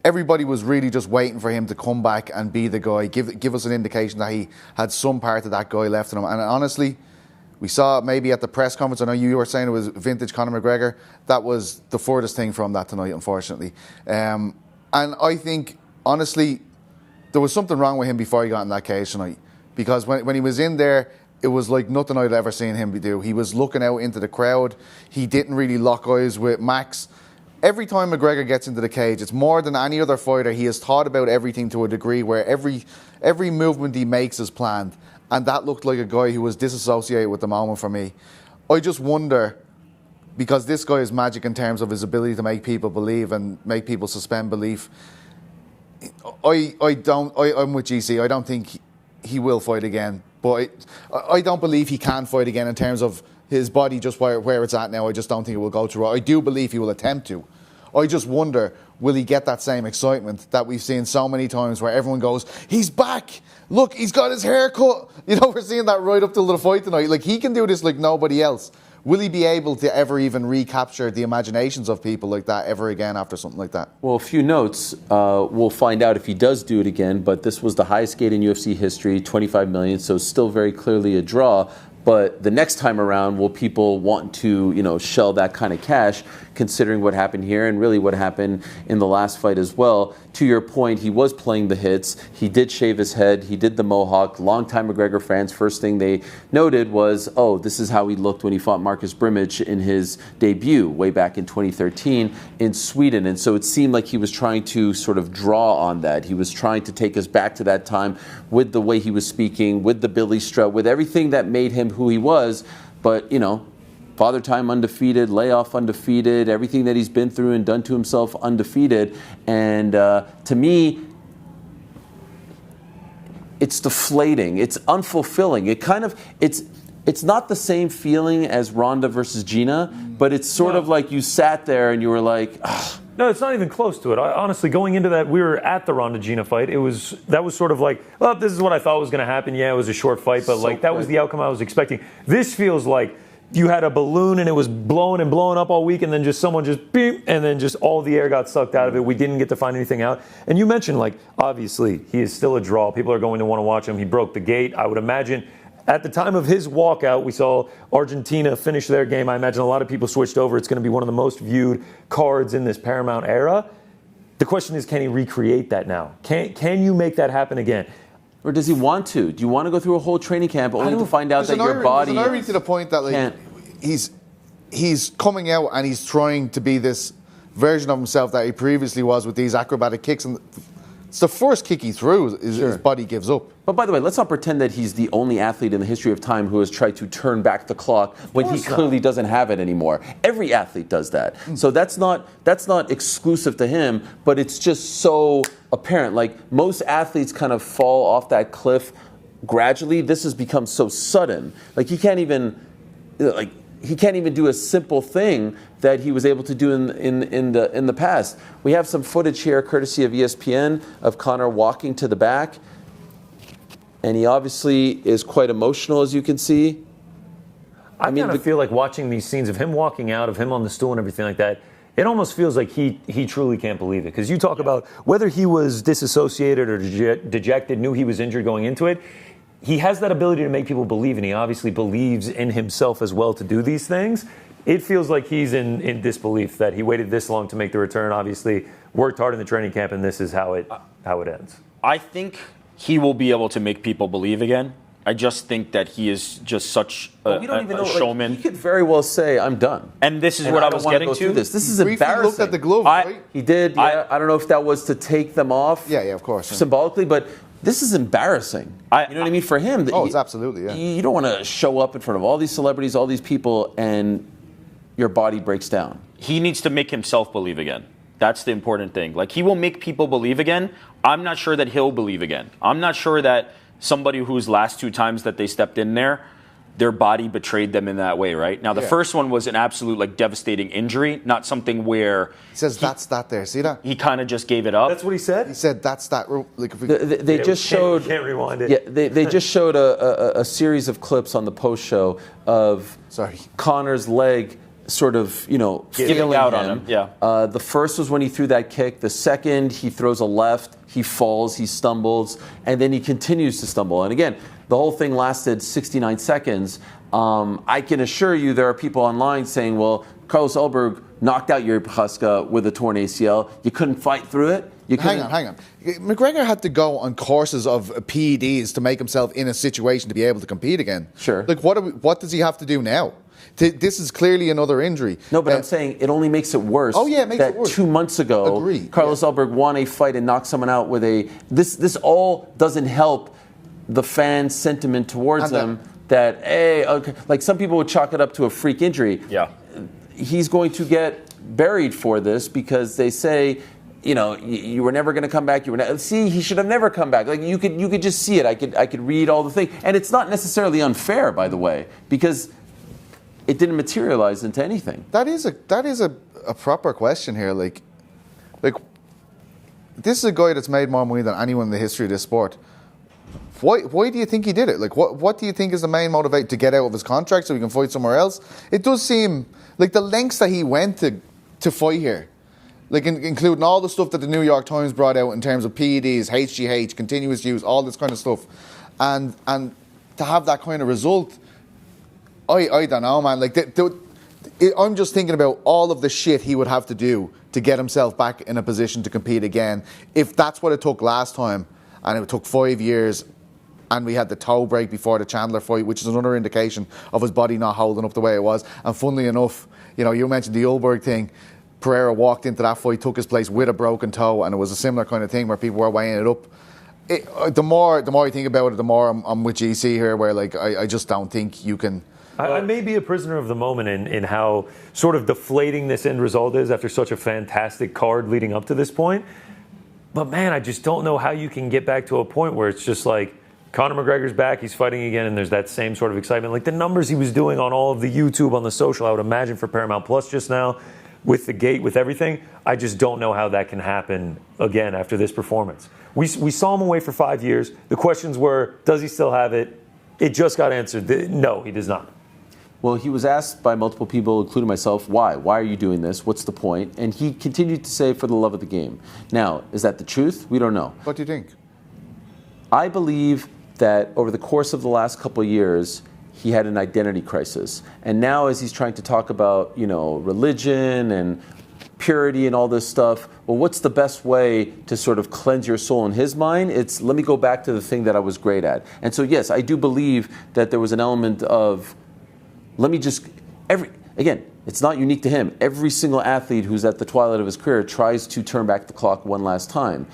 Everybody was really just waiting for him to come back and be the guy, give us an indication that he had some part of that guy left in him. And honestly, we saw it maybe at the press conference. I know you were saying it was vintage Conor McGregor. That was the furthest thing from that tonight, unfortunately. And I think, honestly, there was something wrong with him before he got in that cage tonight. Because when he was in there, it was like nothing I'd ever seen him do. He was looking out into the crowd. He didn't really lock eyes with Max. Every time McGregor gets into the cage, it's more than any other fighter. He has thought about everything to a degree where every movement he makes is planned. And that looked like a guy who was disassociated with the moment for me. I just wonder, because this guy is magic in terms of his ability to make people believe and make people suspend belief. I'm with GC. I don't think he will fight again. But I don't believe he can fight again in terms of his body just where it's at now. I just don't think it will go through. I do believe he will attempt to. I just wonder, will he get that same excitement that we've seen so many times where everyone goes, he's back. Look, he's got his hair cut. You know, we're seeing that right up till the fight tonight. Like, he can do this like nobody else. Will he be able to ever even recapture the imaginations of people like that ever again after something like that? Well, a few notes. We'll find out if he does do it again, but this was the highest gate in UFC history, 25 million, so still very clearly a draw. But the next time around, will people want to, shell that kind of cash, considering what happened here and really what happened in the last fight as well? To your point, he was playing the hits. He did shave his head. He did the mohawk. Longtime McGregor fans, first thing they noted was, oh, this is how he looked when he fought Marcus Brimage in his debut way back in 2013 in Sweden. And so it seemed like he was trying to sort of draw on that. He was trying to take us back to that time with the way he was speaking, with the Billy strut, with everything that made him who he was. But, Father Time undefeated, layoff undefeated, everything that he's been through and done to himself undefeated. And to me, it's deflating. It's unfulfilling. It's not the same feeling as Ronda versus Gina, but it's sort of like you sat there and you were like, ugh. No, it's not even close to it. Honestly, going into that, we were at the Ronda Gina fight. That was sort of like, well, this is what I thought was going to happen. Yeah, it was a short fight, but that was the outcome I was expecting. This feels like you had a balloon and it was blowing and blowing up all week, and then just someone just beep, and then just all the air got sucked out of it. We didn't get to find anything out. And you mentioned, obviously, he is still a draw. People are going to want to watch him. He broke the gate. I would imagine at the time of his walkout, we saw Argentina finish their game. I imagine a lot of people switched over. It's going to be one of the most viewed cards in this Paramount era. The question is, can he recreate that now? Can you make that happen again? Or does he want to? Do you want to go through a whole training camp only to find out that your body... There's an irony to the point that he's coming out and he's trying to be this version of himself that he previously was with these acrobatic kicks. And it's the first kick he threw, his body gives up. But by the way, let's not pretend that he's the only athlete in the history of time who has tried to turn back the clock when he clearly doesn't have it anymore. Every athlete does that. So that's not exclusive to him, but it's just so apparent. Like, most athletes kind of fall off that cliff gradually. This has become so sudden. Like, he can't even do a simple thing that he was able to do in the past. We have some footage here, courtesy of ESPN, of Conor walking to the back, and he obviously is quite emotional, as you can see. I kind of feel like watching these scenes of him walking out, of him on the stool and everything like that, it almost feels like he truly can't believe it. Because you talk about whether he was disassociated or dejected, knew he was injured going into it. He has that ability to make people believe, and he obviously believes in himself as well to do these things. it feels like he's in disbelief that he waited this long to make the return. Obviously, worked hard in the training camp, and this is how it ends. I think he will be able to make people believe again. I just think that he is just such a showman. He could very well say, "I'm done." And this is what I was getting to. This is Briefly embarrassing. looked at the glove, right? He did. Yeah, I don't know if that was to take them off. Yeah, of course. Symbolically, but this is embarrassing. You know what I mean? For him. It's absolutely, yeah. You don't want to show up in front of all these celebrities, all these people, and your body breaks down. He needs to make himself believe again. That's the important thing. Like, he will make people believe again. I'm not sure that he'll believe again. I'm not sure that somebody whose last 2 times that they stepped in there, their body betrayed them in that way, right? Now, the first one was an absolute, devastating injury, not something where... He says, that's that there. See that? He kind of just gave it up. That's what he said? He said, that's that. Like, if we, They just showed... Can't rewind it. Yeah, they just showed a series of clips on the post show of Conor's leg sort of, giving out on him. Yeah. The first was when he threw that kick. The second, he throws a left, he falls, he stumbles, and then he continues to stumble. And again, the whole thing lasted 69 seconds. I can assure you there are people online saying, well, Carlos Ulberg knocked out Yuri Prochazka with a torn ACL. You couldn't fight through it. Hang on. McGregor had to go on courses of PEDs to make himself in a situation to be able to compete again. Sure. Like, what does he have to do now? This is clearly another injury. No, but I'm saying it only makes it worse. Oh, yeah, it makes it worse. 2 months ago, Carlos Ulberg won a fight and knocked someone out with a... This all doesn't help the fan sentiment towards them that, hey, okay, like some people would chalk it up to a freak injury. Yeah. He's going to get buried for this because they say... you were never going to come back. See, he should have never come back. Like you could just see it. I could read all the things, and it's not necessarily unfair, by the way, because it didn't materialize into anything. That is a proper question here. Like this is a guy that's made more money than anyone in the history of this sport. Why do you think he did it? Like what do you think is the main motivation to get out of his contract so he can fight somewhere else? It does seem like the lengths that he went to fight here. Like including all the stuff that the New York Times brought out in terms of PEDs, HGH, continuous use, all this kind of stuff, and to have that kind of result, I don't know, man. Like I'm just thinking about all of the shit he would have to do to get himself back in a position to compete again. If that's what it took last time, and it took 5 years, and we had the toe break before the Chandler fight, which is another indication of his body not holding up the way it was. And funnily enough, you mentioned the Ulberg thing. Pereira walked into that fight, took his place with a broken toe, and it was a similar kind of thing where people were weighing it up. The more I think about it, the more I'm with GC here, where I just don't think you can. I may be a prisoner of the moment in how sort of deflating this end result is after such a fantastic card leading up to this point. But man, I just don't know how you can get back to a point where it's just like Conor McGregor's back, he's fighting again, and there's that same sort of excitement. Like the numbers he was doing on all of the YouTube, on the social, I would imagine for Paramount Plus just now, with the gate, with everything, I just don't know how that can happen again after this performance. We saw him away for 5 years. The questions were, does he still have it? It just got answered. No, he does not. Well, he was asked by multiple people, including myself, why? Why are you doing this? What's the point? And he continued to say, for the love of the game. Now, is that the truth? We don't know. What do you think? I believe that over the course of the last couple of years, he had an identity crisis. And now as he's trying to talk about, religion and purity and all this stuff, well, what's the best way to sort of cleanse your soul in his mind? It's, let me go back to the thing that I was great at. And so, yes, I do believe that there was an element of, again, it's not unique to him. Every single athlete who's at the twilight of his career tries to turn back the clock one last time.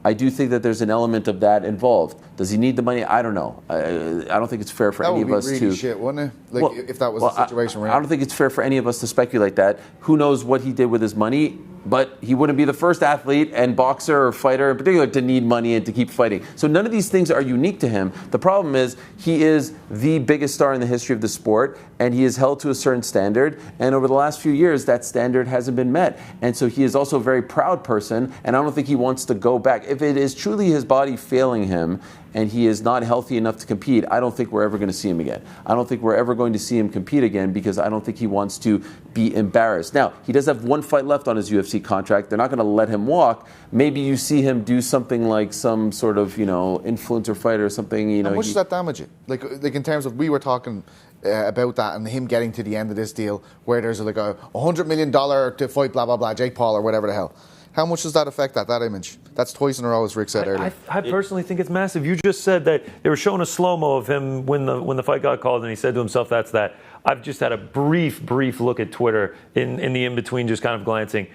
I do think that there's an element of that involved. Does he need the money? I don't know. I don't think it's fair for any of us to... That would be really shit, wouldn't it? Like, if that was the situation. I don't think it's fair for any of us to speculate that. Who knows what he did with his money? But he wouldn't be the first athlete and boxer or fighter in particular to need money and to keep fighting. So none of these things are unique to him. The problem is he is the biggest star in the history of the sport, and he is held to a certain standard. And over the last few years, that standard hasn't been met. And so he is also a very proud person, and I don't think he wants to go back. If it is truly his body failing him, and he is not healthy enough to compete, I don't think we're ever going to see him again. I don't think we're ever going to see him compete again because I don't think he wants to be embarrassed. Now, he does have one fight left on his UFC contract. They're not going to let him walk. Maybe you see him do something like some sort of, influencer fight or something. How much does that damage it? Like in terms of, we were talking about that and him getting to the end of this deal where there's like a $100 million to fight blah, blah, blah, Jake Paul or whatever the hell. How much does that affect that image? That's twice in a row, as Rick said earlier. I personally think it's massive. You just said that they were showing a slow-mo of him when the fight got called, and he said to himself, that's that. I've just had a brief look at Twitter in the in-between, just kind of glancing.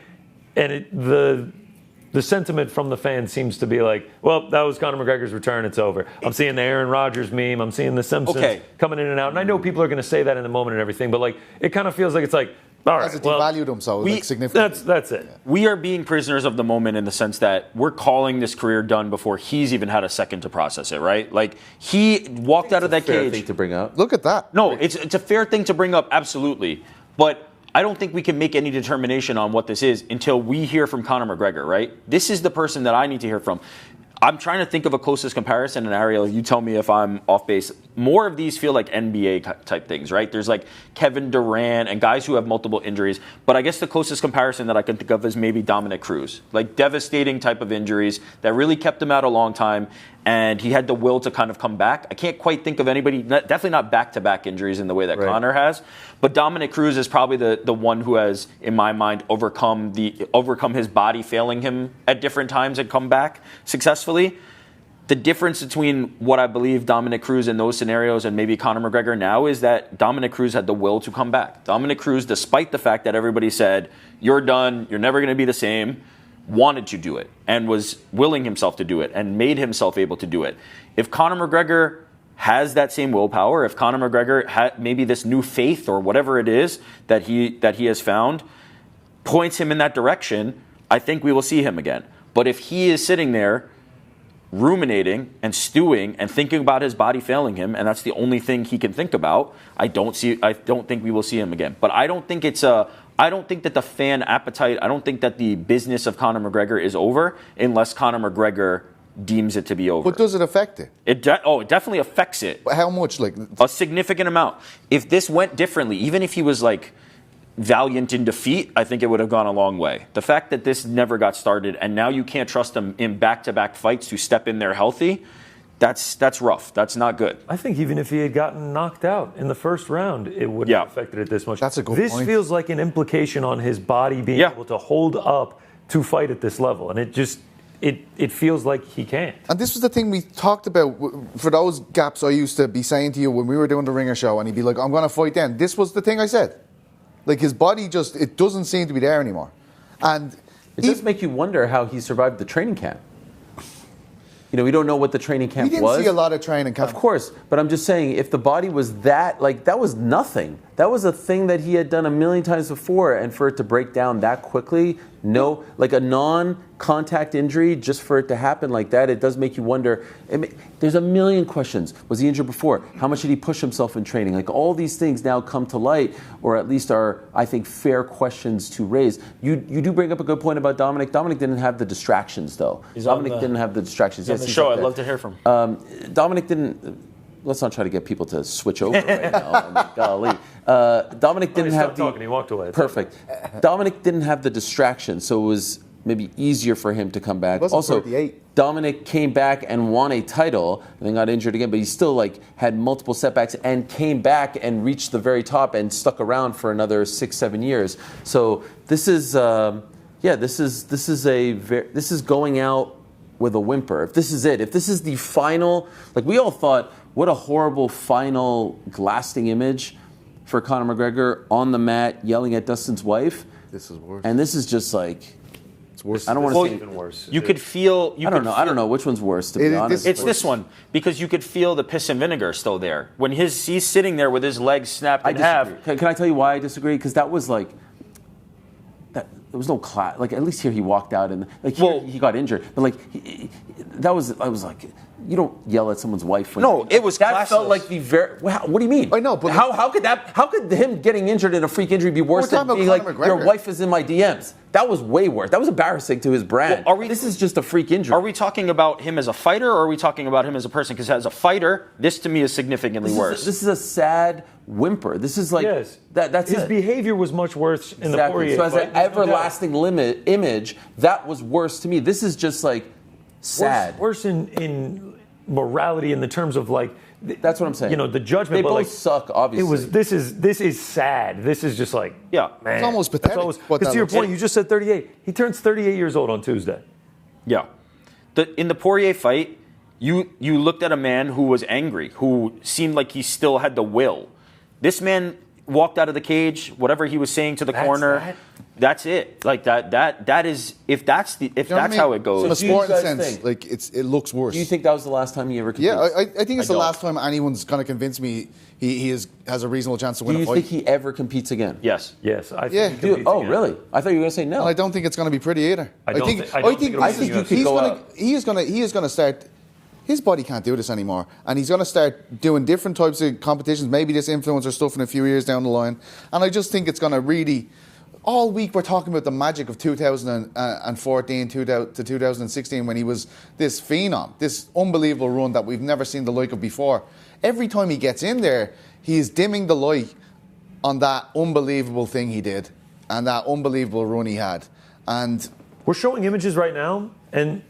And the sentiment from the fans seems to be like, well, that was Conor McGregor's return, it's over. I'm seeing the Aaron Rodgers meme, I'm seeing the Simpsons coming in and out. And I know people are going to say that in the moment and everything, but like it kind of feels like it's like, all right, it devalued him so significantly. That's it. We are being prisoners of the moment in the sense that we're calling this career done before he's even had a second to process it, right? Like he walked out of that fair cage. Thing to bring up. Look at that. No, it's a fair thing to bring up, absolutely. But I don't think we can make any determination on what this is until we hear from Conor McGregor, right? This is the person that I need to hear from. I'm trying to think of a closest comparison, and Ariel, you tell me if I'm off base. More of these feel like NBA type things, right? There's like Kevin Durant and guys who have multiple injuries, but I guess the closest comparison that I can think of is maybe Dominic Cruz, like devastating type of injuries that really kept him out a long time, and he had the will to kind of come back. I can't quite think of anybody, definitely not back-to-back injuries in the way that Conor has, but Dominic Cruz is probably the one who has, in my mind, overcome his body failing him at different times and come back successfully. The difference between what I believe Dominic Cruz in those scenarios and maybe Conor McGregor now is that Dominic Cruz had the will to come back. Dominic Cruz, despite the fact that everybody said, you're done, you're never going to be the same, wanted to do it and was willing himself to do it and made himself able to do it. If Conor McGregor has that same willpower, if Conor McGregor had maybe this new faith or whatever it is that he has found, points him in that direction, I think we will see him again. But if he is sitting there ruminating and stewing and thinking about his body failing him, and that's the only thing he can think about, I don't think we will see him again. But I don't think that the fan appetite, I don't think that the business of Conor McGregor is over unless Conor McGregor deems it to be over. But does it affect it? It definitely affects it. How much? Like a significant amount. If this went differently, even if he was like valiant in defeat, I think it would have gone a long way. The fact that this never got started and now you can't trust him in back-to-back fights to step in there healthy, that's rough. That's not good. I think even if he had gotten knocked out in the first round, it wouldn't have affected it this much. That's a good point. This feels like an implication on his body being able to hold up to fight at this level, and it feels like he can't. And this was the thing we talked about. For those gaps I used to be saying to you when we were doing the Ringer show, and he'd be like, I'm going to fight then. This was the thing I said. Like, his body it doesn't seem to be there anymore. And it does make you wonder how he survived the training camp. You know, we don't know what the training camp was. We didn't see a lot of training camp. Of course, but I'm just saying, if the body was that was nothing. That was a thing that he had done a million times before, and for it to break down that quickly, like a non-contact injury, just for it to happen like that, it does make you wonder. There's a million questions. Was he injured before? How much did he push himself in training? Like, all these things now come to light, or at least are, I think, fair questions to raise. You do bring up a good point about Dominic. Dominic didn't have the distractions, though. Dominic didn't have the distractions. Yes, on the show, I'd love to hear from him. Dominic didn't. Let's not try to get people to switch over right now. I mean, golly. Dominic didn't have the... talking. He walked away. Perfect. Dominic didn't have the distraction, so it was maybe easier for him to come back. Also, 38. Dominic came back and won a title and then got injured again, but he still had multiple setbacks and came back and reached the very top and stuck around for another 6-7 years. So this is this is going out with a whimper. If this is it, if this is the final, we all thought, what a horrible final lasting image for Conor McGregor on the mat yelling at Dustin's wife. This is worse. And this is just it's worse. I don't want to say even worse. You could feel. I don't know which one's worse, to be honest. It's this one, because you could feel the piss and vinegar still there when he's sitting there with his legs snapped in half. Can I tell you why I disagree? Because that was that. There was no class. At least here he walked out and he got injured. But I was like, you don't yell at someone's wife. It was that classless. felt like the very. What do you mean? I know, but how could him getting injured in a freak injury be worse than being like, your wife is in my DMs? That was way worse. That was embarrassing to his brand. This is just a freak injury. Are we talking about him as a fighter, or are we talking about him as a person? Because as a fighter, this to me is significantly worse. This is a sad whimper. This is that's his behavior was much worse in the Poirier So as fight. an everlasting image, that was worse to me. This is just sad. Worse in morality in the terms of That's what I'm saying. You know, the judgment. They but both like, suck, obviously. This is sad. This is just like, Yeah. man. It's almost pathetic what Because that to your looks point, like. you just said 38. He turns 38 years old on Tuesday. Yeah. In the Poirier fight, you looked at a man who was angry, who seemed like he still had the will. This man walked out of the cage, whatever he was saying to the corner, that's it. Like that is if that's how it goes. In a do you sporting guys sense, think- like it looks worse. Do you think that was the last time he ever competed? Yeah, I think it's the don't. last time anyone's going to convince me he has a reasonable chance to Do win you a fight. think he ever competes again? Yes. Yes, I think Yeah. he Dude, competes oh, again. really? I thought you were going to say no. And I don't think it's going to be pretty either. I don't think it'll be you could go out. He is going to start. His body can't do this anymore, and he's going to start doing different types of competitions. Maybe this influencer stuff in a few years down the line. And I just think it's going to really. All week we're talking about the magic of 2014 to 2016 when he was this phenom, this unbelievable run that we've never seen the like of before. Every time he gets in there, he is dimming the light on that unbelievable thing he did and that unbelievable run he had. And We're showing images right now, and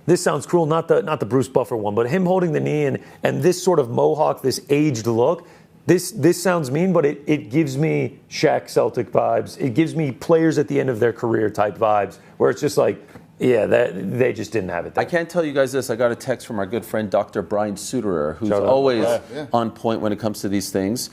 this sounds cruel, not the Bruce Buffer one, but him holding the knee and this sort of mohawk, this aged look. This sounds mean, but it gives me Shaq Celtic vibes. It gives me players at the end of their career type vibes, where it's just like, yeah, they just didn't have it there. I can't tell you guys this. I got a text from our good friend Dr. Brian Suterer, who's always on point when it comes to these things.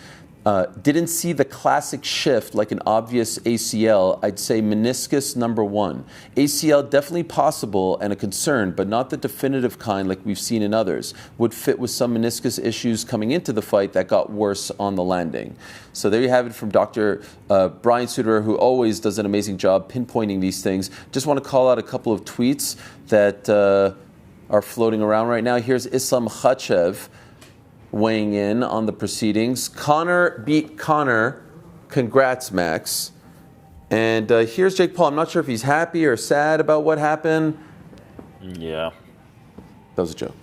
Didn't see the classic shift like an obvious ACL. I'd say meniscus number 1. ACL definitely possible and a concern, but not the definitive kind like we've seen in others. Would fit with some meniscus issues coming into the fight that got worse on the landing. So there you have it from Dr. Brian Suterer, who always does an amazing job pinpointing these things. Just want to call out a couple of tweets that are floating around right now. Here's Islam Khachev weighing in on the proceedings. Conor beat Conor. Congrats, Max. And here's Jake Paul. I'm not sure if he's happy or sad about what happened. Yeah. That was a joke.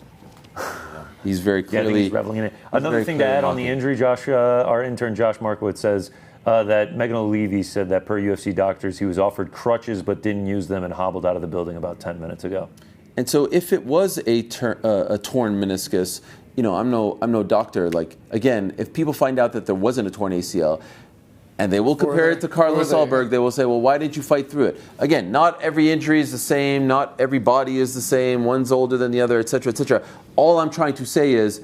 He's very Yeah, I clearly... think he's reveling in it. Another thing to clearly add on the mocking. injury, Josh, our intern Josh Markowitz says that Megan O'Leary said that per UFC doctors, he was offered crutches but didn't use them and hobbled out of the building about 10 minutes ago. And so if it was a torn meniscus, you know, I'm no doctor. Like, again, if people find out that there wasn't a torn ACL, and they will compare it to Carlos Alberg, they will say, well, why didn't you fight through it? Again, not every injury is the same, not every body is the same, one's older than the other, et cetera, et cetera. All I'm trying to say is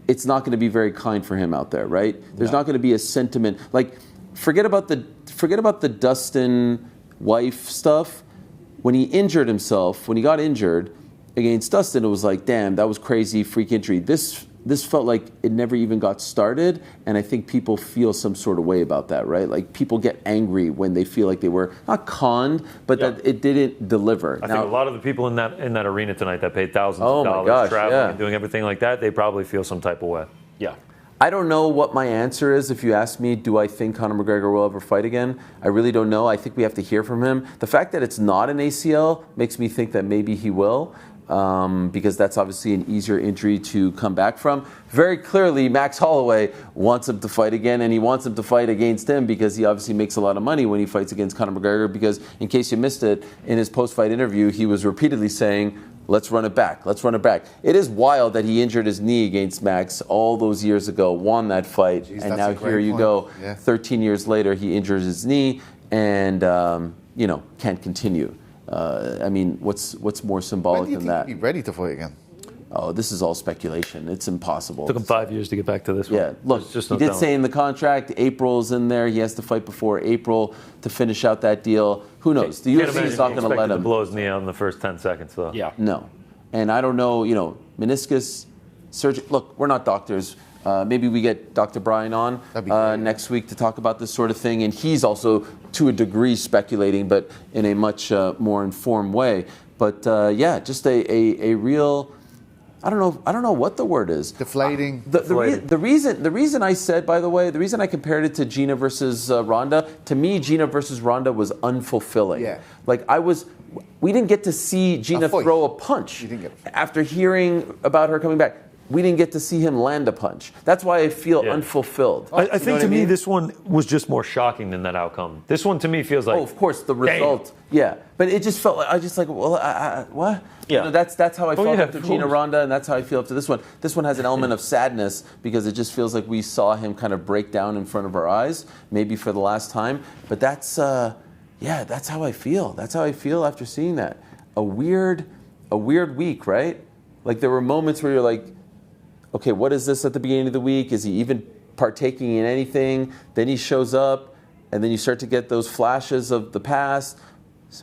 it's not going to be very kind for him out there, right? There's not going to be a sentiment. Like, forget about the Dustin wife stuff. When he injured himself, when he got injured against Dustin, it was like, damn, that was crazy, freak injury. This felt like it never even got started, and I think people feel some sort of way about that, right? Like, people get angry when they feel like they were not conned, but that it didn't deliver. I think a lot of the people in that arena tonight that paid thousands of dollars traveling and doing everything like that, they probably feel some type of way. Yeah. I don't know what my answer is. If you ask me, do I think Conor McGregor will ever fight again? I really don't know. I think we have to hear from him. The fact that it's not an ACL makes me think that maybe he will. Because that's obviously an easier injury to come back from. Very clearly, Max Holloway wants him to fight again, and he wants him to fight against him because he obviously makes a lot of money when he fights against Conor McGregor, because in case you missed it, in his post-fight interview, he was repeatedly saying, let's run it back, let's run it back. It is wild that he injured his knee against Max all those years ago, won that fight, and now here you go, 13 years later, he injures his knee and, can't continue. I mean, what's more symbolic than that? When do you think he'd be ready to fight again? Oh, this is all speculation. It's impossible. Took him 5 years to get back to this one. Yeah, look, Just he no did telling. say in the contract, April's in there. He has to fight before April to finish out that deal. Who knows? The Can't UFC imagine is not he going to let expected him. to blow his knee out in the first 10 seconds, though. Yeah. No. And I don't know, meniscus surgery. Look, we're not doctors. Maybe we get Dr. Brian on next week to talk about this sort of thing. And he's also, to a degree, speculating, but in a much more informed way. But just a real, I don't know what the word is. Deflating. The reason I said, by the way, the reason I compared it to Gina versus Ronda, to me, Gina versus Ronda was unfulfilling. Yeah. We didn't get to see Gina throw a punch after hearing about her coming back. we didn't get to see him land a punch. That's why I feel unfulfilled. I think to me, this one was just more shocking than that outcome. This one to me feels like, oh, of course, the result. Yeah, but it just felt like I just like, well, what? Yeah, that's how I felt after Gina Ronda, and that's how I feel after this one. This one has an element of sadness because it just feels like we saw him kind of break down in front of our eyes, maybe for the last time. But that's that's how I feel. That's how I feel after seeing that. A weird week, right? Like there were moments where you're like, okay, what is this at the beginning of the week? Is he even partaking in anything? Then he shows up, and then you start to get those flashes of the past.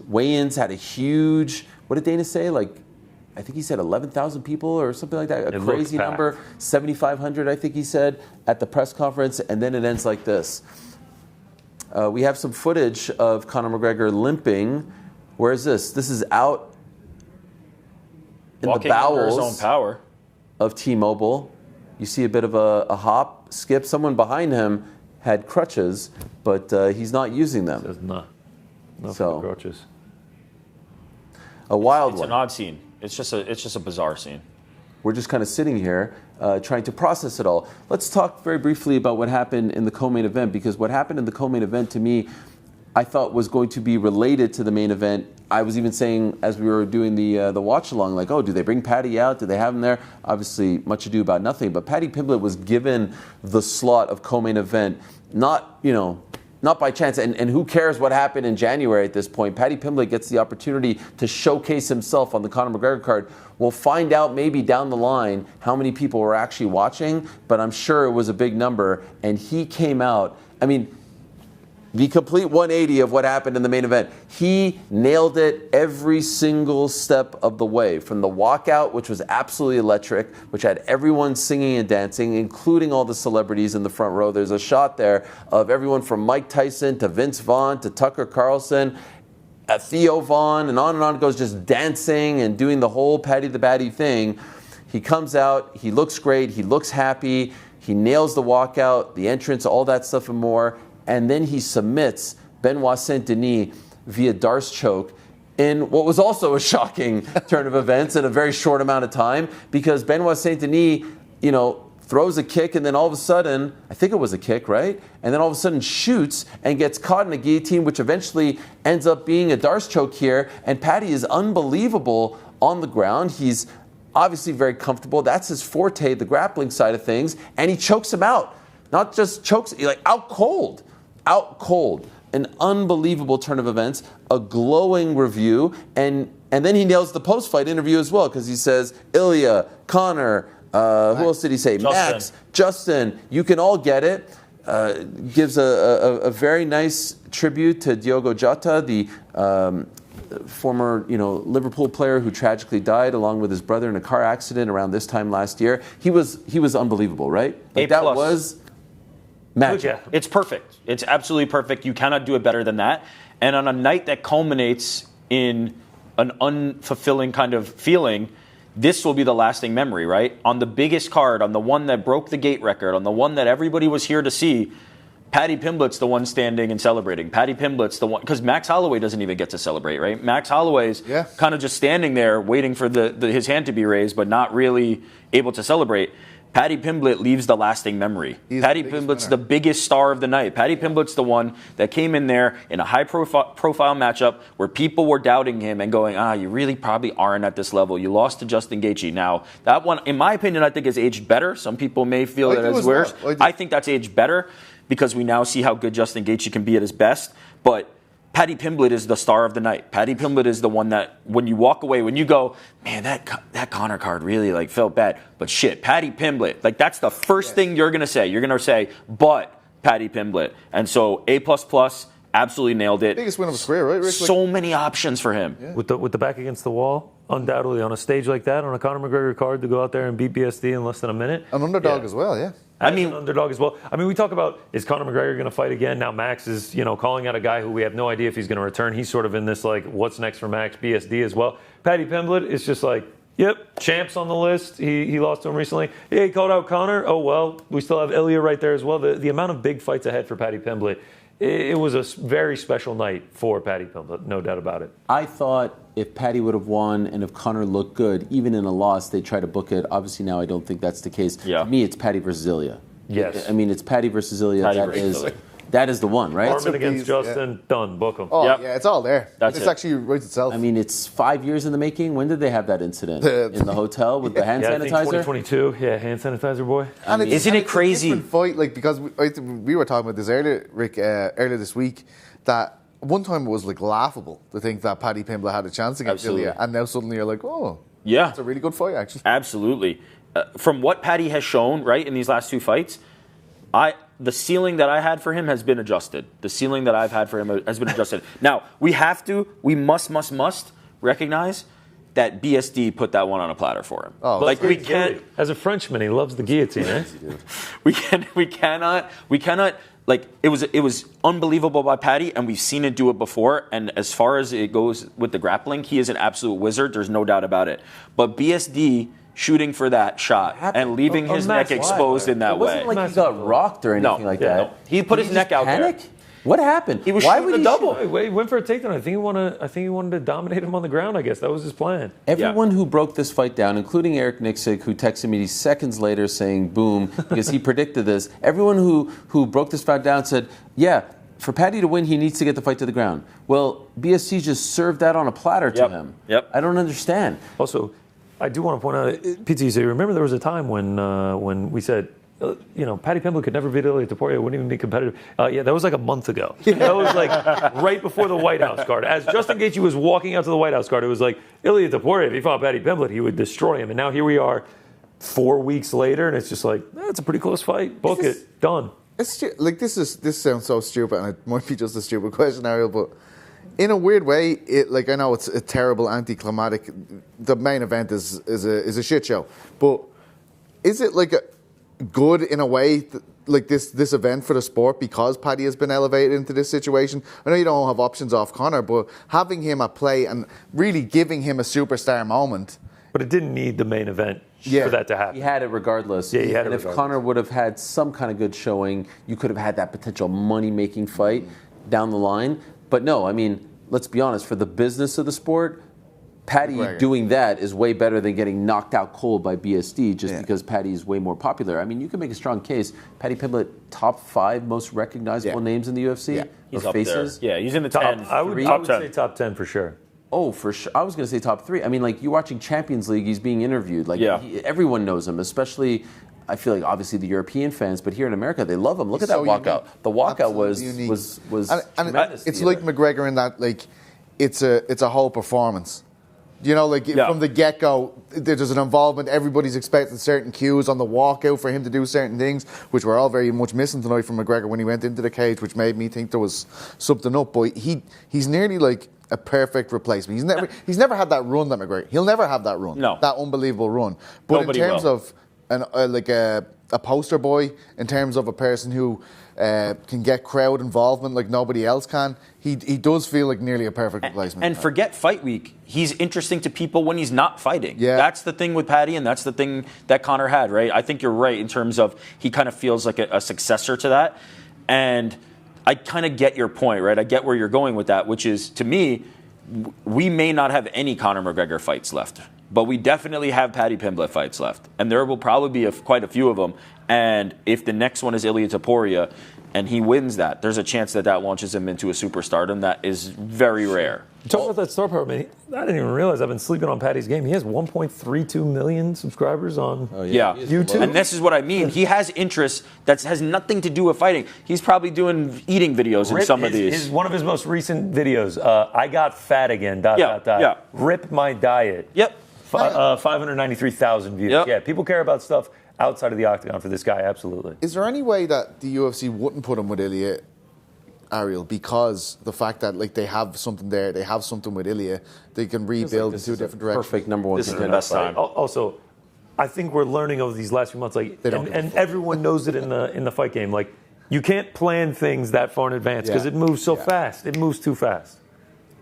Weigh-ins had a huge, what did Dana say? Like, I think he said 11,000 people or something like that. A crazy number. 7,500, I think he said, at the press conference, and then it ends like this. We have some footage of Conor McGregor limping. Where is this? This is out in walking the bowels under his own power of T-Mobile. You see a bit of a hop, skip. Someone behind him had crutches, but he's not using them. Says no So crutches. A wild It's one. an odd scene. It's just a bizarre scene. We're just kind of sitting here trying to process it all. Let's talk very briefly about what happened in the co-main event, because what happened in the co-main event to me, I thought was going to be related to the main event. I was even saying as we were doing the watch along, like, oh, do they bring Paddy out? Do they have him there? Obviously, much ado about nothing. But Paddy Pimblett was given the slot of co-main event, not by chance. And who cares what happened in January at this point? Paddy Pimblett gets the opportunity to showcase himself on the Conor McGregor card. We'll find out maybe down the line how many people were actually watching, but I'm sure it was a big number. And he came out. I mean, the complete 180 of what happened in the main event. He nailed it every single step of the way. From the walkout, which was absolutely electric, which had everyone singing and dancing, including all the celebrities in the front row. There's a shot there of everyone from Mike Tyson to Vince Vaughn to Tucker Carlson, Theo Vaughn, and on it goes, just dancing and doing the whole Paddy the Baddy thing. He comes out, he looks great, he looks happy, he nails the walkout, the entrance, all that stuff and more. And then he submits Benoit Saint-Denis via Darce choke in what was also a shocking turn of events in a very short amount of time, because Benoit Saint-Denis, throws a kick and then all of a sudden, I think it was a kick, right? And then all of a sudden shoots and gets caught in a guillotine, which eventually ends up being a Darce choke here. And Paddy is unbelievable on the ground. He's obviously very comfortable. That's his forte, the grappling side of things. And he chokes him out. Not just chokes, like out cold. An unbelievable turn of events, a glowing review, and then he nails the post-fight interview as well, because he says, Ilya, Conor, who else did he say? Max, Justin, you can all get it. Gives a very nice tribute to Diogo Jota, the former Liverpool player who tragically died along with his brother in a car accident around this time last year. He was unbelievable, right? Like that was magic. It's perfect. It's absolutely perfect. You cannot do it better than that. And on a night that culminates in an unfulfilling kind of feeling, this will be the lasting memory, right? On the biggest card, on the one that broke the gate record, on the one that everybody was here to see, Paddy Pimblett's the one standing and celebrating. Paddy Pimblett's the one, because Max Holloway doesn't even get to celebrate, right? Max Holloway's kind of just standing there waiting for his hand to be raised, but not really able to celebrate. Paddy Pimblett leaves the lasting memory. Paddy Pimblett's the biggest star of the night. Paddy Pimblett's the one that came in there in a high-profile matchup where people were doubting him and going, you really probably aren't at this level. You lost to Justin Gaethje. Now, that one, in my opinion, I think has aged better. Some people may feel that it's worse. I think that's aged better because we now see how good Justin Gaethje can be at his best. But Paddy Pimblett is the star of the night. Paddy Pimblett is the one that, when you walk away, when you go, man, that Conor card really felt bad. But shit, Paddy Pimblett, that's the first thing you're gonna say. You're gonna say, but Paddy Pimblett. And so A++, absolutely nailed it. Biggest win of his career, right, Rick? So many options for him. Yeah. With the back against the wall, undoubtedly on a stage like that, on a Conor McGregor card, to go out there and beat BSD in less than a minute. An underdog as well, yeah. An underdog as well. I mean, we talk about, is Conor McGregor going to fight again? Now Max is, calling out a guy who we have no idea if he's going to return. He's sort of in this, what's next for Max, BSD as well. Paddy Pimblett is just Yep, Champ's on the list. He lost to him recently. Yeah, he called out Conor. Oh, well, we still have Ilya right there as well. The amount of big fights ahead for Paddy Pimblett, it was a very special night for Paddy Pimblett, no doubt about it. I thought if Paddy would have won and if Conor looked good, even in a loss, they'd try to book it. Obviously, now I don't think that's the case. Yeah. To me, it's Paddy versus Ilya. Yes. I mean, it's Paddy versus Ilya. Paddy That versus is Ilya. That is the one, right? Armin against Justin, done. Book him. Oh, Yep. yeah, it's all there. That's It's it. actually writes itself. I mean, it's 5 years in the making. When did they have that incident? In the hotel with the hand Yeah, I think sanitizer? 2022. Yeah, hand sanitizer boy. And Isn't it crazy? It's a different fight, like, because we were talking about this earlier, Rick, earlier this week, that one time it was like laughable to think that Paddy Pimblett had a chance against Absolutely. Ilya, and now suddenly you're like, oh, Yeah. it's a really good fight, actually. Absolutely. From what Paddy has shown, right, in these last two fights, the ceiling that I had for him has been adjusted. The ceiling that I've had for him has been adjusted. Now, we must recognize that BSD put that one on a platter for him. Oh, like we can't. As a Frenchman, he loves the guillotine, eh? We cannot. Like it was unbelievable by Paddy, and we've seen it do it before. And as far as it goes with the grappling, he is an absolute wizard. There's no doubt about it. But BSD shooting for that shot and leaving his neck exposed in that It wasn't way. like he got rocked or anything like that. No. He put Did his neck out panic? there. What happened? He was Why shooting would a he double. He went for a takedown. I think he wanted to dominate him on the ground. I guess that was his plan. Everyone who broke this fight down, including Eric Nixick, who texted me seconds later saying boom, because he predicted this. Everyone who broke this fight down said, yeah, for Paddy to win, he needs to get the fight to the ground. Well, BSC just served that on a platter to him. Yep. I don't understand. Also, I do want to point out, Pete, you say, remember there was a time when we said, Paddy Pimblett could never beat Ilya Topuria, wouldn't even be competitive. Yeah, that was like a month ago. That was like right before the White House card. As Justin Gaethje was walking out to the White House card, it was like, Ilya Topuria, if he fought Paddy Pimblett, he would destroy him. And now here we are 4 weeks later, and it's just like, it's a pretty close fight. Book it. Done. It's this sounds so stupid, and it might be just a stupid question, Ariel, but in a weird way, I know it's a terrible anticlimactic. The main event is a shit show, but is it like good in a way, like this event for the sport, because Paddy has been elevated into this situation? I know you don't have options off Conor, but having him at play and really giving him a superstar moment. But it didn't need the main event for that to happen. He had it regardless. Yeah, he had it and if regardless. Conor would have had some kind of good showing, you could have had that potential money-making fight down the line. But no, I mean, let's be honest, for the business of the sport, Paddy doing that is way better than getting knocked out cold by BSD just because Paddy is way more popular. I mean, you can make a strong case. Paddy Pimblett, top 5 most recognizable names in the UFC? Yeah, he's or up faces? there. Yeah, he's in the Top, 10. I would say top 10 for sure. Oh, for sure. I was going to say top 3. I mean, like, you're watching Champions League, he's being interviewed. Like, everyone knows him, especially, I feel like, obviously the European fans, but here in America, they love him. Look at that walkout. The walkout was tremendous. It's like McGregor in that, like, it's a whole performance. You know, like from the get-go, there's an involvement. Everybody's expecting certain cues on the walkout for him to do certain things, which we're all very much missing tonight from McGregor when he went into the cage, which made me think there was something up. But he's nearly like a perfect replacement. He's never had that run that McGregor. He'll never have that run. No. That unbelievable run. But Nobody in terms will. of a poster boy, in terms of a person who can get crowd involvement like nobody else can, he does feel like nearly a perfect replacement. And forget fight week. He's interesting to people when he's not fighting. Yeah. That's the thing with Paddy, and that's the thing that Conor had, right? I think you're right in terms of he kind of feels like a successor to that. And I kind of get your point, right? I get where you're going with that, which is, to me, we may not have any Conor McGregor fights left, but we definitely have Paddy Pimblett fights left. And there will probably be quite a few of them. And if the next one is Ilya Topuria and he wins that, there's a chance that launches him into a superstardom that is very rare. Talk about that star power, man. I didn't even realize I've been sleeping on Paddy's game. He has 1.32 million subscribers on YouTube. And this is what I mean. He has interests that has nothing to do with fighting. He's probably doing eating videos in some of these. One of his most recent videos, I got fat again, ... Rip my diet. Yep. 593,000 views. Yep. Yeah, people care about stuff outside of the octagon for this guy, absolutely. Is there any way that the UFC wouldn't put him with Ilya, Ariel, because the fact that they have something there, they have something with Ilya, they can rebuild in two different directions? Perfect number one. This is the best time. Also, I think we're learning over these last few months, and everyone knows it in the fight game. Like, you can't plan things that far in advance because it moves so fast. It moves too fast.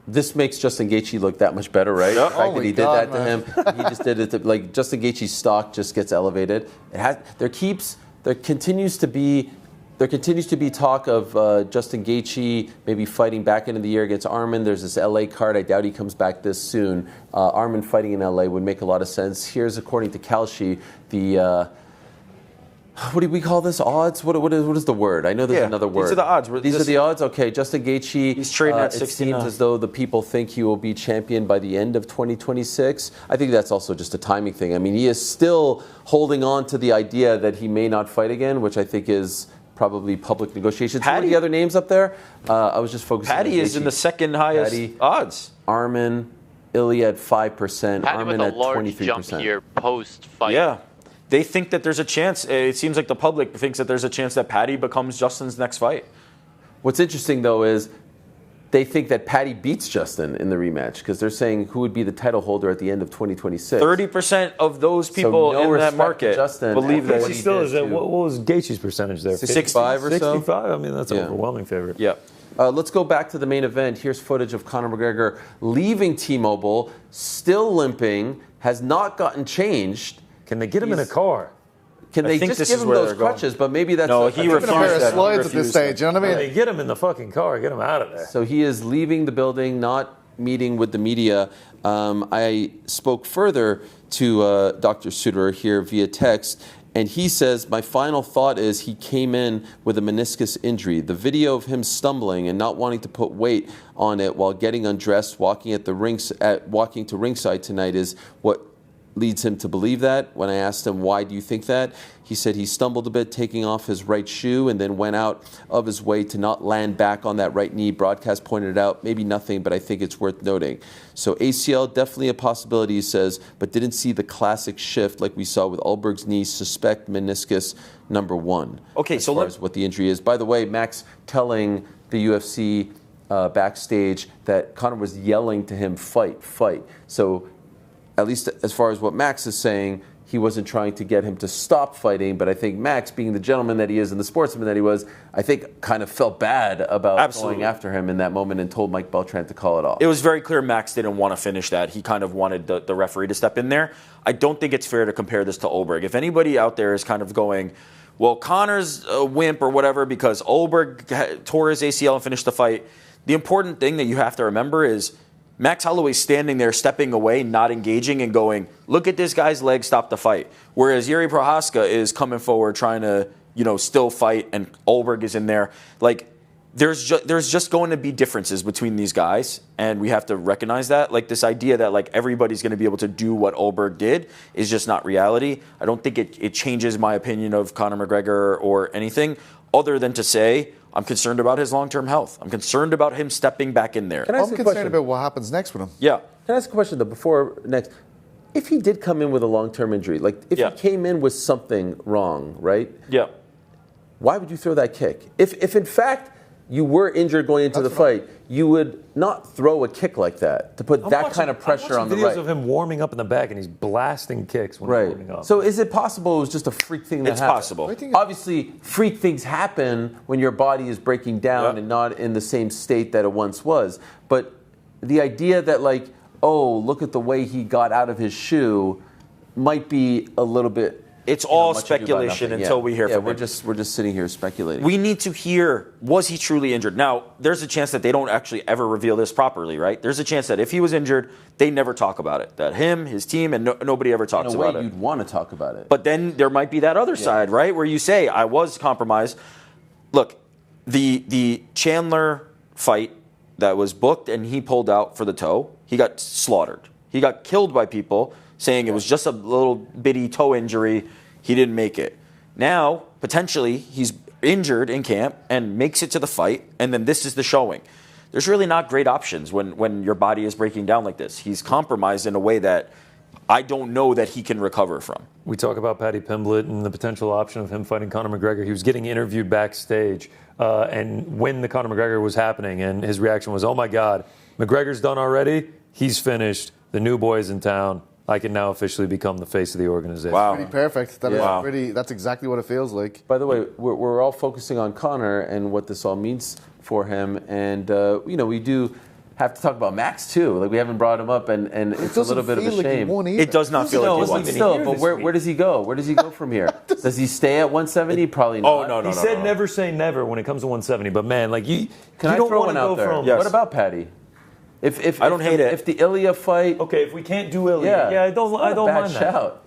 this makes Justin Gaethje look that much better, right? Yep. The fact that he did that to man. him, he just did it. Like Justin Gaethje's stock just gets elevated. There continues to be talk of Justin Gaethje maybe fighting back into the year against Arman. There's this LA card. I doubt he comes back this soon. Arman fighting in LA would make a lot of sense. Here's, according to Kalshi, the what do we call this? Odds? What is the word? I know there's another word. These are the odds. These are the odds? Okay, Justin Gaethje. He's trading at 69. It seems as though the people think he will be champion by the end of 2026. I think that's also just a timing thing. I mean, he is still holding on to the idea that he may not fight again, which I think is probably public negotiations. Who are the other names up there? I was just focusing Paddy on is in the second highest odds. Arman, Ilya at 5%, Paddy with Arman a at large 23%. jump here post-fight. Yeah. They think that there's a chance. It seems like the public thinks that there's a chance that Paddy becomes Justin's next fight. What's interesting, though, is they think that Paddy beats Justin in the rematch because they're saying who would be the title holder at the end of 2026. 30% of those people no in that respect market to Justin believe after that what He he still did is at, to- what was Gaethje's percentage there? 65 or so? 65? I mean, that's an overwhelming favorite. Yeah. Let's go back to the main event. Here's footage of Conor McGregor leaving T-Mobile, still limping, has not gotten changed. Can they get him in a car? Can they just give him those crutches? But maybe that's No, he refused a pair of that. slides at this stage. You know what I mean? Hey, get him in the fucking car. Get him out of there. So he is leaving the building, not meeting with the media. I spoke further to Dr. Suter here via text, and he says, my final thought is he came in with a meniscus injury. The video of him stumbling and not wanting to put weight on it while getting undressed, walking to ringside tonight is what leads him to believe that. When I asked him, why do you think that? He said he stumbled a bit taking off his right shoe and then went out of his way to not land back on that right knee. Broadcast pointed it out, maybe nothing, but I think it's worth noting. So ACL, definitely a possibility, he says, but didn't see the classic shift like we saw with Ulberg's knee. Suspect meniscus number 1. Okay, as so far as what the injury is. By the way, Max telling the UFC backstage that Conor was yelling to him, fight, fight. So at least as far as what Max is saying, he wasn't trying to get him to stop fighting, but I think Max, being the gentleman that he is and the sportsman that he was, I think kind of felt bad about going after him in that moment and told Mike Beltran to call it off. It was very clear Max didn't want to finish that. He kind of wanted the referee to step in there. I don't think it's fair to compare this to Ulberg. If anybody out there is kind of going, well, Conor's a wimp or whatever because Ulberg tore his ACL and finished the fight, the important thing that you have to remember is Max Holloway standing there, stepping away, not engaging, and going, look at this guy's leg, stop the fight. Whereas Yuri Prohaska is coming forward, trying to, still fight, and Ulberg is in there. Like, there's just going to be differences between these guys, and we have to recognize that. Like, this idea that, like, everybody's going to be able to do what Ulberg did is just not reality. I don't think it changes my opinion of Conor McGregor or anything, other than to say, I'm concerned about his long-term health. I'm concerned about him stepping back in there. I'm concerned about what happens next with him. Yeah. Can I ask a question, though, before next? If he did come in with a long-term injury, like if he came in with something wrong, right? Yeah. Why would you throw that kick? If in fact you were injured going into the fight, you would not throw a kick like that to put that kind of pressure on the right. Videos of him warming up in the back and he's blasting kicks when he's warming up. So is it possible it was just a freak thing that happened? It's possible. Obviously, freak things happen when your body is breaking down and not in the same state that it once was. But the idea that, like, oh, look at the way he got out of his shoe might be a little bit... It's all speculation until we hear from him. We're just sitting here speculating. We need to hear, was he truly injured? Now, there's a chance that they don't actually ever reveal this properly, right? There's a chance that if he was injured, they never talk about it. That him, his team, and nobody ever talks about it. In a way, you'd want to talk about it. But then there might be that other side, right? Where you say, I was compromised. Look, the Chandler fight that was booked and he pulled out for the toe, he got slaughtered. He got killed by people saying it was just a little bitty toe injury. He didn't make it. Now, potentially, he's injured in camp and makes it to the fight, and then this is the showing. There's really not great options when your body is breaking down like this. He's compromised in a way that I don't know that he can recover from. We talk about Paddy Pimblett and the potential option of him fighting Conor McGregor. He was getting interviewed backstage, and when the Conor McGregor was happening, and his reaction was, oh my God, McGregor's done already? He's finished. The new boy's in town. I can now officially become the face of the organization. Wow. Pretty perfect. That's exactly what it feels like. By the way, we're all focusing on Conor and what this all means for him. And, we do have to talk about Max too. Like we haven't brought him up, and it's a little bit of a shame. It does not feel like he won. Still, but where does he go? Where does he go from here? Does he stay at 170? Probably not. Oh no. He said never say never when it comes to 170. But man, like you Can you I throw don't one wanna out go there? from. Yes. What about Paddy? If I don't hate it. If the Ilya fight, Okay, if we can't do Ilya, I don't bad mind that. shout.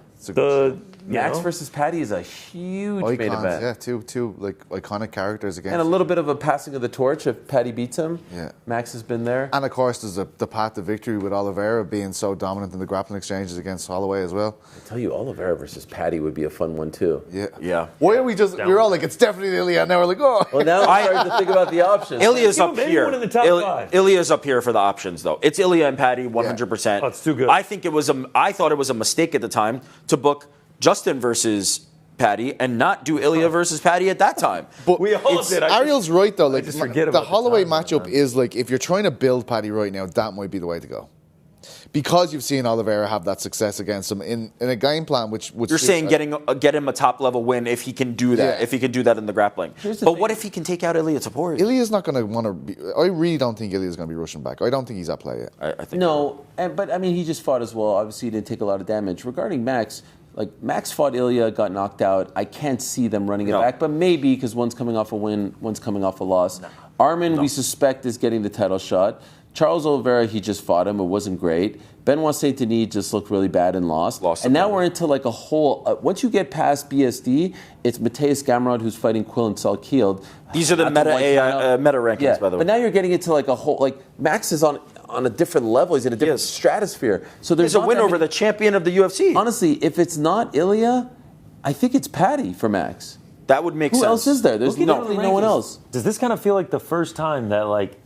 Max know? versus Paddy is a huge main Icons, event. yeah, two like iconic characters against. And a little bit of a passing of the torch if Paddy beats him. Yeah. Max has been there. And of course, there's the path to victory with Oliveira being so dominant in the grappling exchanges against Holloway as well. I tell you, Oliveira versus Paddy would be a fun one too. Yeah. Why are we just? We're all like, it's definitely Ilya, and now we're like, oh. Well, now I'm starting to think about the options. Ilya's Give up him here. anyone in the top five. Ilya's up here for the options, though. It's Ilya and Paddy, 100%. Oh, it's too good. I thought it was a mistake at the time to book Justin versus Paddy and not do Ilya versus Paddy at that time. But We all did. Ariel's right though. Like just forget the about the Holloway time, matchup is like, if you're trying to build Paddy right now, that might be the way to go. Because you've seen Oliveira have that success against him in a game plan, which You're saying get him a top level win if he can do that. Yeah. If he can do that in the grappling. But what if he can take out Ilya Tapori? Ilya's not going to want to be. I really don't think Ilya's going to be rushing back. I don't think he's at play yet. I think No, but I mean, he just fought as well. Obviously, he didn't take a lot of damage. Regarding Max, like Max fought Ilya, got knocked out. I can't see them running it back, but maybe because one's coming off a win, one's coming off a loss. Armin, we suspect, is getting the title shot. Charles Oliveira, he just fought him. It wasn't great. Benoit Saint-Denis just looked really bad and lost. And now we're into like a whole... once you get past BSD, it's Mateus Gamrot who's fighting Quill and Saul Keeld. These are the meta rankings, by the way. But now you're getting into like a whole... Like Max is on a different level. He's in a different stratosphere. So there's a win over the champion of the UFC. Honestly, if it's not Ilya, I think it's Paddy for Max. That would make sense. Who else is there? There's literally no one else. Does this kind of feel like the first time that like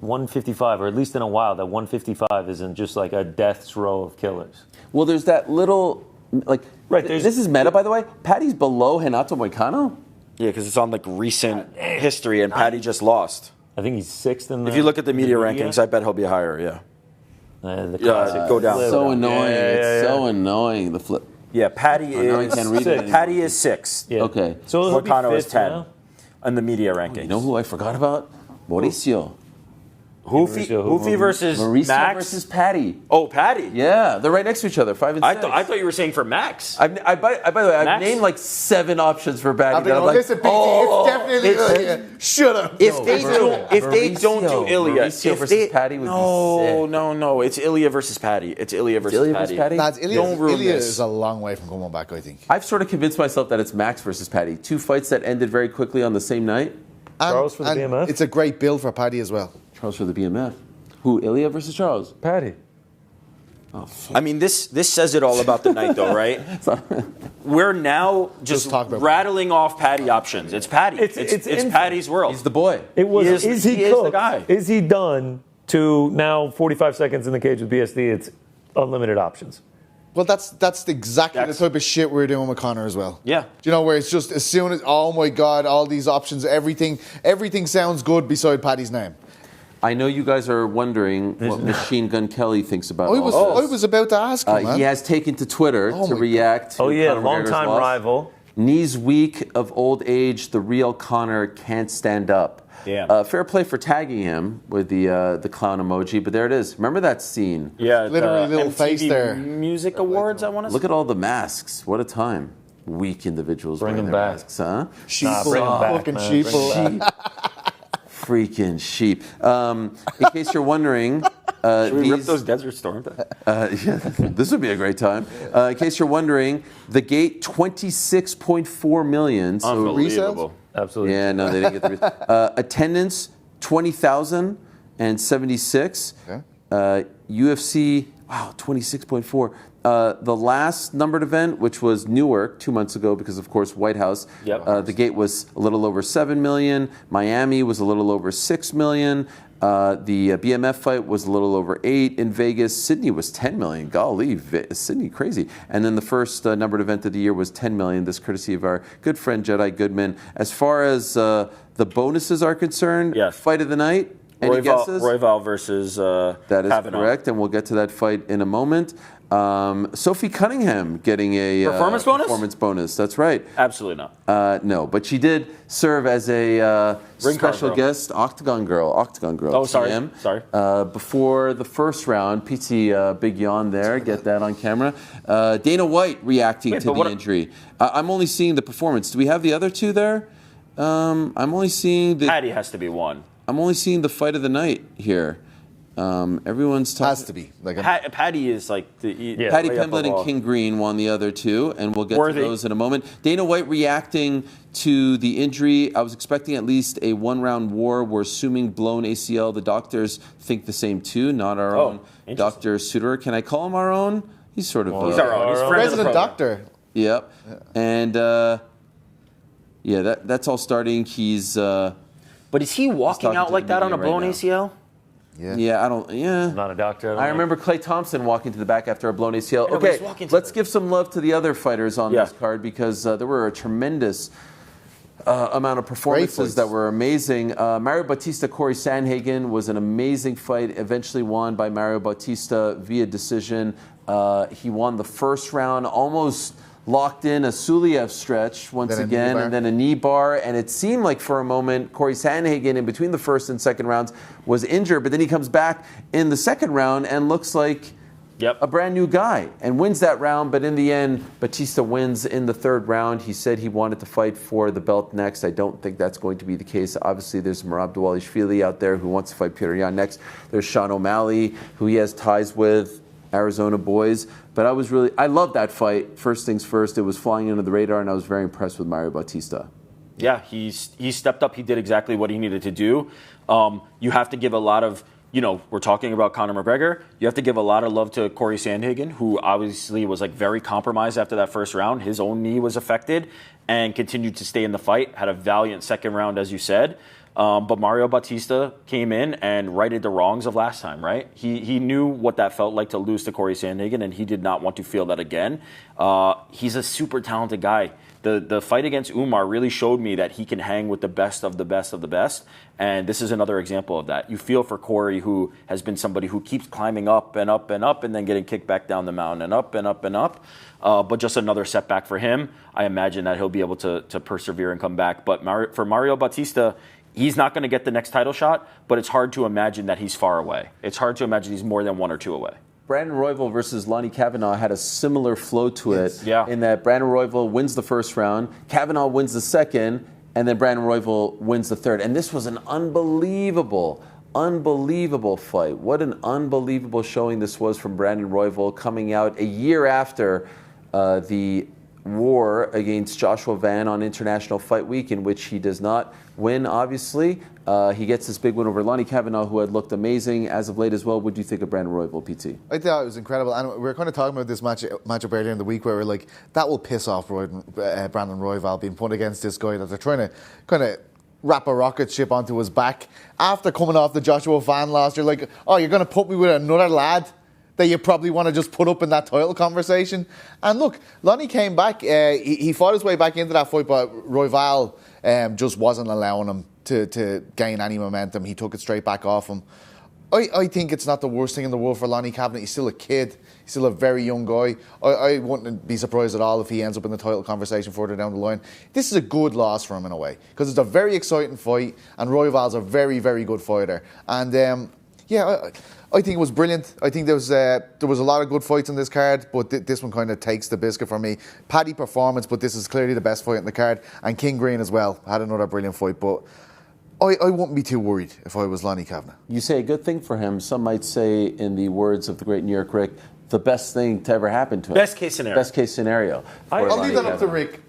155, or at least in a while, that 155 isn't just like a death's row of killers? Well, there's that little, like, this is meta, by the way. Paddy's below Renato Moicano. Yeah, because it's on like recent history, and Paddy just lost. I think he's sixth in the... If you look at the media rankings, I bet he'll be higher, yeah. Go down. So annoying. It's so annoying, the flip. Yeah, Paddy now I can't read it Paddy is 6. Yeah. Okay. So he'll be Moicano is fifth 10 now? on the media rankings. You know who I forgot about? Mauricio. Hoofy versus Mauricio Max versus Paddy. Oh, Paddy. Yeah, they're right next to each other, 5 and 6. I thought you were saying for Max. By the way, I've Max? named like 7 options for Paddy. I think, listen, BT, it's definitely Ilya. Shut up. If they don't do Ilya, Mauricio versus Paddy would be sick. No, it's Ilya versus Paddy. It's Ilya versus Paddy. Lads, Don't ruin Ilya this. is a long way from coming back, I think. I've sort of convinced myself that it's Max versus Paddy. 2 fights that ended very quickly on the same night. Charles for the and BMF? It's a great build for Paddy as well. Charles for the BMF. Who, Ilya versus Charles? Paddy. I mean, this says it all about the night, though, right? We're now just talk about rattling off Paddy options. It's Paddy. It's Paddy's world. He's the boy. It was. He is he the cooked? guy. Is he done to now 45 seconds in the cage with BSD? It's unlimited options. Well, that's exactly the type of shit we're doing with Conor as well. Yeah. Do you know, where it's just as soon as, oh my God, all these options, everything sounds good beside Paddy's name. I know you guys are wondering what Machine Gun Kelly thinks about I all this. was about to ask him, man. He has taken to Twitter to react to Conor McGregor's longtime loss. rival. Knees weak of old age, the real Conor can't stand up. Yeah. Fair play for tagging him with the clown emoji, but there it is. Remember that scene? Yeah, Literally little MTV face there. Music Awards, I want to say. Look at all the masks. What a time. Weak individuals Bring wearing them their back. masks, huh? Sheeple, bring him back, fucking man. sheeple. Freaking sheep. In case you're wondering, Should we rip those Desert Storm? this would be a great time. In case you're wondering, the gate 26.4 million. So Unbelievable. Absolutely. yeah, no, they didn't get the attendance 20,076. Okay. UFC, wow, 26.4. The last numbered event, which was Newark 2 months ago, because of course White House. Yep. The gate was a little over 7 million. Miami was a little over 6 million. The BMF fight was a little over 8 in Vegas. Sydney was 10 million. Golly, Sydney, crazy. And then the first numbered event of the year was 10 million. This courtesy of our good friend Jedi Goodman. As far as the bonuses are concerned, Yes. fight of the night. Any guesses? Royval versus That is Kavanaugh. correct, and we'll get to that fight in a moment. Sophie Cunningham getting a performance bonus. That's right. Absolutely not. No, but she did serve as a special guest, Octagon Girl. Oh, sorry. TM. Sorry. Before the first round, PT, big yawn there. Get that on camera. Dana White reacting to the injury. I'm only seeing the performance. Do we have the other two there? I'm only seeing the. Paddy has to be one. I'm only seeing the fight of the night here. Everyone's talking. Has to be. Paddy is like the. Paddy Pimblett and King Green won the other two, and we'll get to those in a moment. Dana White reacting to the injury. I was expecting at least a one-round war. We're assuming blown ACL. The doctors think the same too, not our own Dr. Suter. Can I call him our own? He's sort of. He's our own. He's resident doctor. Yep. And that's all starting. He's. But is he walking out like that on a blown ACL? Yeah, I don't. Yeah, I'm not a doctor. I remember Clay Thompson walking to the back after a blown ACL. Okay, let's give some love to the other fighters on this card because there were a tremendous amount of performances that were amazing. Mario Bautista, Corey Sandhagen was an amazing fight. Eventually won by Mario Bautista via decision. He won the first round, almost locked in a Suliev stretch once again, and then a knee bar. And it seemed like for a moment, Corey Sandhagen in between the first and second rounds was injured, but then he comes back in the second round and looks like a brand new guy and wins that round. But in the end, Batista wins in the third round. He said he wanted to fight for the belt next. I don't think that's going to be the case. Obviously, there's Merab Dvalishvili out there who wants to fight Peter Yan next. There's Sean O'Malley, who he has ties with, Arizona boys. But I loved that fight. First things first, it was flying under the radar, and I was very impressed with Mario Bautista. Yeah, he stepped up. He did exactly what he needed to do. You have to give a lot of, we're talking about Conor McGregor. You have to give a lot of love to Corey Sandhagen, who obviously was very compromised after that first round. His own knee was affected and continued to stay in the fight. Had a valiant second round, as you said. But Mario Bautista came in and righted the wrongs of last time, right? He knew what that felt like to lose to Corey Sandhagen, and he did not want to feel that again. He's a super talented guy. The fight against Umar really showed me that he can hang with the best of the best of the best, and this is another example of that. You feel for Corey, who has been somebody who keeps climbing up and up and up and then getting kicked back down the mountain and up and up and up. But just another setback for him. I imagine that he'll be able to persevere and come back. But for Mario Bautista, he's not going to get the next title shot, but it's hard to imagine that he's far away. It's hard to imagine he's more than 1 or 2 away. Brandon Royval versus Lonnie Kavanaugh had a similar flow to it. In that Brandon Royval wins the first round, Kavanaugh wins the second, and then Brandon Royval wins the third. And this was an unbelievable fight. What an unbelievable showing this was from Brandon Royval, coming out a year after the war against Joshua Van on International Fight Week, in which he does not win, obviously. He gets this big win over Lonnie Kavanaugh, who had looked amazing as of late as well. What do you think of Brandon Royval, PT? I thought it was incredible. And we were kind of talking about this matchup earlier in the week where we're like, that will piss off Brandon Royval being put against this guy that they're trying to kind of wrap a rocket ship onto his back. After coming off the Joshua Van loss, you're like, oh, you're going to put me with another lad that you probably want to just put up in that title conversation. And look, Lonnie came back. He fought his way back into that fight, but Royval just wasn't allowing him to gain any momentum. He took it straight back off him. I think it's not the worst thing in the world for Lonnie Kavanaugh. He's still a kid. He's still a very young guy. I wouldn't be surprised at all if he ends up in the title conversation further down the line. This is a good loss for him in a way, because it's a very exciting fight, and Royval's a very, very good fighter. And I think it was brilliant. I think there was a lot of good fights on this card, but this one kind of takes the biscuit for me. Paddy performance, but this is clearly the best fight in the card. And King Green as well had another brilliant fight, but I wouldn't be too worried if I was Lonnie Kavanaugh. You say a good thing for him. Some might say, in the words of the great New York Rick, the best thing to ever happen to him. Best case scenario. Best case scenario. I'll leave that up to Rick.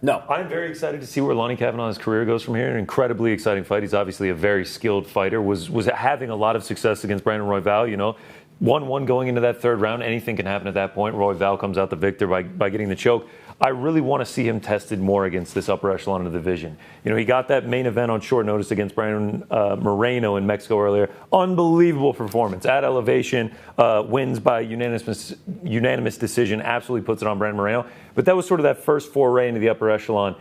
No, I'm very excited to see where Lonnie Kavanaugh's career goes from here. An incredibly exciting fight. He's obviously a very skilled fighter. Was having a lot of success against Brandon Royval. 1-1 going into that third round. Anything can happen at that point. Royval comes out the victor by getting the choke. I really want to see him tested more against this upper echelon of the division. He got that main event on short notice against Brandon Moreno in Mexico earlier. Unbelievable performance at elevation, wins by unanimous decision, absolutely puts it on Brandon Moreno. But that was sort of that first foray into the upper echelon.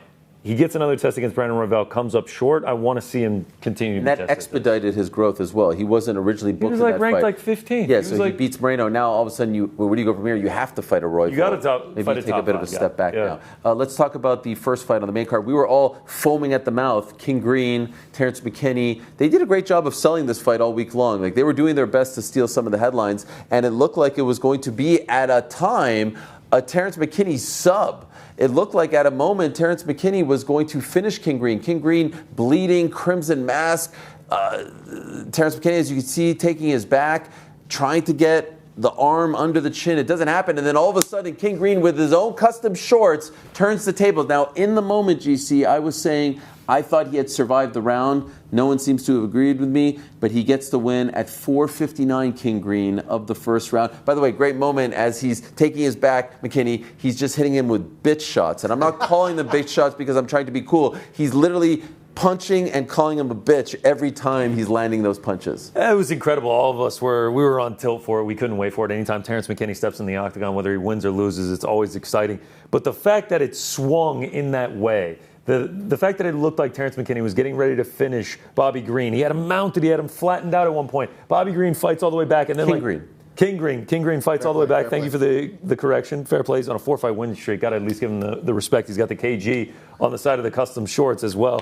He gets another test against Brandon Royval, comes up short. I want to see him continue And to that test expedited his growth as well. He wasn't originally booked was in like that ranked fight. like 15th. Yeah, He so was he like- beats Moreno. Now all of a sudden, where do you go from here? You have to fight a Royval. You gotta Maybe fight a you take a top bit of a five step guy. back Yeah. now. Let's talk about the first fight on the main card. We were all foaming at the mouth. King Green, Terrence McKinney. They did a great job of selling this fight all week long. Like they were doing their best to steal some of the headlines, and it looked like it was going to be at a time a Terrence McKinney sub. It looked like at a moment Terrence McKinney was going to finish King Green. King Green bleeding, crimson mask. Terrence McKinney, as you can see, taking his back, trying to get the arm under the chin. It doesn't happen. And then all of a sudden, King Green, with his own custom shorts, turns the tables. Now, in the moment, GC, I was saying I thought he had survived the round. No one seems to have agreed with me, but he gets the win at 4:59, King Green, of the first round. By the way, great moment as he's taking his back, McKinney. He's just hitting him with bitch shots. And I'm not calling them bitch shots because I'm trying to be cool. He's literally punching and calling him a bitch every time he's landing those punches. It was incredible. All of us were on tilt for it. We couldn't wait for it. Anytime Terrence McKinney steps in the octagon, whether he wins or loses, it's always exciting. But the fact that it swung in that way, the fact that it looked like Terrence McKinney was getting ready to finish Bobby Green. He had him mounted. He had him flattened out at one point. Bobby Green fights all the way back. And then King Green fights all the way back. Thank you for the correction. Fair play. He's on a 4-fight winning streak. Got to at least give him the respect. He's got the KG on the side of the custom shorts as well.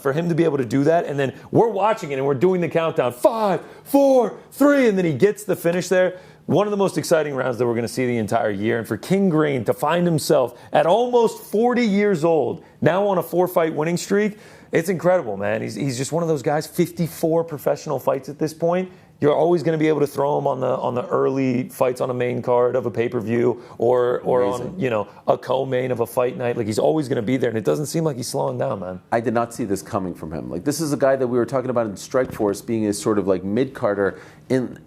For him to be able to do that, and then we're watching it and we're doing the countdown. 5, 4, 3, and then he gets the finish there. One of the most exciting rounds that we're going to see the entire year. And for King Green to find himself at almost 40 years old, now on a 4-fight winning streak, it's incredible, man. He's just one of those guys, 54 professional fights at this point. You're always going to be able to throw him on the early fights on a main card of a pay-per-view or on a co-main of a fight night. Like he's always going to be there, and it doesn't seem like he's slowing down, man. I did not see this coming from him. Like this is a guy that we were talking about in Strikeforce being a sort of like mid-carder in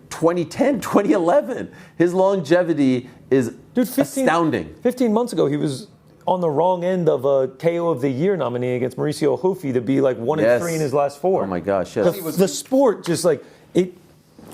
2010, 2011. His longevity is astounding. 15 months ago, he was on the wrong end of a KO of the Year nominee against Mauricio Hufi to be like 1-3 in his last 4. Oh my gosh, yes. The sport just like it.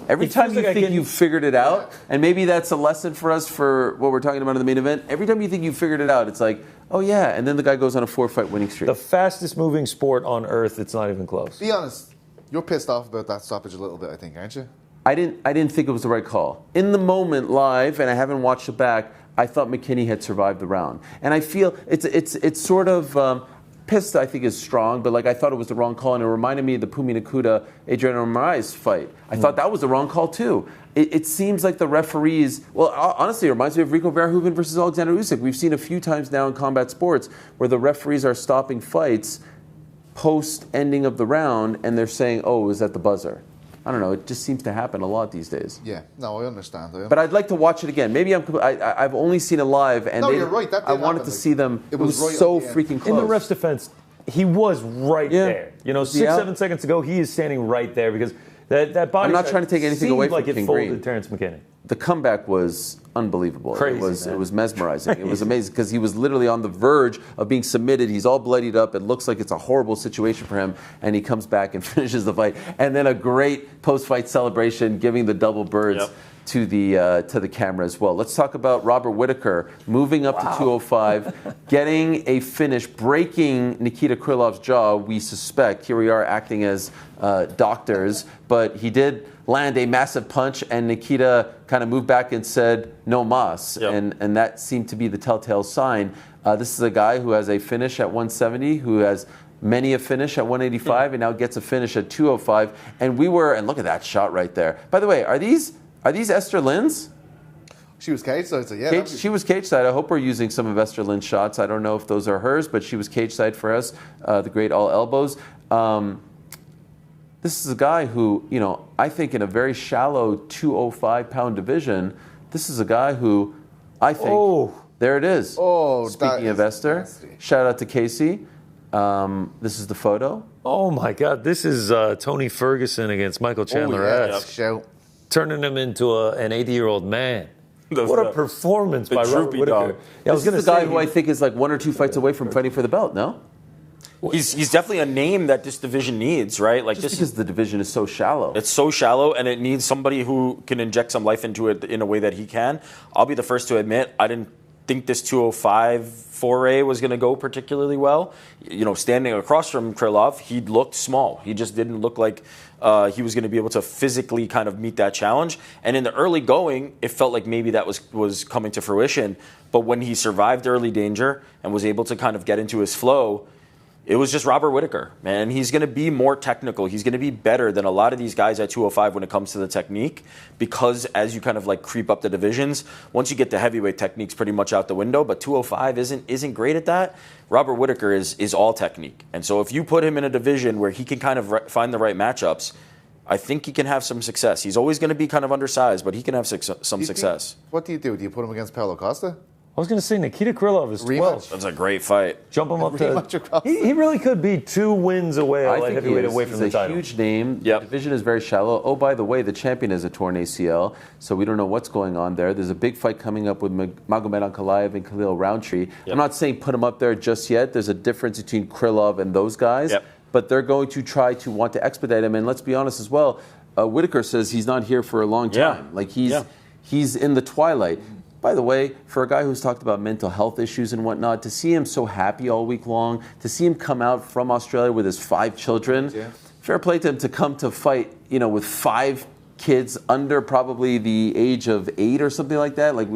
Every time you think you've figured it out, and maybe that's a lesson for us for what we're talking about in the main event. Every time you think you've figured it out, it's like, oh yeah, and then the guy goes on a 4-fight winning streak. The fastest moving sport on earth. It's not even close. Be honest, you're pissed off about that stoppage a little bit, I think, aren't you? I didn't think it was the right call. In the moment, live, and I haven't watched it back, I thought McKinney had survived the round. And I feel it's sort of pissed, I think, is strong, but like I thought it was the wrong call, and it reminded me of the Pumi Nakuda Adriano Moraes fight. I thought that was the wrong call too. It seems like the referees, well, honestly, it reminds me of Rico Verhoeven versus Alexander Usyk. We've seen a few times now in combat sports where the referees are stopping fights post ending of the round, and they're saying, "Oh, it was at the buzzer." I don't know. It just seems to happen a lot these days. Yeah, no, I understand. But I'd like to watch it again. Maybe I've only seen it live, and you're right. That did I wanted happen. to see them. It was right so at the end. freaking close. In the ref's defense, he was right there. 6-7 seconds ago, he is standing right there because that body. I'm not trying to take anything away from like King it folded Green. Terrence McKinney. The comeback was unbelievable. Crazy, it was mesmerizing. It was amazing because he was literally on the verge of being submitted. He's all bloodied up. It looks like it's a horrible situation for him, and he comes back and finishes the fight. And then a great post-fight celebration, giving the double birds to the camera as well. Let's talk about Robert Whittaker moving up to 205, getting a finish, breaking Nikita Krylov's jaw. We suspect. Here we are acting as doctors, but he did land a massive punch, and Nikita kind of moved back and said, "No mas," and that seemed to be the telltale sign. This is a guy who has a finish at 170, who has many a finish at 185, and now gets a finish at 205. And look at that shot right there. By the way, are these Esther Lynn's? She was cage side, so yeah. She was cage side. I hope we're using some of Esther Lynn's shots. I don't know if those are hers, but she was cage side for us. The great all elbows. This is a guy who, I think in a very shallow 205-pound division, this is a guy who I think, there it is. Oh, speaking of Esther, shout out to Casey. This is the photo. Oh my God, this is Tony Ferguson against Michael Chandler. Turning him into an 80-year-old man. What a performance by Robert Whittaker. Yeah, this is the guy who I think is like 1 or 2 fights away from fighting for the belt, no? He's definitely a name that this division needs, right? Like just because the division is so shallow. It's so shallow, and it needs somebody who can inject some life into it in a way that he can. I'll be the first to admit, I didn't think this 205 foray was going to go particularly well. You know, standing across from Krylov, he looked small. He just didn't look like he was going to be able to physically kind of meet that challenge. And in the early going, it felt like maybe that was coming to fruition. But when he survived early danger and was able to kind of get into his flow, it was just Robert Whittaker, man. He's going to be more technical. He's going to be better than a lot of these guys at 205 when it comes to the technique, because as you kind of like creep up the divisions, once you get the heavyweight techniques pretty much out the window, but 205 isn't great at that. Robert Whittaker is all technique. And so if you put him in a division where he can kind of find the right matchups, I think he can have some success. He's always going to be kind of undersized, but he can have some success. What do you do? Do you put him against Paulo Costa? I was going to say Nikita Krylov is 12. That's a great fight. Jump him up to. He really could be 2 wins away, light heavyweight away from the title. He's a huge name. The division is very shallow. Oh, by the way, the champion is a torn ACL, so we don't know what's going on there. There's a big fight coming up with Magomed Ankalaev and Khalil Roundtree. Yep. I'm not saying put him up there just yet. There's a difference between Krylov and those guys, but they're going to try to want to expedite him. And let's be honest as well, Whittaker says he's not here for a long time. Like he's in the twilight. By the way, for a guy who's talked about mental health issues and whatnot, to see him so happy all week long, to see him come out from Australia with his 5 children, fair play to him to come to fight, you know, with 5 kids under probably the age of 8 or something like that. Like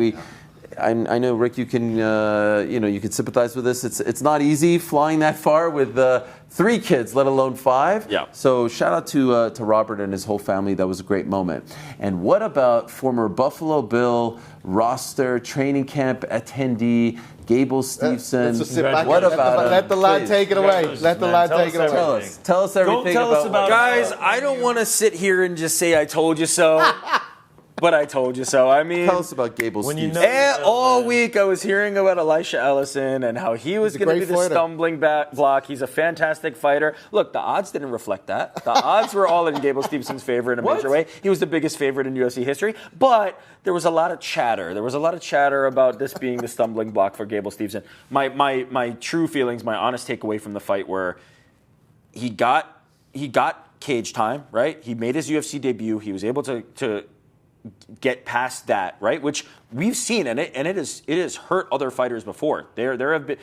I know, Rick, you can you can sympathize with this. It's not easy flying that far with 3 kids, let alone 5. Yeah. So shout out to Robert and his whole family. That was a great moment. And what about former Buffalo Bill roster training camp attendee Gable Steveson? Let's just sit back. What about him? Let the lad take it away. Let the lad take it away. Tell us everything about guys. I don't want to sit here and just say I told you so. But I told you so. I mean, tell us about Gable Steveson. All week I was hearing about Elisha Ellison and how he was going to be the stumbling block. He's a fantastic fighter. Look, the odds didn't reflect that. The odds were all in Gable Stevenson's favor in a major way. He was the biggest favorite in UFC history. But there was a lot of chatter. There was a lot of chatter about this being the stumbling block for Gable Stevenson. My true feelings, my honest takeaway from the fight were he got cage time, right? He made his UFC debut. He was able to get past that, right? Which we've seen, and it has hurt other fighters before. There have been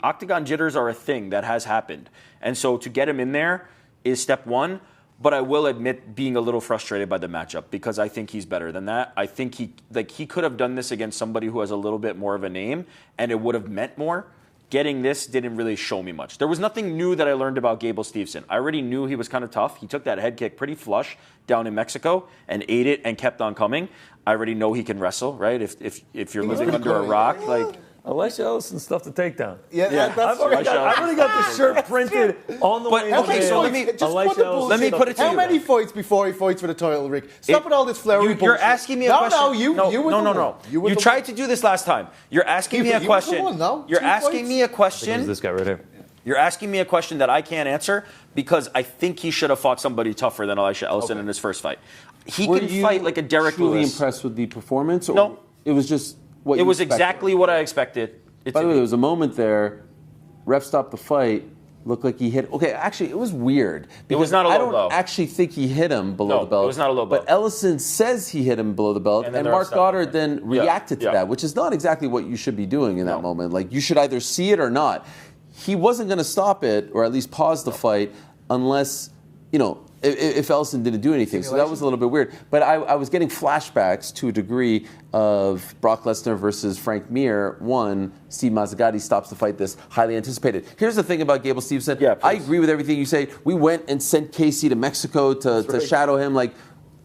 octagon jitters are a thing that has happened, and so to get him in there is step one. But I will admit being a little frustrated by the matchup because I think he's better than that. I think he could have done this against somebody who has a little bit more of a name, and it would have meant more. Getting this didn't really show me much. There was nothing new that I learned about Gable Steveson. I already knew he was kind of tough. He took that head kick pretty flush down in Mexico and ate it and kept on coming. I already know he can wrestle, right? If you're living under a rock, like Elisha Ellison stuff to take down. Yeah. I've already got the shirt printed on the way. Okay, so let me put it to you. How many fights before he fights for the title, Rick? Stop with all this flowery bullshit. You're asking me a question. No. You tried to do this last time. You're asking me a question. You're asking me a question. This guy right here. You're asking me a question that I can't answer because I think he should have fought somebody tougher than Elisha Ellison in his first fight. He can fight like a Derek Lewis. Were you impressed with the performance? Or No. It was just what it was exactly what I expected. By the way, there was a moment there. Ref stopped the fight. Looked like he hit. Okay, actually, it was weird. It was not a low blow. I don't actually think he hit him below the belt. It was not a low blow. But Ellison says he hit him below the belt, and Mark Goddard then reacted to that, which is not exactly what you should be doing in that moment. Like, you should either see it or not. He wasn't going to stop it, or at least pause the fight, unless, if Ellison didn't do anything. So that was a little bit weird. But I was getting flashbacks to a degree of Brock Lesnar versus Frank Mir. One, Steve Mazzagatti stops the fight this highly anticipated. Here's the thing about Gable Steveson. Yeah, I agree with everything you say. We went and sent Casey to Mexico to shadow him. Like,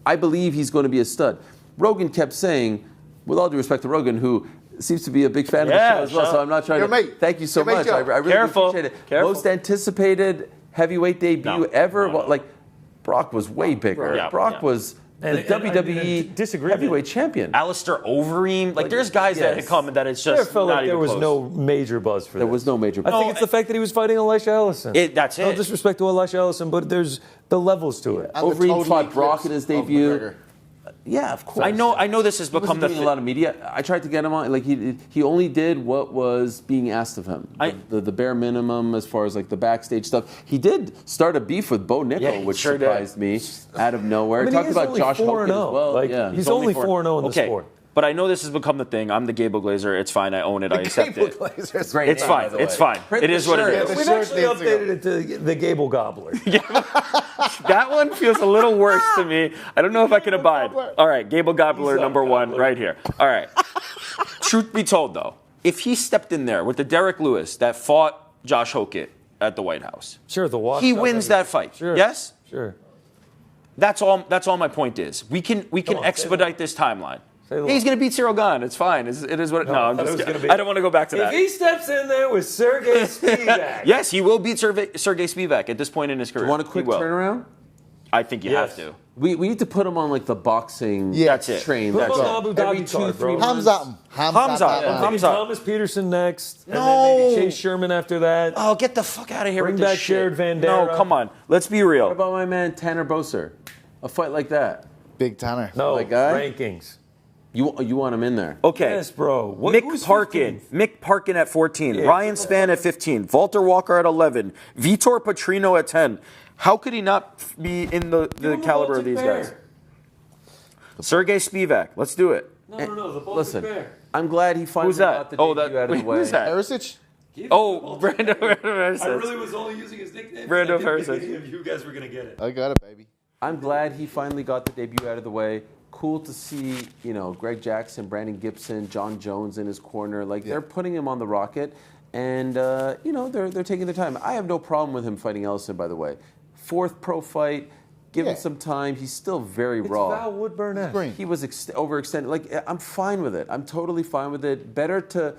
I believe he's going to be a stud. Rogan kept saying, with all due respect to Rogan, who seems to be a big fan of the show as well, so I'm not trying to... Thank you so much. I really appreciate it. Most anticipated heavyweight debut ever. Like, Brock was way bigger. Yeah, Brock was the WWE heavyweight champion. Alistair Overeem. Like, there's guys that had come and that it's just felt not like even there was close. no major buzz for this. There was no major buzz. I think it's the fact that he was fighting Elisha Ellison. That's it. No disrespect to Elisha Ellison, but there's the levels to it. Overeem fought Brock in his debut. Yeah, of course. I know this has become a lot of media. I tried to get him on. Like, he only did what was being asked of him. The bare minimum as far as like the backstage stuff. He did start a beef with Bo Nickel, which surprised me out of nowhere. Talked about Josh Hogan as well. He's only 4-0 in the sport. But I know this has become the thing. I'm the Gable Glazer. It's fine. I own it. I accept Gable it. Glazer's Great It's name, fine. by the It's way. fine. Print It the is what it shirt. is. We've actually updated it to the Gable Gobbler. That one feels a little worse to me. I don't know if I can abide. All right, Gable Gobbler number one right here. All right. Truth be told, though, if he stepped in there with the Derek Lewis that fought Josh Hokett at the White House, Sure, the walk. he wins that fight. Sure. Yes? Sure. That's all my point is. We can expedite this timeline. He's going to beat Cyril Gane. It's fine. It is what. No, I'm just kidding. I don't want to go back to that. If he steps in there with Sergey Spivak. Yes, he will beat Sergey Spivak at this point in his career. You want a quick He will. turnaround? I think you have to. We need to put him on like the boxing That's it. train. Put him That's on it. Abu Dhabi Every 2-3 card, bro. months. Hamzat him. Hamzat. that man. Maybe Hamzat. Thomas Peterson next. And No. then maybe Chase Sherman after that. Oh, get the fuck out of here Bring with this back shit. Jared Van No, Dera. come on. Let's be What real. about my man Tanner Boser? A fight like that. Big Tanner. No, Like guy? rankings. You want him in there? Okay. Yes, bro. Mick Parkin. Mick Parkin at 14. Yeah. Ryan Spann at 15. Walter Walker at 11. Vitor Petrino at 10. How could he not be in the caliber of these guys? Sergey Spivak. Let's do it. No, the Baltic Listen, Bear. I'm glad he finally Who's that? got the Oh, debut out of the way. who's that? Perisic? Oh, Brando Perisic. I really was only using his nickname. Brando I didn't think Perisic. any of you guys were going to get it. I got it, baby. I'm glad he finally got the debut out of the way. Cool to see, Greg Jackson, Brandon Gibson, John Jones in his corner. Like they're putting him on the rocket, and they're taking their time. I have no problem with him fighting Ellison. By the way, 4th pro fight. Give him some time. He's still very raw. Val Woodburn. He was overextended. Like I'm fine with it. I'm totally fine with it. Better to.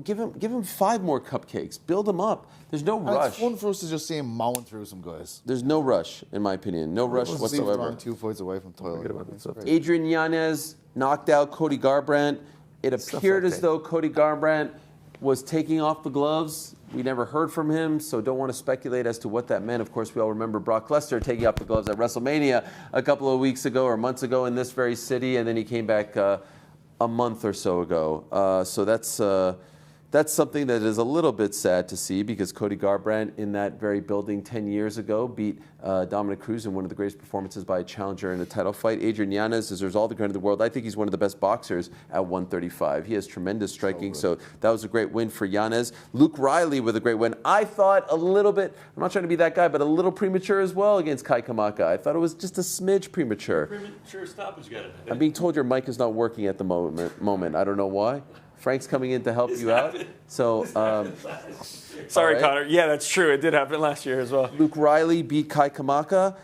Give him 5 more cupcakes. Build him up. There's no And rush. it's fun for us to just see him mowing through some guys. There's no rush, in my opinion. No rush whatsoever. 2 fights away from title. Adrian Yanez knocked out Cody Garbrandt. It appeared as though Cody Garbrandt was taking off the gloves. We never heard from him, so don't want to speculate as to what that meant. Of course, we all remember Brock Lesnar taking off the gloves at WrestleMania a couple of weeks ago or months ago in this very city, and then he came back a month or so ago. So that's something that is a little bit sad to see because Cody Garbrandt in that very building 10 years ago beat Dominic Cruz in one of the greatest performances by a challenger in a title fight. Adrian Yanez deserves all the credit in the world. I think he's one of the best boxers at 135. He has tremendous striking, so that was a great win for Yanez. Luke Riley with a great win. I thought a little bit, I'm not trying to be that guy, but a little premature as well against Kai Kamaka. I thought it was just a smidge premature. Premature stoppage got it. I'm being told your mic is not working at the moment. I don't know why. Frank's coming in to help you out. So, Sorry, right. Connor. Yeah, that's true. It did happen last year as well. Luke Riley beat Kai Kamaka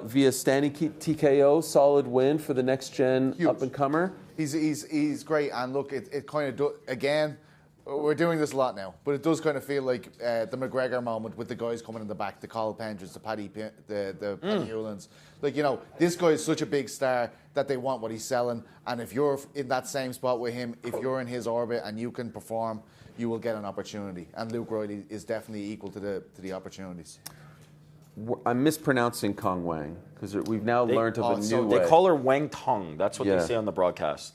via standing TKO. Solid win for the next gen up and comer. He's great, and look, it kind of again. We're doing this a lot now, but it does kind of feel like the McGregor moment with the guys coming in the back, the Carl Pendrins, the Paddy Hewlins. Like, this guy is such a big star that they want what he's selling. And if you're in that same spot with him, if you're in his orbit and you can perform, you will get an opportunity. And Luke Riley is definitely equal to the opportunities. I'm mispronouncing Kong Wang because we've now learned of a new way. They call her Wang Tong. That's what they say on the broadcast.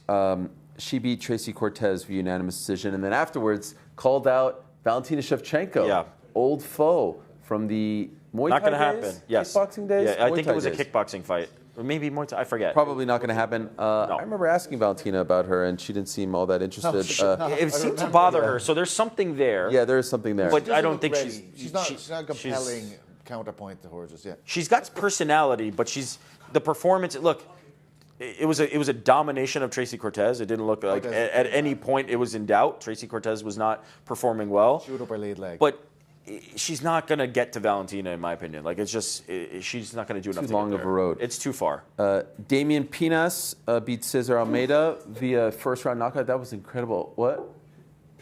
She beat Tracy Cortez via unanimous decision, and then afterwards called out Valentina Shevchenko, old foe from the Muay Thai Not going to happen. days, Yes. kickboxing days. Yeah, I Muay think Thai it was a days. kickboxing fight. Or maybe Muay Thai. I forget. Probably not going to happen. I remember asking Valentina about her, and she didn't seem all that interested. It seemed to bother her, so there's something there. Yeah, there is something there. But I don't think she's not a compelling counterpoint to her just yet. She's got personality, but the performance. Look, it was a domination of Tracy Cortez. It didn't look like at any point it was in doubt. Tracy Cortez was not performing well. Shoot up her lead leg. But she's not going to get to Valentina, in my opinion. Like she's not going to do enough. Too long of a road. It's too far. Damian Pinas beat Cesar Almeida via first round knockout. That was incredible. What?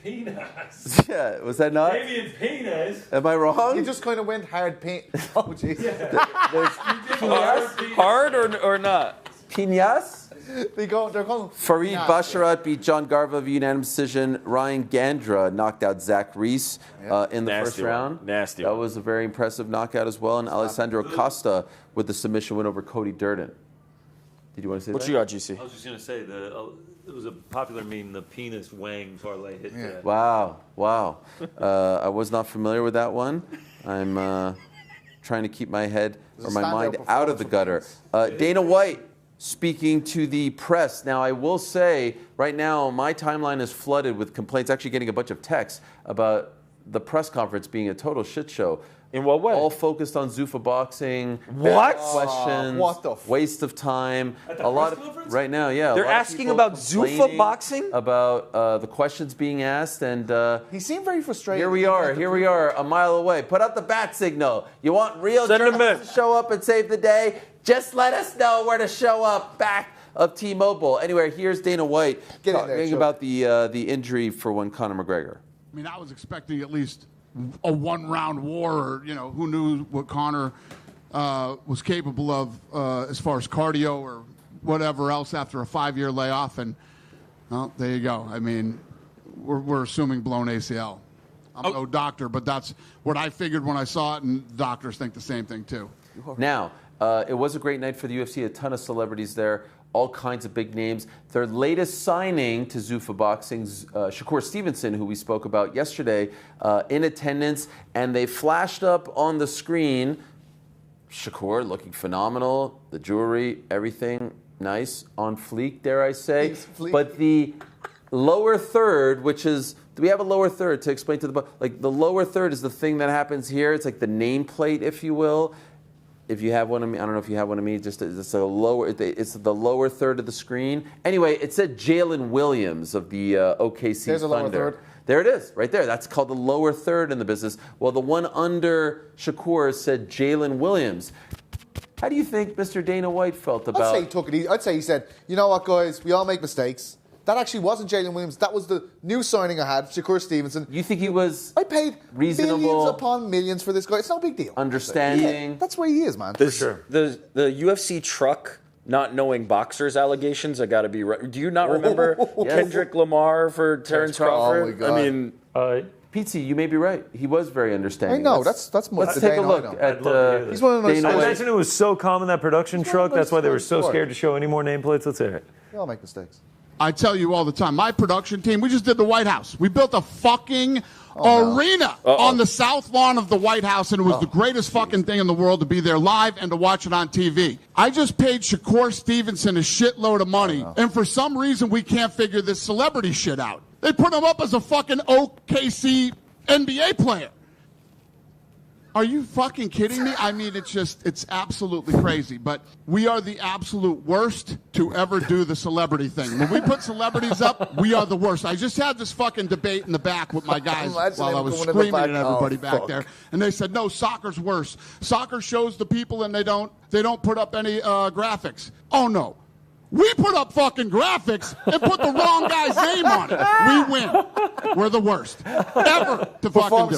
Pinas. Yeah, was that not? Damian Pinas. Am I wrong? He just kind of went hard paint. Oh, jeez. Hard or not? Pinas? They're calling Farid Basharat beat John Garva via unanimous decision. Ryan Gandra knocked out Zach Reese in the first round. Nasty That one. was a very impressive knockout as well. And Alessandro Costa with the submission win over Cody Durden. Did you want to say What that? you got, GC? I was just going to say, it was a popular meme, the penis Wang parlay hit. Wow. I was not familiar with that one. I'm trying to keep my head or my mind out of the gutter. Dana White speaking to the press. Now, I will say, right now, my timeline is flooded with complaints, actually getting a bunch of texts about the press conference being a total shit show. In what way? All focused on Zuffa boxing. What? Questions. What the waste of time. At the a lot press conference? right now, yeah. They're a lot of asking people about Zuffa complaining boxing? About the questions being asked, and He seemed very frustrated. here we are, a mile away. Put out the bat signal. You want real Send 'em journalists to show up and save the day? Just let us know where to show up. Back of T-Mobile. Anyway, here's Dana White Get in there, talking Chuck. about the injury for one Conor McGregor. I mean, I was expecting at least a one-round war, or, who knew what Conor was capable of as far as cardio or whatever else after a 5-year layoff. And, well, there you go. I mean, we're assuming blown ACL. I'm no doctor, but that's what I figured when I saw it, and doctors think the same thing, too. Now, it was a great night for the UFC. A ton of celebrities there. All kinds of big names. Their latest signing to Zuffa Boxing's Shakur Stevenson, who we spoke about yesterday, in attendance, and they flashed up on the screen. Shakur looking phenomenal, the jewelry, everything nice, on fleek, dare I say. But the lower third, which is, do we have a lower third to explain to the lower third is the thing that happens here. It's like the nameplate, if you will. If you have one of me, I don't know if you have one of me. It's the lower third of the screen. Anyway, it said Jalen Williams of the OKC There's a Thunder. lower third. There it is, right there. That's called the lower third in the business. Well, the one under Shakur said Jalen Williams. How do you think Mr. Dana White felt about? I'd say he took it easy. I'd say he said, you know what, guys, we all make mistakes. That actually wasn't Jalen Williams. That was the new signing I had, Shakur Stevenson. You think he was? I paid reasonable, millions upon millions for this guy. It's no big deal. Understanding. Yeah, that's where he is, man. For sure. The UFC truck not knowing boxers allegations, I got to be right. Do you not remember Kendrick Lamar for Terrence Crawford? Oh my God. I mean, Pete, you may be right. He was very understanding. I know. That's more Let's the take a Dana look I know. at He's one of the Dana nice White. I imagine it was so calm in that production truck. That's why they were so scared to show any more nameplates. Let's hear it. We all make mistakes. I tell you all the time, my production team, we just did the White House. We built a fucking arena on the south lawn of the White House, and it was the greatest fucking thing in the world to be there live and to watch it on TV. I just paid Shakur Stevenson a shitload of money, and for some reason we can't figure this celebrity shit out. They put him up as a fucking OKC NBA player. Are you fucking kidding me? I mean, it's absolutely crazy. But we are the absolute worst to ever do the celebrity thing. When we put celebrities up, we are the worst. I just had this fucking debate in the back with my guys while I was screaming at everybody back there. And they said, no, soccer's worse. Soccer shows the people and they don't put up any graphics. Oh, no. We put up fucking graphics and put the wrong guy's name on it. We win. We're the worst ever to fucking do.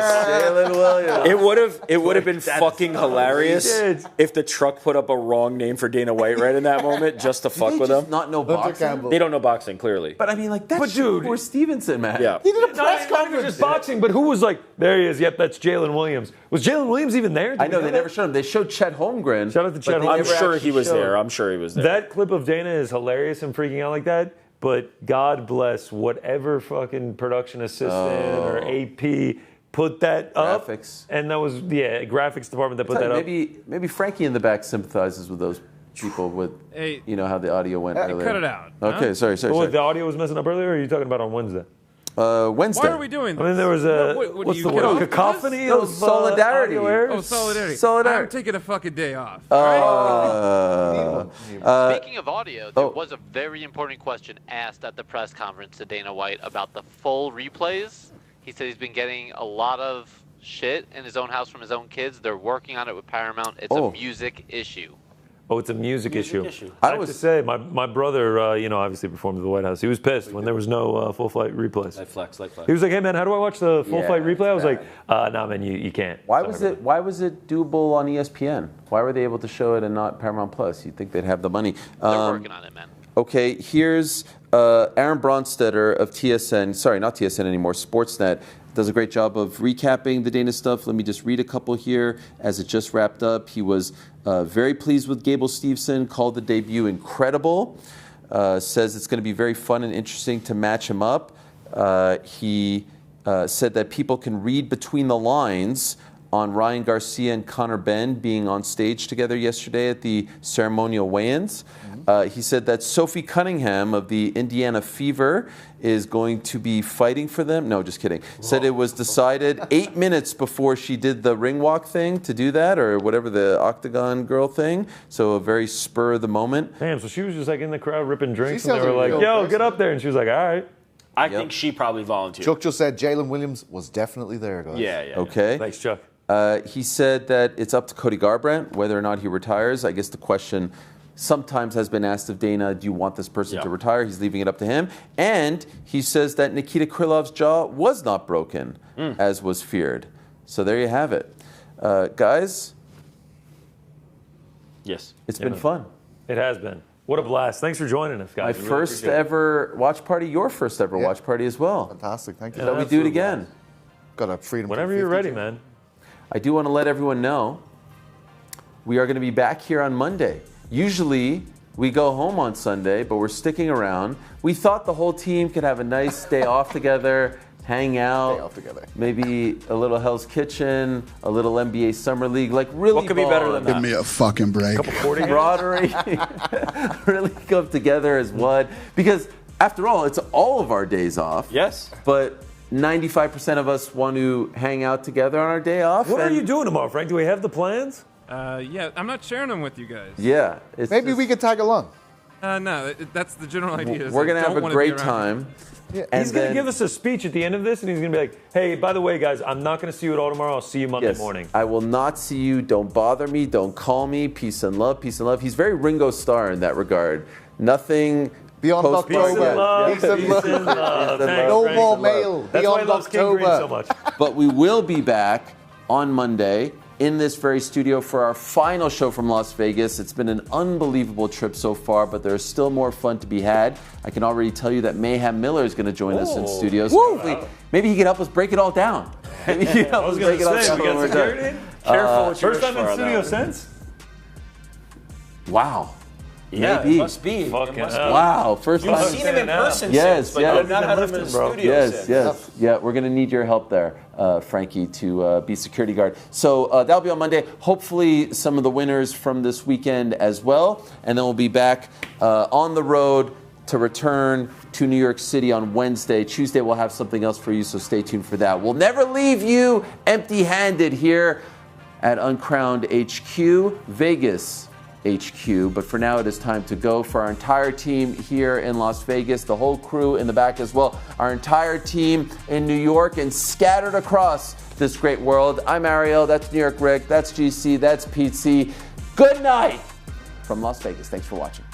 Jalen Williams. It would have been fucking hilarious if the truck put up a wrong name for Dana White right in that moment just to fuck with him. Not know boxing. They don't know boxing clearly. But I mean, like that's Shakur Stevenson, man. Yeah. He did a Not press even conference. just boxing, but who was like, there he is. Yep, that's Jalen Williams. Was Jalen Williams even there? I know they never showed him. They showed Chet Holmgren. Shout out to Chet Holmgren. I'm sure he was there. I'm sure he was there. That clip of Dana is hilarious and freaking out like that. But God bless whatever fucking production assistant or AP put that up. Graphics. And that was, graphics department that put that up. Maybe Frankie in the back sympathizes with those people with, how the audio went earlier. Cut it out. Okay, sorry. Oh, the audio was messing up earlier, or are you talking about on Wednesday? Wednesday. Why are we doing this? I mean, there was a, What, what's do the you get word? off Cacophony No, of solidarity. audio errors? Oh, solidarity. Solidarity. I'm taking a fucking day off. Speaking of audio, there was a very important question asked at the press conference to Dana White about the full replays. He said he's been getting a lot of shit in his own house from his own kids. They're working on it with Paramount. It's a music issue. Oh, it's a music issue. I have to say, my brother, obviously performed at the White House. He was pissed when there was no full flight replays. Light flex. He was like, "Hey man, how do I watch the full flight replay?" I was like, "Nah, man, you can't." Why was it doable on ESPN? Why were they able to show it and not Paramount Plus? You'd think they'd have the money. They're working on it, man. Okay, here's Aaron Bronstetter of TSN. Sorry, not TSN anymore. Sportsnet does a great job of recapping the Dana stuff. Let me just read a couple here as it just wrapped up. He was very pleased with Gable Steveson, called the debut incredible, says it's going to be very fun and interesting to match him up. He said that people can read between the lines on Ryan Garcia and Conor Benn being on stage together yesterday at the ceremonial weigh-ins. He said that Sophie Cunningham of the Indiana Fever is going to be fighting for them. No, just kidding. Said it was decided 8 minutes before she did the ring walk thing to do that, or whatever, the octagon girl thing. So a very spur of the moment. Damn, so she was just like in the crowd ripping drinks, She and they sounds were like like, a yo, real get up there. And she was like, all right. I think she probably volunteered. Chuck just said Jalen Williams was definitely there, guys. Yeah. Okay. Thanks, Chuck. He said that it's up to Cody Garbrandt whether or not he retires. I guess the question sometimes has been asked of Dana, do you want this person to retire? He's leaving it up to him. And he says that Nikita Krylov's jaw was not broken, as was feared. So there you have it. Guys? Yes. It's been fun. It has been. What a blast. Thanks for joining us, guys. My first ever watch party, your first ever watch party as well. Fantastic, thank you. So we do it again. Got a freedom. Whenever you're ready, man. I do want to let everyone know we are going to be back here on Monday. Usually we go home on Sunday, but we're sticking around. We thought the whole team could have a nice day off together, hang out, Day off together. maybe a little Hell's Kitchen, a little NBA Summer League, like really What could be better than bond, that? Give me a fucking break. camaraderie, really come together as one. Because after all, it's all of our days off. Yes. But 95% of us want to hang out together on our day off. What are and- you doing tomorrow, Frank? Do we have the plans? Yeah, I'm not sharing them with you guys. Yeah. It's Maybe we could tag along. No, that's the general idea. is We're I going to have don't a wanna be great around time. Yeah. And He's going to then- give us a speech at the end of this, and he's going to be like, hey, by the way, guys, I'm not going to see you at all tomorrow. I'll see you Monday Yes, morning. I will not see you. Don't bother me. Don't call me. Peace and love. Peace and love. He's very Ringo Starr in that regard. Nothing Beyond postponed Peace and October. yet. love. Peace and love. Peace and love. Thanks, No Frank. more mail. That's why he Beyond loves King Green October. so much. But we will be back on Monday in this very studio for our final show from Las Vegas. It's been an unbelievable trip so far, but there's still more fun to be had. I can already tell you that Mayhem Miller is going to join us in studio. So hopefully, maybe he can help us break it all down. Maybe he can help I was us going break it all to say, down we when got we're security done. in? Careful what you First wish time in for on studio that. since? Wow. Yeah, Maybe. it must be. It Fucking must hell. be. Wow. First You've time. seen him in person Yes, since, but yes. you've not had him in the Bro. studio Yes, since. yes. Yeah, we're going to need your help there, Frankie, to be security guard. So that'll be on Monday. Hopefully some of the winners from this weekend as well. And then we'll be back on the road to return to New York City on Wednesday. Tuesday we'll have something else for you, so stay tuned for that. We'll never leave you empty-handed here at Uncrowned HQ, Vegas HQ. But for now, it is time to go for our entire team here in Las Vegas, the whole crew in the back as well, our entire team in New York and scattered across this great world. I'm Ariel, that's New York Rick, that's GC, that's Pete C. Good night from Las Vegas. Thanks for watching.